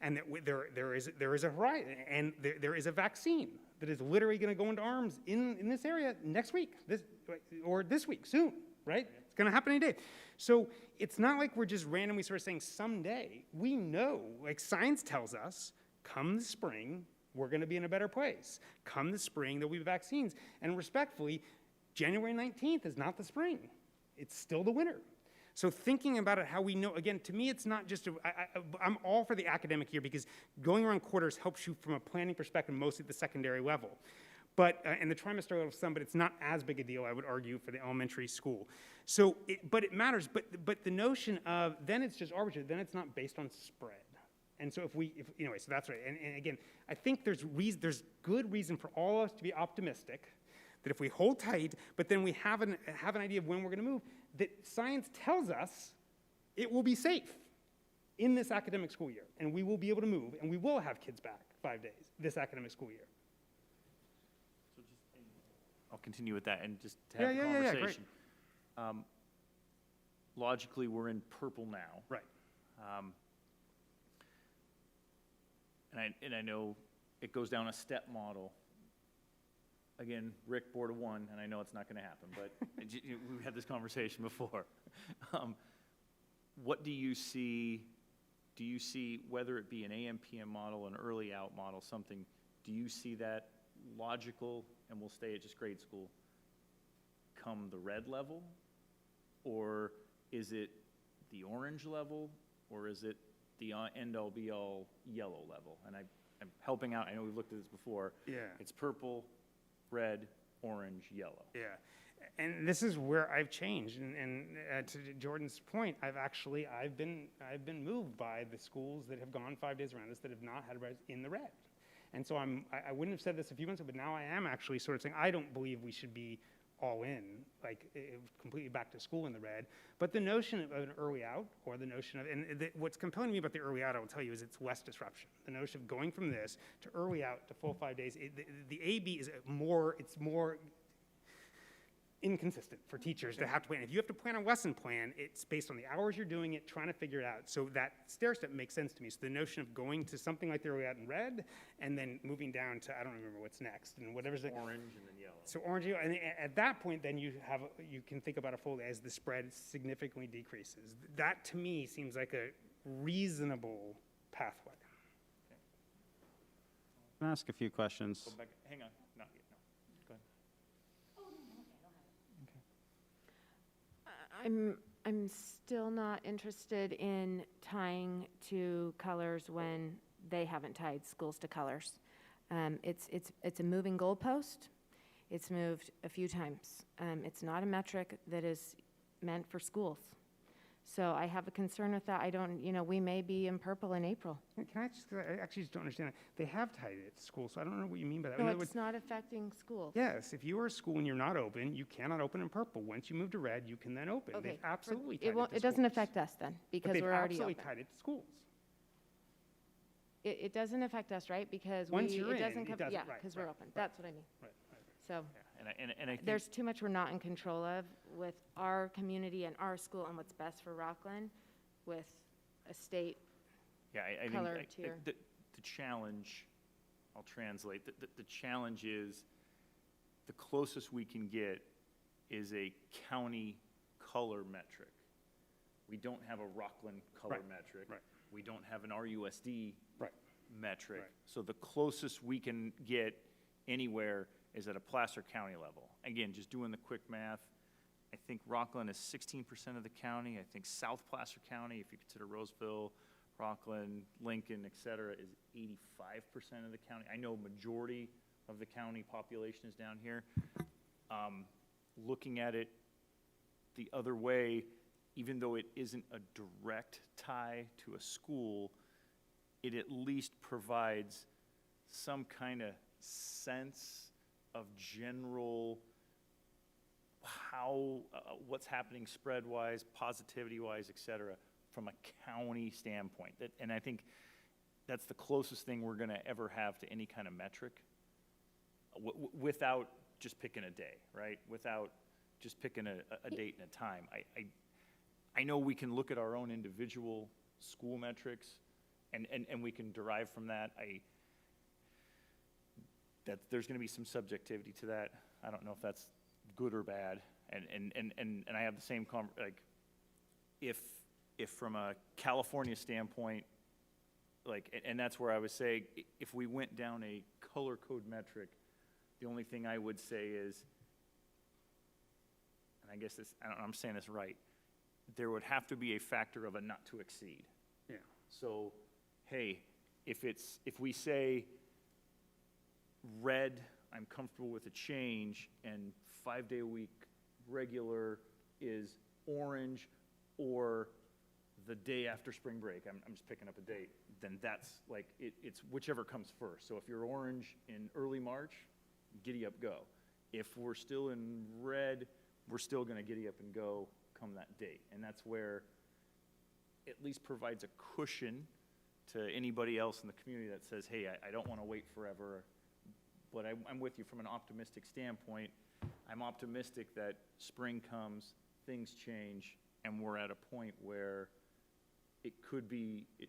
And that there is a horizon, and there is a vaccine that is literally going to go into arms in this area next week, this week, soon, right? It's going to happen any day. So it's not like we're just randomly sort of saying someday. We know, like science tells us, come the spring, we're going to be in a better place. Come the spring, there'll be vaccines. And respectfully, January 19th is not the spring. It's still the winter. So thinking about it, how we know, again, to me, it's not just, I'm all for the academic year because going around quarters helps you from a planning perspective, mostly at the secondary level. But, and the trimester level some, but it's not as big a deal, I would argue, for the elementary school. So, but it matters, but the notion of, then it's just arbitrary, then it's not based on spread. And so anyway, so that's right. And again, I think there's good reason for all of us to be optimistic that if we hold tight, but then we have an idea of when we're going to move, that science tells us it will be safe in this academic school year, and we will be able to move, and we will have kids back 5 days this academic school year. so I'll continue with that and just to have the conversation. Logically, we're in purple now. Right. And I know it goes down a step model. Again, Rick, Board of One, and I know it's not going to happen, but we've had this conversation before. What do you see? Do you see, whether it be an AM/PM model, an early out model, something, do you see that logical, and we'll stay at just grade school, come the red level? Or is it the orange level? Or is it the end-all be-all yellow level? And I'm helping out. I know we've looked at this before. Yeah. It's purple, red, orange, yellow. Yeah, and this is where I've changed. And to Jordan's point, I've been moved by the schools that have gone 5 days around us that have not had red in the red. And so I wouldn't have said this a few months ago, but now I am actually sort of saying I don't believe we should be all in, like completely back to school in the red. But the notion of an early out, or the notion of, what's compelling me about the early out, I will tell you, is it's less disruption. The notion of going from this to early out to full 5 days, the AB is it's more inconsistent for teachers to have to plan. If you have to plan a lesson plan, it's based on the hours you're doing it, trying to figure it out. So that stair step makes sense to me. So the notion of going to something like the early out in red, and then moving down to, I don't remember what's next, and whatever's the orange and then yellow. So orange, and at that point, then you can think about a full day as the spread significantly decreases. That to me seems like a reasonable pathway. Okay. I'm going to ask a few questions. Go back. Hang on. Not yet. No. Go ahead. I'm still not interested in tying to colors when they haven't tied schools to colors. It's a moving goalpost. It's moved a few times. It's not a metric that is meant for schools. So I have a concern with that. I don't, we may be in purple in April. Can I actually just don't understand that. They have tied it to school, so I don't know what you mean by that. No, In other it's words, not affecting schools. yes, if you are a school and you're not open, you cannot open in purple. Once you move to red, you can then open. Okay. They've absolutely tied It won't, to it doesn't schools. affect us then, But because they've we're already absolutely open. tied it to schools. It doesn't affect us, right? Because Once you're it in, doesn't it come, doesn't, yeah, right, because right, we're open. right. That's what I mean. Right. So And I think there's too much we're not in control of with our community and our school and what's best for Rocklin with a state I color think tier. the challenge, I'll translate, the challenge is the closest we can get is a county color metric. We don't have a Rocklin color Right, metric. right. We don't have an RUSD Right. metric. Right. So the closest we can get anywhere is at a Placer County level. Again, just doing the quick math, I think Rocklin is 16% of the county. I think South Placer County, if you consider Roseville, Rocklin, Lincoln, et cetera, is 85% of the county. I know majority of the county population is down here. Looking at it the other way, even though it isn't a direct tie to a school, it at least provides some kind of sense of general how, what's happening spread-wise, positivity-wise, et cetera, from a county standpoint. And I think that's the closest thing we're going to ever have to any kind of metric without just picking a day, right? Without just picking a date and a time. I know we can look at our own individual school metrics and we can derive from that. There's going to be some subjectivity to that. I don't know if that's good or bad. And I have the same, if from a California standpoint, and that's where I would say, if we went down a color code metric, the only thing I would say is, and I guess this, I'm saying this right, there would have to be a factor of a not to exceed. Yeah. So, hey, if we say red, I'm comfortable with a change, and 5-day-a-week regular is orange, or the day after spring break, I'm just picking up a date, then that's it's whichever comes first. So if you're orange in early March, giddy up, go. If we're still in red, we're still gonna giddy up and go come that date. And that's where at least provides a cushion to anybody else in the community that says, hey, I don't wanna wait forever. But I'm with you from an optimistic standpoint. I'm optimistic that spring comes, things change, and we're at a point where it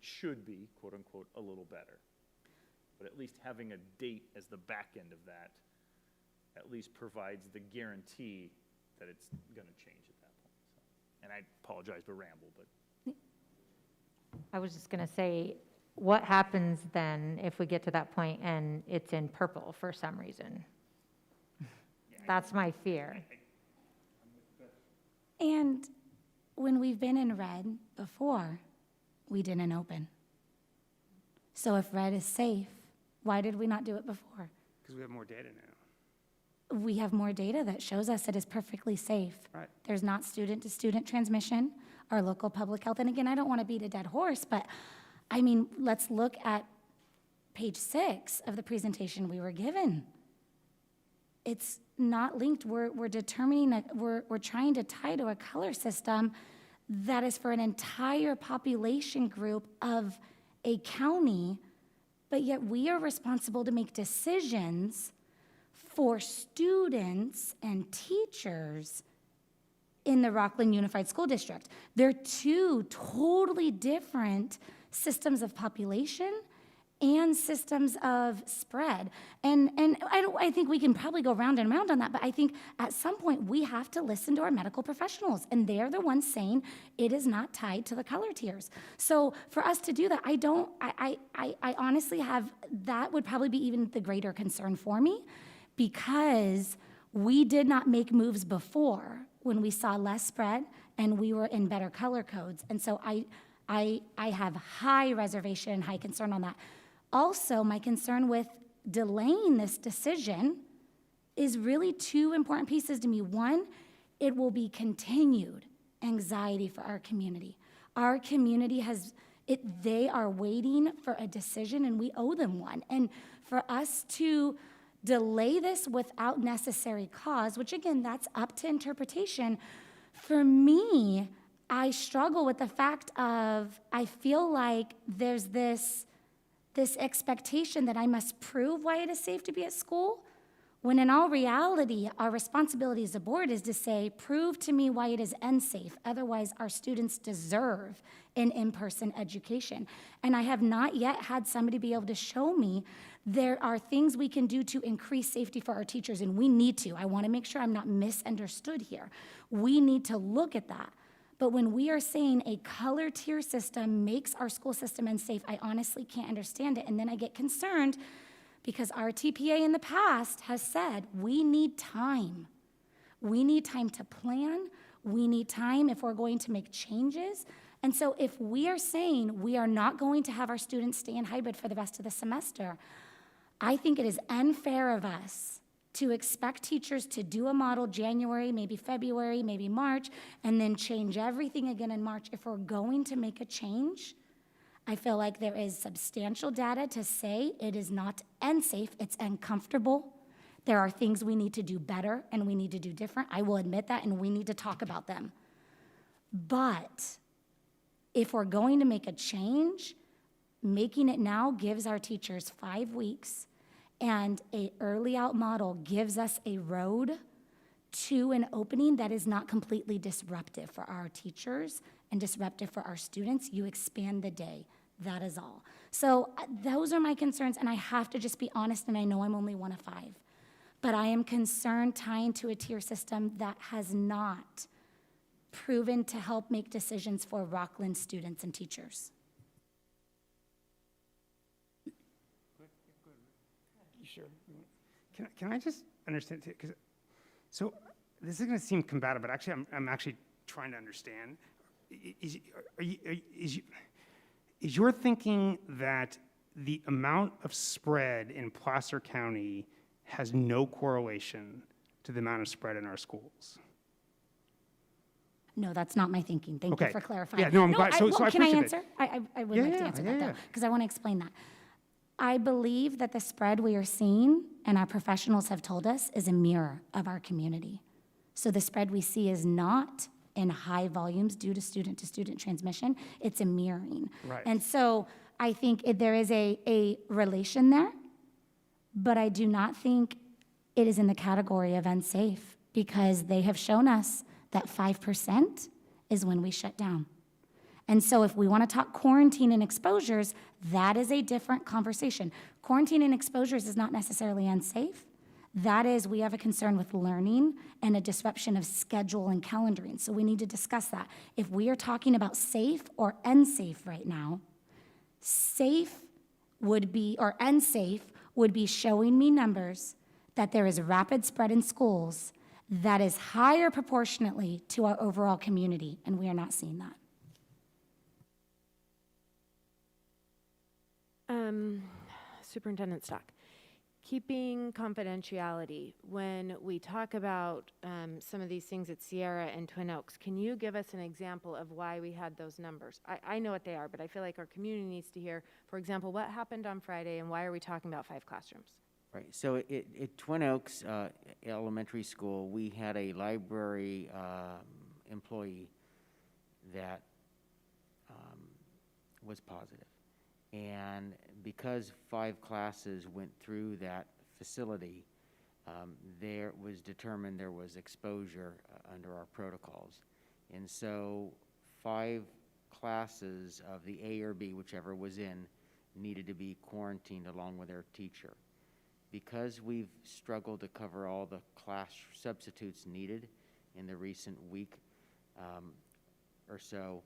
should be, quote unquote, a little better. But at least having a date as the back end of that at least provides the guarantee that it's gonna change at that point. So, and I apologize to ramble, but. I was just going to say, what happens then if we get to that point and it's in purple for some reason? That's my fear. And when we've been in red before, we didn't open. So if red is safe, why did we not do it before? Because we have more data now. We have more data that shows us it is perfectly safe. Right. There's not student-to-student transmission. Our local public health, and again, I don't want to beat a dead horse, but I mean, let's look at page 6 of the presentation we were given. It's not linked. We're determining, we're trying to tie to a color system that is for an entire population group of a county, but yet we are responsible to make decisions for students and teachers in the Rocklin Unified School District. They're two totally different systems of population and systems of spread. And I think we can probably go round and round on that, but I think at some point we have to listen to our medical professionals, and they're the ones saying it is not tied to the color tiers. So for us to do that, I honestly have, that would probably be even the greater concern for me, because we did not make moves before when we saw less spread and we were in better color codes. And so I have high reservation and high concern on that. Also, my concern with delaying this decision is really two important pieces to me. One, it will be continued anxiety for our community. Our community they are waiting for a decision, and we owe them one. And for us to delay this without necessary cause, which again, that's up to interpretation, for me, I struggle with the fact of, I feel like there's this expectation that I must prove why it is safe to be at school, when in all reality, our responsibility as a board is to say, prove to me why it is unsafe. Otherwise, our students deserve an in-person education. And I have not yet had somebody be able to show me there are things we can do to increase safety for our teachers, and we need to. I want to make sure I'm not misunderstood here. We need to look at that. But when we are saying a color tier system makes our school system unsafe, I honestly can't understand it. And then I get concerned because our TPA in the past has said we need time. We need time to plan. We need time if we're going to make changes. And so if we are saying we are not going to have our students stay in hybrid for the rest of the semester, I think it is unfair of us to expect teachers to do a model January, maybe February, maybe March, and then change everything again in March. If we're going to make a change, I feel like there is substantial data to say it is not unsafe, it's uncomfortable. There are things we need to do better and we need to do different. I will admit that, and we need to talk about them. But if we're going to make a change, making it now gives our teachers 5 weeks, and an early out model gives us a road to an opening that is not completely disruptive for our teachers and disruptive for our students. You expand the day. That is all. So those are my concerns, and I have to just be honest, and I know I'm only one of 5. But I am concerned tying to a tier system that has not proven to help make decisions for Rocklin students and teachers. Sure. Can I just understand, because so this is going to seem combative, but actually I'm actually trying to understand. Is your thinking that the amount of spread in Placer County has no correlation to the amount of spread in our schools? No, that's not my thinking. Thank you for clarifying. Yeah, no, I'm glad. So I can I appreciate answer? I would like to answer that, though, because I want to explain that. I believe that the spread we are seeing, and our professionals have told us, is a mirror of our community. So the spread we see is not in high volumes due to student transmission, it's a mirroring. Right. And so I think there is a relation there, but I do not think it is in the category of unsafe, because they have shown us that 5% is when we shut down. And so if we want to talk quarantine and exposures, that is a different conversation. Quarantine and exposures is not necessarily unsafe. That is, we have a concern with learning and a disruption of schedule and calendaring. So we need to discuss that. If we are talking about safe or unsafe right now, safe would be, or unsafe would be showing me numbers that there is rapid spread in schools that is higher proportionately to our overall community, and we are not seeing that. Superintendent Stock, keeping confidentiality, when we talk about some of these things at Sierra and Twin Oaks, can you give us an example of why we had those numbers? I know what they are, but I feel like our community needs to hear, for example, what happened on Friday and why are we talking about 5 classrooms? Right. So at Twin Oaks Elementary School, we had a library employee that was positive. And because 5 classes went through that facility, there was determined there was exposure under our protocols. And so 5 classes of the A or B, whichever was in, needed to be quarantined along with their teacher. Because we've struggled to cover all the class substitutes needed in the recent week or so,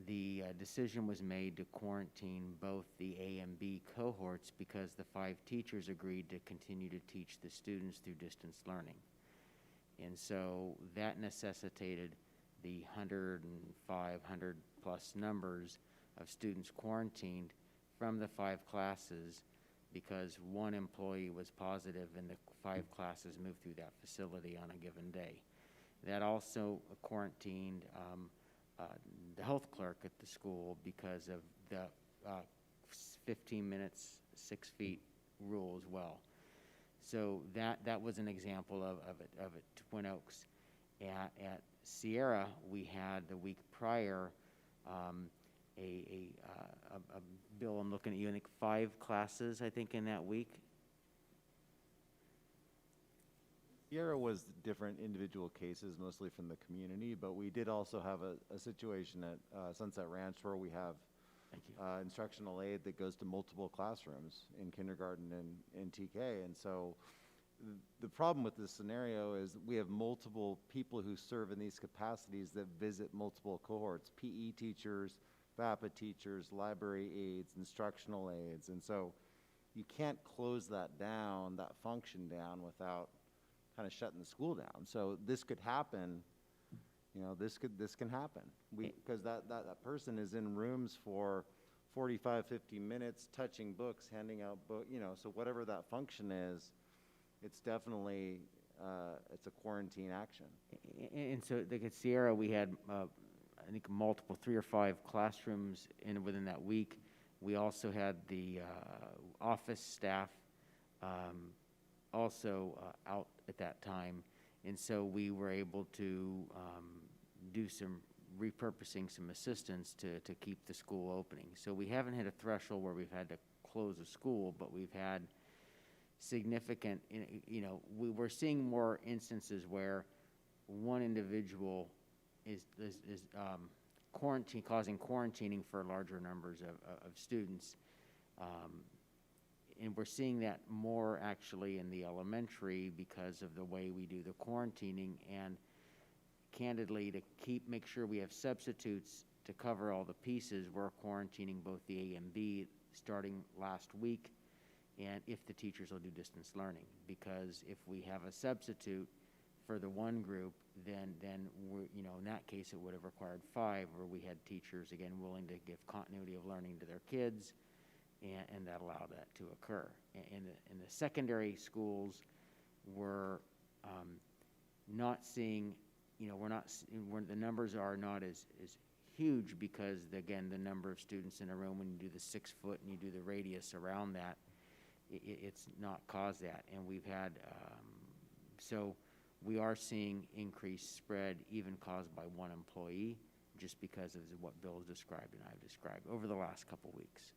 the decision was made to quarantine both the A and B cohorts because the 5 teachers agreed to continue to teach the students through distance learning. And so that necessitated the 100 plus numbers of students quarantined from the 5 classes because one employee was positive and the 5 classes moved through that facility on a given day. That also quarantined the health clerk at the school because of the 15 minutes, 6 feet rule as well. So that was an example of it. Twin Oaks. At Sierra, we had the week prior Bill, I'm looking at you, I think 5 classes, I think, in that week. Sierra was different individual cases, mostly from the community, but we did also have a situation at Sunset Ranch where we have instructional aid that goes to multiple classrooms in kindergarten and TK. And so the problem with this scenario is we have multiple people who serve in these capacities that visit multiple cohorts, PE teachers, FAPA teachers, library aides, instructional aides. And so you can't close that down, that function down, without kind of shutting the school down. So this could happen, this can happen. Because that person is in rooms for 45, 50 minutes, touching books, handing out books, so whatever that function is, it's definitely, it's a quarantine action. And so like at Sierra, we had, I think, multiple 3 or 5 classrooms within that week. We also had the office staff also out at that time. And so we were able to do some repurposing some assistants to keep the school opening. So we haven't hit a threshold where we've had to close a school, but we've had significant, we're seeing more instances where one individual is causing quarantining for larger numbers of students. And we're seeing that more actually in the elementary because of the way we do the quarantining, and candidly to make sure we have substitutes to cover all the pieces. We're quarantining both the A and B starting last week, and if the teachers will do distance learning, because if we have a substitute for the one group, then we're, in that case it would have required 5, where we had teachers again willing to give continuity of learning to their kids, and that allowed that to occur. In the secondary schools, we're not seeing, the numbers are not as huge because again the number of students in a room, when you do the 6 foot and you do the radius around that, it's not caused that. And we've had, so we are seeing increased spread even caused by one employee, just because of what Bill's described and I've described over the last couple weeks.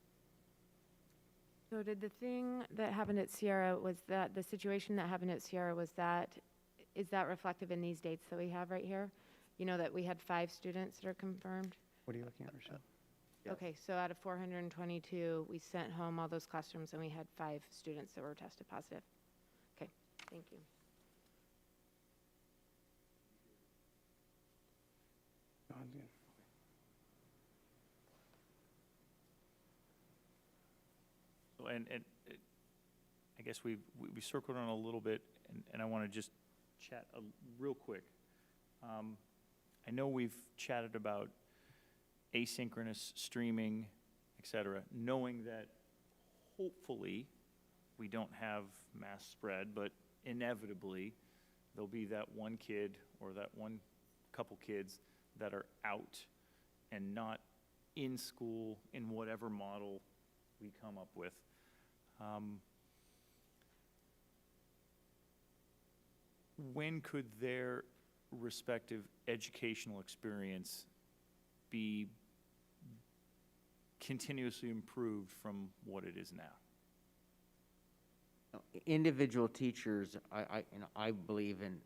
So did the thing that happened at Sierra, was that the situation that happened at Sierra, is that reflective in these dates that we have right here? That we had 5 students that are confirmed? What are you looking at, Rochelle? Yes. Okay, so out of 422, we sent home all those classrooms and we had 5 students that were tested positive. Okay, thank you. So, and I guess we circled on a little bit, and I want to just chat real quick. I know we've chatted about asynchronous streaming, et cetera, knowing that hopefully we don't have mass spread, but inevitably there'll be that one kid or that one couple kids that are out and not in school in whatever model we come up with. When could their respective educational experience be continuously improved from what it is now? Individual teachers, I believe in,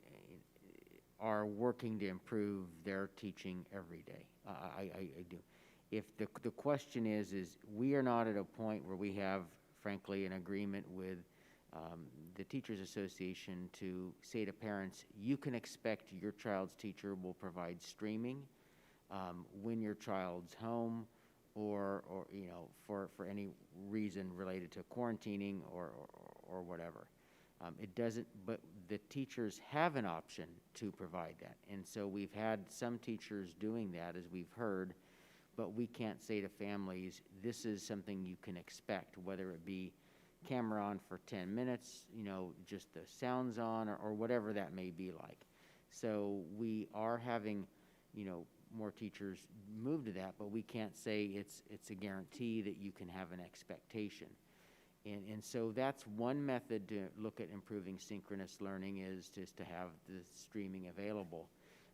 are working to improve their teaching every day. I do. If the question is we are not at a point where we have, frankly, an agreement with the Teachers Association to say to parents, you can expect your child's teacher will provide streaming when your child's home, or for any reason related to quarantining or whatever. It doesn't, but the teachers have an option to provide that. And so we've had some teachers doing that, as we've heard, but we can't say to families, this is something you can expect, whether it be camera on for 10 minutes, just the sounds on, or whatever that may be like. So we are having, more teachers move to that, but we can't say it's a guarantee that you can have an expectation. And so that's one method to look at improving synchronous learning, is just to have the streaming available.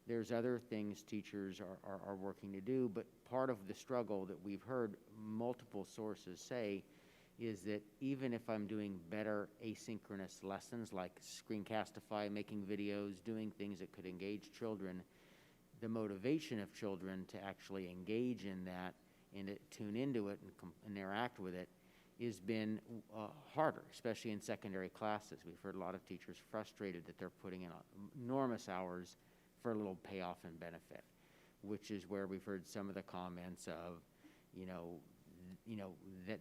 There's other things teachers are working to do, but part of the struggle that we've heard multiple sources say is that even if I'm doing better asynchronous lessons like Screencastify, making videos, doing things that could engage children, the motivation of children to actually engage in that and to tune into it and interact with it has been harder, especially in secondary classes. We've heard a lot of teachers frustrated that they're putting in enormous hours for a little payoff and benefit, which is where we've heard some of the comments of,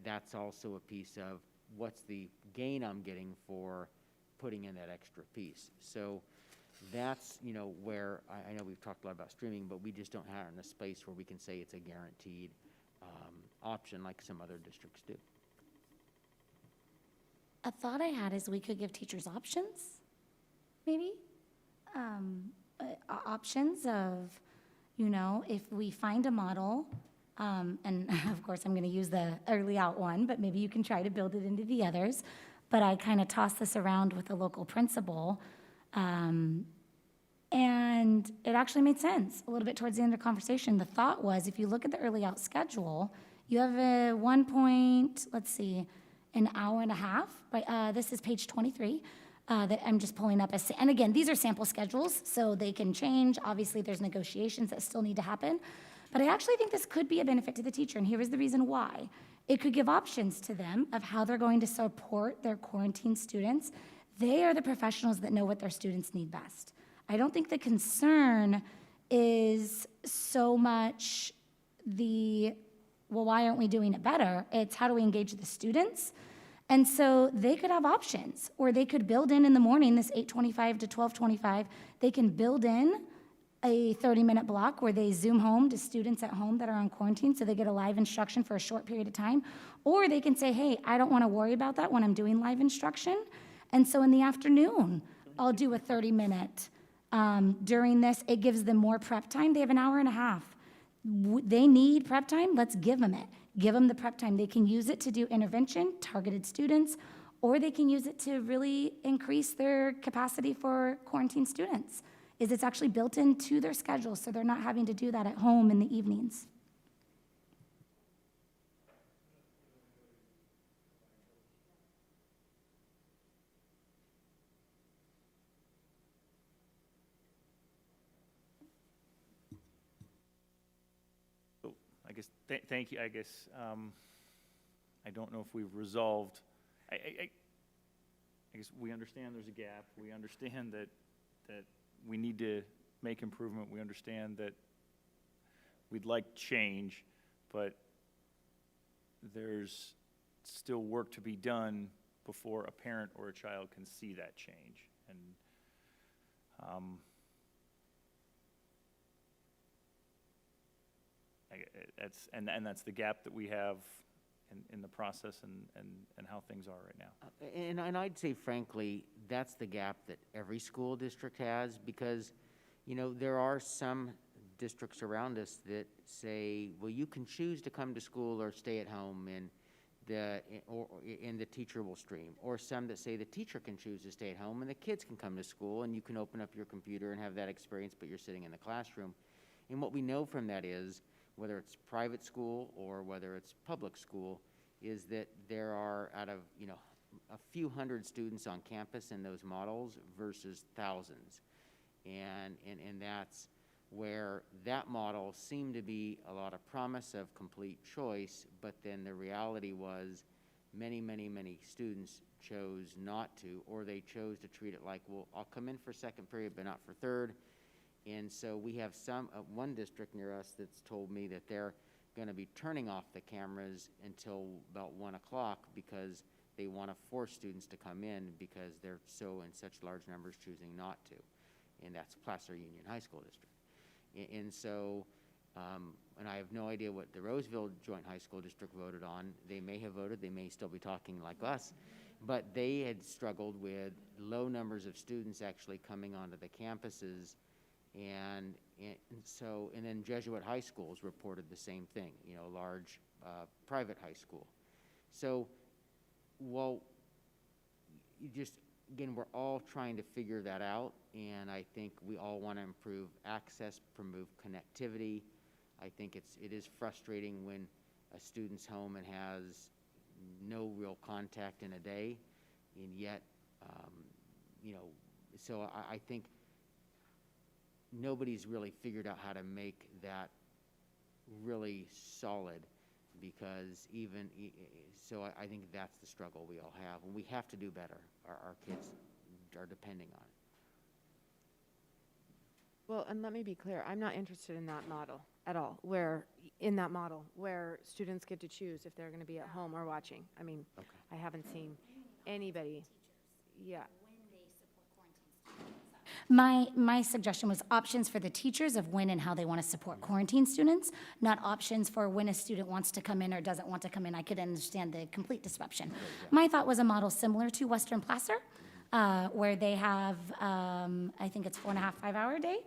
that's also a piece of what's the gain I'm getting for putting in that extra piece. So that's, where I know we've talked a lot about streaming, but we just don't have in a space where we can say it's a guaranteed option like some other districts do. A thought I had is we could give teachers options, maybe. Options of, if we find a model, and of course I'm going to use the early out one, but maybe you can try to build it into the others. But I kind of tossed this around with a local principal, and it actually made sense a little bit towards the end of the conversation. The thought was, if you look at the early out schedule, you have a an hour and a half. This is page 23 that I'm just pulling up. And again, these are sample schedules, so they can change. Obviously, there's negotiations that still need to happen. But I actually think this could be a benefit to the teacher, and here is the reason why. It could give options to them of how they're going to support their quarantine students. They are the professionals that know what their students need best. I don't think the concern is so much why aren't we doing it better? It's how do we engage the students? And so they could have options, or they could build in the morning, this 8:25 to 12:25, they can build in a 30-minute block where they Zoom home to students at home that are on quarantine, so they get a live instruction for a short period of time. Or they can say, hey, I don't want to worry about that when I'm doing live instruction. And so in the afternoon, I'll do a 30-minute. During this, it gives them more prep time. They have an hour and a half. They need prep time, let's give them it. Give them the prep time. They can use it to do intervention, targeted students, or they can use it to really increase their capacity for quarantine students. It's actually built into their schedule, so they're not having to do that at home in the evenings. I guess, thank you. I guess, I don't know if we've resolved, I guess we understand there's a gap. We understand that we need to make improvement. We understand that we'd like change, but there's still work to be done before a parent or a child can see that change. And that's the gap that we have in the process and how things are right now. And I'd say, frankly, that's the gap that every school district has, because, there are some districts around us that say, well, you can choose to come to school or stay at home, and the teacher will stream. Or some that say the teacher can choose to stay at home and the kids can come to school, and you can open up your computer and have that experience, but you're sitting in the classroom. And what we know from that is, whether it's private school or whether it's public school, is that there are, out of a few hundred students on campus in those models versus thousands. And that's where that model seemed to be a lot of promise of complete choice, but then the reality was many, many, many students chose not to, or they chose to treat it like, well, I'll come in for second period, but not for third. And so we have one district near us that's told me that they're going to be turning off the cameras until about 1 o'clock, because they want to force students to come in because they're so in such large numbers choosing not to. And that's Placer Union High School District. And so, and I have no idea what the Roseville Joint High School District voted on. They may have voted, they may still be talking like us, but they had struggled with low numbers of students actually coming onto the campuses. And then Jesuit high schools reported the same thing, you know, large private high school. So, well, you just, again, we're all trying to figure that out, and I think we all want to improve access, promote connectivity. I think it is frustrating when a student's home and has no real contact in a day, and yet, you know, so I think nobody's really figured out how to make that really solid, because so I think that's the struggle we all have, and we have to do better. Our kids are depending on it. Well, and let me be clear, I'm not interested in that model at all, where students get to choose if they're going to be at home or watching. I mean, Okay. I haven't seen anybody, yeah. My suggestion was options for the teachers of when and how they want to support quarantine students, not options for when a student wants to come in or doesn't want to come in. I could understand the complete disruption. My thought was a model similar to Western Placer, where they have, I think it's 4.5, 5 hour day,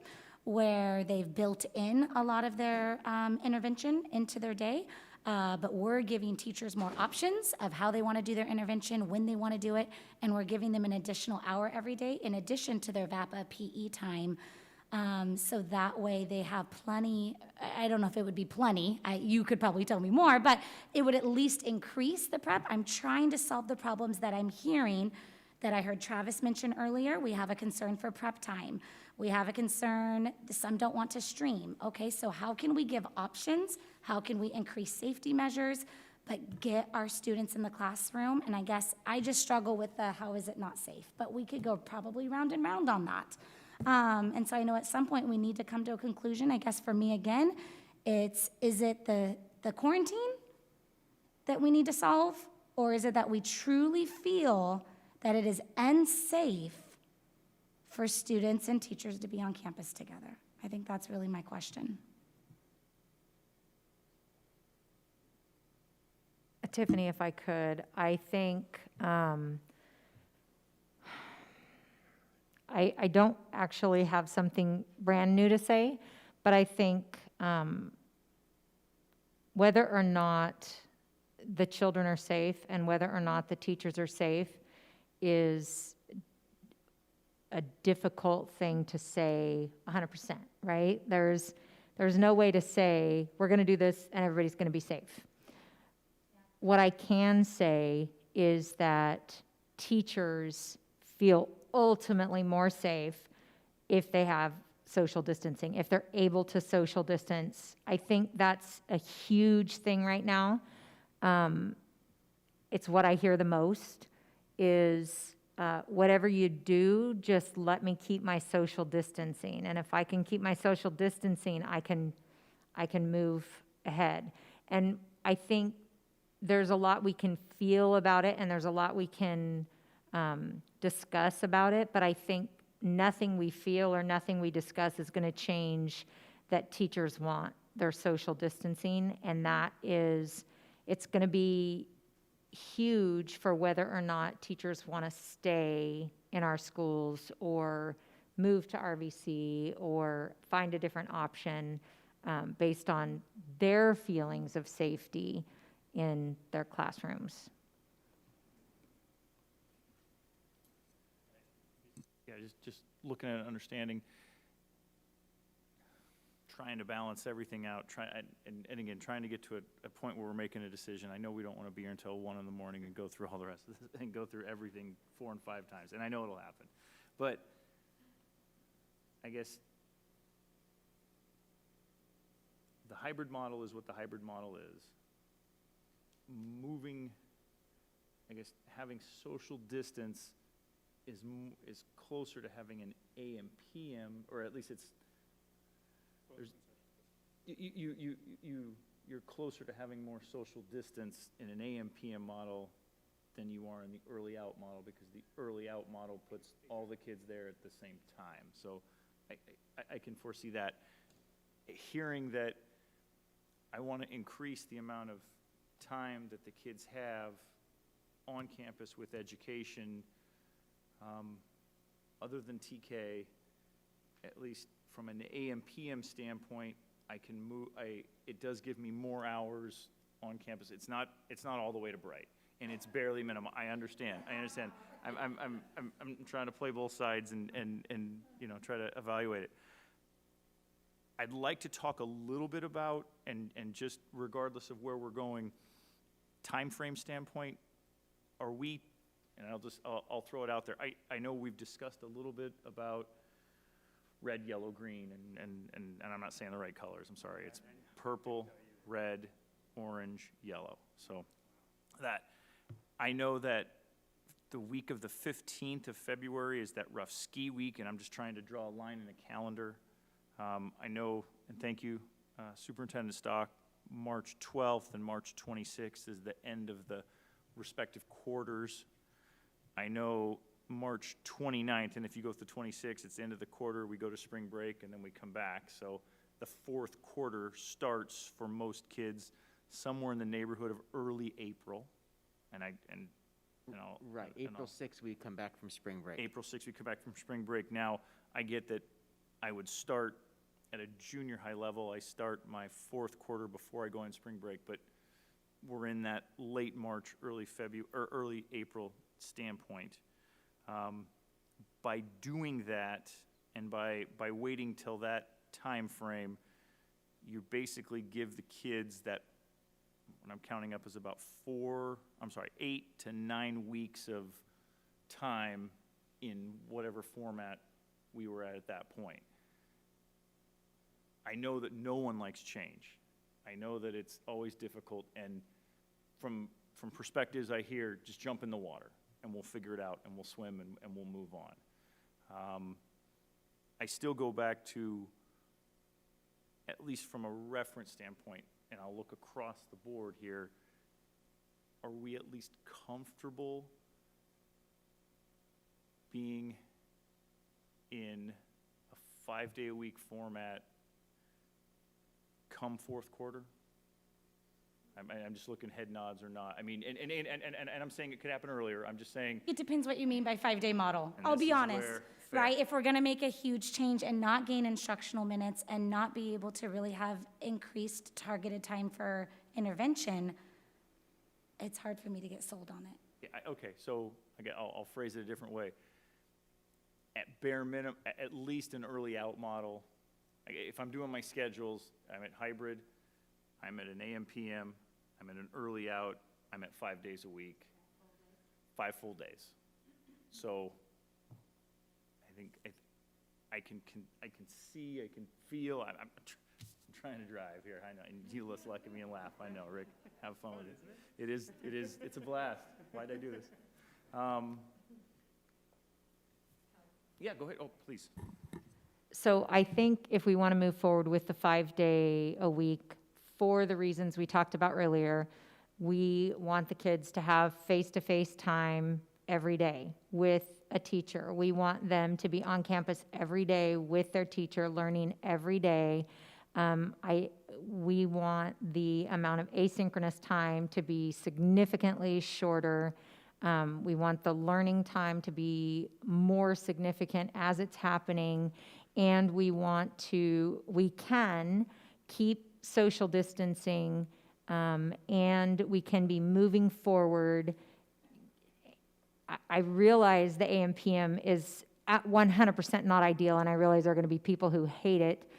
where they've built in a lot of their intervention into their day. But we're giving teachers more options of how they want to do their intervention, when they want to do it, and we're giving them an additional hour every day in addition to their VAPA PE time. So that way they have plenty. I don't know if it would be plenty. You could probably tell me more, but it would at least increase the prep. I'm trying to solve the problems that I'm hearing that I heard Travis mention earlier. We have a concern for prep time. We have a concern, some don't want to stream. Okay, so how can we give options? How can we increase safety measures, but get our students in the classroom? And I guess I just struggle with the how is it not safe? But we could go probably round and round on that. And so I know at some point we need to come to a conclusion. I guess for me again, is it the quarantine that we need to solve? Or is it that we truly feel that it is unsafe for students and teachers to be on campus together? I think that's really my question. Tiffany, if I could, I think, I don't actually have something brand new to say, but I think whether or not the children are safe and whether or not the teachers are safe is a difficult thing to say 100%, right? There's no way to say, we're going to do this and everybody's going to be safe. What I can say is that teachers feel ultimately more safe if they have social distancing, if they're able to social distance. I think that's a huge thing right now. It's what I hear the most is whatever you do, just let me keep my social distancing. And if I can keep my social distancing, I can move ahead. And I think there's a lot we can feel about it, and there's a lot we can discuss about it, but I think nothing we feel or nothing we discuss is going to change that teachers want their social distancing, and that is, it's going to be huge for whether or not teachers want to stay in our schools or move to RVC or find a different option based on their feelings of safety in their classrooms. Yeah, just looking at it, understanding, trying to balance everything out, and again, trying to get to a point where we're making a decision. I know we don't want to be here until 1 in the morning and go through all the rest of this and go through everything 4 and 5 times, and I know it'll happen. But I guess the hybrid model is what the hybrid model is. Moving, I guess, having social distance is closer to having an AM PM, or at least it's you're closer to having more social distance in an AM PM model than you are in the early out model, because the early out model puts all the kids there at the same time. So I can foresee that. Hearing that I want to increase the amount of time that the kids have on campus with education, other than TK, at least from an AM/PM standpoint, I can move. It does give me more hours on campus. It's not all the way to Bright, and it's barely minimum. I understand. I'm trying to play both sides and you know, try to evaluate it. I'd like to talk a little bit about, and just regardless of where we're going, time frame standpoint, are we, and I'll throw it out there. I know we've discussed a little bit about red, yellow, green, and I'm not saying the right colors, I'm sorry. It's purple, red, orange, yellow. So that, I know that the week of the 15th of February is that rough ski week, and I'm just trying to draw a line in the calendar. I know, and thank you, Superintendent Stock, March 12th and March 26th is the end of the respective quarters. I know March 29th, and if you go to the 26th, it's the end of the quarter, we go to spring break, and then we come back. So the fourth quarter starts for most kids somewhere in the neighborhood of early April. Right, April 6th, we come back from spring break. April 6th, we come back from spring break. Now, I get that I would start at a junior high level. I start my fourth quarter before I go on spring break, but we're in that late March, early February, or early April standpoint. By doing that, and by waiting till that time frame, you basically give the kids that, what I'm counting up is about 8 to 9 weeks of time in whatever format we were at that point. I know that no one likes change. I know that it's always difficult, and from perspectives I hear, just jump in the water and we'll figure it out and we'll swim and we'll move on. I still go back to, at least from a reference standpoint, and I'll look across the board here, are we at least comfortable being in a 5-day-a-week format come fourth quarter? I'm just looking head nods or not. I mean, and I'm saying it could happen earlier. I'm just saying. It depends what you mean by 5-day model. And I'll this be is honest, where- right? If we're gonna make a huge change and not gain instructional minutes and not be able to really have increased targeted time for intervention, it's hard for me to get sold on it. Yeah, okay, so again, I'll phrase it a different way. At bare minimum, at least an early out model. If I'm doing my schedules, I'm at hybrid, I'm at an AM/PM, I'm at an early out, I'm at 5 days a week, 5 full days. So I think I can see, I can feel. I'm trying to drive here. I know, and you just look at me and laugh. I know, Rick. Have fun with it. It is. It's a blast. Why'd I do this? Yeah, go ahead. Oh, please. So I think if we want to move forward with the 5-day-a-week, for the reasons we talked about earlier, we want the kids to have face-to-face time every day with a teacher. We want them to be on campus every day with their teacher, learning every day. We want the amount of asynchronous time to be significantly shorter. We want the learning time to be more significant as it's happening. And we can keep social distancing, and we can be moving forward. I realize the AM/PM is at 100% not ideal, and I realize there are going to be people who hate it,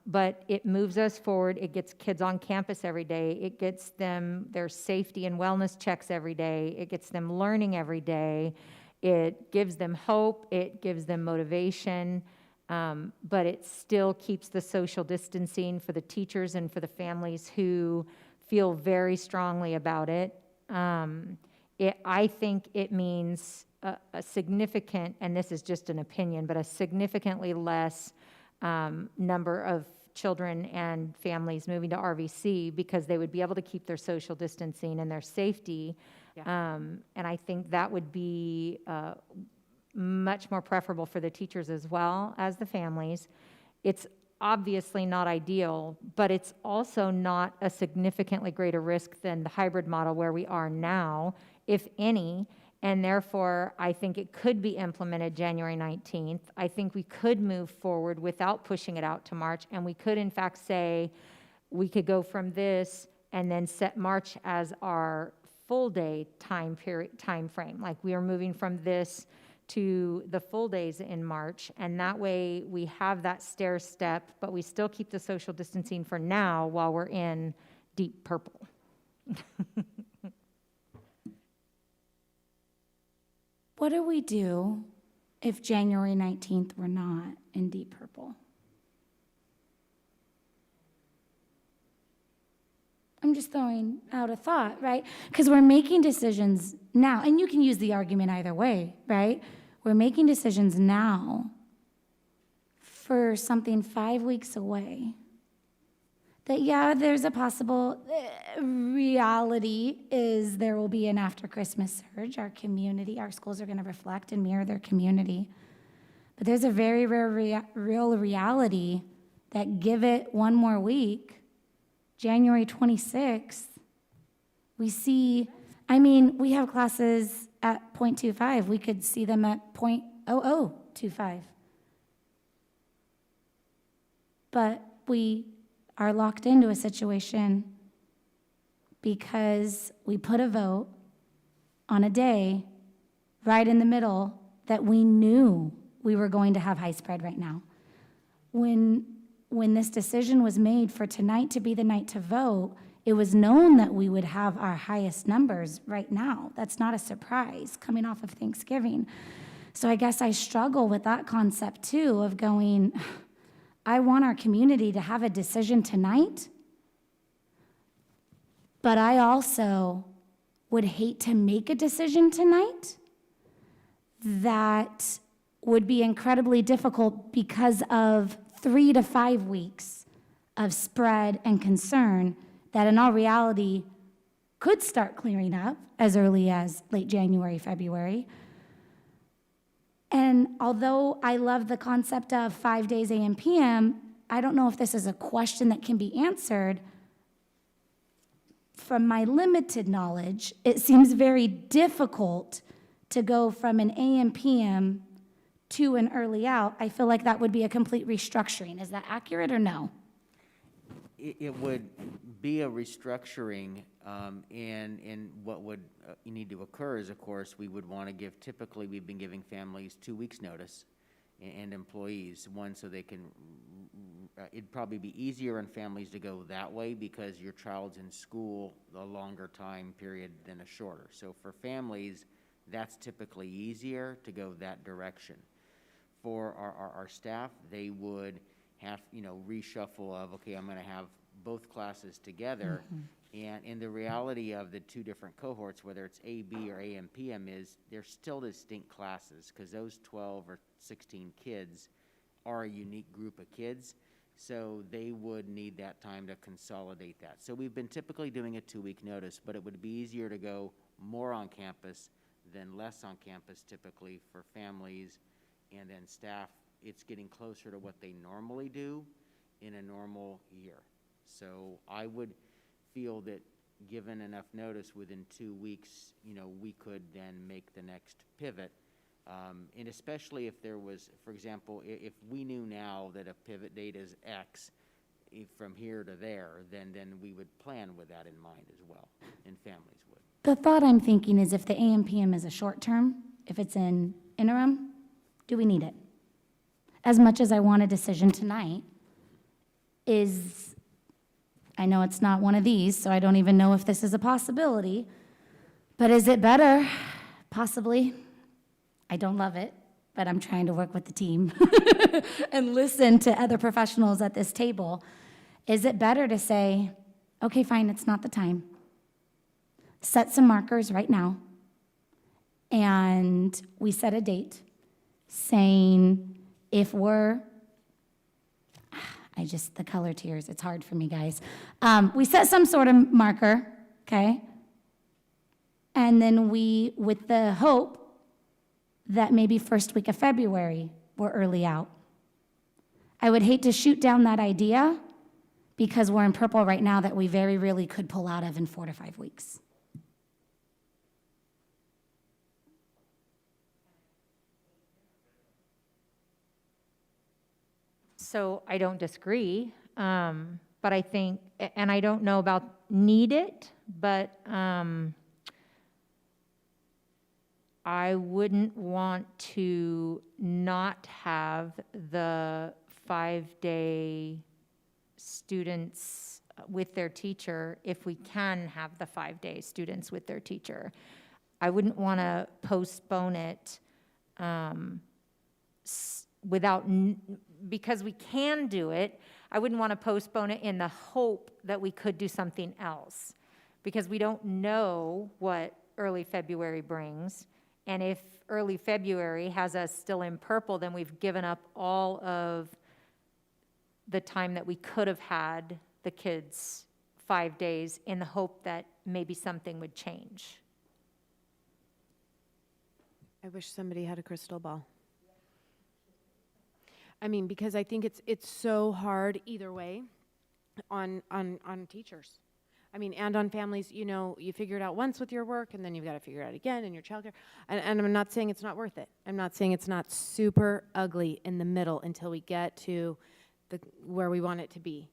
but it moves us forward. It gets kids on campus every day. It gets them their safety and wellness checks every day. It gets them learning every day. It gives them hope. It gives them motivation. But it still keeps the social distancing for the teachers and for the families who feel very strongly about it. I think it means a significant, and this is just an opinion, but a significantly less number of children and families moving to RVC because they would be able to keep their social distancing and their safety. And I think that would be much more preferable for the teachers as well as the families. It's obviously not ideal, but it's also not a significantly greater risk than the hybrid model where we are now, if any. And therefore, I think it could be implemented January 19th. I think we could move forward without pushing it out to March. And we could, in fact, say we could go from this and then set March as our full day time frame. Like we are moving from this to the full days in March. And that way we have that stair step, but we still keep the social distancing for now while we're in deep purple. What do we do if January 19th we're not in deep purple? I'm just throwing out a thought, right? Because we're making decisions now, and you can use the argument either way, right? We're making decisions now for something 5 weeks away. That, yeah, there's a possible reality is there will be an after Christmas surge. Our community, our schools are going to reflect and mirror their community. But there's a very real reality that give it one more week, January 26th, we see, I mean, we have classes at 0.25. We could see them at 0.0025. But we are locked into a situation because we put a vote on a day right in the middle that we knew we were going to have high spread right now. When this decision was made for tonight to be the night to vote, it was known that we would have our highest numbers right now. That's not a surprise coming off of Thanksgiving. So I guess I struggle with that concept too of going, I want our community to have a decision tonight, but I also would hate to make a decision tonight that would be incredibly difficult because of 3 to 5 weeks of spread and concern that in all reality could start clearing up as early as late January, February. And although I love the concept of 5 days AM, PM, I don't know if this is a question that can be answered. From my limited knowledge, it seems very difficult to go from an AM, PM to an early out. I feel like that would be a complete restructuring. Is that accurate or no? It would be a restructuring, and what would need to occur is, of course, we would want to give, typically we've been giving families 2 weeks notice and employees, one, so they can, it'd probably be easier on families to go that way because your child's in school a longer time period than a shorter. So for families, that's typically easier to go that direction. For our staff, they would have, reshuffle of, okay, I'm going to have both classes together. And the reality of the two different cohorts, whether it's AB or AM, PM, is they're still distinct classes because those 12 or 16 kids are a unique group of kids. So they would need that time to consolidate that. So we've been typically doing a 2-week notice, but it would be easier to go more on campus than less on campus typically for families. And then staff, it's getting closer to what they normally do in a normal year. So I would feel that given enough notice within 2 weeks, we could then make the next pivot. And especially if there was, for example, if we knew now that a pivot date is X from here to there, then we would plan with that in mind as well, and families would. The thought I'm thinking is if the AM, PM is a short term, if it's an interim, do we need it? As much as I want a decision tonight, I know it's not one of these, so I don't even know if this is a possibility, but is it better? Possibly. I don't love it, but I'm trying to work with the team and listen to other professionals at this table. Is it better to say, okay, fine, it's not the time. Set some markers right now, and we set a date saying if we're, the color tiers, it's hard for me, guys. We set some sort of marker, okay? And then we, with the hope that maybe first week of February, we're early out. I would hate to shoot down that idea because we're in purple right now that we very really could pull out of in 4 to 5 weeks. So I don't disagree, but I think, and I don't know about need it, but I wouldn't want to not have the 5-day students with their teacher if we can have the 5-day students with their teacher. I wouldn't want to postpone it because we can do it. I wouldn't want to postpone it in the hope that we could do something else, because we don't know what early February brings. And if early February has us still in purple, then we've given up all of the time that we could have had the kids 5 days in the hope that maybe something would change. I wish somebody had a crystal ball. I mean, because I think it's so hard either way on teachers. I mean, and on families. You know, you figure it out once with your work, and then you've got to figure it out again in your childcare. And I'm not saying it's not worth it. I'm not saying it's not super ugly in the middle until we get to where we want it to be.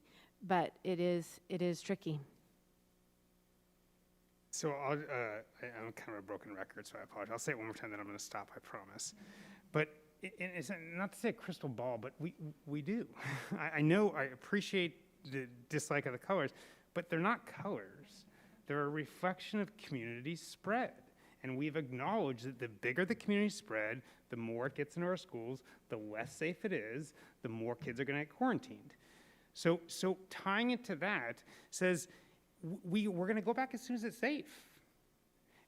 But it is tricky. So I'm kind of a broken record, so I apologize. I'll say it one more time, then I'm going to stop, I promise. But it's not to say a crystal ball, but we do. I know, I appreciate the dislike of the colors, but they're not colors. They're a reflection of community spread. And we've acknowledged that the bigger the community spread, the more it gets into our schools, the less safe it is, the more kids are going to get quarantined. So tying it to that says we're going to go back as soon as it's safe.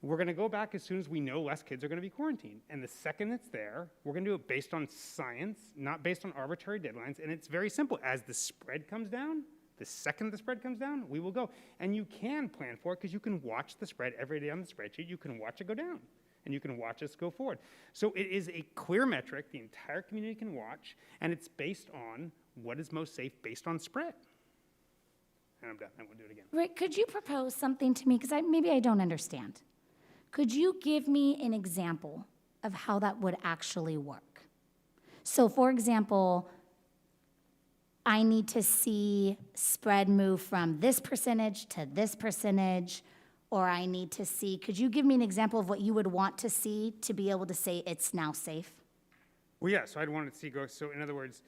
We're going to go back as soon as we know less kids are going to be quarantined. And the second it's there, we're going to do it based on science, not based on arbitrary deadlines. And it's very simple. As the spread comes down, the second the spread comes down, we will go. And you can plan for it because you can watch the spread every day on the spreadsheet. You can watch it go down, and you can watch us go forward. So it is a clear metric the entire community can watch, and it's based on what is most safe based on spread. And I'm done. I won't do it again. Rick, could you propose something to me? Because maybe I don't understand. Could you give me an example of how that would actually work? So, for example, I need to see spread move from this percentage to this percentage, or I need to see, could you give me an example of what you would want to see to be able to say it's now safe? Well, yeah, so I'd want to see go. So in other words,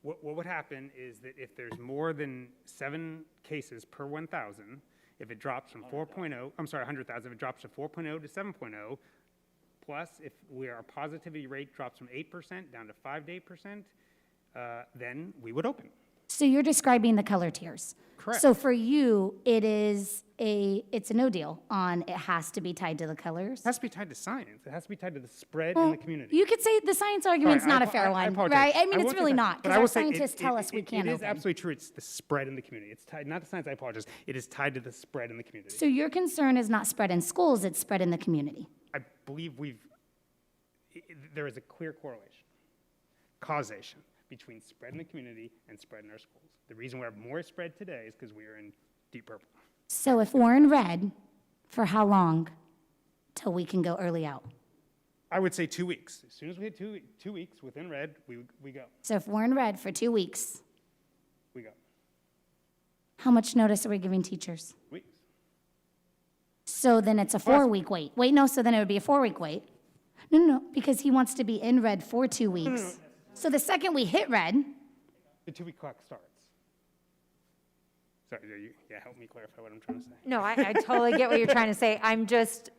what would happen is that if there's more than 7 cases per 1,000, if it drops from 4.0, I'm sorry, 100,000, if it drops from 4.0 to 7.0, plus if our positivity rate drops from 8% down to 5 to 8%, then we would open. So you're describing the color tiers. Correct. So for you, it's a no deal on it has to be tied to the colors. It has to be tied to science. It has to be tied to the spread in the community. You could say the science argument's not a fair one, right? I mean, it's really not, because our scientists tell us we can't open. It is open. absolutely true. It's the spread in the community. It's tied, not the science, I apologize. It is tied to the spread in the community. So your concern is not spread in schools, it's spread in the community. I believe there is a clear correlation, causation, between spread in the community and spread in our schools. The reason we have more spread today is because we are in deep purple. So if we're in red, for how long till we can go early out? I would say 2 weeks. As soon as we hit 2 weeks within red, we go. So if we're in red for 2 weeks, We go. how much notice are we giving teachers? Weeks. So then it's a 4-week wait. Wait, no, so then it would be a 4-week wait. No, because he wants to be in red for 2 weeks. No. So the second we hit red, The 2-week clock starts. Sorry, help me clarify what I'm trying to say. No, I totally get what you're trying to say. I'm just,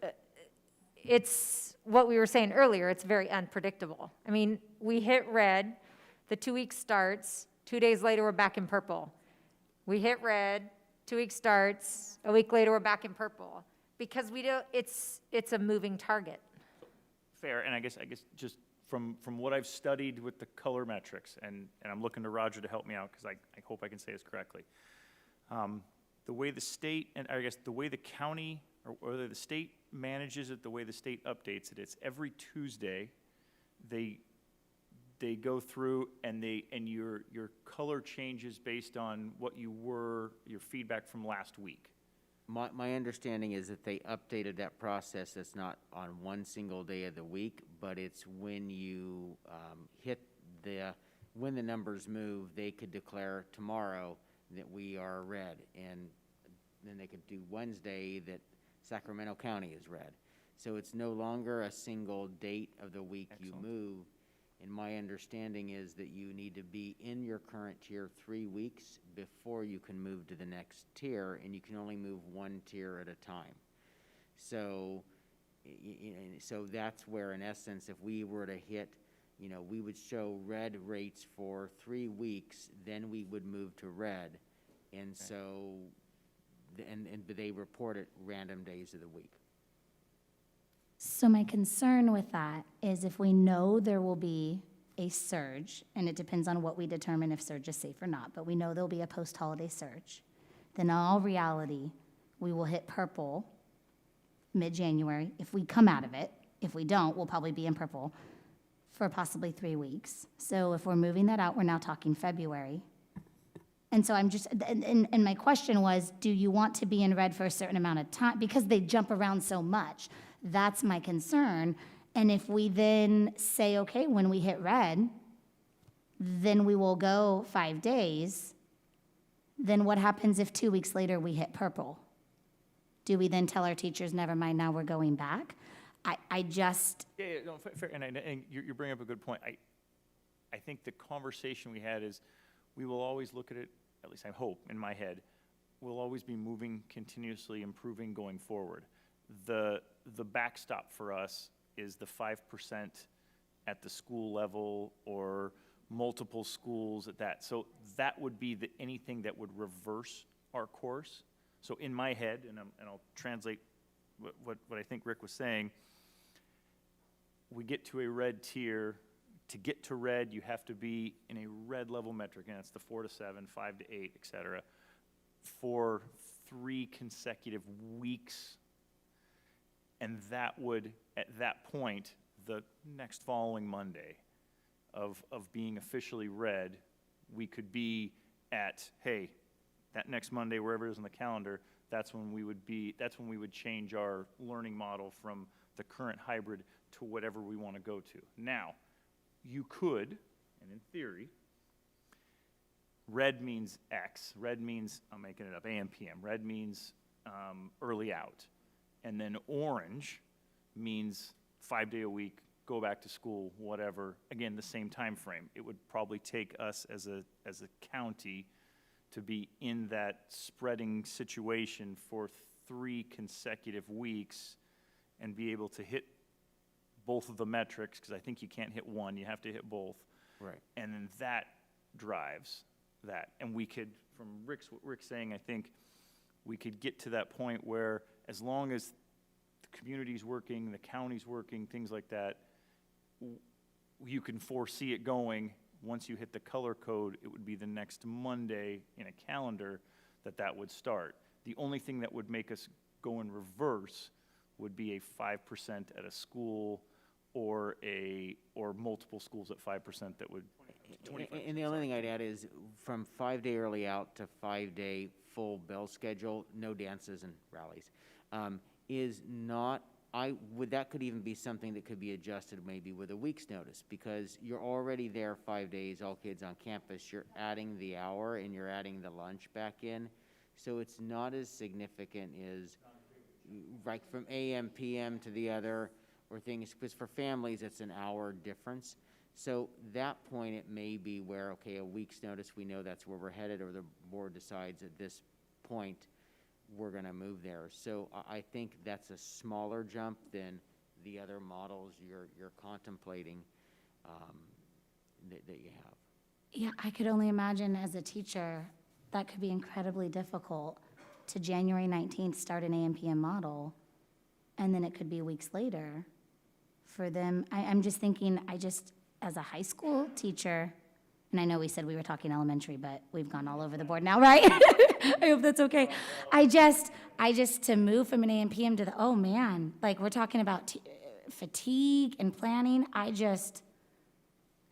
it's what we were saying earlier, it's very unpredictable. I mean, we hit red, the 2 weeks starts, 2 days later, we're back in purple. We hit red, 2 weeks starts, a week later, we're back in purple. Because we don't, it's a moving target. Fair, and I guess just from what I've studied with the color metrics, and I'm looking to Roger to help me out because I hope I can say this correctly. The way the state, and I guess the way the county, or whether the state manages it, the way the state updates it, it's every Tuesday, they go through and your color changes based on what your feedback from last week. My understanding is that they updated that process. That's not on one single day of the week, but it's when you when the numbers move, they could declare tomorrow that we are red, and then they could do Wednesday that Sacramento County is red. So it's no longer a single date of the week you move. And my understanding is that you need to be in your current tier 3 weeks before you can move to the next tier, and you can only move one tier at a time. So, so that's where, in essence, if we were to hit, we would show red rates for 3 weeks, then we would move to red, and so, and they report it random days of the week. So my concern with that is if we know there will be a surge, and it depends on what we determine if surge is safe or not, but we know there'll be a post-holiday surge, then in all reality, we will hit purple mid-January if we come out of it. If we don't, we'll probably be in purple for possibly 3 weeks. So if we're moving that out, we're now talking February. And so I'm just, and my question was, do you want to be in red for a certain amount of time? Because they jump around so much. That's my concern. And if we then say, okay, when we hit red, then we will go 5 days, then what happens if 2 weeks later we hit purple? Do we then tell our teachers, never mind, now we're going back? I just... Yeah, no, fair, and you're bringing up a good point. I think the conversation we had is we will always look at it, at least I hope, in my head, we'll always be moving, continuously improving going forward. The backstop for us is the 5% at the school level or multiple schools at that. So that would be anything that would reverse our course. So in my head, and I'll translate what I think Rick was saying, we get to a red tier. To get to red, you have to be in a red level metric, and it's the 4 to 7, 5 to 8, et cetera, for 3 consecutive weeks. And that would, at that point, the next following Monday of being officially red, we could be at, hey, that next Monday, wherever it is on the calendar, that's when we would change our learning model from the current hybrid to whatever we want to go to. Now, you could, and in theory, red means X. Red means, I'm making it up, AM, PM. Red means early out. And then orange means 5 day a week, go back to school, whatever. Again, the same time frame. It would probably take us as a county to be in that spreading situation for 3 consecutive weeks and be able to hit both of the metrics, because I think you can't hit one, you have to hit both. Right. And then that drives that. And we could, from what Rick's saying, I think we could get to that point where as long as the community's working, the county's working, things like that, you can foresee it going. Once you hit the color code, it would be the next Monday in a calendar that would start. The only thing that would make us go in reverse would be a 5% at a school or multiple schools at 5% that would. 25%. And the only thing I'd add is from 5 day early out to 5 day full bell schedule, no dances and rallies, is not. That could even be something that could be adjusted maybe with a week's notice, because you're already there 5 days, all kids on campus. You're adding the hour and you're adding the lunch back in, so it's not as significant as like from AM, PM to the other, or things, because for families it's an hour difference. So that point it may be where, okay, a week's notice, we know that's where we're headed, or the board decides at this point we're going to move there. So I think that's a smaller jump than the other models you're contemplating that you have. Yeah, I could only imagine as a teacher, that could be incredibly difficult to January 19th start an AM/PM model, and then it could be weeks later for them. I'm just thinking, as a high school teacher, and I know we said we were talking elementary, but we've gone all over the board now, right? I hope that's okay. I just to move from an AM PM to the, oh man, like we're talking about fatigue and planning. I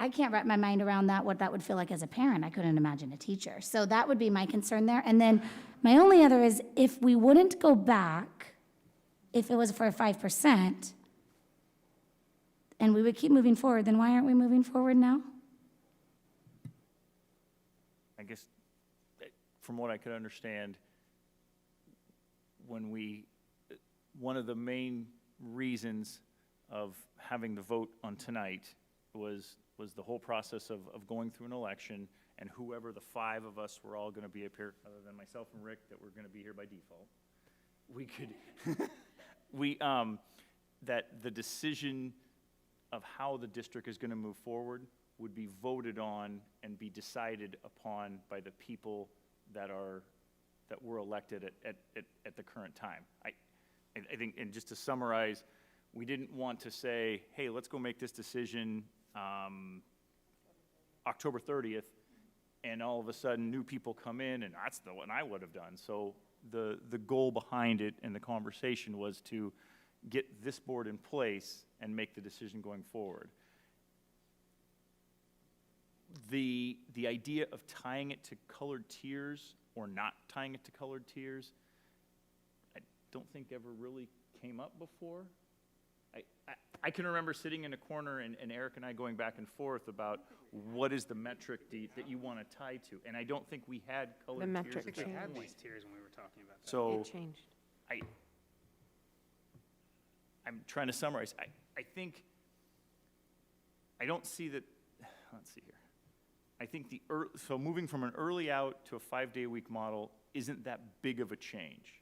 can't wrap my mind around that, what that would feel like as a parent. I couldn't imagine a teacher. So that would be my concern there. And then my only other is if we wouldn't go back, if it was for 5%, and we would keep moving forward, then why aren't we moving forward now? I guess, from what I could understand, one of the main reasons of having the vote on tonight was the whole process of going through an election, and whoever the 5 of us were all going to be up here, other than myself and Rick, that we're going to be here by default, we could, that the decision of how the district is going to move forward would be voted on and be decided upon by the people that were elected at the current time. I think, and just to summarize, we didn't want to say, hey, let's go make this decision October 30th, and all of a sudden new people come in, and that's the one I would have done. So the goal behind it and the conversation was to get this board in place and make the decision going forward. The idea of tying it to colored tiers or not tying it to colored tiers, I don't think ever really came up before. I can remember sitting in a corner and Eric and I going back and forth about what is the metric that you want to tie to, and I don't think we had colored tiers. I think we had these tiers when we were talking about that. So It changed. I'm trying to summarize. I think, I don't see that, let's see here. I think so moving from an early out to a 5-day-a-week model isn't that big of a change.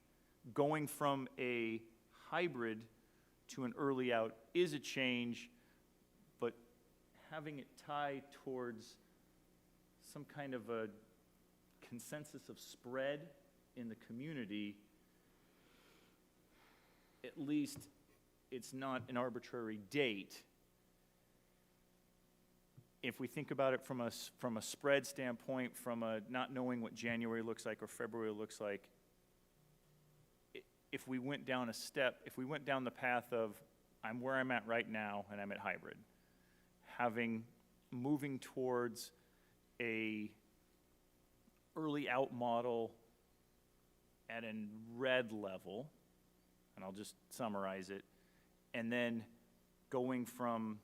Going from a hybrid to an early out is a change, but having it tie towards some kind of a consensus of spread in the community, at least it's not an arbitrary date. If we think about it from a spread standpoint, from a not knowing what January looks like or February looks like, if we went down if we went down the path of I'm where I'm at right now and I'm at hybrid, moving towards a early out model at a red level, and I'll just summarize it, and then going from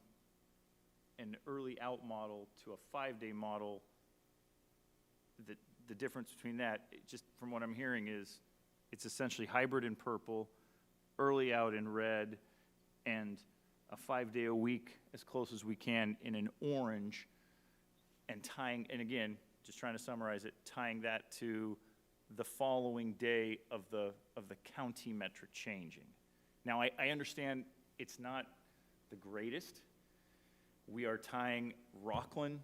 an early out model to a 5-day model, the difference between that, just from what I'm hearing, is it's essentially hybrid in purple, early out in red, and a 5-day-a-week as close as we can in an orange, and tying, and again, just trying to summarize it, tying that to the following day of the county metric changing. Now, I understand it's not the greatest. We are tying Rocklin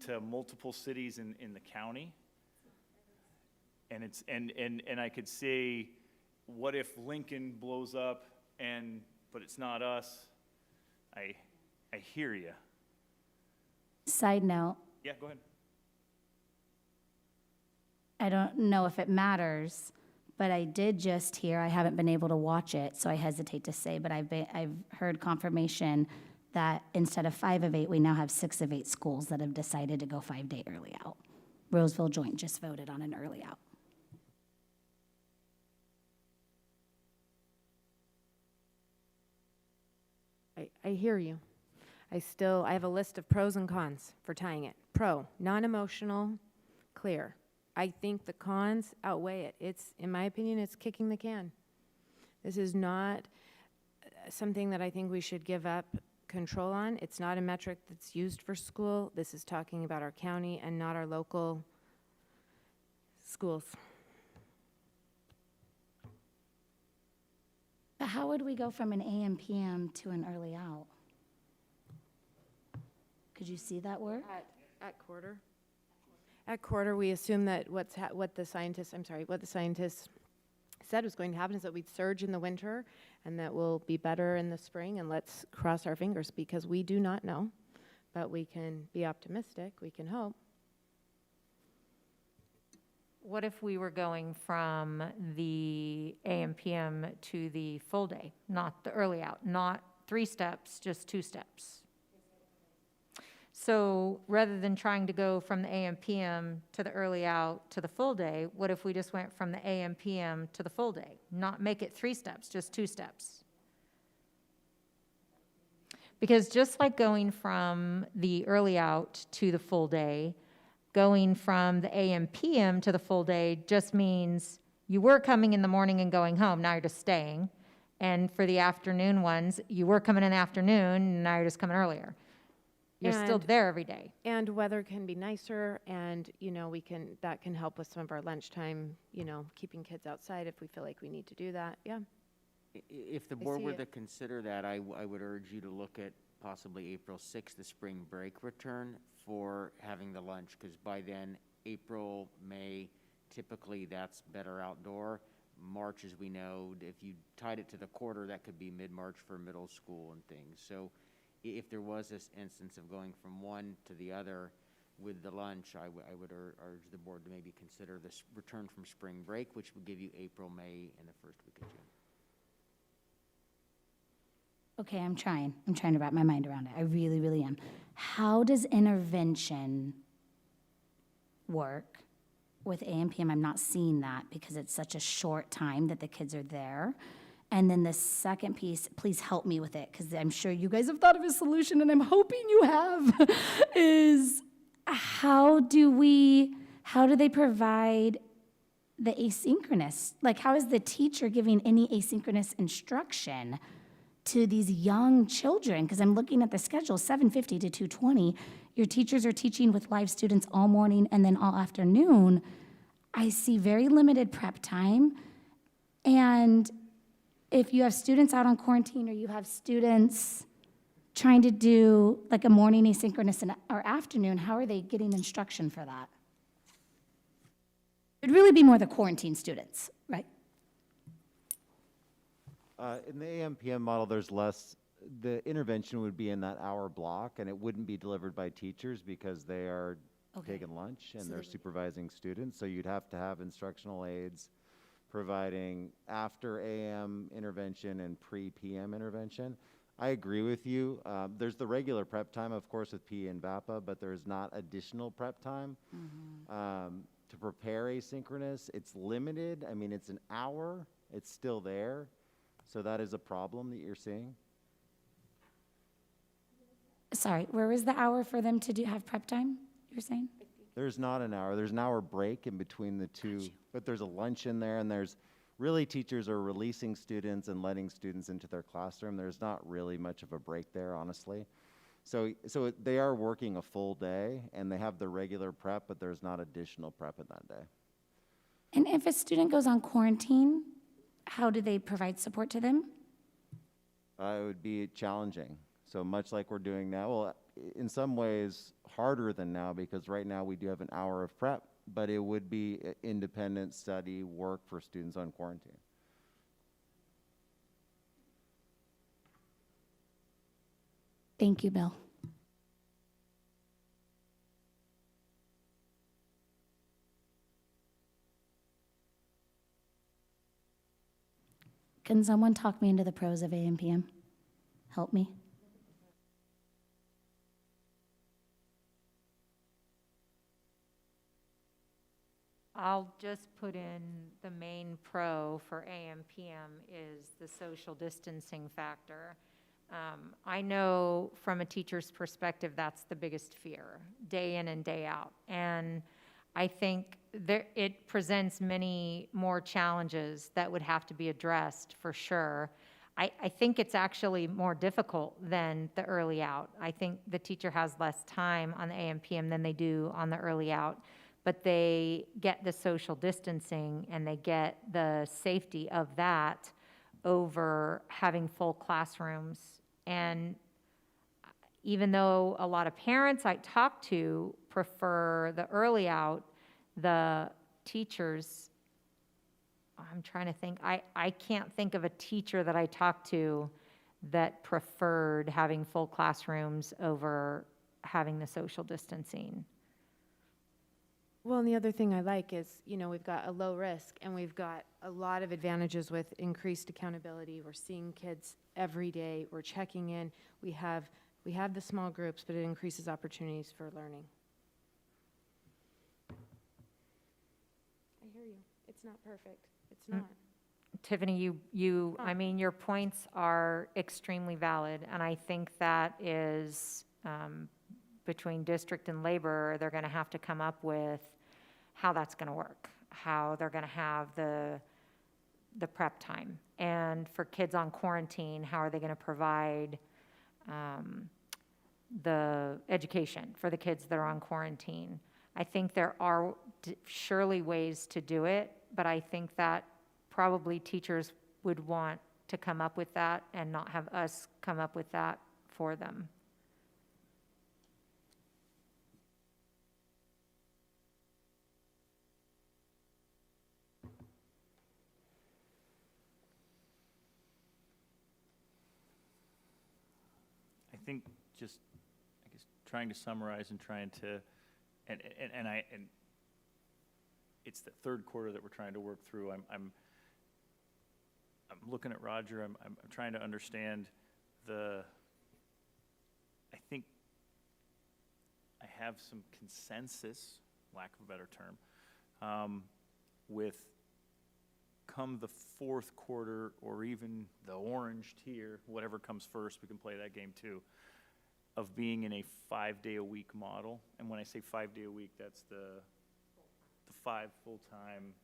to multiple cities in the county. And it's and I could say, what if Lincoln blows up but it's not us? I hear you. Side note, Yeah, go ahead. I don't know if it matters, but I did just hear, I haven't been able to watch it, so I hesitate to say, but I've heard confirmation that instead of 5 of 8, we now have 6 of 8 schools that have decided to go 5-day early out. Roseville Joint just voted on an early out. I hear you. I have a list of pros and cons for tying it. Pro, non-emotional, clear. I think the cons outweigh it. In my opinion, it's kicking the can. This is not something that I think we should give up control on. It's not a metric that's used for school. This is talking about our county and not our local schools. But how would we go from an AM PM to an early out? Could you see that work? At quarter. At quarter, we assume that what the scientists said was going to happen is that we'd surge in the winter and that we'll be better in the spring, and let's cross our fingers because we do not know, but we can be optimistic, we can hope. What if we were going from the AM PM to the full day, not the early out, not 3 steps, just 2 steps? So rather than trying to go from the AM PM to the early out to the full day, what if we just went from the AM PM to the full day? Not make it 3 steps, just 2 steps. Because just like going from the early out to the full day, going from the AM PM to the full day just means you were coming in the morning and going home, now you're just staying. And for the afternoon ones, you were coming in the afternoon, now you're just coming earlier. You're still there every day. And weather can be nicer, and, you know, that can help with some of our lunchtime, you know, keeping kids outside if we feel like we need to do that, yeah. If the I board see were it. to consider that, I would urge you to look at possibly April 6th, the spring break return, for having the lunch, because by then, April, May, typically that's better outdoor. March, as we know, if you tied it to the quarter, that could be mid-March for middle school and things. So if there was this instance of going from one to the other with the lunch, I would urge the board to maybe consider this return from spring break, which would give you April, May, and the first week of June. Okay, I'm trying to wrap my mind around it. I really, really am. How does intervention work with AM PM? I'm not seeing that because it's such a short time that the kids are there. And then the second piece, please help me with it, because I'm sure you guys have thought of a solution, and I'm hoping you have, is how do they provide the asynchronous? Like, how is the teacher giving any asynchronous instruction to these young children? Because I'm looking at the schedule, 7:50 to 2:20. Your teachers are teaching with live students all morning and then all afternoon. I see very limited prep time. And if you have students out on quarantine, or you have students trying to do like a morning asynchronous or afternoon, how are they getting instruction for that? It'd really be more the quarantine students, right? In the AM/PM model, there's less, the intervention would be in that hour block, and it wouldn't be delivered by teachers because they are taking lunch and they're supervising students. So you'd have to have instructional aides providing after AM intervention and pre-PM intervention. I agree with you. There's the regular prep time, of course, with PE and VAPA, but there's not additional prep time. To prepare asynchronous, it's limited. I mean, it's an hour. It's still there. So that is a problem that you're seeing. Sorry, where was the hour for them to have prep time, you're saying? There's not an hour. There's an hour break in between the two, but there's a lunch in there, and there's really teachers are releasing students and letting students into their classroom. There's not really much of a break there, honestly. So they are working a full day, and they have the regular prep, but there's not additional prep in that day. And if a student goes on quarantine, how do they provide support to them? It would be challenging. So much like we're doing now, well, in some ways harder than now, because right now we do have an hour of prep, but it would be independent study work for students on quarantine. Thank you, Bill. Can someone talk me into the pros of AM PM? Help me. I'll just put in the main pro for AM PM is the social distancing factor. I know from a teacher's perspective, that's the biggest fear, day in and day out. And I think it presents many more challenges that would have to be addressed for sure. I think it's actually more difficult than the early out. I think the teacher has less time on the AM PM than they do on the early out, but they get the social distancing and they get the safety of that over having full classrooms. And even though a lot of parents I talk to prefer the early out, the teachers I'm trying to think, I can't think of a teacher that I talked to that preferred having full classrooms over having the social distancing. Well, and the other thing I like is, you know, we've got a low risk and we've got a lot of advantages with increased accountability. We're seeing kids every day. We're checking in. We have the small groups, but it increases opportunities for learning. I hear you. It's not perfect. It's not. Tiffany, I mean, your points are extremely valid, and I think that is, between district and labor, they're gonna have to come up with how that's gonna work, how they're gonna have the prep time. And for kids on quarantine, how are they gonna provide the education for the kids that are on quarantine? I think there are surely ways to do it, but I think that probably teachers would want to come up with that and not have us come up with that for them. I think just, I guess, trying to summarize and trying to, and it's the third quarter that we're trying to work through. I'm looking at Roger. I'm trying to understand I think I have some consensus, lack of a better term, with come the fourth quarter or even the orange tier, whatever comes first, we can play that game too, of being in a 5-day-a-week model. And when I say 5-day-a-week, that's the 5 full-time.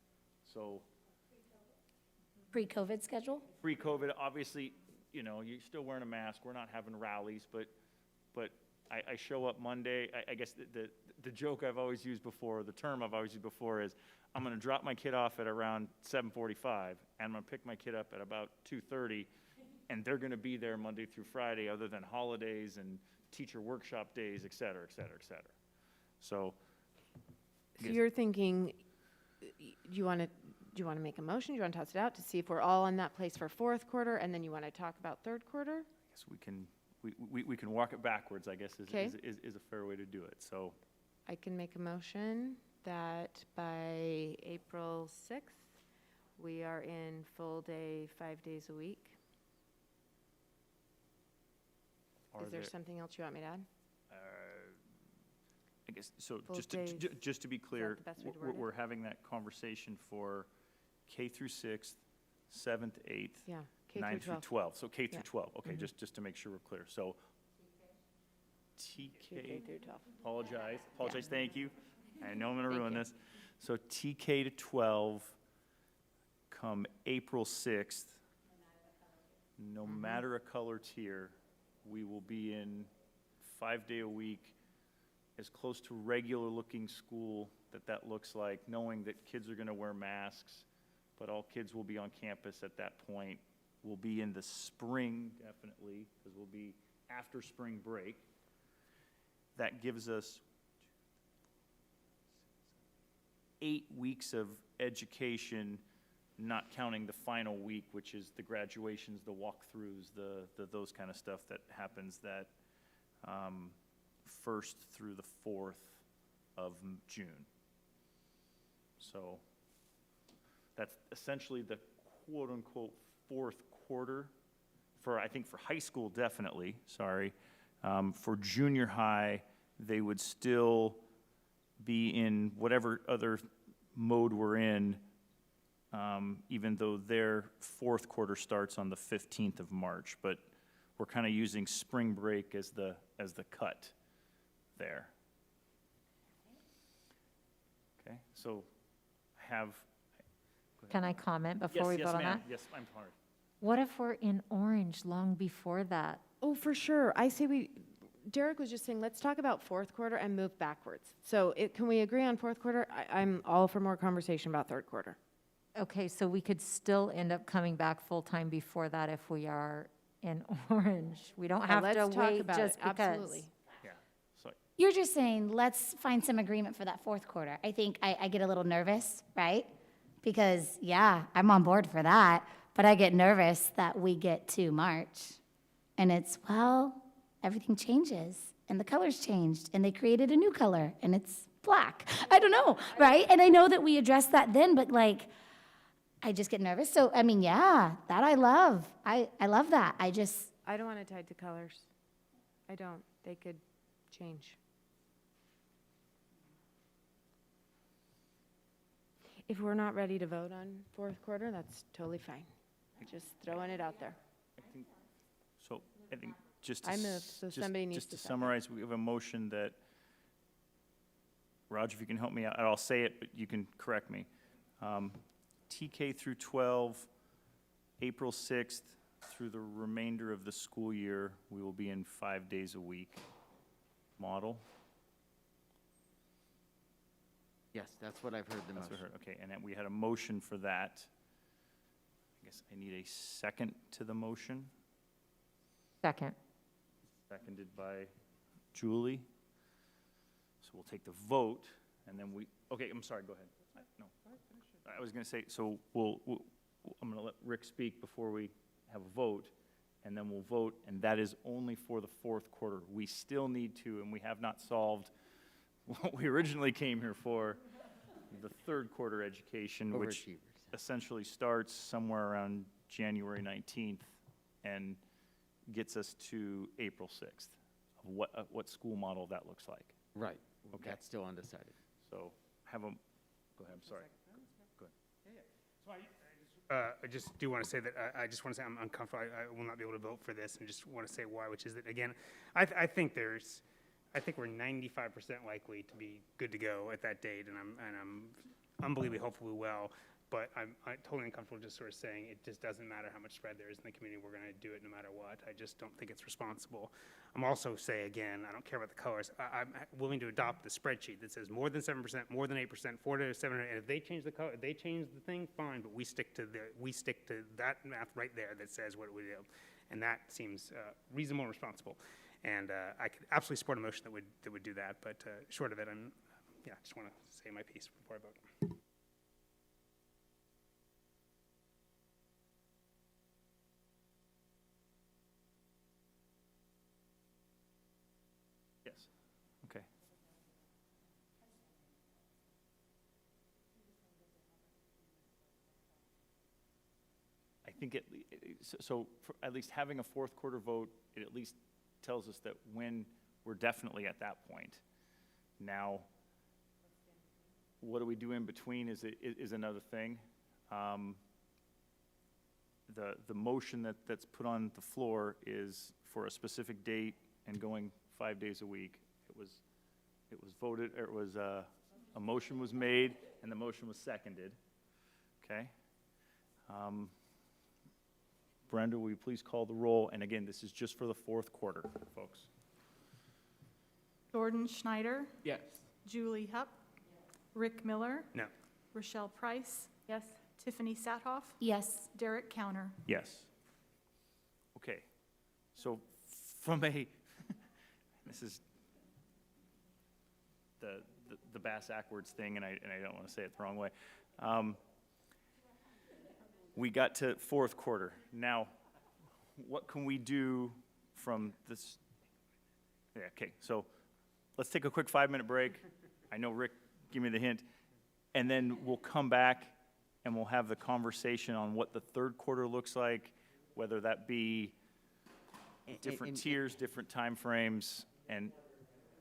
So Pre-COVID schedule? pre-COVID, obviously, you know, you're still wearing a mask. We're not having rallies, but I show up Monday. I guess the joke I've always used before, the term I've always used before is, I'm going to drop my kid off at around 7:45, and I'm going to pick my kid up at about 2:30, and they're going to be there Monday through Friday, other than holidays and teacher workshop days, et cetera, et cetera, et cetera. So you're thinking, do you want to make a motion? Do you want to toss it out to see if we're all in that place for fourth quarter, and then you want to talk about third quarter? I guess we can walk it backwards, I guess, is a fair way to do it. So I can make a motion that by April 6th, we are in full day, 5 days a week. Is there something else you want me to add? I guess, so Full just to be clear, the best way to word it? we're having that conversation for K through 6th, 7th, 8th, Yeah, K 9 through through 12. So K through Yeah. 12. Okay, Mhm. just to make sure we're clear. So K TK, through 12. apologize, thank you. I know I'm going to Thank ruin you. this. So TK to 12 come April 6th. No matter a color tier, we will be in 5-day-a-week, as close to regular looking school that looks like, knowing that kids are going to wear masks, but all kids will be on campus at that point. We'll be in the spring, definitely, because we'll be after spring break. That gives us 8 weeks of education, not counting the final week, which is the graduations, the walkthroughs, those kind of stuff that happens that 1st through the 4th of June. So that's essentially the quote-unquote fourth quarter for, I think, for high school, definitely, sorry. For junior high, they would still be in whatever other mode we're in, even though their fourth quarter starts on the 15th of March. But we're kind of using spring break as the cut there. Okay, so have. Can I comment before we yes, vote on ma'am. that? Yes, I'm sorry. What if we're in orange long before that? Oh, for sure. I say Derek was just saying, let's talk about fourth quarter and move backwards. So can we agree on fourth quarter? I'm all for more conversation about third quarter. Okay, so we could still end up coming back full-time before that if we are in orange. We don't have let's to talk wait about just it. because. Absolutely. Yeah, so You're just saying, let's find some agreement for that fourth quarter. I think I get a little nervous, right? because yeah, I'm on board for that, but I get nervous that we get to March and it's, well, everything changes and the colors changed and they created a new color and it's black. I don't know, right? And I know that we addressed that then, but like, I just get nervous. So, I mean, yeah, that I love. I love that. I don't want it tied to colors. I don't. They could change. If we're not ready to vote on fourth quarter, that's totally fine. Just throwing it out there. I think just to, I moved, so somebody needs just to to second. summarize, we have a motion that, Roger, if you can help me out, I'll say it, but you can correct me. TK through 12, April 6th through the remainder of the school year, we will be in 5 days a week model. Yes, that's what I've heard the That's most. what I heard. Okay, and then we had a motion for that. I guess I need a second to the motion. Second. Seconded by Julie. So we'll take the vote, and then okay, I'm sorry, go ahead. No. I was gonna say, so I'm gonna let Rick speak before we have a vote, and then we'll vote, and that is only for the fourth quarter. We still need to, and we have not solved what we originally came here for, the third quarter education, which essentially starts somewhere around January 19th and gets us to April 6th, of what school model that looks like. Right. Okay. That's still undecided. So go ahead, I'm sorry. Go ahead. I just do want to say that I just want to say I'm uncomfortable. I will not be able to vote for this, and just want to say why, which is that, again, I think we're 95% likely to be good to go at that date, and I'm unbelievably hopeful we will. But I'm totally uncomfortable just sort of saying it just doesn't matter how much spread there is in the community. We're going to do it no matter what. I just don't think it's responsible. I'm also say again, I don't care about the colors. I'm willing to adopt the spreadsheet that says more than 7%, more than 8%, 4 to 7, and if they change the color, they change the thing, fine. But we stick to that math right there that says what we do, and that seems reasonable and responsible. And I could absolutely support a motion that would do that. But short of it, I just want to say my piece before I vote. Yes. Okay. I think so for at least having a fourth quarter vote, it at least tells us that when we're definitely at that point. Now, what do we do in between is another thing. The motion that's put on the floor is for a specific date and going 5 days a week. It was voted, or it was a motion was made and the motion was seconded. Okay. Brenda, will you please call the roll? And again, this is just for the fourth quarter, folks. Jordan Schneider? Yes. Julie Hupp? Rick Miller? No. Rochelle Price? Yes. Tiffany Sathoff? Yes. Derek Counter? Yes. Okay. So from a, this is the bass backwards thing, and I don't want to say it the wrong way. We got to fourth quarter. Now, what can we do from this? Yeah, okay, so let's take a quick 5-minute break. I know Rick gave me the hint. And then we'll come back and we'll have the conversation on what the third quarter looks like, whether that be different tiers, different timeframes, and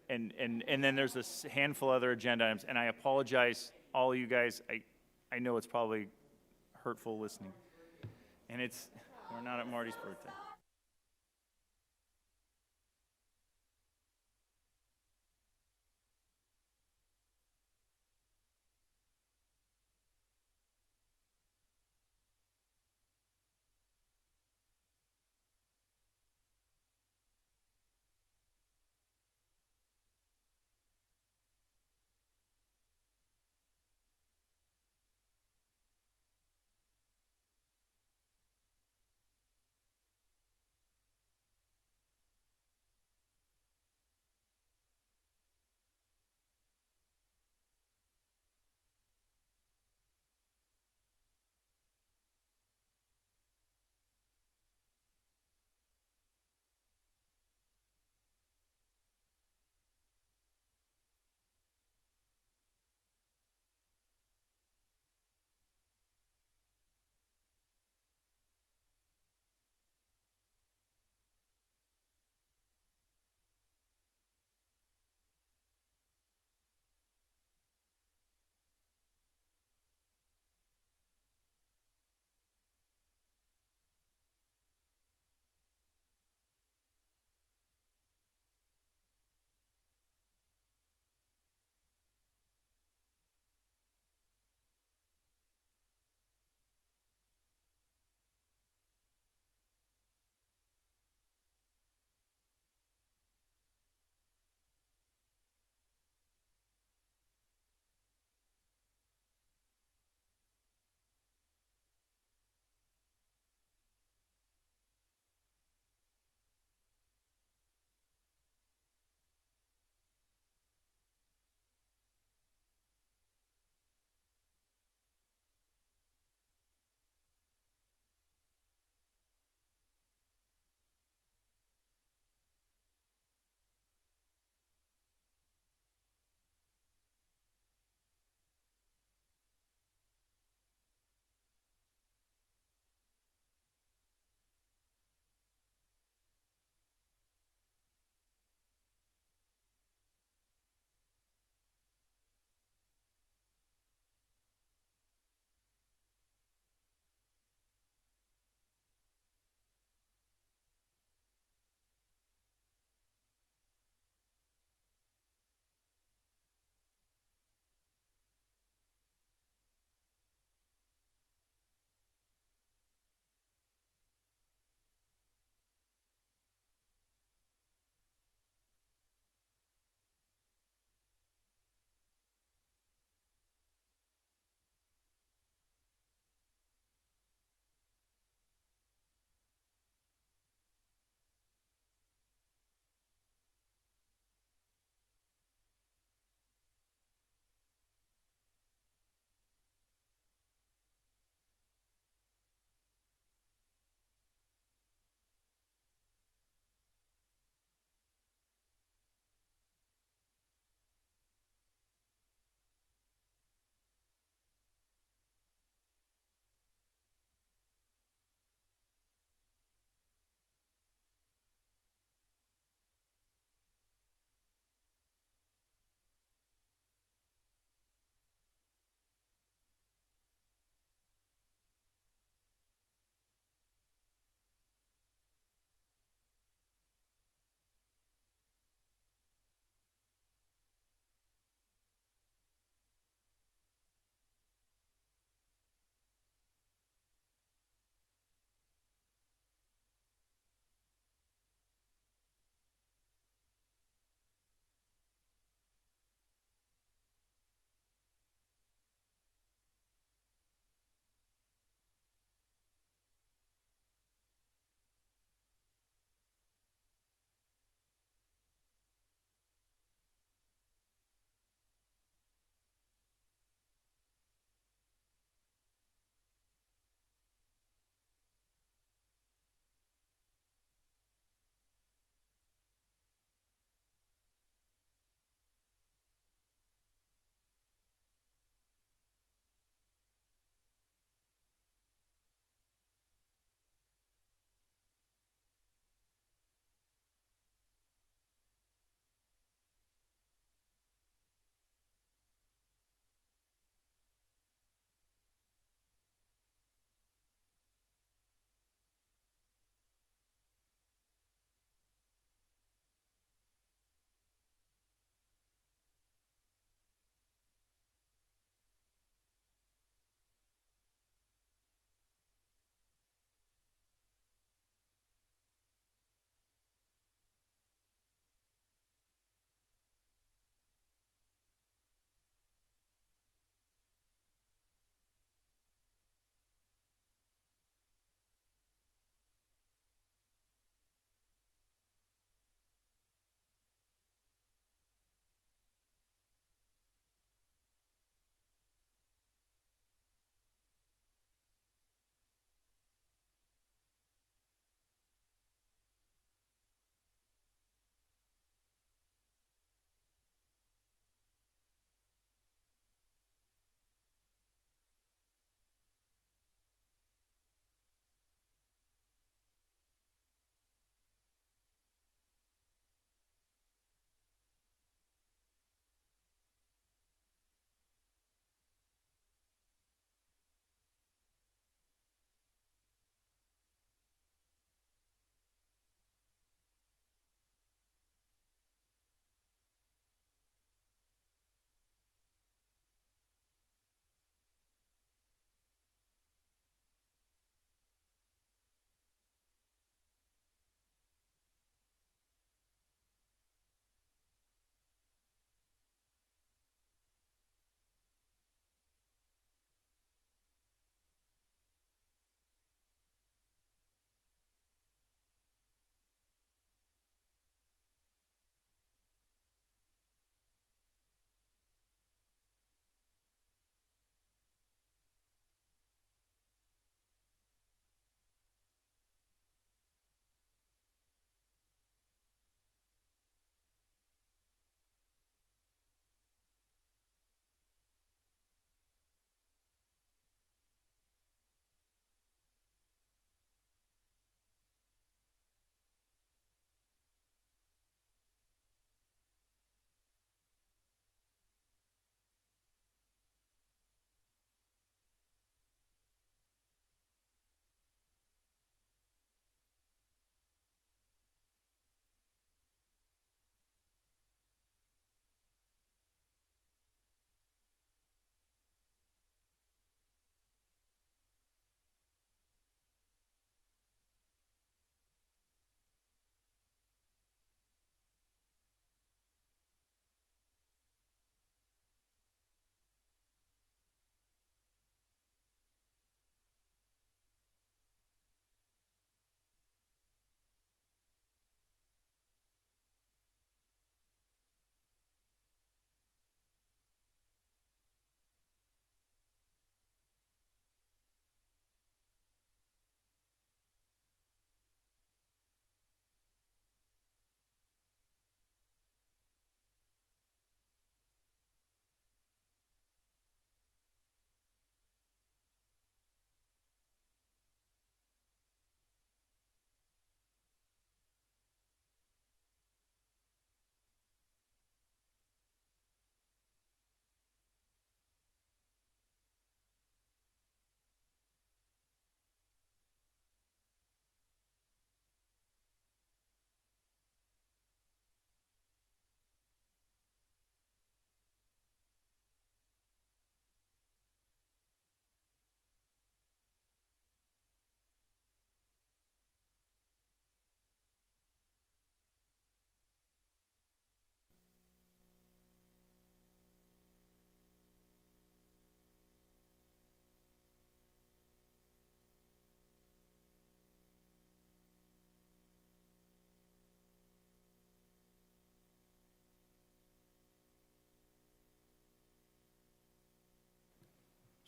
then there's a handful of other agenda items. And I apologize, all of you guys, I know it's probably hurtful listening. And we're not at Marty's birthday.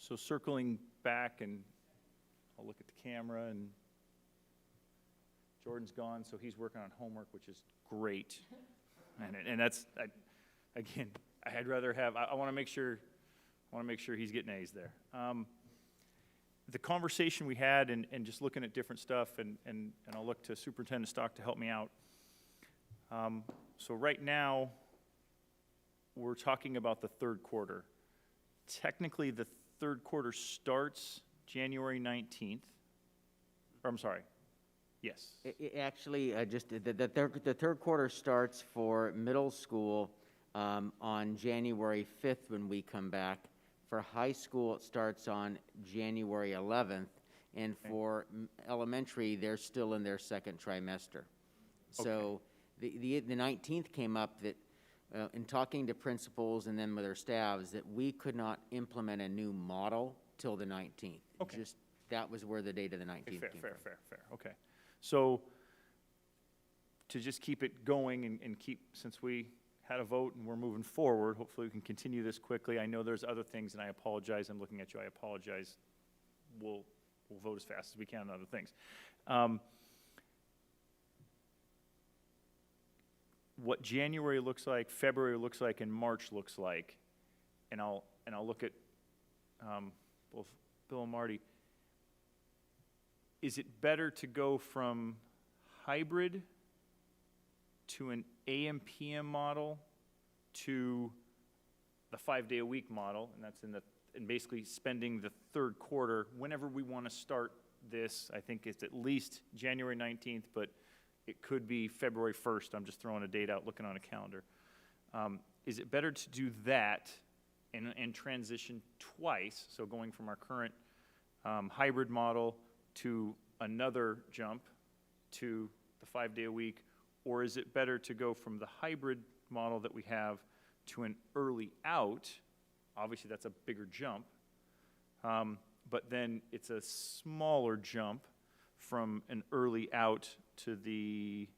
So circling back, and I'll look at the camera, and Jordan's gone, so he's working on homework, which is great. And that's, again, I'd rather have, I want to make sure he's getting A's there. The conversation we had, and just looking at different stuff, and I'll look to Superintendent Stock to help me out. So right now, we're talking about the third quarter. Technically, the third quarter starts January 19th. Or, I'm sorry. Yes. Actually, just the third quarter starts for middle school on January 5th when we come back. For high school, it starts on January 11th. And for elementary, they're still in their second trimester. So the 19th came up that in talking to principals and then with their staffs that we could not implement a new model till the 19th. Okay. Just that was where the date of the 19th came from. Fair. Okay. So to just keep it going and keep, since we had a vote and we're moving forward, hopefully we can continue this quickly. I know there's other things, and I apologize. I'm looking at you. I apologize. We'll vote as fast as we can on other things. What January looks like, February looks like, and March looks like, and I'll look at both Bill and Marty. Is it better to go from hybrid to an AM/PM model to the 5-day-a-week model, and that's and basically spending the third quarter whenever we want to start this? I think it's at least January 19th, but it could be February 1st. I'm just throwing a date out, looking on a calendar. Is it better to do that and transition twice, so going from our current hybrid model to another jump to the 5-day-a-week, or is it better to go from the hybrid model that we have to an early out? Obviously, that's a bigger jump, but then it's a smaller jump from an early out to the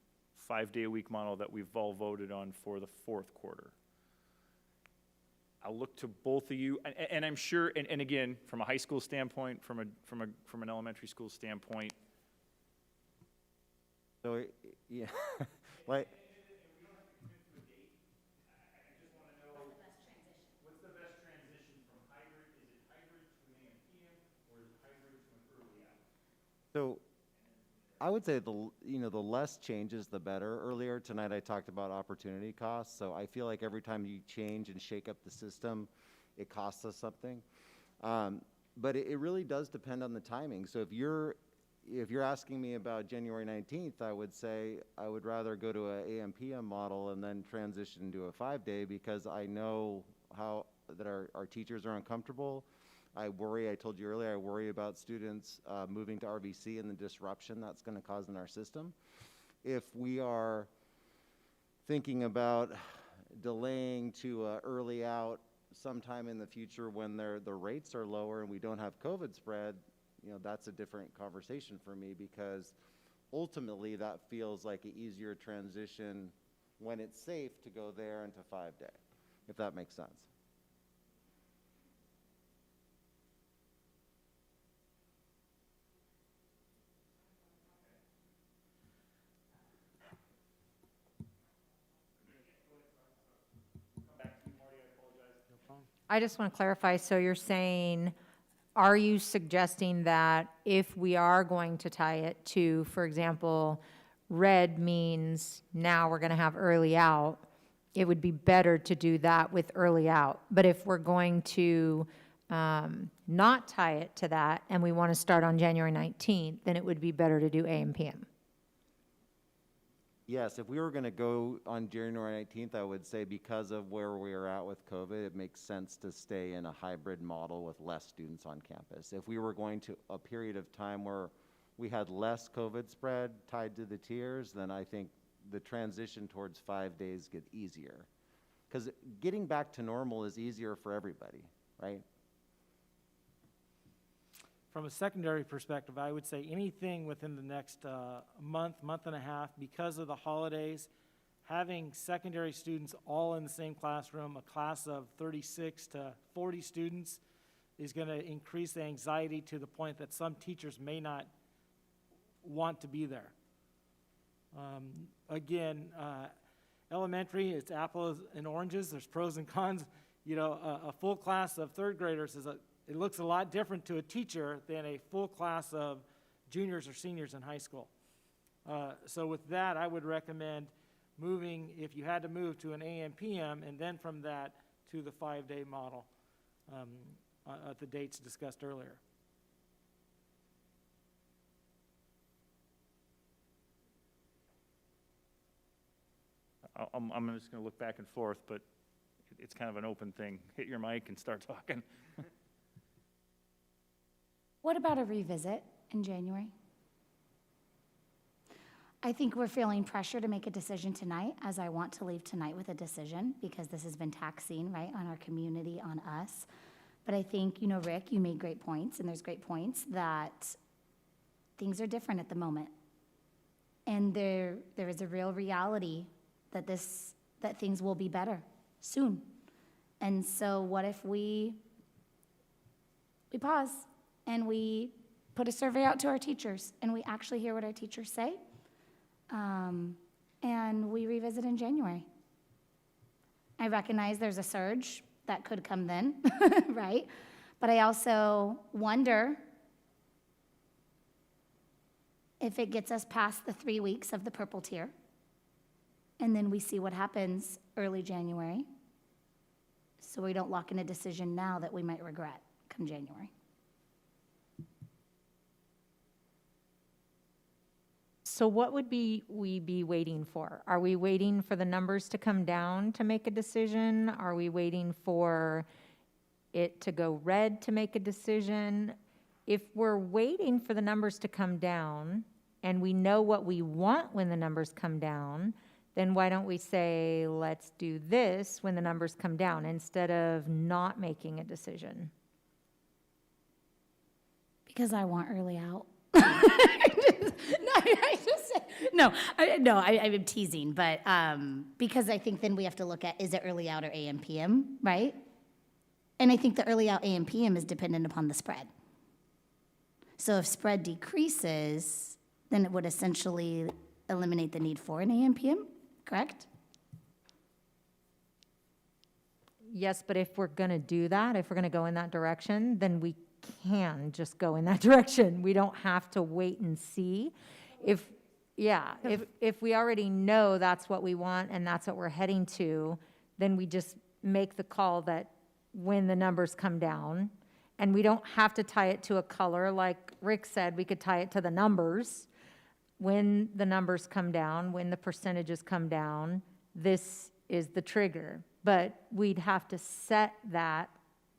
5-day-a-week model that we've all voted on for the fourth quarter. I'll look to both of you, and I'm sure, and again, from a high school standpoint, from an elementary school standpoint. So, yeah, like. What's the best transition from hybrid? Is it hybrid to an AM/PM, or is it hybrid to an early out? So I would say the less changes, the better. Earlier tonight, I talked about opportunity costs. So I feel like every time you change and shake up the system, it costs us something. But it really does depend on the timing. So if you're asking me about January 19th, I would say I would rather go to an AM/PM model and then transition to a 5-day, because I know that our teachers are uncomfortable. I told you earlier, I worry about students moving to RVC and the disruption that's going to cause in our system. If we are thinking about delaying to early out sometime in the future when the rates are lower and we don't have COVID spread, that's a different conversation for me, because ultimately that feels like an easier transition when it's safe to go there into 5-day, if that makes sense. I just want to clarify, so you're saying, are you suggesting that if we are going to tie it to, for example, red means now we're going to have early out, it would be better to do that with early out? But if we're going to not tie it to that and we want to start on January 19th, then it would be better to do AM/PM. Yes, if we were going to go on January 19th, I would say because of where we are at with COVID, it makes sense to stay in a hybrid model with less students on campus. If we were going to a period of time where we had less COVID spread tied to the tiers, then I think the transition towards 5 days get easier. Because getting back to normal is easier for everybody, right? From a secondary perspective, I would say anything within the next month and a half, because of the holidays, having secondary students all in the same classroom, a class of 36 to 40 students, is going to increase the anxiety to the point that some teachers may not want to be there. Again, elementary, it's apples and oranges. There's pros and cons. You know, a full class of third graders it looks a lot different to a teacher than a full class of juniors or seniors in high school. So with that, I would recommend moving, if you had to move, to an AM, PM, and then from that to the 5-day model at the dates discussed earlier. I'm just going to look back and forth, but it's kind of an open thing. Hit your mic and start talking. What about a revisit in January? I think we're feeling pressure to make a decision tonight, as I want to leave tonight with a decision, because this has been taxing, right, on our community, on us. But I think, you know, Rick, you made great points, and there's great points, that things are different at the moment. And there is a real reality that that things will be better soon. And so what if we pause and we put a survey out to our teachers and we actually hear what our teachers say, and we revisit in January? I recognize there's a surge that could come then, right? But I also wonder if it gets us past the 3 weeks of the purple tier, and then we see what happens early January, so we don't lock in a decision now that we might regret come January. So what would we be waiting for? Are we waiting for the numbers to come down to make a decision? Are we waiting for it to go red to make a decision? If we're waiting for the numbers to come down and we know what we want when the numbers come down, then why don't we say, let's do this when the numbers come down instead of not making a decision? Because I want early out. I'm teasing, but because I think then we have to look at, is it early out or AM, PM, right? And I think the early out AM, PM is dependent upon the spread. So if spread decreases, then it would essentially eliminate the need for an AM, PM, correct? Yes, but if we're going to do that, if we're going to go in that direction, then we can just go in that direction. We don't have to wait and see. If we already know that's what we want and that's what we're heading to, then we just make the call that when the numbers come down, and we don't have to tie it to a color. Like Rick said, we could tie it to the numbers. When the numbers come down, when the percentages come down, this is the trigger. But we'd have to set that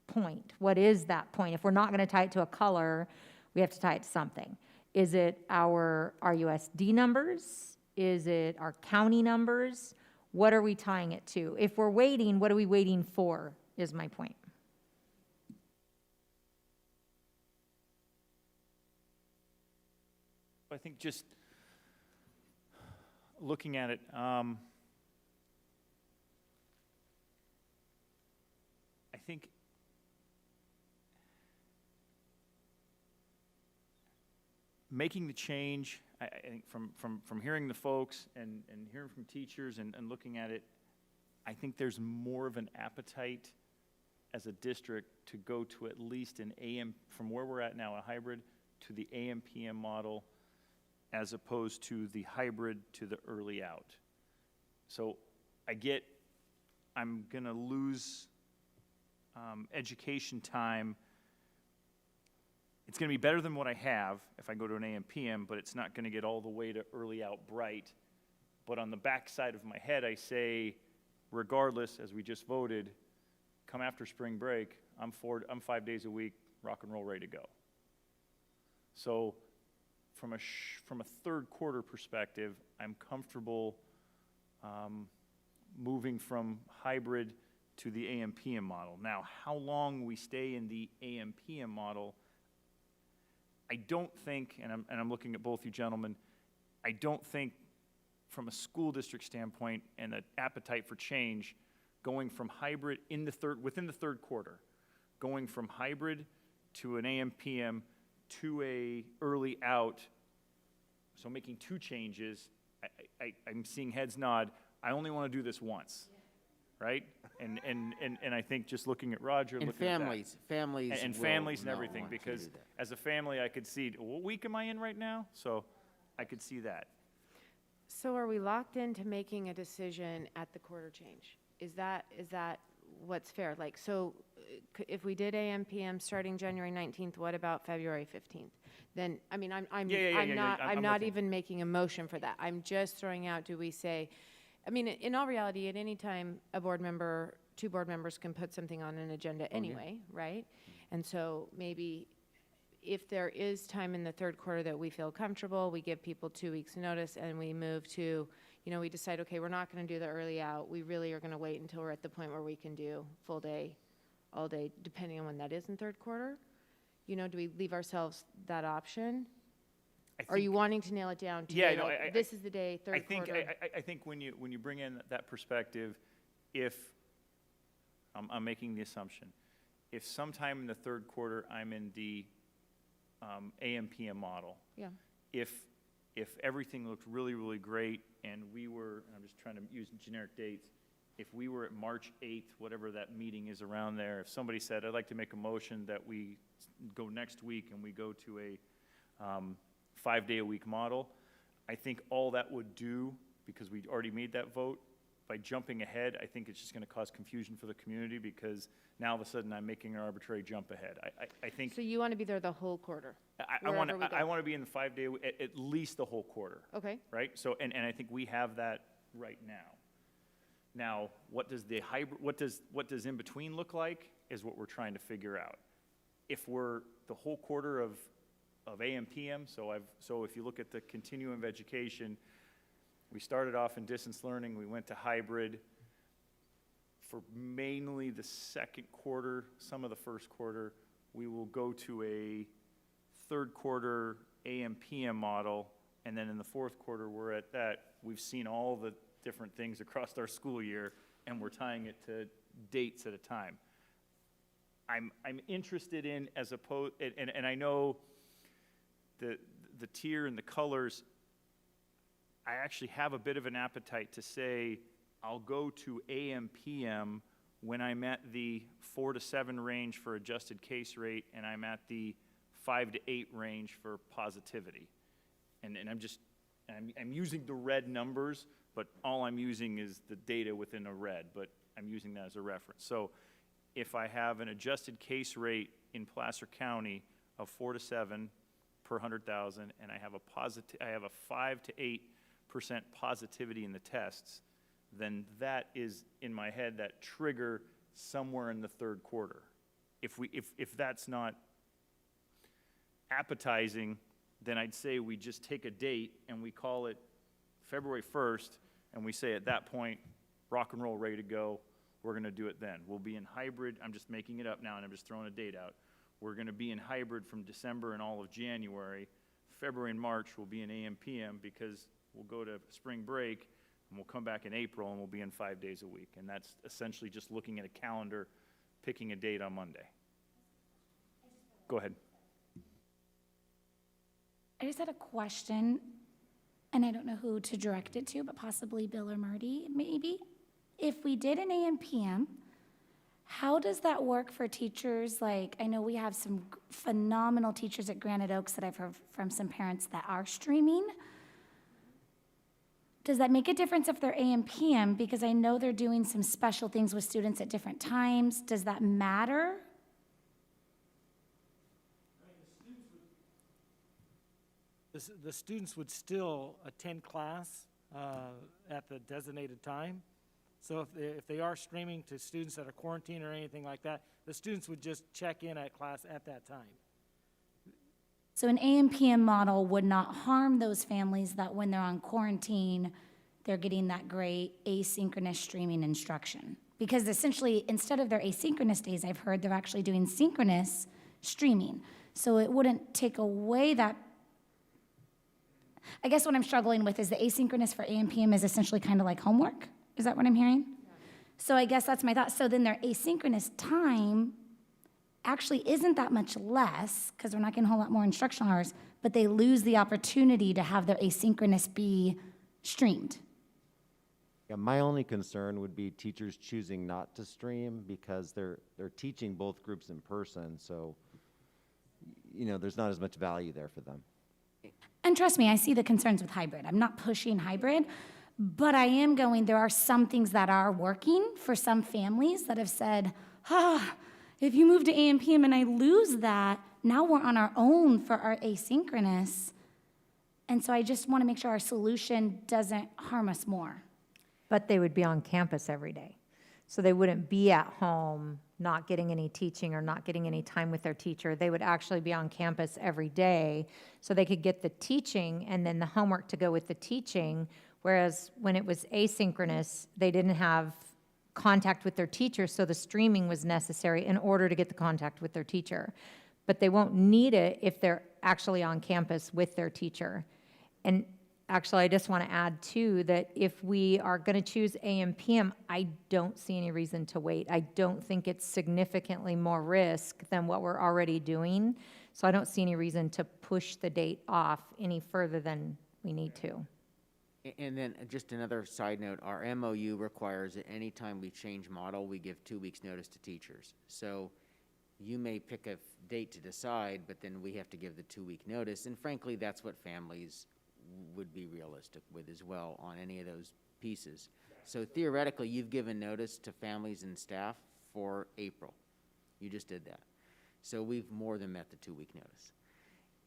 point. What is that point? If we're not going to tie it to a color, we have to tie it to something. Is it our RUSD numbers? Is it our county numbers? What are we tying it to? If we're waiting, what are we waiting for, is my point. I think just looking at it, I think making the change, I think from hearing the folks and hearing from teachers and looking at it, I think there's more of an appetite as a district to go to at least an AM, from where we're at now, a hybrid, to the AM-PM model, as opposed to the hybrid to the early out. So I'm gonna lose education time. It's going to be better than what I have if I go to an AM PM, but it's not going to get all the way to early out bright. But on the back side of my head, I say, regardless, as we just voted, come after spring break, I'm 5 days a week, rock and roll, ready to go. So from a third quarter perspective, I'm comfortable moving from hybrid to the AM PM model. Now, how long we stay in the AM PM model, I don't think, and I'm looking at both you gentlemen, I don't think from a school district standpoint and the appetite for change, going from hybrid within the third quarter, going from hybrid to an AM PM to a early out, so making 2 changes, I'm seeing heads nod. I only want to do this once, right? And I think just looking at Roger, And looking at that. families And will families and not everything, want to because do that. as a family, I could see, what week am I in right now? So I could see that. So are we locked into making a decision at the quarter change? Is that what's fair? Like, so if we did AM PM starting January 19th, what about February 15th? Then, I mean, I'm I'm not with you. even making a motion for that. I'm just throwing out, do we say, I mean, in all reality, at any time, a board member, 2 board members can put something on an agenda anyway, right? And so maybe if there is time in the third quarter that we feel comfortable, we give people 2 weeks' notice and we move to, we decide, okay, we're not going to do the early out. We really are going to wait until we're at the point where we can do full day, all day, depending on when that is in third quarter. Do we leave ourselves that option? Are you wanting to nail it down to Yeah, say, no, like, this is the day, third quarter? I think when you bring in that perspective, if, I'm making the assumption, if sometime in the third quarter I'm in the AM PM model, Yeah. if everything looked really, really great and we were, and I'm just trying to use generic dates, if we were at March 8th, whatever that meeting is around there, if somebody said, I'd like to make a motion that we go next week and we go to a 5-day-a-week model, I think all that would do, because we already made that vote, by jumping ahead, I think it's just going to cause confusion for the community, because now all of a sudden I'm making an arbitrary jump ahead. I think So you want to be there the whole quarter? I want wherever we go. to be in the 5-day, at least the whole quarter. Okay. Right? So, and I think we have that right now. Now, what does the hybrid, what does in between look like is what we're trying to figure out. If we're the whole quarter of AM PM, so if you look at the continuum of education, we started off in distance learning, we went to hybrid for mainly the second quarter, some of the first quarter. We will go to a third quarter AM PM model, and then in the fourth quarter, we're at that. We've seen all the different things across our school year, and we're tying it to dates at a time. I'm interested in, as opposed, and I know the tier and the colors, I actually have a bit of an appetite to say I'll go to AM PM when I'm at the 4 to 7 range for adjusted case rate and I'm at the 5 to 8 range for positivity. And I'm using the red numbers, but all I'm using is the data within a red, but I'm using that as a reference. So if I have an adjusted case rate in Placer County of 4 to 7 per 100,000 and I have a 5 to 8% positivity in the tests, then that is in my head that trigger somewhere in the third quarter. If that's not appetizing, then I'd say we just take a date and we call it February 1st and we say at that point, rock and roll, ready to go, we're going to do it then. We'll be in hybrid. I'm just making it up now and I'm just throwing a date out. We're going to be in hybrid from December and all of January. February and March will be in AM PM because we'll go to spring break and we'll come back in April and we'll be in 5 days a week. And that's essentially just looking at a calendar, picking a date on Monday. Go ahead. I just had a question, and I don't know who to direct it to, but possibly Bill or Marty, maybe. If we did an AM PM, how does that work for teachers? Like, I know we have some phenomenal teachers at Granite Oaks that I've heard from some parents that are streaming. Does that make a difference if they're AM PM? Because I know they're doing some special things with students at different times. Does that matter? The students would still attend class at the designated time. So if they are streaming to students that are quarantined or anything like that, the students would just check in at class at that time. So an AM PM model would not harm those families that when they're on quarantine, they're getting that great asynchronous streaming instruction. Because essentially, instead of their asynchronous days, I've heard they're actually doing synchronous streaming. So it wouldn't take away that. I guess what I'm struggling with is the asynchronous for AM PM is essentially kind of like homework. Is that what I'm hearing? Yeah. So I guess that's my thought. So then their asynchronous time actually isn't that much less, because they're not getting a whole lot more instructional hours, but they lose the opportunity to have their asynchronous be streamed. Yeah, my only concern would be teachers choosing not to stream because they're teaching both groups in person, so there's not as much value there for them. And trust me, I see the concerns with hybrid. I'm not pushing hybrid, but I am there are some things that are working for some families that have said, if you move to AM PM and I lose that, now we're on our own for our asynchronous. And so I just want to make sure our solution doesn't harm us more. But they would be on campus every day. So they wouldn't be at home, not getting any teaching or not getting any time with their teacher. They would actually be on campus every day so they could get the teaching and then the homework to go with the teaching. Whereas when it was asynchronous, they didn't have contact with their teacher, so the streaming was necessary in order to get the contact with their teacher. But they won't need it if they're actually on campus with their teacher. And actually, I just want to add, too, that if we are going to choose AM PM, I don't see any reason to wait. I don't think it's significantly more risk than what we're already doing. So I don't see any reason to push the date off any further than we need to. And then just another side note, our MOU requires that anytime we change model, we give 2 weeks notice to teachers. So you may pick a date to decide, but then we have to give the 2-week notice. And frankly, that's what families would be realistic with as well on any of those pieces. So theoretically, you've given notice to families and staff for April. You just did that. So we've more than met the 2-week notice.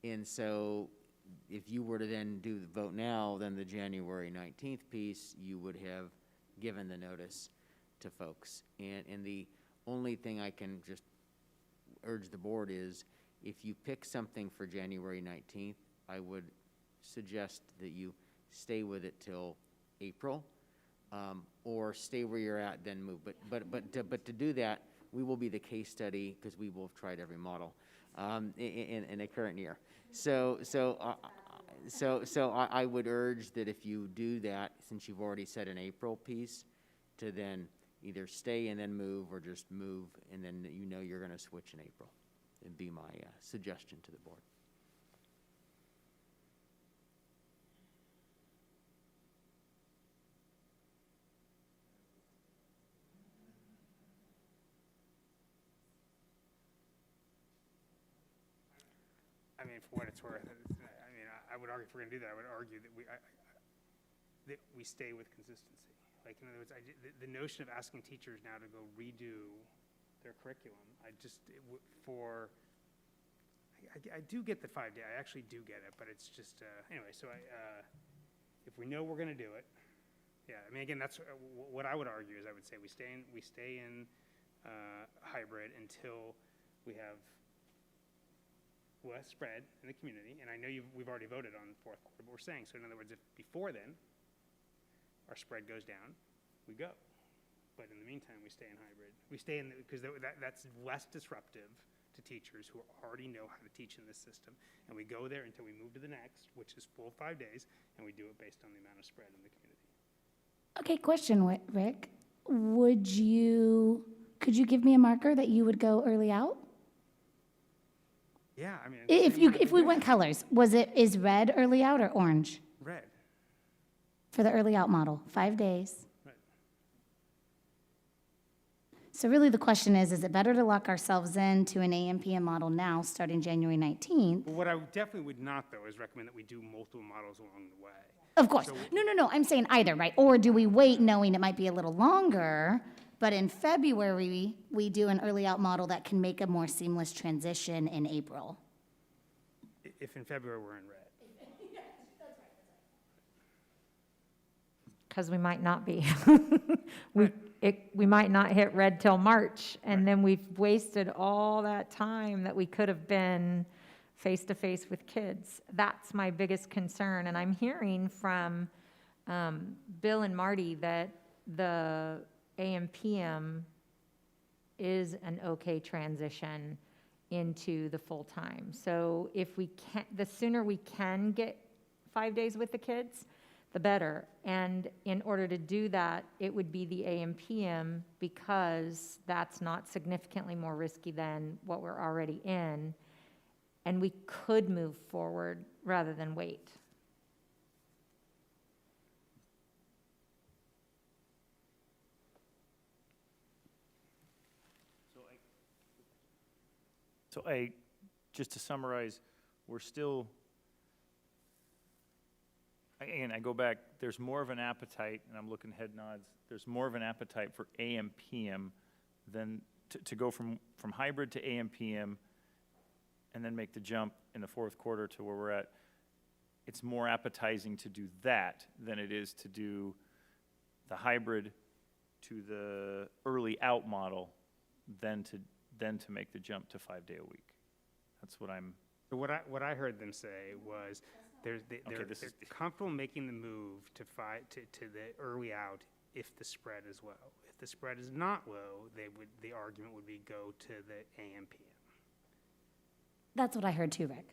And so if you were to then do the vote now, then the January 19th piece, you would have given the notice to folks. And the only thing I can just urge the board is if you pick something for January 19th, I would suggest that you stay with it till April, or stay where you're at, then move. But to do that, we will be the case study because we will have tried every model in a current year. So I would urge that if you do that, since you've already set an April piece, to then either stay and then move, or just move and then you're going to switch in April. It'd be my suggestion to the board. I mean, for what it's worth, I would argue, if we're going to do that, I would argue that we stay with consistency. Like, in other words, the notion of asking teachers now to go redo their curriculum, I do get the 5-day. I actually do get it, but it's just, anyway, so if we know we're going to do it, yeah, I mean, again, that's what I would argue is I would say we stay in hybrid until we have less spread in the community, and I know we've already voted on the 4th quarter, but we're saying, so in other words, if before then our spread goes down, we go. But in the meantime, we stay in hybrid. We stay in, because that's less disruptive to teachers who already know how to teach in this system, and we go there until we move to the next, which is full 5 days, and we do it based on the amount of spread in the community. Okay, question, Rick. Could you give me a marker that you would go early out? Yeah, I mean, if we went colors, is red early out or orange? Red. For the early out model, 5 days. Right. So really the question is it better to lock ourselves into an AM PM model now starting January 19th? Well, what I definitely would not, though, is recommend that we do multiple models along the way. Of course. So No, I'm saying either, right? Or do we wait knowing it might be a little longer, but in February, we do an early out model that can make a more seamless transition in April? If in February we're in red. Because we might not be. We might not hit red till March, and then we've wasted all that time that we could have been face-to-face with kids. That's my biggest concern, and I'm hearing from Bill and Marty that the AM/PM is an okay transition into the full-time. So if we can, the sooner we can get 5 days with the kids, the better. And in order to do that, it would be the AM PM because that's not significantly more risky than what we're already in. And we could move forward rather than wait. So just to summarize, we're still, again, I go back, there's more of an appetite, and I'm looking head nods, there's more of an appetite for AM, PM than to go from hybrid to AM, PM, and then make the jump in the fourth quarter to where we're at. It's more appetizing to do that than it is to do the hybrid to the early out model than to make the jump to 5 day a week. That's what I'm. So what I heard them say was they're comfortable making the move to the early out if the spread is low. If the spread is not low, the argument would be go to the AM PM. That's what I heard too, Rick.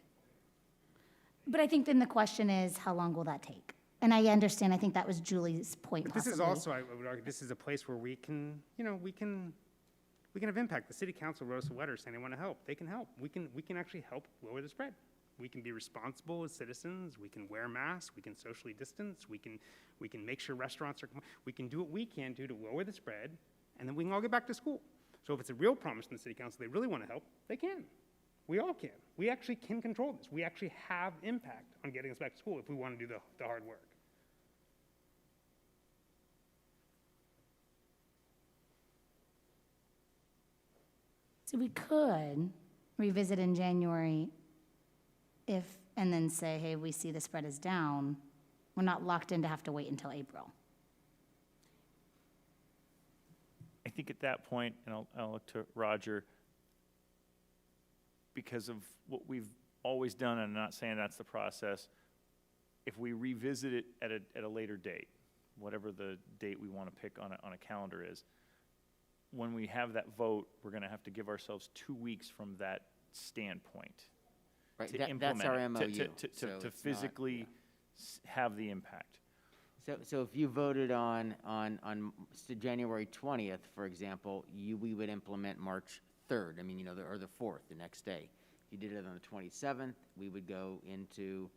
But I think then the question is, how long will that take? And I understand, I think that was Julie's point. But this is also, I would argue, this is a place where we can have impact. The city council wrote us a letter saying they want to help. They can help. We can actually help lower the spread. We can be responsible as citizens. We can wear masks. We can socially distance. We can make sure restaurants are. We can do what we can do to lower the spread, and then we can all get back to school. So if it's a real promise from the city council, they really want to help. They can. We all can. We actually can control this. We actually have impact on getting us back to school if we want to do the hard work. So we could revisit in January and then say, hey, we see the spread is down. We're not locked in to have to wait until April. I think at that point, and I'll look to Roger, because of what we've always done, and I'm not saying that's the process, if we revisit it at a later date, whatever the date we want to pick on a calendar is, when we have that vote, we're going to have to give ourselves 2 weeks from that standpoint to implement that's our MOU. to physically have the impact. So if you voted on January 20th, for example, we would implement March 3rd. I mean, or the 4th, the next day. If you did it on the 27th, we would go into,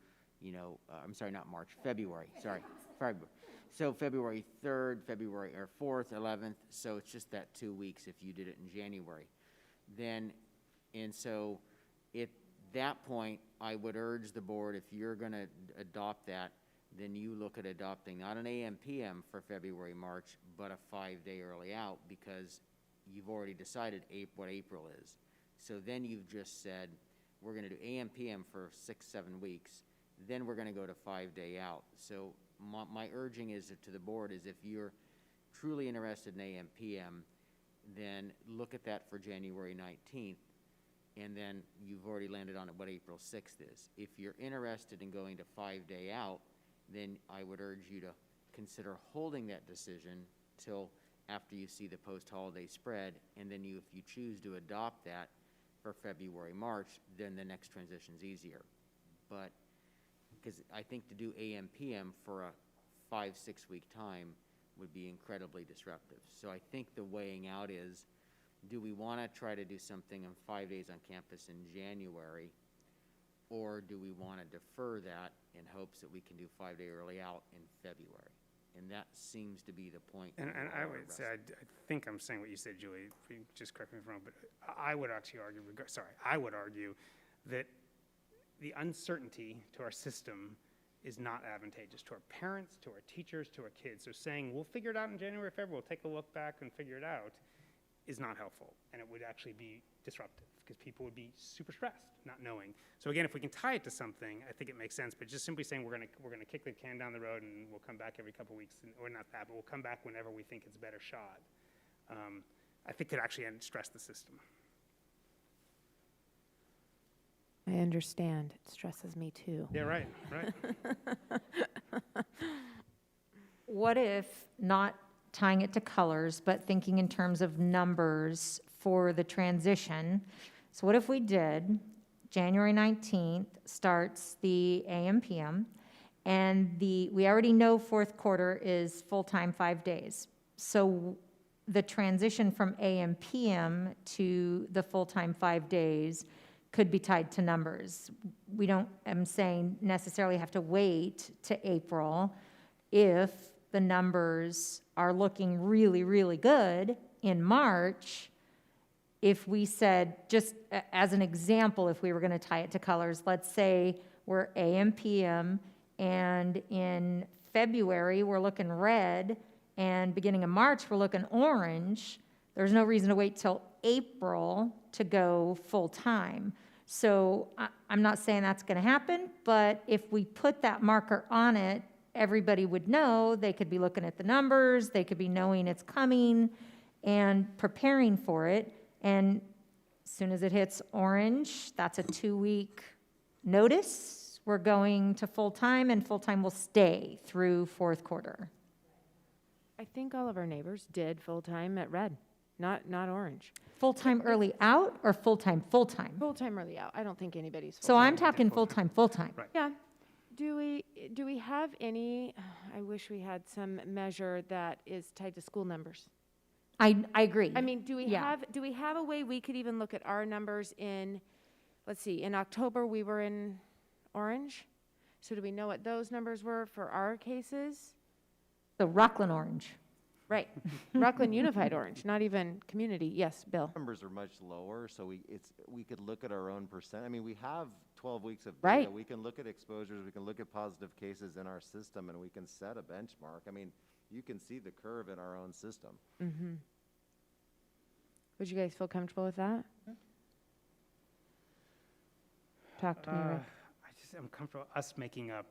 I'm sorry, not March, February. Sorry, February. So February 3rd, February or 4th, 11th. So it's just that 2 weeks if you did it in January. So at that point, I would urge the board, if you're going to adopt that, then you look at adopting not an AM PM for February, March, but a 5 day early out, because you've already decided what April is. So then you've just said, we're going to do AM PM for 6-7 weeks. Then we're going to go to 5 day out. So my urging is to the board is, if you're truly interested in AM PM, then look at that for January 19th. And then you've already landed on what April 6th is. If you're interested in going to 5 day out, then I would urge you to consider holding that decision till after you see the post-holiday spread, and then if you choose to adopt that for February, March, then the next transition's easier. But, because I think to do AM, PM for a 5-6 week time would be incredibly disruptive. So I think the weighing out is, do we want to try to do something in 5 days on campus in January, or do we want to defer that in hopes that we can do 5 day early out in February? And that seems to be the point. And I would say, I think I'm saying what you said, Julie, just correct me if I'm wrong, but I would actually argue that the uncertainty to our system is not advantageous to our parents, to our teachers, to our kids. So saying, we'll figure it out in January, February, we'll take a look back and figure it out, is not helpful. And it would actually be disruptive, because people would be super stressed, not knowing. So again, if we can tie it to something, I think it makes sense. But just simply saying we're gonna kick the can down the road and we'll come back every couple of weeks, or not that, but we'll come back whenever we think it's a better shot, I think could actually stress the system. I understand. It stresses me too. Yeah, right. What if, not tying it to colors, but thinking in terms of numbers for the transition? So what if we did January 19th starts the AM PM, And we already know fourth quarter is full-time 5 days. So the transition from AM, PM to the full-time 5 days could be tied to numbers. We don't, I'm saying, necessarily have to wait to April. If the numbers are looking really, really good in March, if we said, just as an example, if we were going to tie it to colors, let's say we're AM, PM, and in February, we're looking red, and beginning of March, we're looking orange. There's no reason to wait till April to go full-time. So I'm not saying that's going to happen, but if we put that marker on it, everybody would know. They could be looking at the numbers, they could be knowing it's coming and preparing for it. And as soon as it hits orange, that's a 2-week notice. We're going to full-time, and full-time will stay through fourth quarter. I think all of our neighbors did full-time at red, not orange. Full-time early out or full-time? Full-time early out. I don't think anybody's So full-time. I'm talking full-time. Yeah. Do we have any, I wish we had some measure that is tied to school numbers. I agree. I mean, do we Yeah. have a way we could even look at our numbers in, let's see, in October we were in orange? So do we know what those numbers were for our cases? The Rocklin orange. Right. Rocklin Unified Orange, not even community. Yes, Bill. Numbers are much lower, so we could look at our own percent. I mean, we have 12 weeks of data. Right. We can look at exposures, we can look at positive cases in our system, and we can set a benchmark. I mean, you can see the curve in our own system. Mm-hmm. Would you guys feel comfortable with that? Talk to me, Rick. I'm comfortable us making up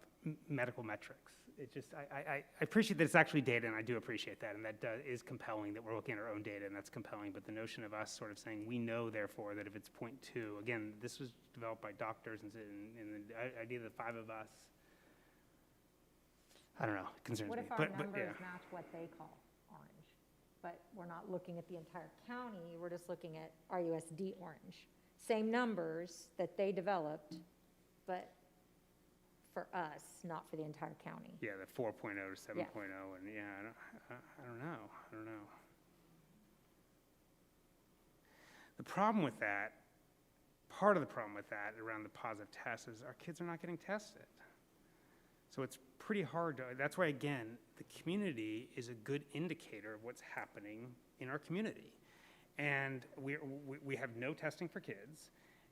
medical metrics. It just, I appreciate that it's actually data, and I do appreciate that, and that is compelling that we're looking at our own data, and that's compelling. But the notion of us sort of saying we know, therefore, that if it's 0.2, again, this was developed by doctors, and the idea of the 5 of us, I don't know, it concerns What me. if our But numbers yeah. match what they call orange? But we're not looking at the entire county, we're just looking at RUSD orange. Same numbers that they developed, but for us, not for the entire county. Yeah, the 4.0 to 7.0, Yeah. and yeah, I don't know. The problem with that, part of the problem with that around the positive tests is our kids are not getting tested. So it's pretty hard to, that's why, again, the community is a good indicator of what's happening in our community. And we have no testing for kids,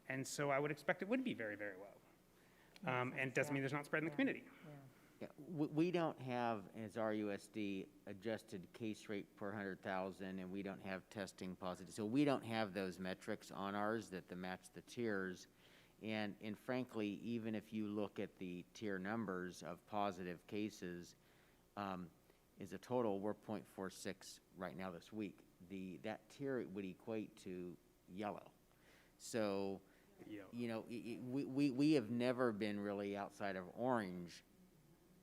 and so I would expect it would be very, very low. And it doesn't mean there's not spread in the community. Yeah, we don't have, as RUSD, adjusted case rate per 100,000, and we don't have testing positive. So we don't have those metrics on ours that match the tiers. And frankly, even if you look at the tier numbers of positive cases, is a total, we're 0.46 right now this week. That tier would equate to yellow. So, you know, we have never been really outside of orange,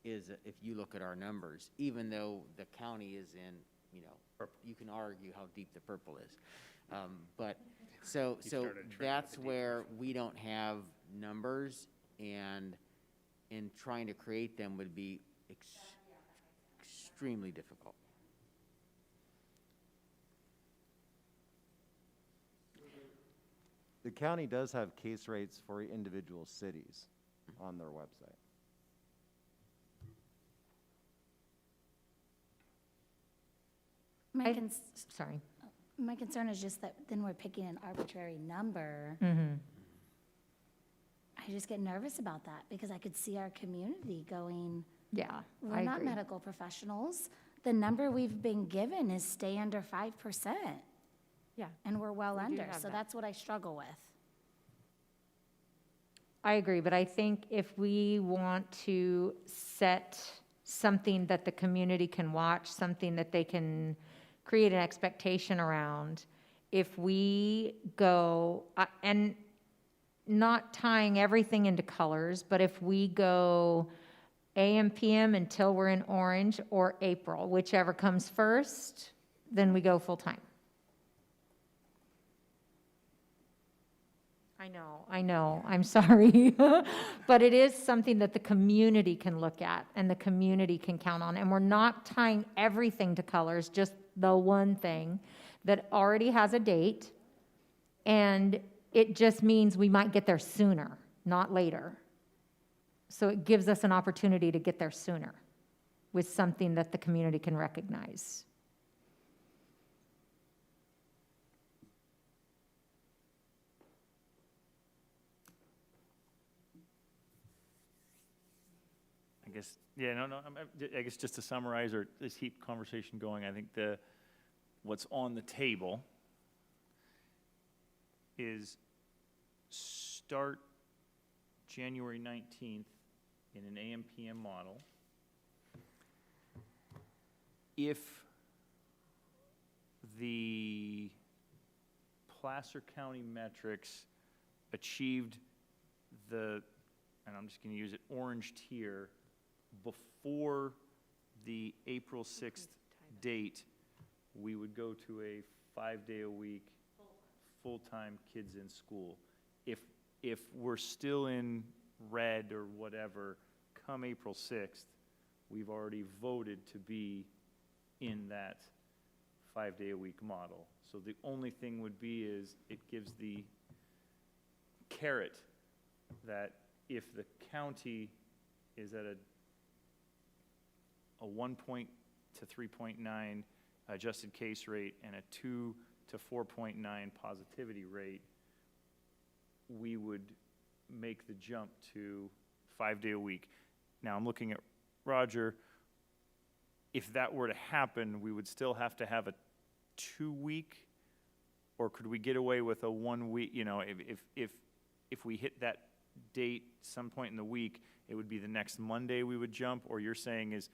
if you look at our numbers, even though the county is in, you know, you can argue how deep the purple is. But so that's where we don't have numbers, and in trying to create them would be extremely difficult. The county does have case rates for individual cities on their website. Sorry. My concern is just that then we're picking an arbitrary number. Mm-hmm. I just get nervous about that because I could see our community going, Yeah, we're not medical professionals. The number we've been given is stay under 5%. Yeah. And we're well We do under, have so that. that's what I struggle with. I agree, but I think if we want to set something that the community can watch, something that they can create an expectation around, if we go, and not tying everything into colors, but if we go AM, PM until we're in orange, or April, whichever comes first, then we go full-time. I know, I'm sorry. But it is something that the community can look at and the community can count on. And we're not tying everything to colors, just the one thing that already has a date. And it just means we might get there sooner, not later. So it gives us an opportunity to get there sooner with something that the community can recognize. I guess, yeah, I guess just to summarize or just keep conversation going, I think what's on the table is start January 19th in an AM/PM model. If the Placer County metrics achieved and I'm just going to use it, orange tier before the April 6th date, we would go to a 5-day-a-week full-time kids in school. If we're still in red or whatever, come April 6th, we've already voted to be in that 5-day-a-week model. So the only thing would be is it gives the carrot that if the county is at a 1 to 3.9 adjusted case rate and a 2 to 4.9 positivity rate, we would make the jump to 5-day-a-week. Now I'm looking at Roger. If that were to happen, we would still have to have a 2-week, or could we get away with a 1 week? You know, if we hit that date some point in the week, it would be the next Monday we would jump, or you're saying is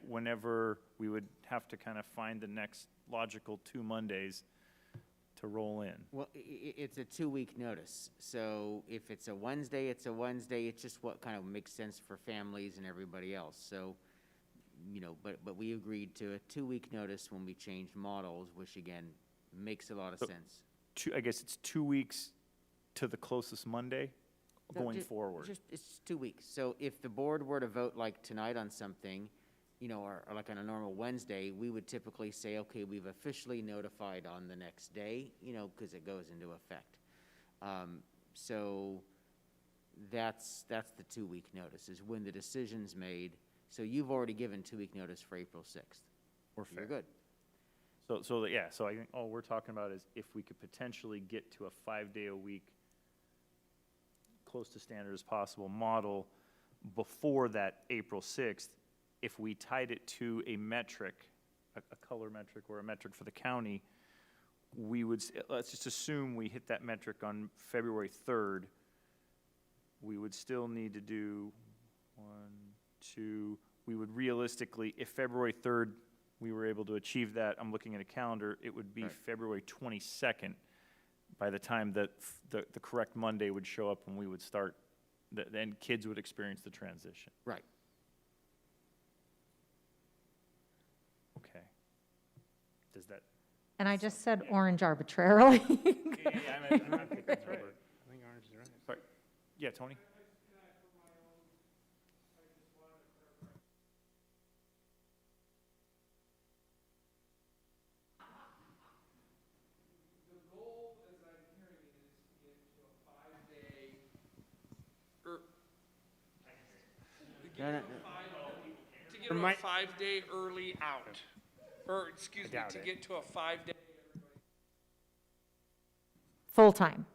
whenever we would have to kind of find the next logical 2 Mondays to roll in? Well, it's a 2-week notice. So if it's a Wednesday, it's a Wednesday. It's just what kind of makes sense for families and everybody else. So, you know, but we agreed to a 2-week notice when we changed models, which again, makes a lot of sense. I guess it's 2 weeks to the closest Monday No, going forward. It's 2 weeks. So if the board were to vote like tonight on something, you know, or like on a normal Wednesday, we would typically say, okay, we've officially notified on the next day, you know, because it goes into effect. So that's the 2-week notice is when the decision's made. So you've already given 2-week notice for April 6th. You're good. So yeah, so I think all we're talking about is if we could potentially get to a 5-day-a-week, close to standard as possible model before that April 6th, if we tied it to a metric, a color metric or a metric for the county, we would, let's just assume we hit that metric on February 3rd, we would still need to do 1, 2, we would realistically, if February 3rd we were able to achieve that, I'm looking at a calendar, it would be February 22nd by the time that the correct Monday would show up and we would start, then kids would experience the transition. Right. Okay. Does that? And I just said orange arbitrarily. I think that's right. I think orange is right. Sorry. Yeah, Tony? To get a 5-day early out, or excuse me, to get to a 5-day. Full-time.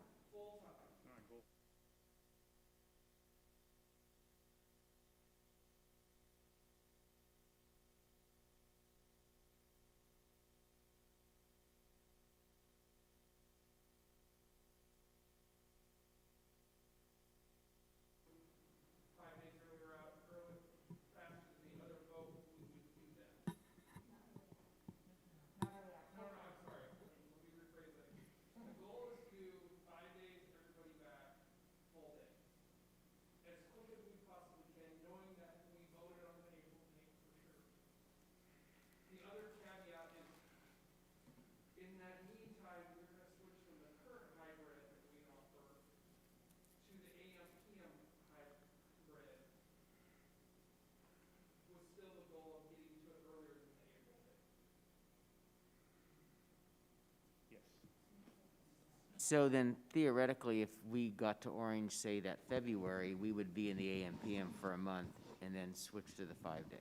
So then theoretically, if we got to orange, say that February, we would be in the AM PM for a month and then switch to the 5-day.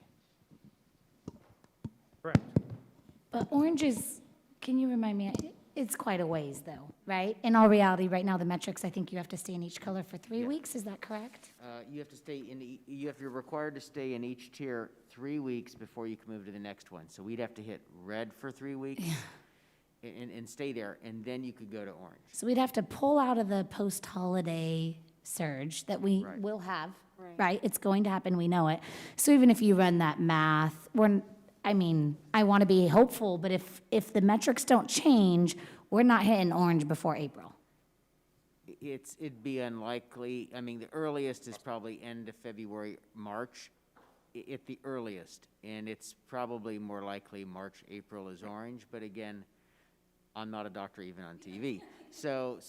Correct. But orange is, can you remind me, it's quite a ways though, right? In all reality, right now, the metrics, I think you have to stay in each color for 3 weeks, is that correct? You have to stay in, you're required to stay in each tier 3 weeks before you can move to the next one. So we'd have to hit red for 3 weeks and stay there, and then you could go to orange. So we'd have to pull out of the post-holiday surge that we Right. will have, right? It's going to happen, we know it. So even if you run that math, I want to be hopeful, but if the metrics don't change, we're not hitting orange before April. It'd be unlikely. I mean, the earliest is probably end of February, March, at the earliest. And it's probably more likely March, April is orange. But again, I'm not a doctor even on TV. So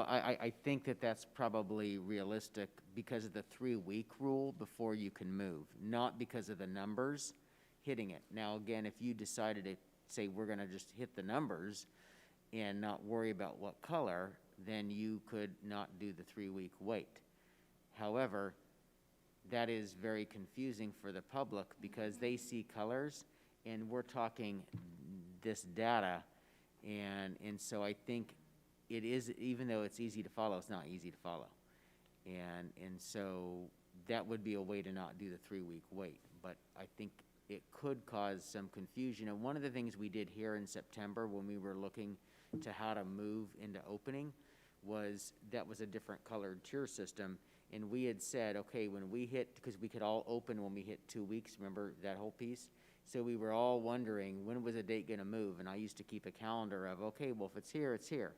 I think that's probably realistic because of the 3-week rule before you can move, not because of the numbers hitting it. Now, again, if you decided to say we're going to just hit the numbers and not worry about what color, then you could not do the 3-week wait. However, that is very confusing for the public because they see colors and we're talking this data. And so I think it is, even though it's easy to follow, it's not easy to follow. And so that would be a way to not do the 3-week wait. But I think it could cause some confusion. And one of the things we did here in September when we were looking to how to move into opening was that was a different colored tier system. And we had said, okay, when we hit, because we could all open when we hit 2 weeks, remember that whole piece? So we were all wondering, when was a date going to move? And I used to keep a calendar of, okay, well, if it's here, it's here.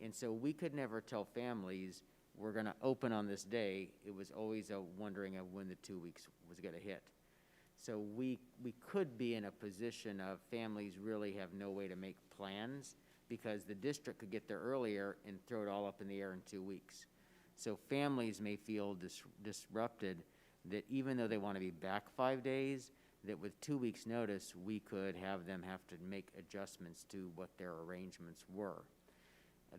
And so we could never tell families, we're going to open on this day. It was always a wondering of when the 2 weeks was going to hit. So we could be in a position of families really have no way to make plans because the district could get there earlier and throw it all up in the air in 2 weeks. So families may feel disrupted that even though they want to be back 5 days, that with 2 weeks' notice, we could have them have to make adjustments to what their arrangements were.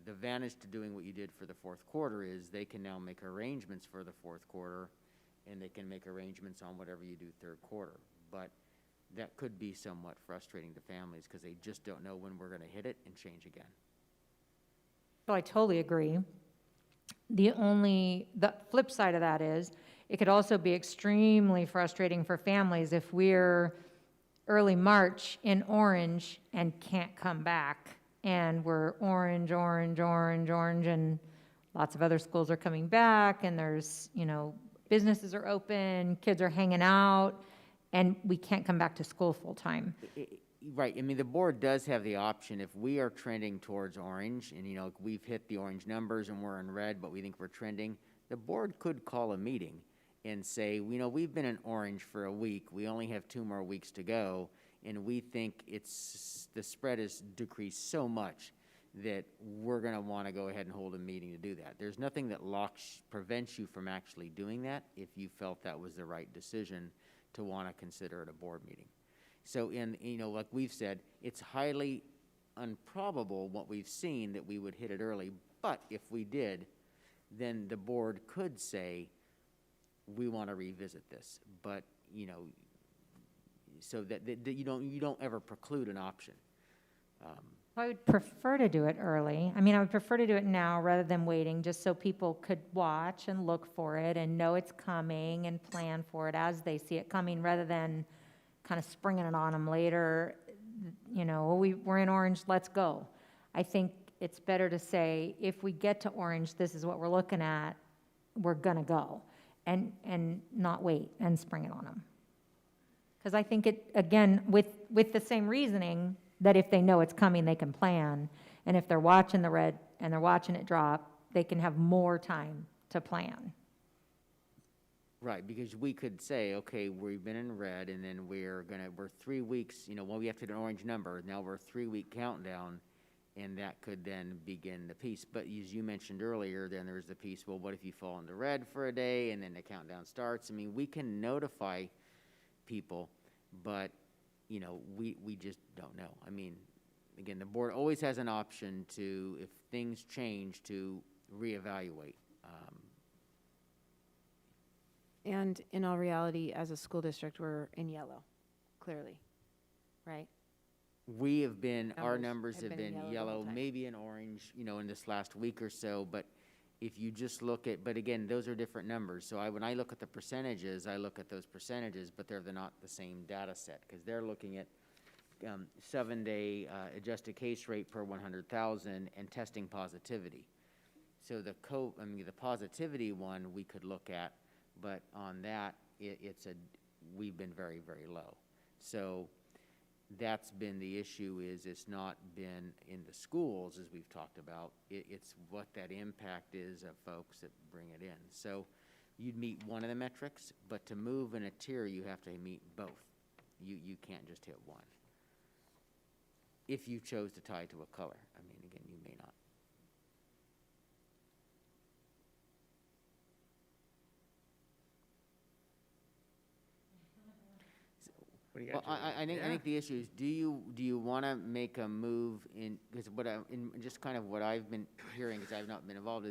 The advantage to doing what you did for the fourth quarter is they can now make arrangements for the fourth quarter and they can make arrangements on whatever you do third quarter. But that could be somewhat frustrating to families because they just don't know when we're going to hit it and change again. So I totally agree. The flip side of that is it could also be extremely frustrating for families if we're early March in orange and can't come back and we're orange, and lots of other schools are coming back and there's, businesses are open, kids are hanging out, and we can't come back to school full time. Right. I mean, the board does have the option if we are trending towards orange and, we've hit the orange numbers and we're in red, but we think we're trending, the board could call a meeting and say, we've been in orange for a week. We only have 2 more weeks to go. And we think the spread has decreased so much that we're going to want to go ahead and hold a meeting to do that. There's nothing that prevents you from actually doing that if you felt that was the right decision to want to consider at a board meeting. So like we've said, it's highly improbable what we've seen that we would hit it early. But if we did, then the board could say, we want to revisit this. But, so that you don't ever preclude an option. I would prefer to do it early. I would prefer to do it now rather than waiting, just so people could watch and look for it and know it's coming and plan for it as they see it coming, rather than kind of springing it on them later. We're in orange, let's go. I think it's better to say, if we get to orange, this is what we're looking at, we're gonna go, and not wait and spring it on them. Because I think it, again, with the same reasoning, that if they know it's coming, they can plan. And if they're watching the red and they're watching it drop, they can have more time to plan. Right, because we could say, okay, we've been in red, and then we're 3 weeks, we have to hit an orange number. Now we're a 3-week countdown, and that could then begin the piece. But as you mentioned earlier, then there's the piece, well, what if you fall into red for a day, and then the countdown starts? We can notify people, but we just don't know. again, the board always has an option to, if things change, to reevaluate. And in all reality, as a school district, we're in yellow, clearly, right? We have been, our Numbers numbers have have been in been yellow the whole yellow, time. maybe in orange, in this last week or so, but if you just look at, but again, those are different numbers. So when I look at the percentages, I look at those percentages, but they're not the same data set, because they're looking at 7-day adjusted case rate per 100,000 and testing positivity. So the positivity one we could look at, but on that, we've been very, very low. So that's been the issue, is it's not been in the schools, as we've talked about. It's what that impact is of folks that bring it in. So you'd meet one of the metrics, but to move in a tier, you have to meet both. You can't just hit one. If you chose to tie to a color. I mean, again, you may not. What do you Well, got, Julie? I think the issue is, do you want to make a move in, because just kind of what I've been hearing, because I've not been involved,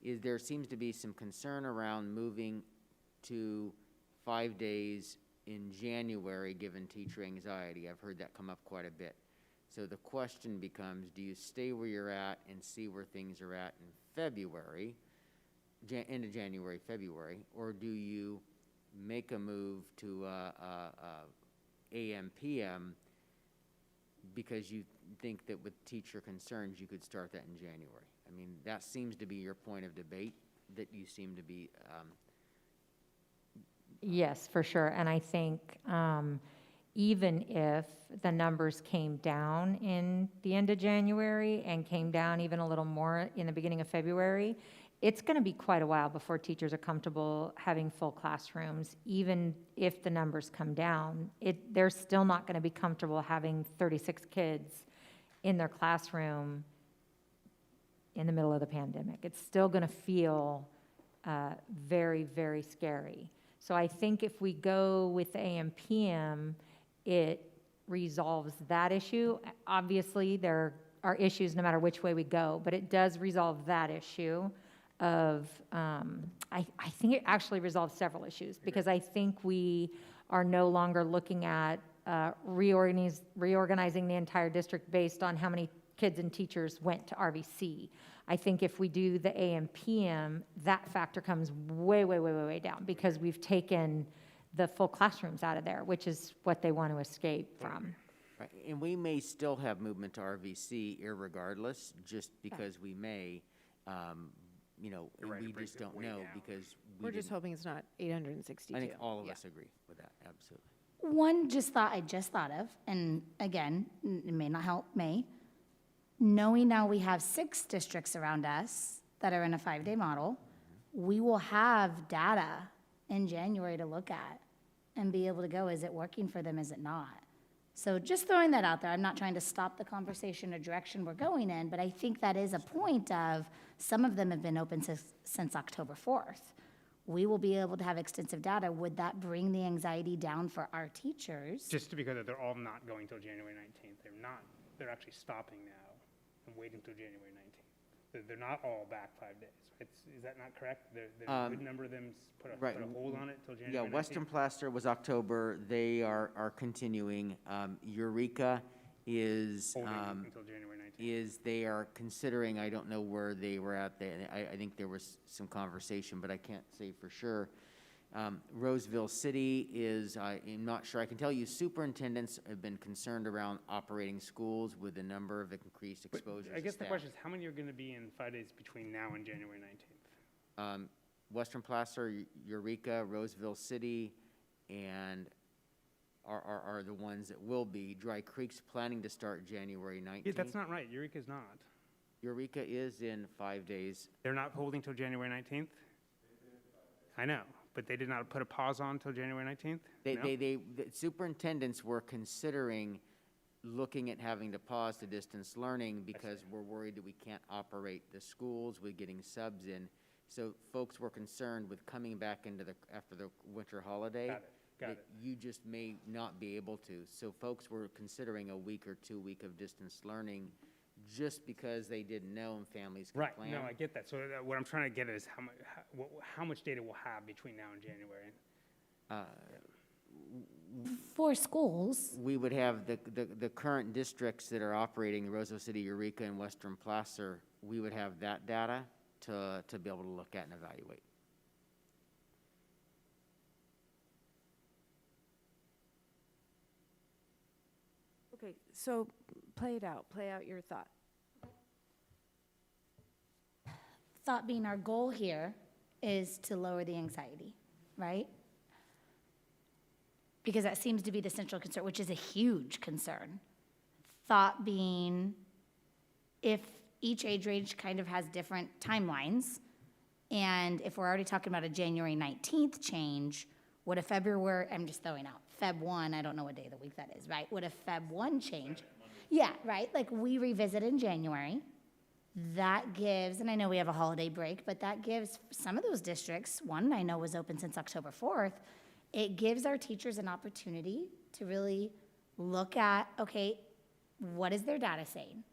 is there seems to be some concern around moving to 5 days in January, given teacher anxiety. I've heard that come up quite a bit. So the question becomes, do you stay where you're at and see where things are at in February, end of January, February, or do you make a move to AM, PM, because you think that with teacher concerns, you could start that in January? I mean, that seems to be your point of debate, that you seem to be. Yes, for sure. And I think even if the numbers came down in the end of January and came down even a little more in the beginning of February, it's going to be quite a while before teachers are comfortable having full classrooms. Even if the numbers come down, they're still not going to be comfortable having 36 kids in their classroom in the middle of the pandemic. It's still going to feel very, very scary. So I think if we go with the AM/PM, it resolves that issue. Obviously, there are issues no matter which way we go, but it does resolve that issue of, I think it actually resolves several issues, because I think we are no longer looking at reorganizing the entire district based on how many kids and teachers went to RVC. I think if we do the AM/PM, that factor comes way, way, way, way, way down, because we've taken the full classrooms out of there, which is what they want to escape from. Right, and we may still have movement to RVC irregardless, just because we may, we just don't know, because We're just hoping it's not 862. I think all of us agree with that, absolutely. One I just thought of, and again, it may not help me, knowing now we have 6 districts around us that are in a 5-day model, we will have data in January to look at and be able to go, is it working for them, is it not? So just throwing that out there, I'm not trying to stop the conversation or direction we're going in, but I think that is a point of, some of them have been open since October 4th. We will be able to have extensive data. Would that bring the anxiety down for our teachers? Just to be clear, that they're all not going till January 19th. They're actually stopping now and waiting till January 19th. They're not all back 5 days. Is that not correct? A good number of them put a hold on it till January 19th? Yeah, Western Plaster was October. They are continuing. Eureka is Holding until January 19th. They are considering. I don't know where they were at. I think there was some conversation, but I can't say for sure. Roseville City is, I'm not sure. I can tell you superintendents have been concerned around operating schools with the number of increased exposures. I guess the question is, how many are going to be in 5 days between now and January 19th? Western Placer, Eureka, Roseville City, and are the ones that will be. Dry Creek's planning to start January 19th. Yeah, that's not right. Eureka's not. Eureka is in 5 days. They're not holding till January 19th? I know. But they did not put a pause on until January 19th? The superintendents were considering looking at having to pause the distance learning because we're worried that we can't operate the schools with getting subs in. So folks were concerned with coming back into after the winter holiday that you just may not be able to. So folks were considering a week or 2 week of distance learning just because they didn't know and families could Right, plan. no, I get that. So what I'm trying to get at is how much data we'll have between now and January. For schools, We would have the current districts that are operating, Roseville City, Eureka, and Western Placer, we would have that data to be able to look at and evaluate. Okay, so play out your thought. thought being our goal here is to lower the anxiety, right? Because that seems to be the central concern, which is a huge concern. Thought being, if each age range kind of has different timelines, and if we're already talking about a January 19th change, would a February, I'm just throwing out, Feb 1, I don't know what day of the week that is, right? Would a Feb 1 change? Yeah, right, like we revisit in January. That gives, and I know we have a holiday break, but that gives some of those districts, one I know was open since October 4th, it gives our teachers an opportunity to really look at, okay, what is their data saying?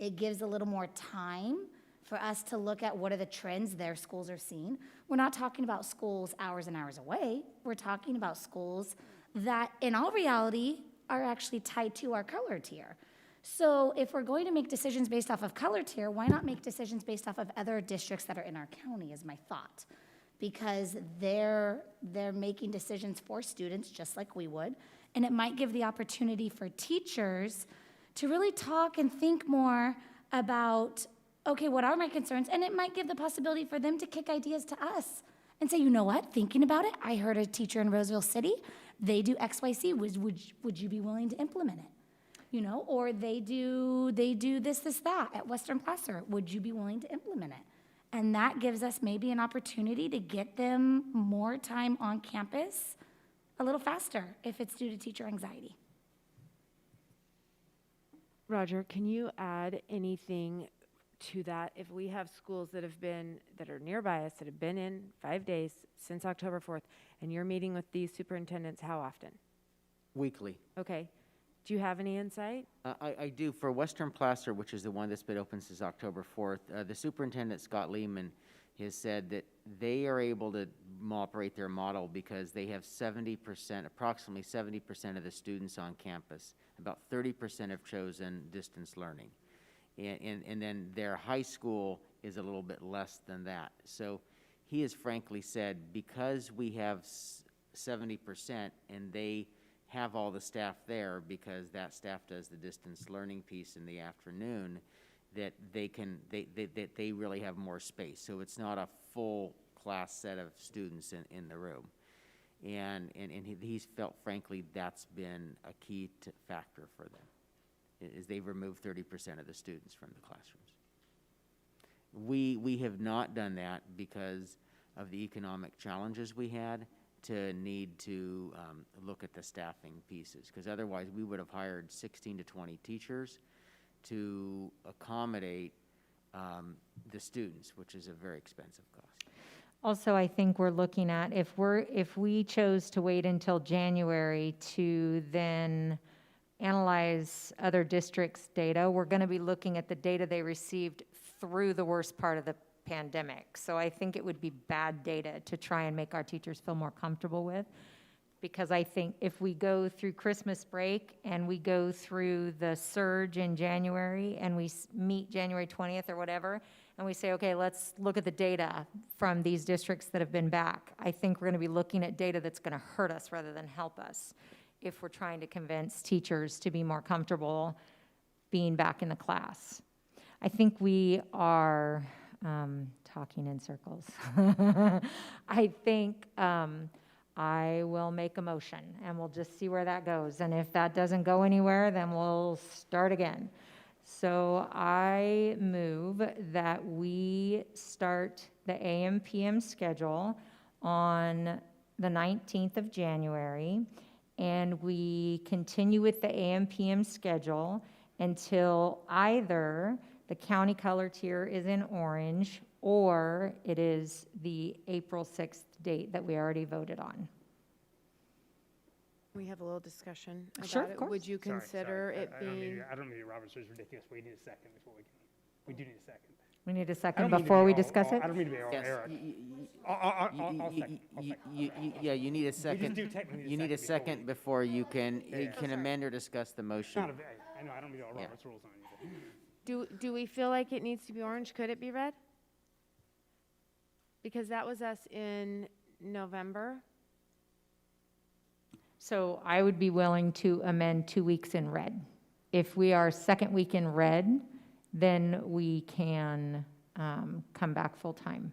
It gives a little more time for us to look at what are the trends their schools are seeing. We're not talking about schools hours and hours away. We're talking about schools that, in all reality, are actually tied to our color tier. So if we're going to make decisions based off of color tier, why not make decisions based off of other districts that are in our county, is my thought. Because they're making decisions for students just like we would. And it might give the opportunity for teachers to really talk and think more about, okay, what are my concerns? And it might give the possibility for them to kick ideas to us and say, you know what, thinking about it, I heard a teacher in Roseville City, they do XYZ, would you be willing to implement it? You know, or they do this, that at Western Placer, would you be willing to implement it? And that gives us maybe an opportunity to get them more time on campus a little faster if it's due to teacher anxiety. Roger, can you add anything to that? If we have schools that are nearby us, that have been in 5 days since October 4th, and you're meeting with these superintendents, how often? Weekly. Okay. Do you have any insight? I do. For Western Placer, which is the one that's been open since October 4th, the superintendent, Scott Lehman, has said that they are able to operate their model because they have approximately 70% of the students on campus. About 30% have chosen distance learning. And then their high school is a little bit less than that. So he has frankly said, because we have 70% and they have all the staff there, because that staff does the distance learning piece in the afternoon, that they really have more space. So it's not a full class set of students in the room. And he's felt, frankly, that's been a key factor for them, is they've removed 30% of the students from the classrooms. We have not done that because of the economic challenges we had to need to look at the staffing pieces, because otherwise we would have hired 16 to 20 teachers to accommodate the students, which is a very expensive cost. Also, I think we're looking at, if we chose to wait until January to then analyze other districts' data, we're going to be looking at the data they received through the worst part of the pandemic. So I think it would be bad data to try and make our teachers feel more comfortable with, because I think if we go through Christmas break and we go through the surge in January and we meet January 20th or whatever, and we say, okay, let's look at the data from these districts that have been back, I think we're going to be looking at data that's going to hurt us rather than help us if we're trying to convince teachers to be more comfortable being back in the class. I think we are talking in circles. I think I will make a motion and we'll just see where that goes. And if that doesn't go anywhere, then we'll start again. So I move that we start the AM/PM schedule on the 19th of January, and we continue with the AM/PM schedule until either the county color tier is in orange or it is the April 6th date that we already voted on. We have a little discussion Sure, about of it. course. Would you Sorry, consider sorry. it I don't mean being? to- I don't mean to, Robert's Rules is ridiculous. We need a second before we can, we do need a second. We need a I second don't mean to before be we all- discuss all- it? I don't mean to be all Yes, Eric. y- I'll second. Yeah, you need a second. do technically You need a second before you can Yeah. amend or discuss the It's motion. not a, I know, I don't mean all Yeah. Robert's Rules on you. Do we feel like it needs to be orange? Could it be red? Because that was us in November. So I would be willing to amend 2 weeks in red. If we are second week in red, then we can come back full-time.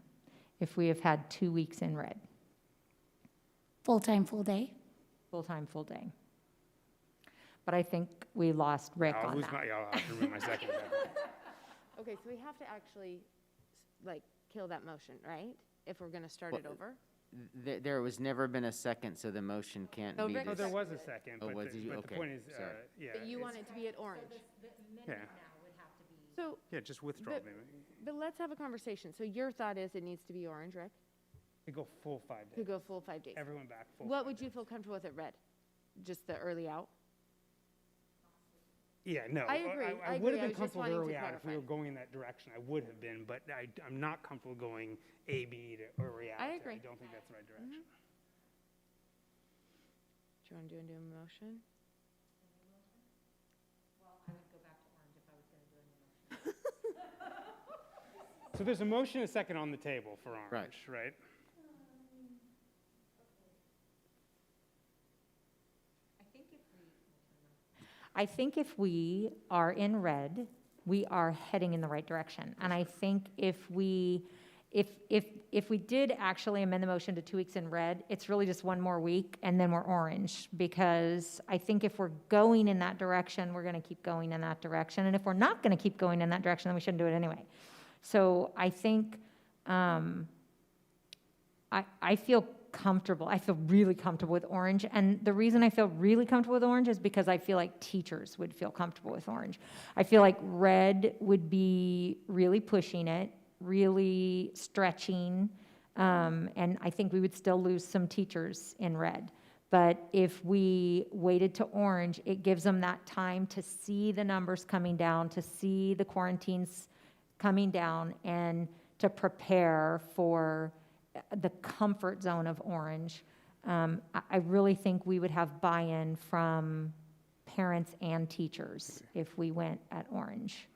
If we have had 2 weeks in red, Full-time, full day? full-time, full day. But I think we lost Rick I'll on lose that. my, I'll have to remove my second. Okay, so we have to actually, like, kill that motion, right? If we're gonna start it Well, over? There was never been a second, so the motion can't No, be. Rick Oh, there dis- was a second, Oh, but was you? the Okay, point is, sorry. yeah. But you it's- want it to be at orange. Yeah, So, yeah, just withdraw. But- maybe. but let's have a conversation. So your thought is it needs to be orange, Rick? We go full 5 days. Could go full 5 days. Everyone back full. What 5 would you days. feel comfortable with it red? Just the early out? Yeah, no. I agree, I would agree. have I been was just comfortable wanting to early out if we clarify. were going in that direction. I would have been, but I'm not comfortable going A, B to early out. I agree. I don't think that's the right direction. Do you want to do a motion? So there's a motion, a second on the table for orange, right? I think if we are in red, we are heading in the right direction. And I think if we did actually amend the motion to 2 weeks in red, it's really just one more week and then we're orange. Because I think if we're going in that direction, we're gonna keep going in that direction. And if we're not gonna keep going in that direction, then we shouldn't do it anyway. So I think, I feel comfortable. I feel really comfortable with orange. And the reason I feel really comfortable with orange is because I feel like teachers would feel comfortable with orange. I feel like red would be really pushing it, really stretching. And I think we would still lose some teachers in red. But if we waited to orange, it gives them that time to see the numbers coming down, to see the quarantines coming down, and to prepare for the comfort zone of orange. I really think we would have buy-in from parents and teachers if we went at orange.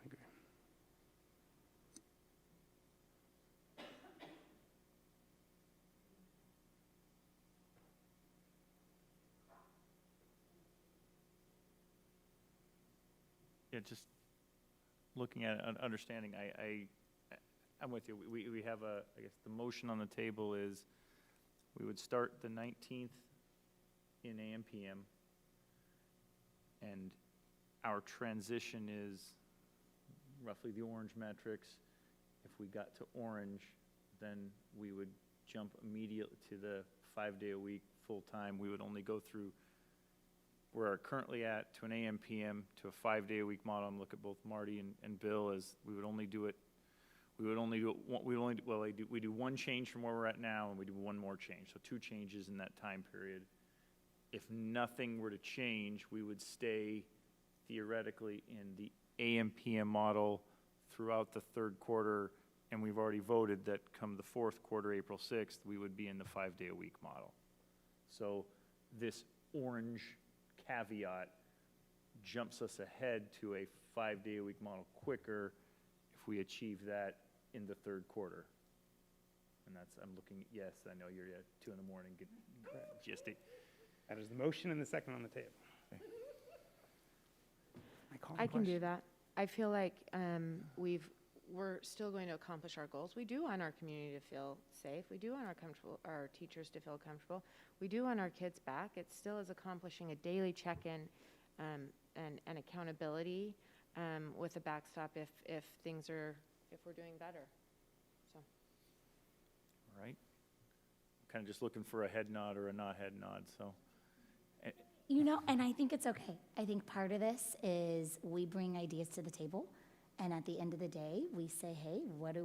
Yeah, just looking at it, understanding, I'm with you. We have I guess the motion on the table is we would start the 19th in AM PM. And our transition is roughly the orange metrics. If we got to orange, then we would jump immediately to the 5-day-a-week full-time. We would only go through where we're currently at to an AM PM to a 5-day-a-week model. And look at both Marty and Bill as we would only do it. We do one change from where we're at now, and we do one more change. So 2 changes in that time period. If nothing were to change, we would stay theoretically in the AM PM model throughout the 3rd quarter, and we've already voted that come the 4th quarter, April 6th, we would be in the 5-day-a-week model. So this orange caveat jumps us ahead to a 5-day-a-week model quicker if we achieve that in the 3rd quarter. And that's, I'm looking, yes, I know you're at 2 in the morning, get GSD. That is the motion and the second on the table. I can do that. I feel like we're still going to accomplish our goals. We do want our community to feel safe. We do want our teachers to feel comfortable. We do want our kids back. It still is accomplishing a daily check-in and accountability with a backstop if we're doing better. So. All right. Kind of just looking for a head nod or a not head nod, so. You know, and I think it's okay. I think part of this is we bring ideas to the table, and at the end of the day, we say, hey, what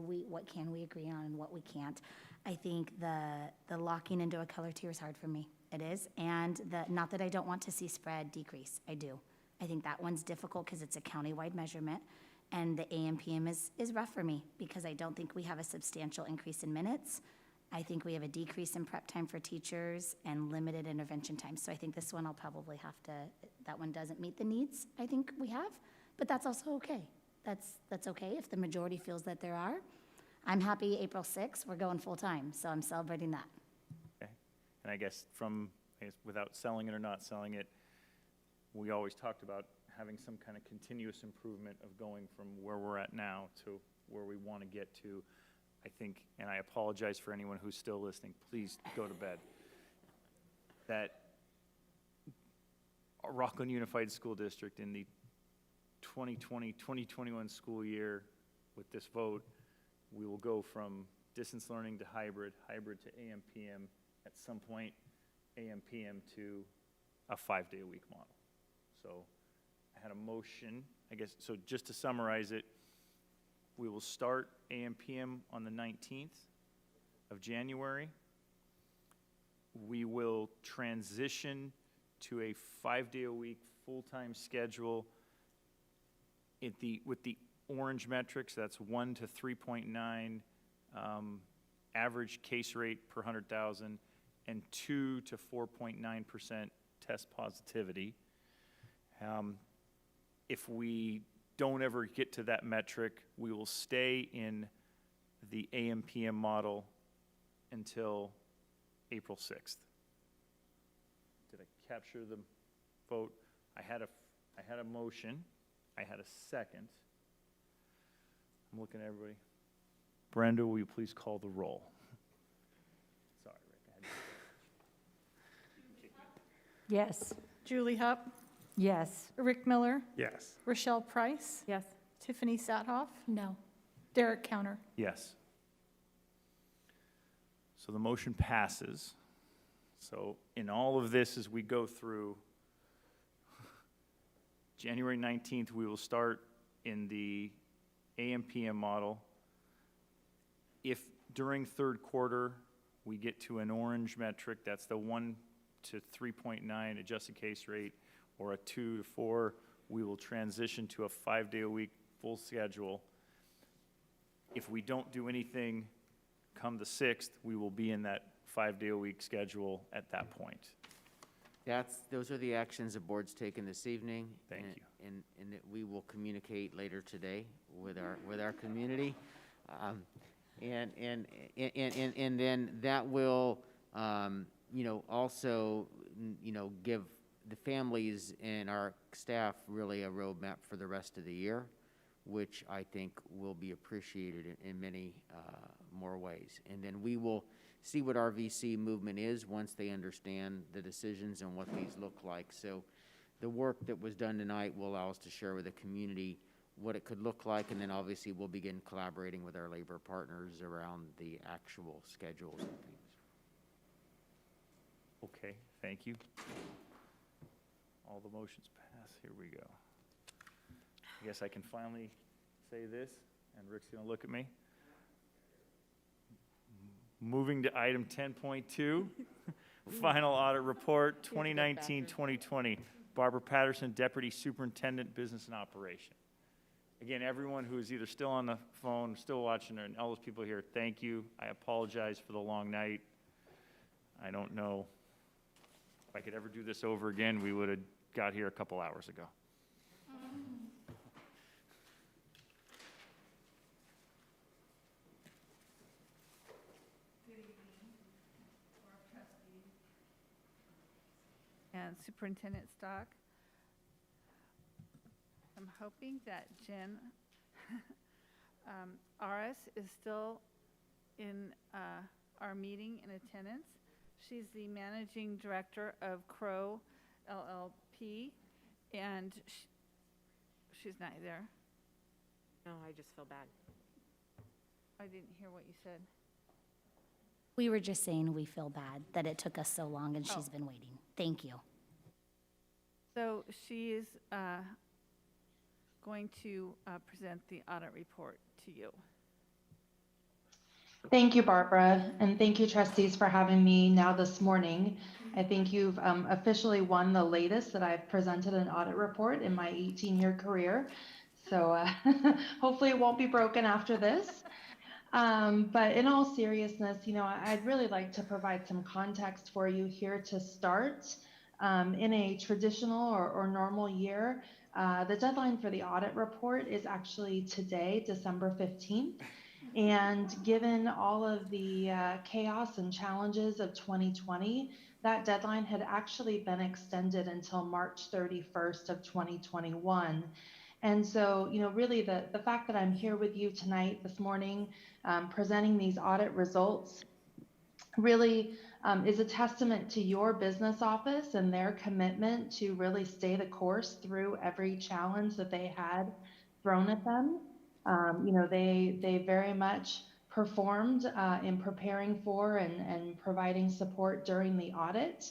can we agree on and what we can't. I think the locking into a color tier is hard for me. It is. And not that I don't want to see spread decrease. I do. I think that one's difficult because it's a countywide measurement. And the AM PM is rough for me because I don't think we have a substantial increase in minutes. I think we have a decrease in prep time for teachers and limited intervention time. So I think this one I'll probably have to, that one doesn't meet the needs I think we have, but that's also okay. That's okay if the majority feels that there are. I'm happy April 6th, we're going full time, so I'm celebrating that. Okay. And I guess without selling it or not selling it, we always talked about having some kind of continuous improvement of going from where we're at now to where we want to get to. I think, and I apologize for anyone who's still listening, please go to bed, that Rocklin Unified School District in the 2020-2021 school year, with this vote, we will go from distance learning to hybrid to AM/PM, at some point AM/PM to a 5-day-a-week model. So I had a motion, I guess, so just to summarize it, we will start AM/PM on the 19th of January. We will transition to a 5-day-a-week full-time schedule with the orange metrics. That's 1 to 3.9 average case rate per 100,000 and 2 to 4.9% test positivity. If we don't ever get to that metric, we will stay in the AM/PM model until April 6th. Did I capture the vote? I had a motion. I had a second. I'm looking at everybody. Brenda, will you please call the roll? Sorry, Rick. Yes. Julie Hupp, Yes. Rick Miller, Yes. Rochelle Price, Yes. Tiffany Sathoff, No. Derek Counter. Yes. So the motion passes. So in all of this, as we go through, January 19th, we will start in the AM/PM model. If during third quarter, we get to an orange metric, that's the 1 to 3.9 adjusted case rate, or a 2 to 4, we will transition to a 5-day-a-week full schedule. If we don't do anything come the 6th, we will be in that 5-day-a-week schedule at that point. Those are the actions the board's taken this evening. Thank you. And that we will communicate later today with our community. And then that will, also, give the families and our staff really a roadmap for the rest of the year, which I think will be appreciated in many more ways. And then we will see what our VC movement is once they understand the decisions and what these look like. So the work that was done tonight will allow us to share with the community what it could look like, and then obviously we'll begin collaborating with our labor partners around the actual schedules and things. Okay, thank you. All the motions pass. Here we go. I guess I can finally say this, and Rick's going to look at me. Moving to item 10.2, final audit report 2019-2020. Barbara Patterson, Deputy Superintendent, Business and Operation. Again, everyone who is either still on the phone, still watching, and all those people here, thank you. I apologize for the long night. I don't know if I could ever do this over again. We would have got here a couple hours ago. And Superintendent Stock. I'm hoping that Jen Aris is still in our meeting in attendance. She's the Managing Director of Crow LLP, and she's not there. No, I just feel bad. I didn't hear what you said. We were just saying we feel bad that it took us so long and she's been waiting. Thank you. So she is going to present the audit report to you. Thank you, Barbara, and thank you, trustees, for having me now this morning. I think you've officially won the latest that I've presented an audit report in my 18-year career. So hopefully it won't be broken after this. But in all seriousness, I'd really like to provide some context for you here to start. In a traditional or normal year, the deadline for the audit report is actually today, December 15th. And given all of the chaos and challenges of 2020, that deadline had actually been extended until March 31st of 2021. And so, really the fact that I'm here with you tonight, this morning, presenting these audit results really is a testament to your business office and their commitment to really stay the course through every challenge that they had thrown at them. They very much performed in preparing for and providing support during the audit.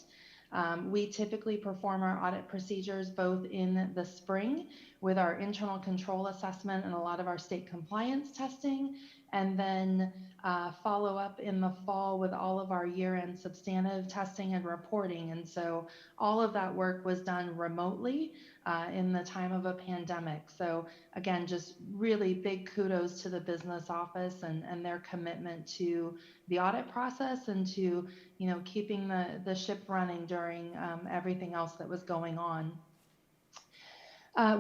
We typically perform our audit procedures both in the spring with our internal control assessment and a lot of our state compliance testing, and then follow up in the fall with all of our year-end substantive testing and reporting. And so all of that work was done remotely in the time of a pandemic. So again, just really big kudos to the business office and their commitment to the audit process and to keeping the ship running during everything else that was going on.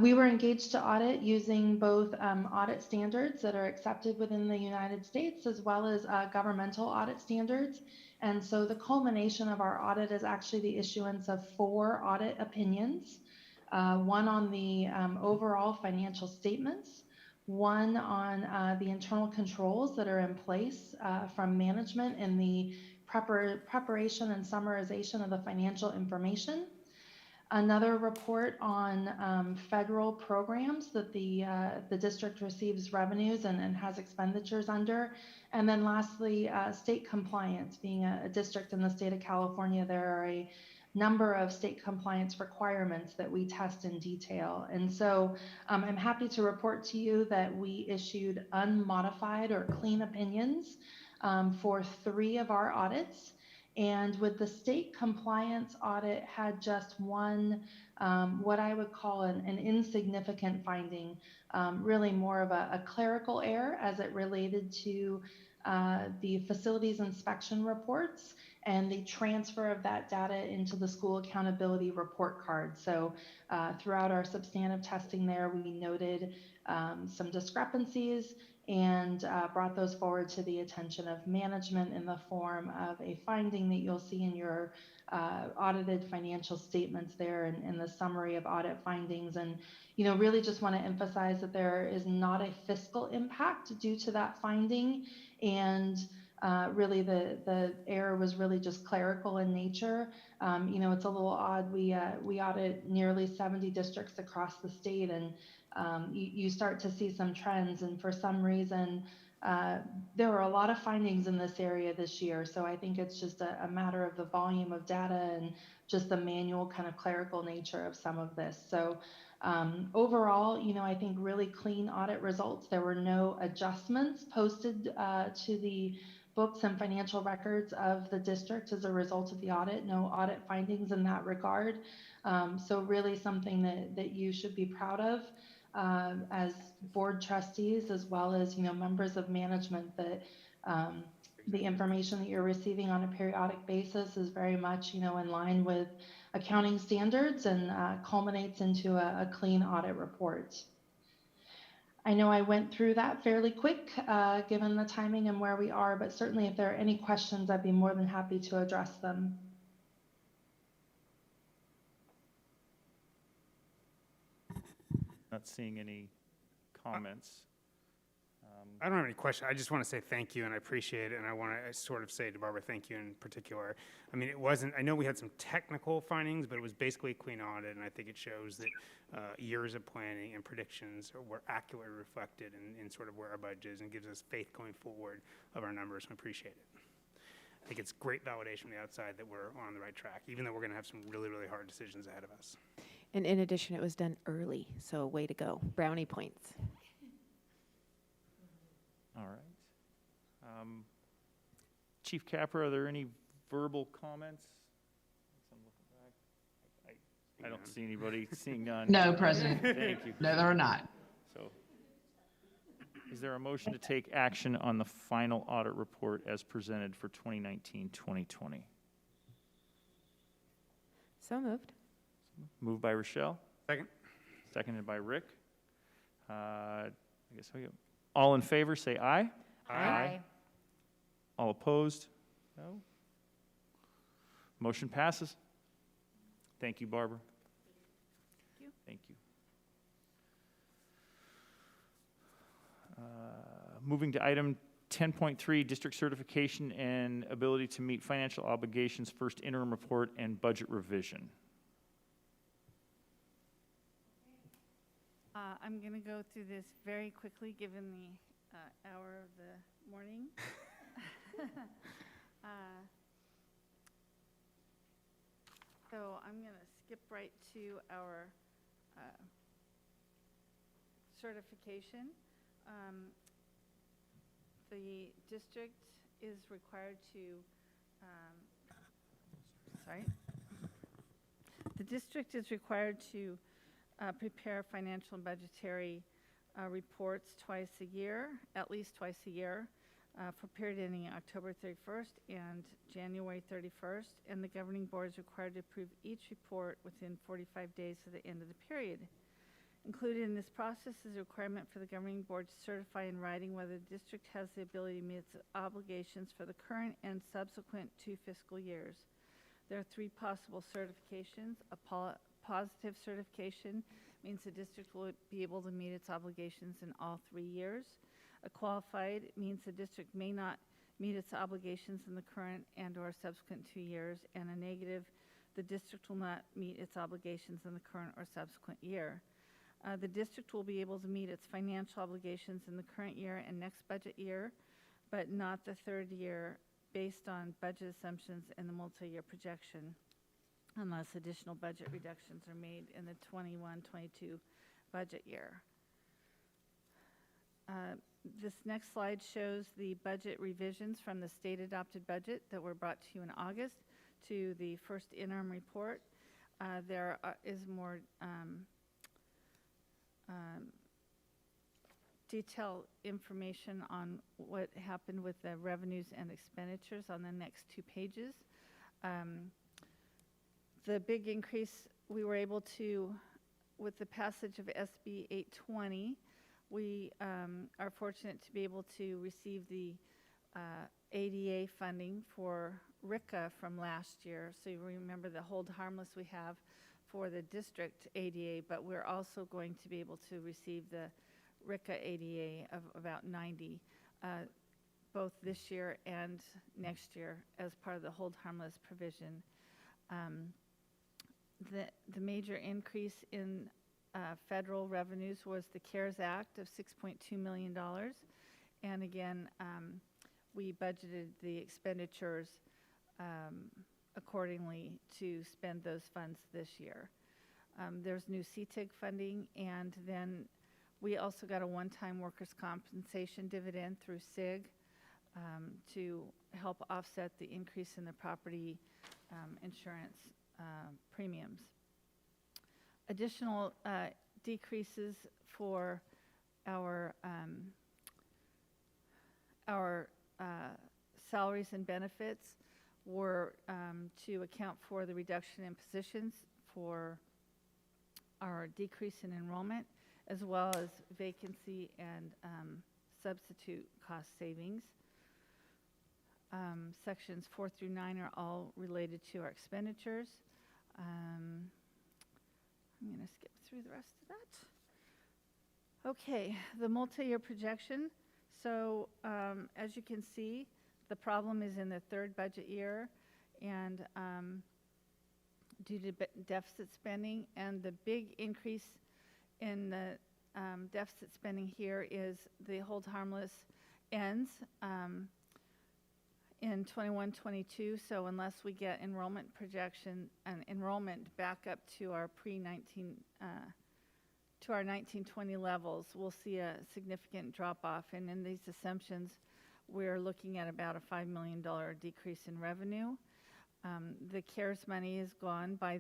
We were engaged to audit using both audit standards that are accepted within the United States as well as governmental audit standards. And so the culmination of our audit is actually the issuance of 4 audit opinions, one on the overall financial statements, one on the internal controls that are in place from management in the preparation and summarization of the financial information, another report on federal programs that the district receives revenues and has expenditures under. And then lastly, state compliance. Being a district in the state of California, there are a number of state compliance requirements that we test in detail. And so I'm happy to report to you that we issued unmodified or clean opinions for 3 of our audits. And with the state compliance audit had just one, what I would call an insignificant finding, really more of a clerical error as it related to the facilities inspection reports and the transfer of that data into the school accountability report card. So throughout our substantive testing there, we noted some discrepancies and brought those forward to the attention of management in the form of a finding that you'll see in your audited financial statements there in the summary of audit findings. And really just want to emphasize that there is not a fiscal impact due to that finding, and really the error was really just clerical in nature. It's a little odd. We audit nearly 70 districts across the state, and you start to see some trends, and for some reason there were a lot of findings in this area this year. So I think it's just a matter of the volume of data and just the manual kind of clerical nature of some of this. So overall, I think really clean audit results. There were no adjustments posted to the books and financial records of the district as a result of the audit, no audit findings in that regard. So really something that you should be proud of as board trustees, as well as members of management, that the information that you're receiving on a periodic basis is very much in line with accounting standards and culminates into a clean audit report. I know I went through that fairly quick given the timing and where we are, but certainly if there are any questions, I'd be more than happy to address them. Not seeing any comments. I don't have any question. I just want to say thank you, and I appreciate it, and I want to sort of say to Barbara, thank you in particular. I mean, it wasn't, I know we had some technical findings, but it was basically a clean audit, and I think it shows that years of planning and predictions were accurately reflected in sort of where our budget is, and gives us faith going forward of our numbers, and I appreciate it. I think it's great validation from the outside that we're on the right track, even though we're going to have some really, really hard decisions ahead of us. And in addition, it was done early, so way to go. Brownie points. All right. Chief Capper, are there any verbal comments? I'm looking back. I don't see anybody, seeing none. No, President. Thank you. No, there are not. So, is there a motion to take action on the final audit report as presented for 2019-2020? So moved. Moved by Rochelle, Second. seconded by Rick. I guess we go. All in favor, say aye. Aye. All opposed? No. Motion passes. Thank you, Barbara. Thank you. Moving to item 10.3, district certification and ability to meet financial obligations, first interim report and budget revision. I'm going to go through this very quickly, given the hour of the morning. So I'm going to skip right to our certification. The district is required to, the district is required to prepare financial and budgetary reports twice a year, at least twice a year, for period ending October 31st and January 31st, and the governing board is required to approve each report within 45 days of the end of the period. Included in this process is a requirement for the governing board to certify in writing whether the district has the ability to meet its obligations for the current and subsequent 2 fiscal years. There are 3 possible certifications. A positive certification means the district will be able to meet its obligations in all 3 years. A qualified means the district may not meet its obligations in the current and/or subsequent 2 years. And a negative, the district will not meet its obligations in the current or subsequent year. The district will be able to meet its financial obligations in the current year and next budget year, but not the 3rd year based on budget assumptions and the multi-year projection, unless additional budget reductions are made in the 21-22 budget year. This next slide shows the budget revisions from the state adopted budget that were brought to you in August to the first interim report. There is more detailed information on what happened with the revenues and expenditures on the next 2 pages. The big increase we were able to, with the passage of SB 820, we are fortunate to be able to receive the ADA funding for RICA from last year. So you remember the hold harmless we have for the district ADA, but we're also going to be able to receive the RICA ADA of about 90, both this year and next year as part of the hold harmless provision. The major increase in federal revenues was the CARES Act of $6.2 million. And again, we budgeted the expenditures accordingly to spend those funds this year. There's new CTIG funding, and then we also got a one-time workers' compensation dividend through SIG to help offset the increase in the property insurance premiums. Additional decreases for our salaries and benefits were to account for the reduction in positions, for our decrease in enrollment, as well as vacancy and substitute cost savings. Sections 4 through 9 are all related to our expenditures. I'm going to skip through the rest of that. Okay, the multi-year projection. So as you can see, the problem is in the 3rd budget year, and due to deficit spending, and the big increase in the deficit spending here is the hold harmless ends in 21-22. So unless we get enrollment projection and enrollment back up to our pre-19 to our 1920 levels, we'll see a significant drop off. And in these assumptions, we're looking at about a $5 million decrease in revenue. The CARES money is gone by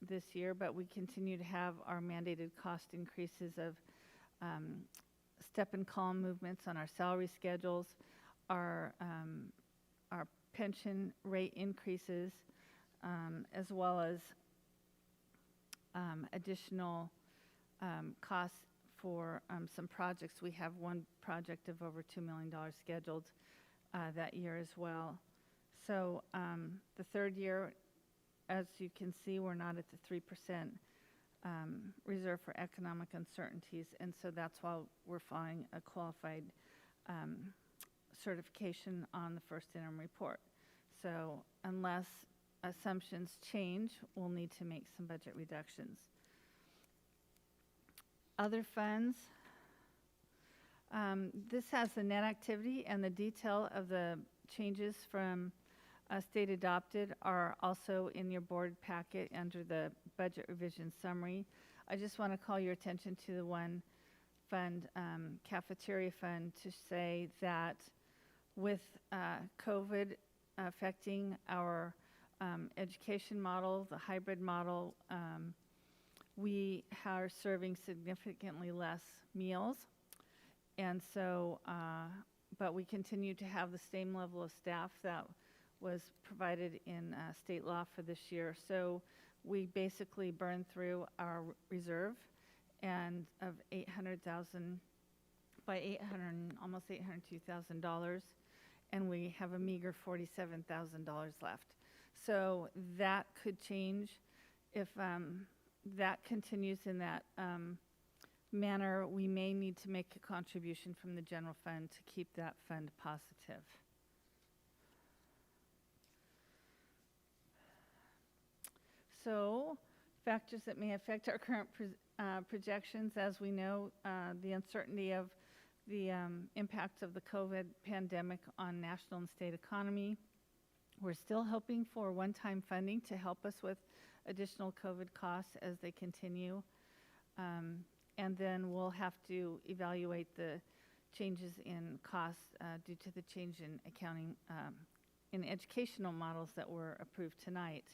this year, but we continue to have our mandated cost increases of step and column movements on our salary schedules, our pension rate increases, as well as additional costs for some projects. We have one project of over $2 million scheduled that year as well. So the third year, as you can see, we're not at the 3% reserve for economic uncertainties, and so that's why we're filing a qualified certification on the first interim report. So unless assumptions change, we'll need to make some budget reductions. Other funds. This has the net activity, and the detail of the changes from state adopted are also in your board packet under the budget revision summary. I just want to call your attention to the one fund, cafeteria fund, to say that with COVID affecting our education model, the hybrid model, we are serving significantly less meals. And so, but we continue to have the same level of staff that was provided in state law for this year. So we basically burned through our reserve and of $800,000 by almost $802,000, and we have a meager $47,000 left. So that could change if that continues in that manner. We may need to make a contribution from the general fund to keep that fund positive. So, factors that may affect our current projections, as we know, the uncertainty of the impacts of the COVID pandemic on national and state economy. We're still hoping for one-time funding to help us with additional COVID costs as they continue. And then we'll have to evaluate the changes in costs due to the change in accounting, in educational models that were approved tonight.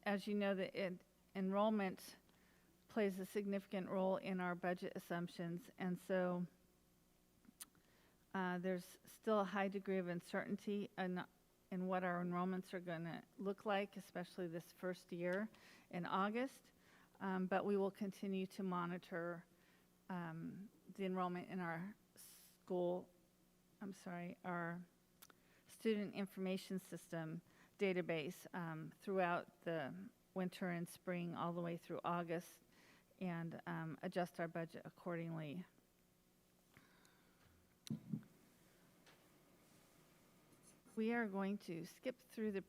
As you know, the enrollment plays a significant role in our budget assumptions, and so there's still a high degree of uncertainty in what our enrollments are going to look like, especially this first year in August. But we will continue to monitor the enrollment in our our student information system database throughout the winter and spring all the way through August, and adjust our budget accordingly. We are going to skip through the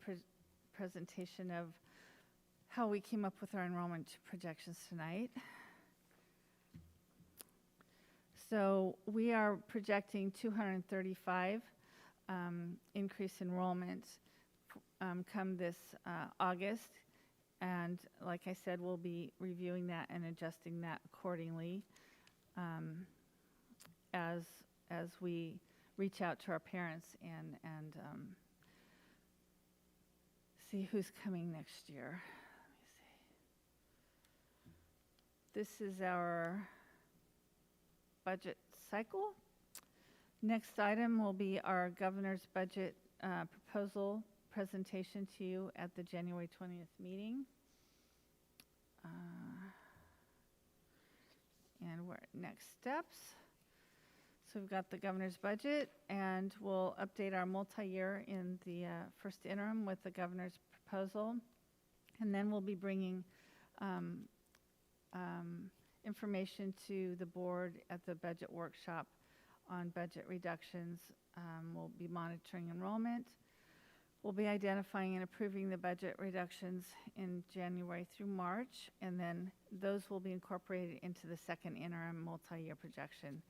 presentation of how we came up with our enrollment projections tonight. So we are projecting 235 increase enrollment come this August, and like I said, we'll be reviewing that and adjusting that accordingly as we reach out to our parents and see who's coming next year. Let me see. This is our budget cycle. Next item will be our governor's budget proposal presentation to you at the January 20th meeting. And we're at next steps. So we've got the governor's budget, and we'll update our multi-year in the first interim with the governor's proposal. And then we'll be bringing information to the board at the budget workshop on budget reductions. We'll be monitoring enrollment. We'll be identifying and approving the budget reductions in January through March, and then those will be incorporated into the second interim multi-year projection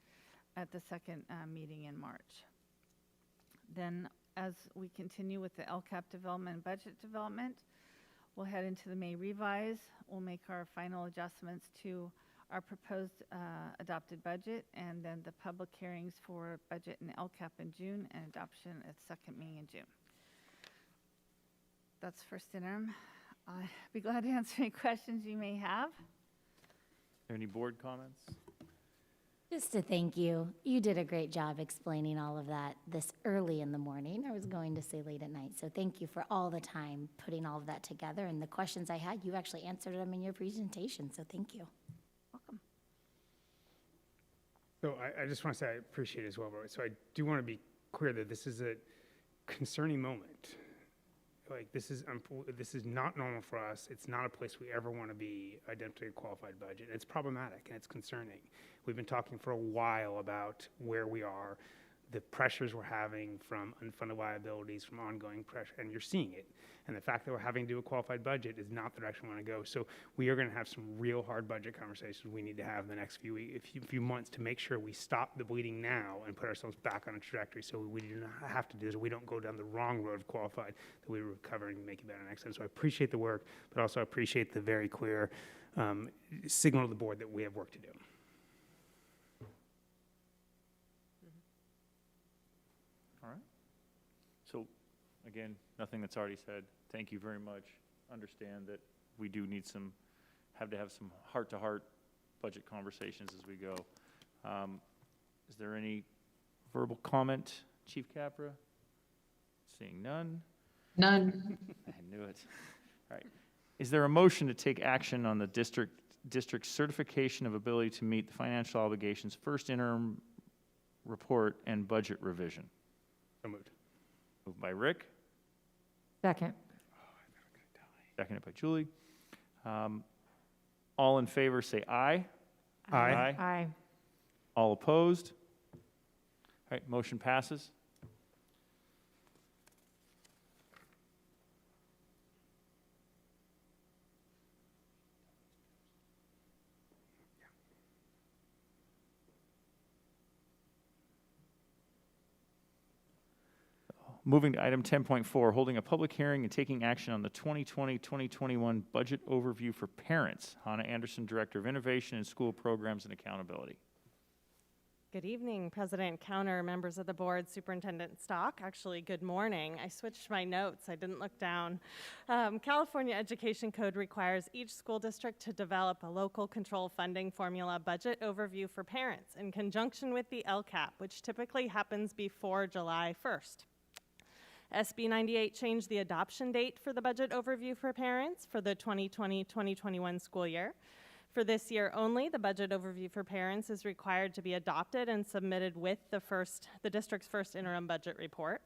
at the second meeting in March. Then as we continue with the LCAP development and budget development, we'll head into the May revise. We'll make our final adjustments to our proposed adopted budget, and then the public hearings for budget and LCAP in June, and adoption at second meeting in June. That's first interim. I'd be glad to answer any questions you may have. Are there any board comments? Just to thank you. You did a great job explaining all of that this early in the morning. I was going to say late at night. So thank you for all the time putting all of that together. And the questions I had, you actually answered them in your presentation. So thank you. Welcome. So I just want to say I appreciate it as well, Roy. So I do want to be clear that this is a concerning moment. Like, this is not normal for us. It's not a place we ever want to be identifying a qualified budget. It's problematic and it's concerning. We've been talking for a while about where we are, the pressures we're having from unfunded liabilities, from ongoing pressure, and you're seeing it. And the fact that we're having to do a qualified budget is not the direction we want to go. So we are going to have some real hard budget conversations we need to have in the next few months to make sure we stop the bleeding now and put ourselves back on a trajectory so we do not have to do this, we don't go down the wrong road of qualified, that we recover and make it better next time. So I appreciate the work, but also appreciate the very clear signal to the board that we have work to do. All right. So, again, nothing that's already said. Thank you very much. Understand that we do need have to have some heart-to-heart budget conversations as we go. Is there any verbal comment, Chief Capra? Seeing none. None. I knew it. All right. Is there a motion to take action on the district's certification of ability to meet the financial obligations, first interim report, and budget revision? So moved. Moved by Rick. Second. Seconded by Julie. All in favor say aye. Aye. Aye. All opposed? All right, motion passes. Moving to item 10.4, holding a public hearing and taking action on the 2020-2021 budget overview for parents. Hannah Anderson, Director of Innovation and School Programs and Accountability. Good evening, President Counter, members of the board, Superintendent Stock. Actually, good morning. I switched my notes. I didn't look down. California Education Code requires each school district to develop a local control funding formula budget overview for parents in conjunction with the LCAP, which typically happens before July 1st. SB 98 changed the adoption date for the budget overview for parents for the 2020-2021 school year. For this year only, the budget overview for parents is required to be adopted and submitted with the district's first interim budget report.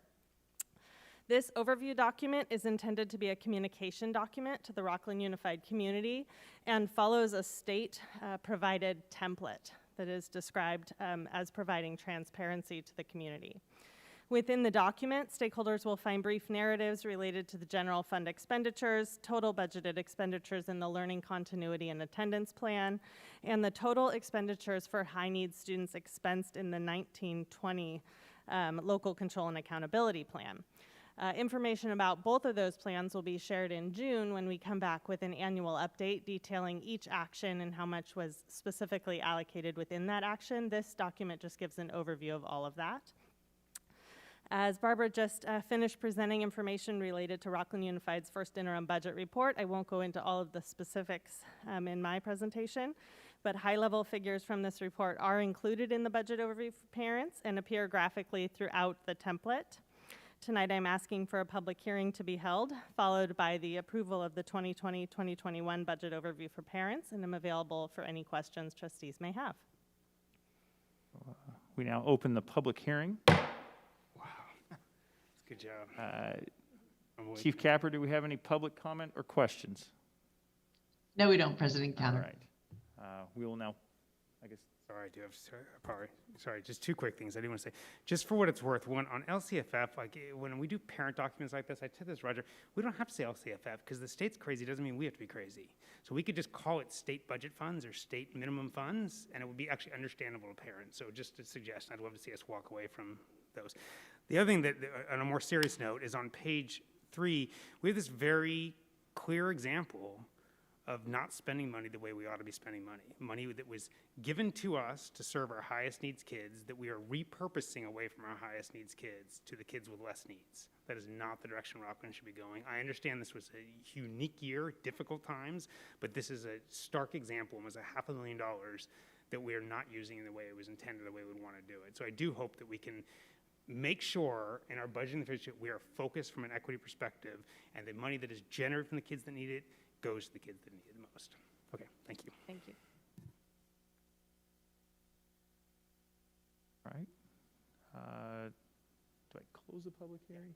This overview document is intended to be a communication document to the Rocklin Unified Community and follows a state-provided template that is described as providing transparency to the community. Within the document, stakeholders will find brief narratives related to the general fund expenditures, total budgeted expenditures in the learning continuity and attendance plan, and the total expenditures for high-needs students expensed in the 1920 local control and accountability plan. Information about both of those plans will be shared in June when we come back with an annual update detailing each action and how much was specifically allocated within that action. This document just gives an overview of all of that. As Barbara just finished presenting information related to Rocklin Unified's first interim budget report, I won't go into all of the specifics in my presentation, but high-level figures from this report are included in the budget overview for parents and appear graphically throughout the template. Tonight I'm asking for a public hearing to be held, followed by the approval of the 2020-2021 budget overview for parents, and I'm available for any questions trustees may have. We now open the public hearing. Good job. Chief Capper, do we have any public comment or questions? No, we don't, President Counter. All right. We will now, I guess. Sorry, I do have, sorry, just two quick things I do want to say. Just for what it's worth, one, on LCFF, like when we do parent documents like this, I said this, Roger, we don't have to say LCFF because the state's crazy doesn't mean we have to be crazy. So we could just call it state budget funds or state minimum funds, and it would be actually understandable to parents. So just a suggestion, I'd love to see us walk away from those. The other thing that, on a more serious note, is on page 3, we have this very clear example of not spending money the way we ought to be spending money. Money that was given to us to serve our highest needs kids that we are repurposing away from our highest needs kids to the kids with less needs. That is not the direction Rocklin should be going. I understand this was a unique year, difficult times, but this is a stark example, almost $500,000 that we are not using in the way it was intended, the way we would want to do it. So I do hope that we can make sure in our budget in the future we are focused from an equity perspective, and the money that is generated from the kids that need it goes to the kids that need it the most. Okay, thank you. Thank you. All right. Do I close the public hearing?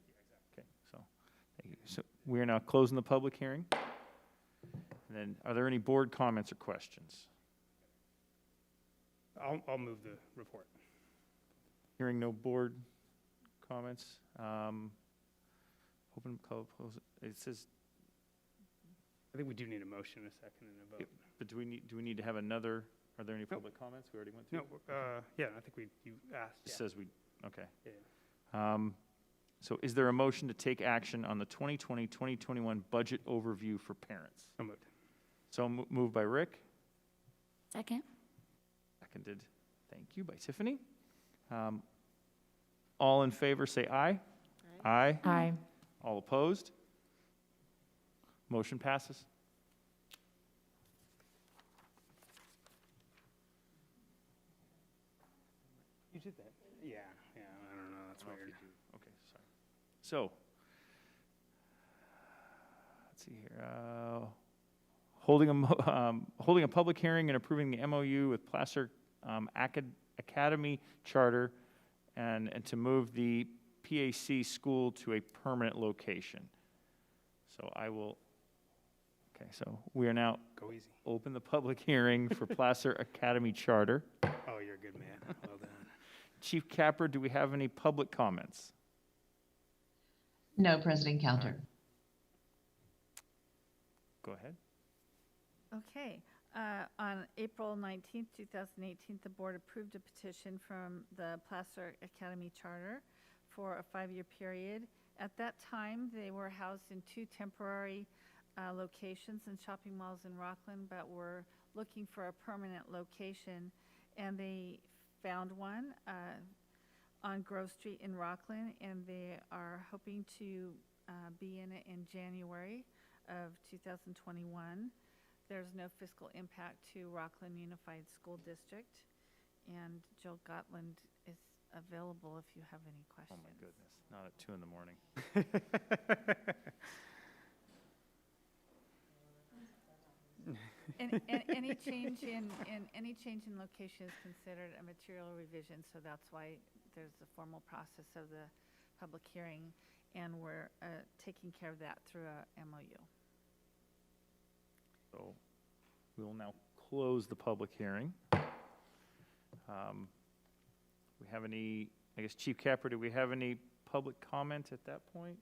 Okay, so, thank you. So we are now closing the public hearing. And then, are there any board comments or questions? I'll move the report. Hearing no board comments. Open, close, it says, I think we do need a motion, a second, and a vote. but do we need to have another, are there any public comments? We already went through? No, yeah, I think you asked. It Yeah. says we, okay. Yeah. So is there a motion to take action on the 2020-2021 budget overview for parents? So moved. So moved by Rick, Second. seconded, thank you, by Tiffany. All in favor, say aye. Aye. Aye. All opposed? Motion passes. You did that? Yeah, I don't know, that's weird. Okay, sorry. So, let's see here. Holding a public hearing and approving the MOU with Placer Academy Charter and to move the PAC school to a permanent location. So I will, okay, so we are now Go easy. open the public hearing for Placer Academy Charter. Oh, you're a good man. Well done. Chief Capper, do we have any public comments? No, President Counter. Go ahead. Okay. On April 19th, 2018, the board approved a petition from the Placer Academy Charter for a 5-year period. At that time, they were housed in 2 temporary locations in shopping malls in Rocklin, but were looking for a permanent location, and they found one on Grove Street in Rocklin, and they are hoping to be in it in January of 2021. There's no fiscal impact to Rocklin Unified School District, and Jill Gotland is available if you have any questions. Oh my goodness, not at 2 in the morning. And any change in location is considered a material revision, so that's why there's the formal process of the public hearing, and we're taking care of that through a MOU. So we will now close the public hearing. We have any, I guess, Chief Capper, do we have any public comment at that point?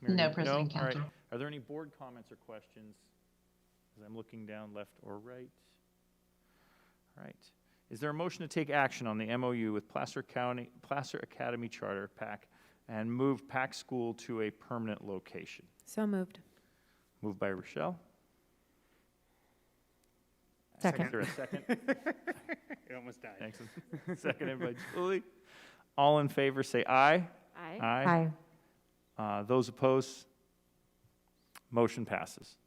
No, President All right. Counter. Are there any board comments or questions? As I'm looking down left or right. All right. Is there a motion to take action on the MOU with Placer Academy Charter, PAC, and move PAC school to a permanent location? So moved. Moved by Rochelle. Second. Is there a second? It almost died. Thanks. Seconded by Julie. All in favor, say aye. Aye. Aye. Those opposed? Motion passes.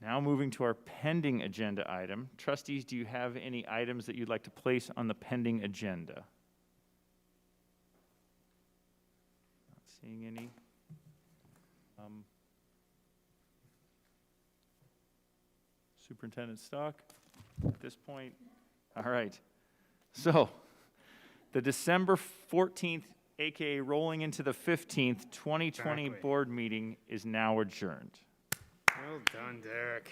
Now moving to our pending agenda item. Trustees, do you have any items that you'd like to place on the pending agenda? Not seeing any. Superintendent Stock, at this point. All right. So, the December 14th, AKA rolling into the 15th, 2020 Exactly. board meeting is now adjourned. Well done, Derek.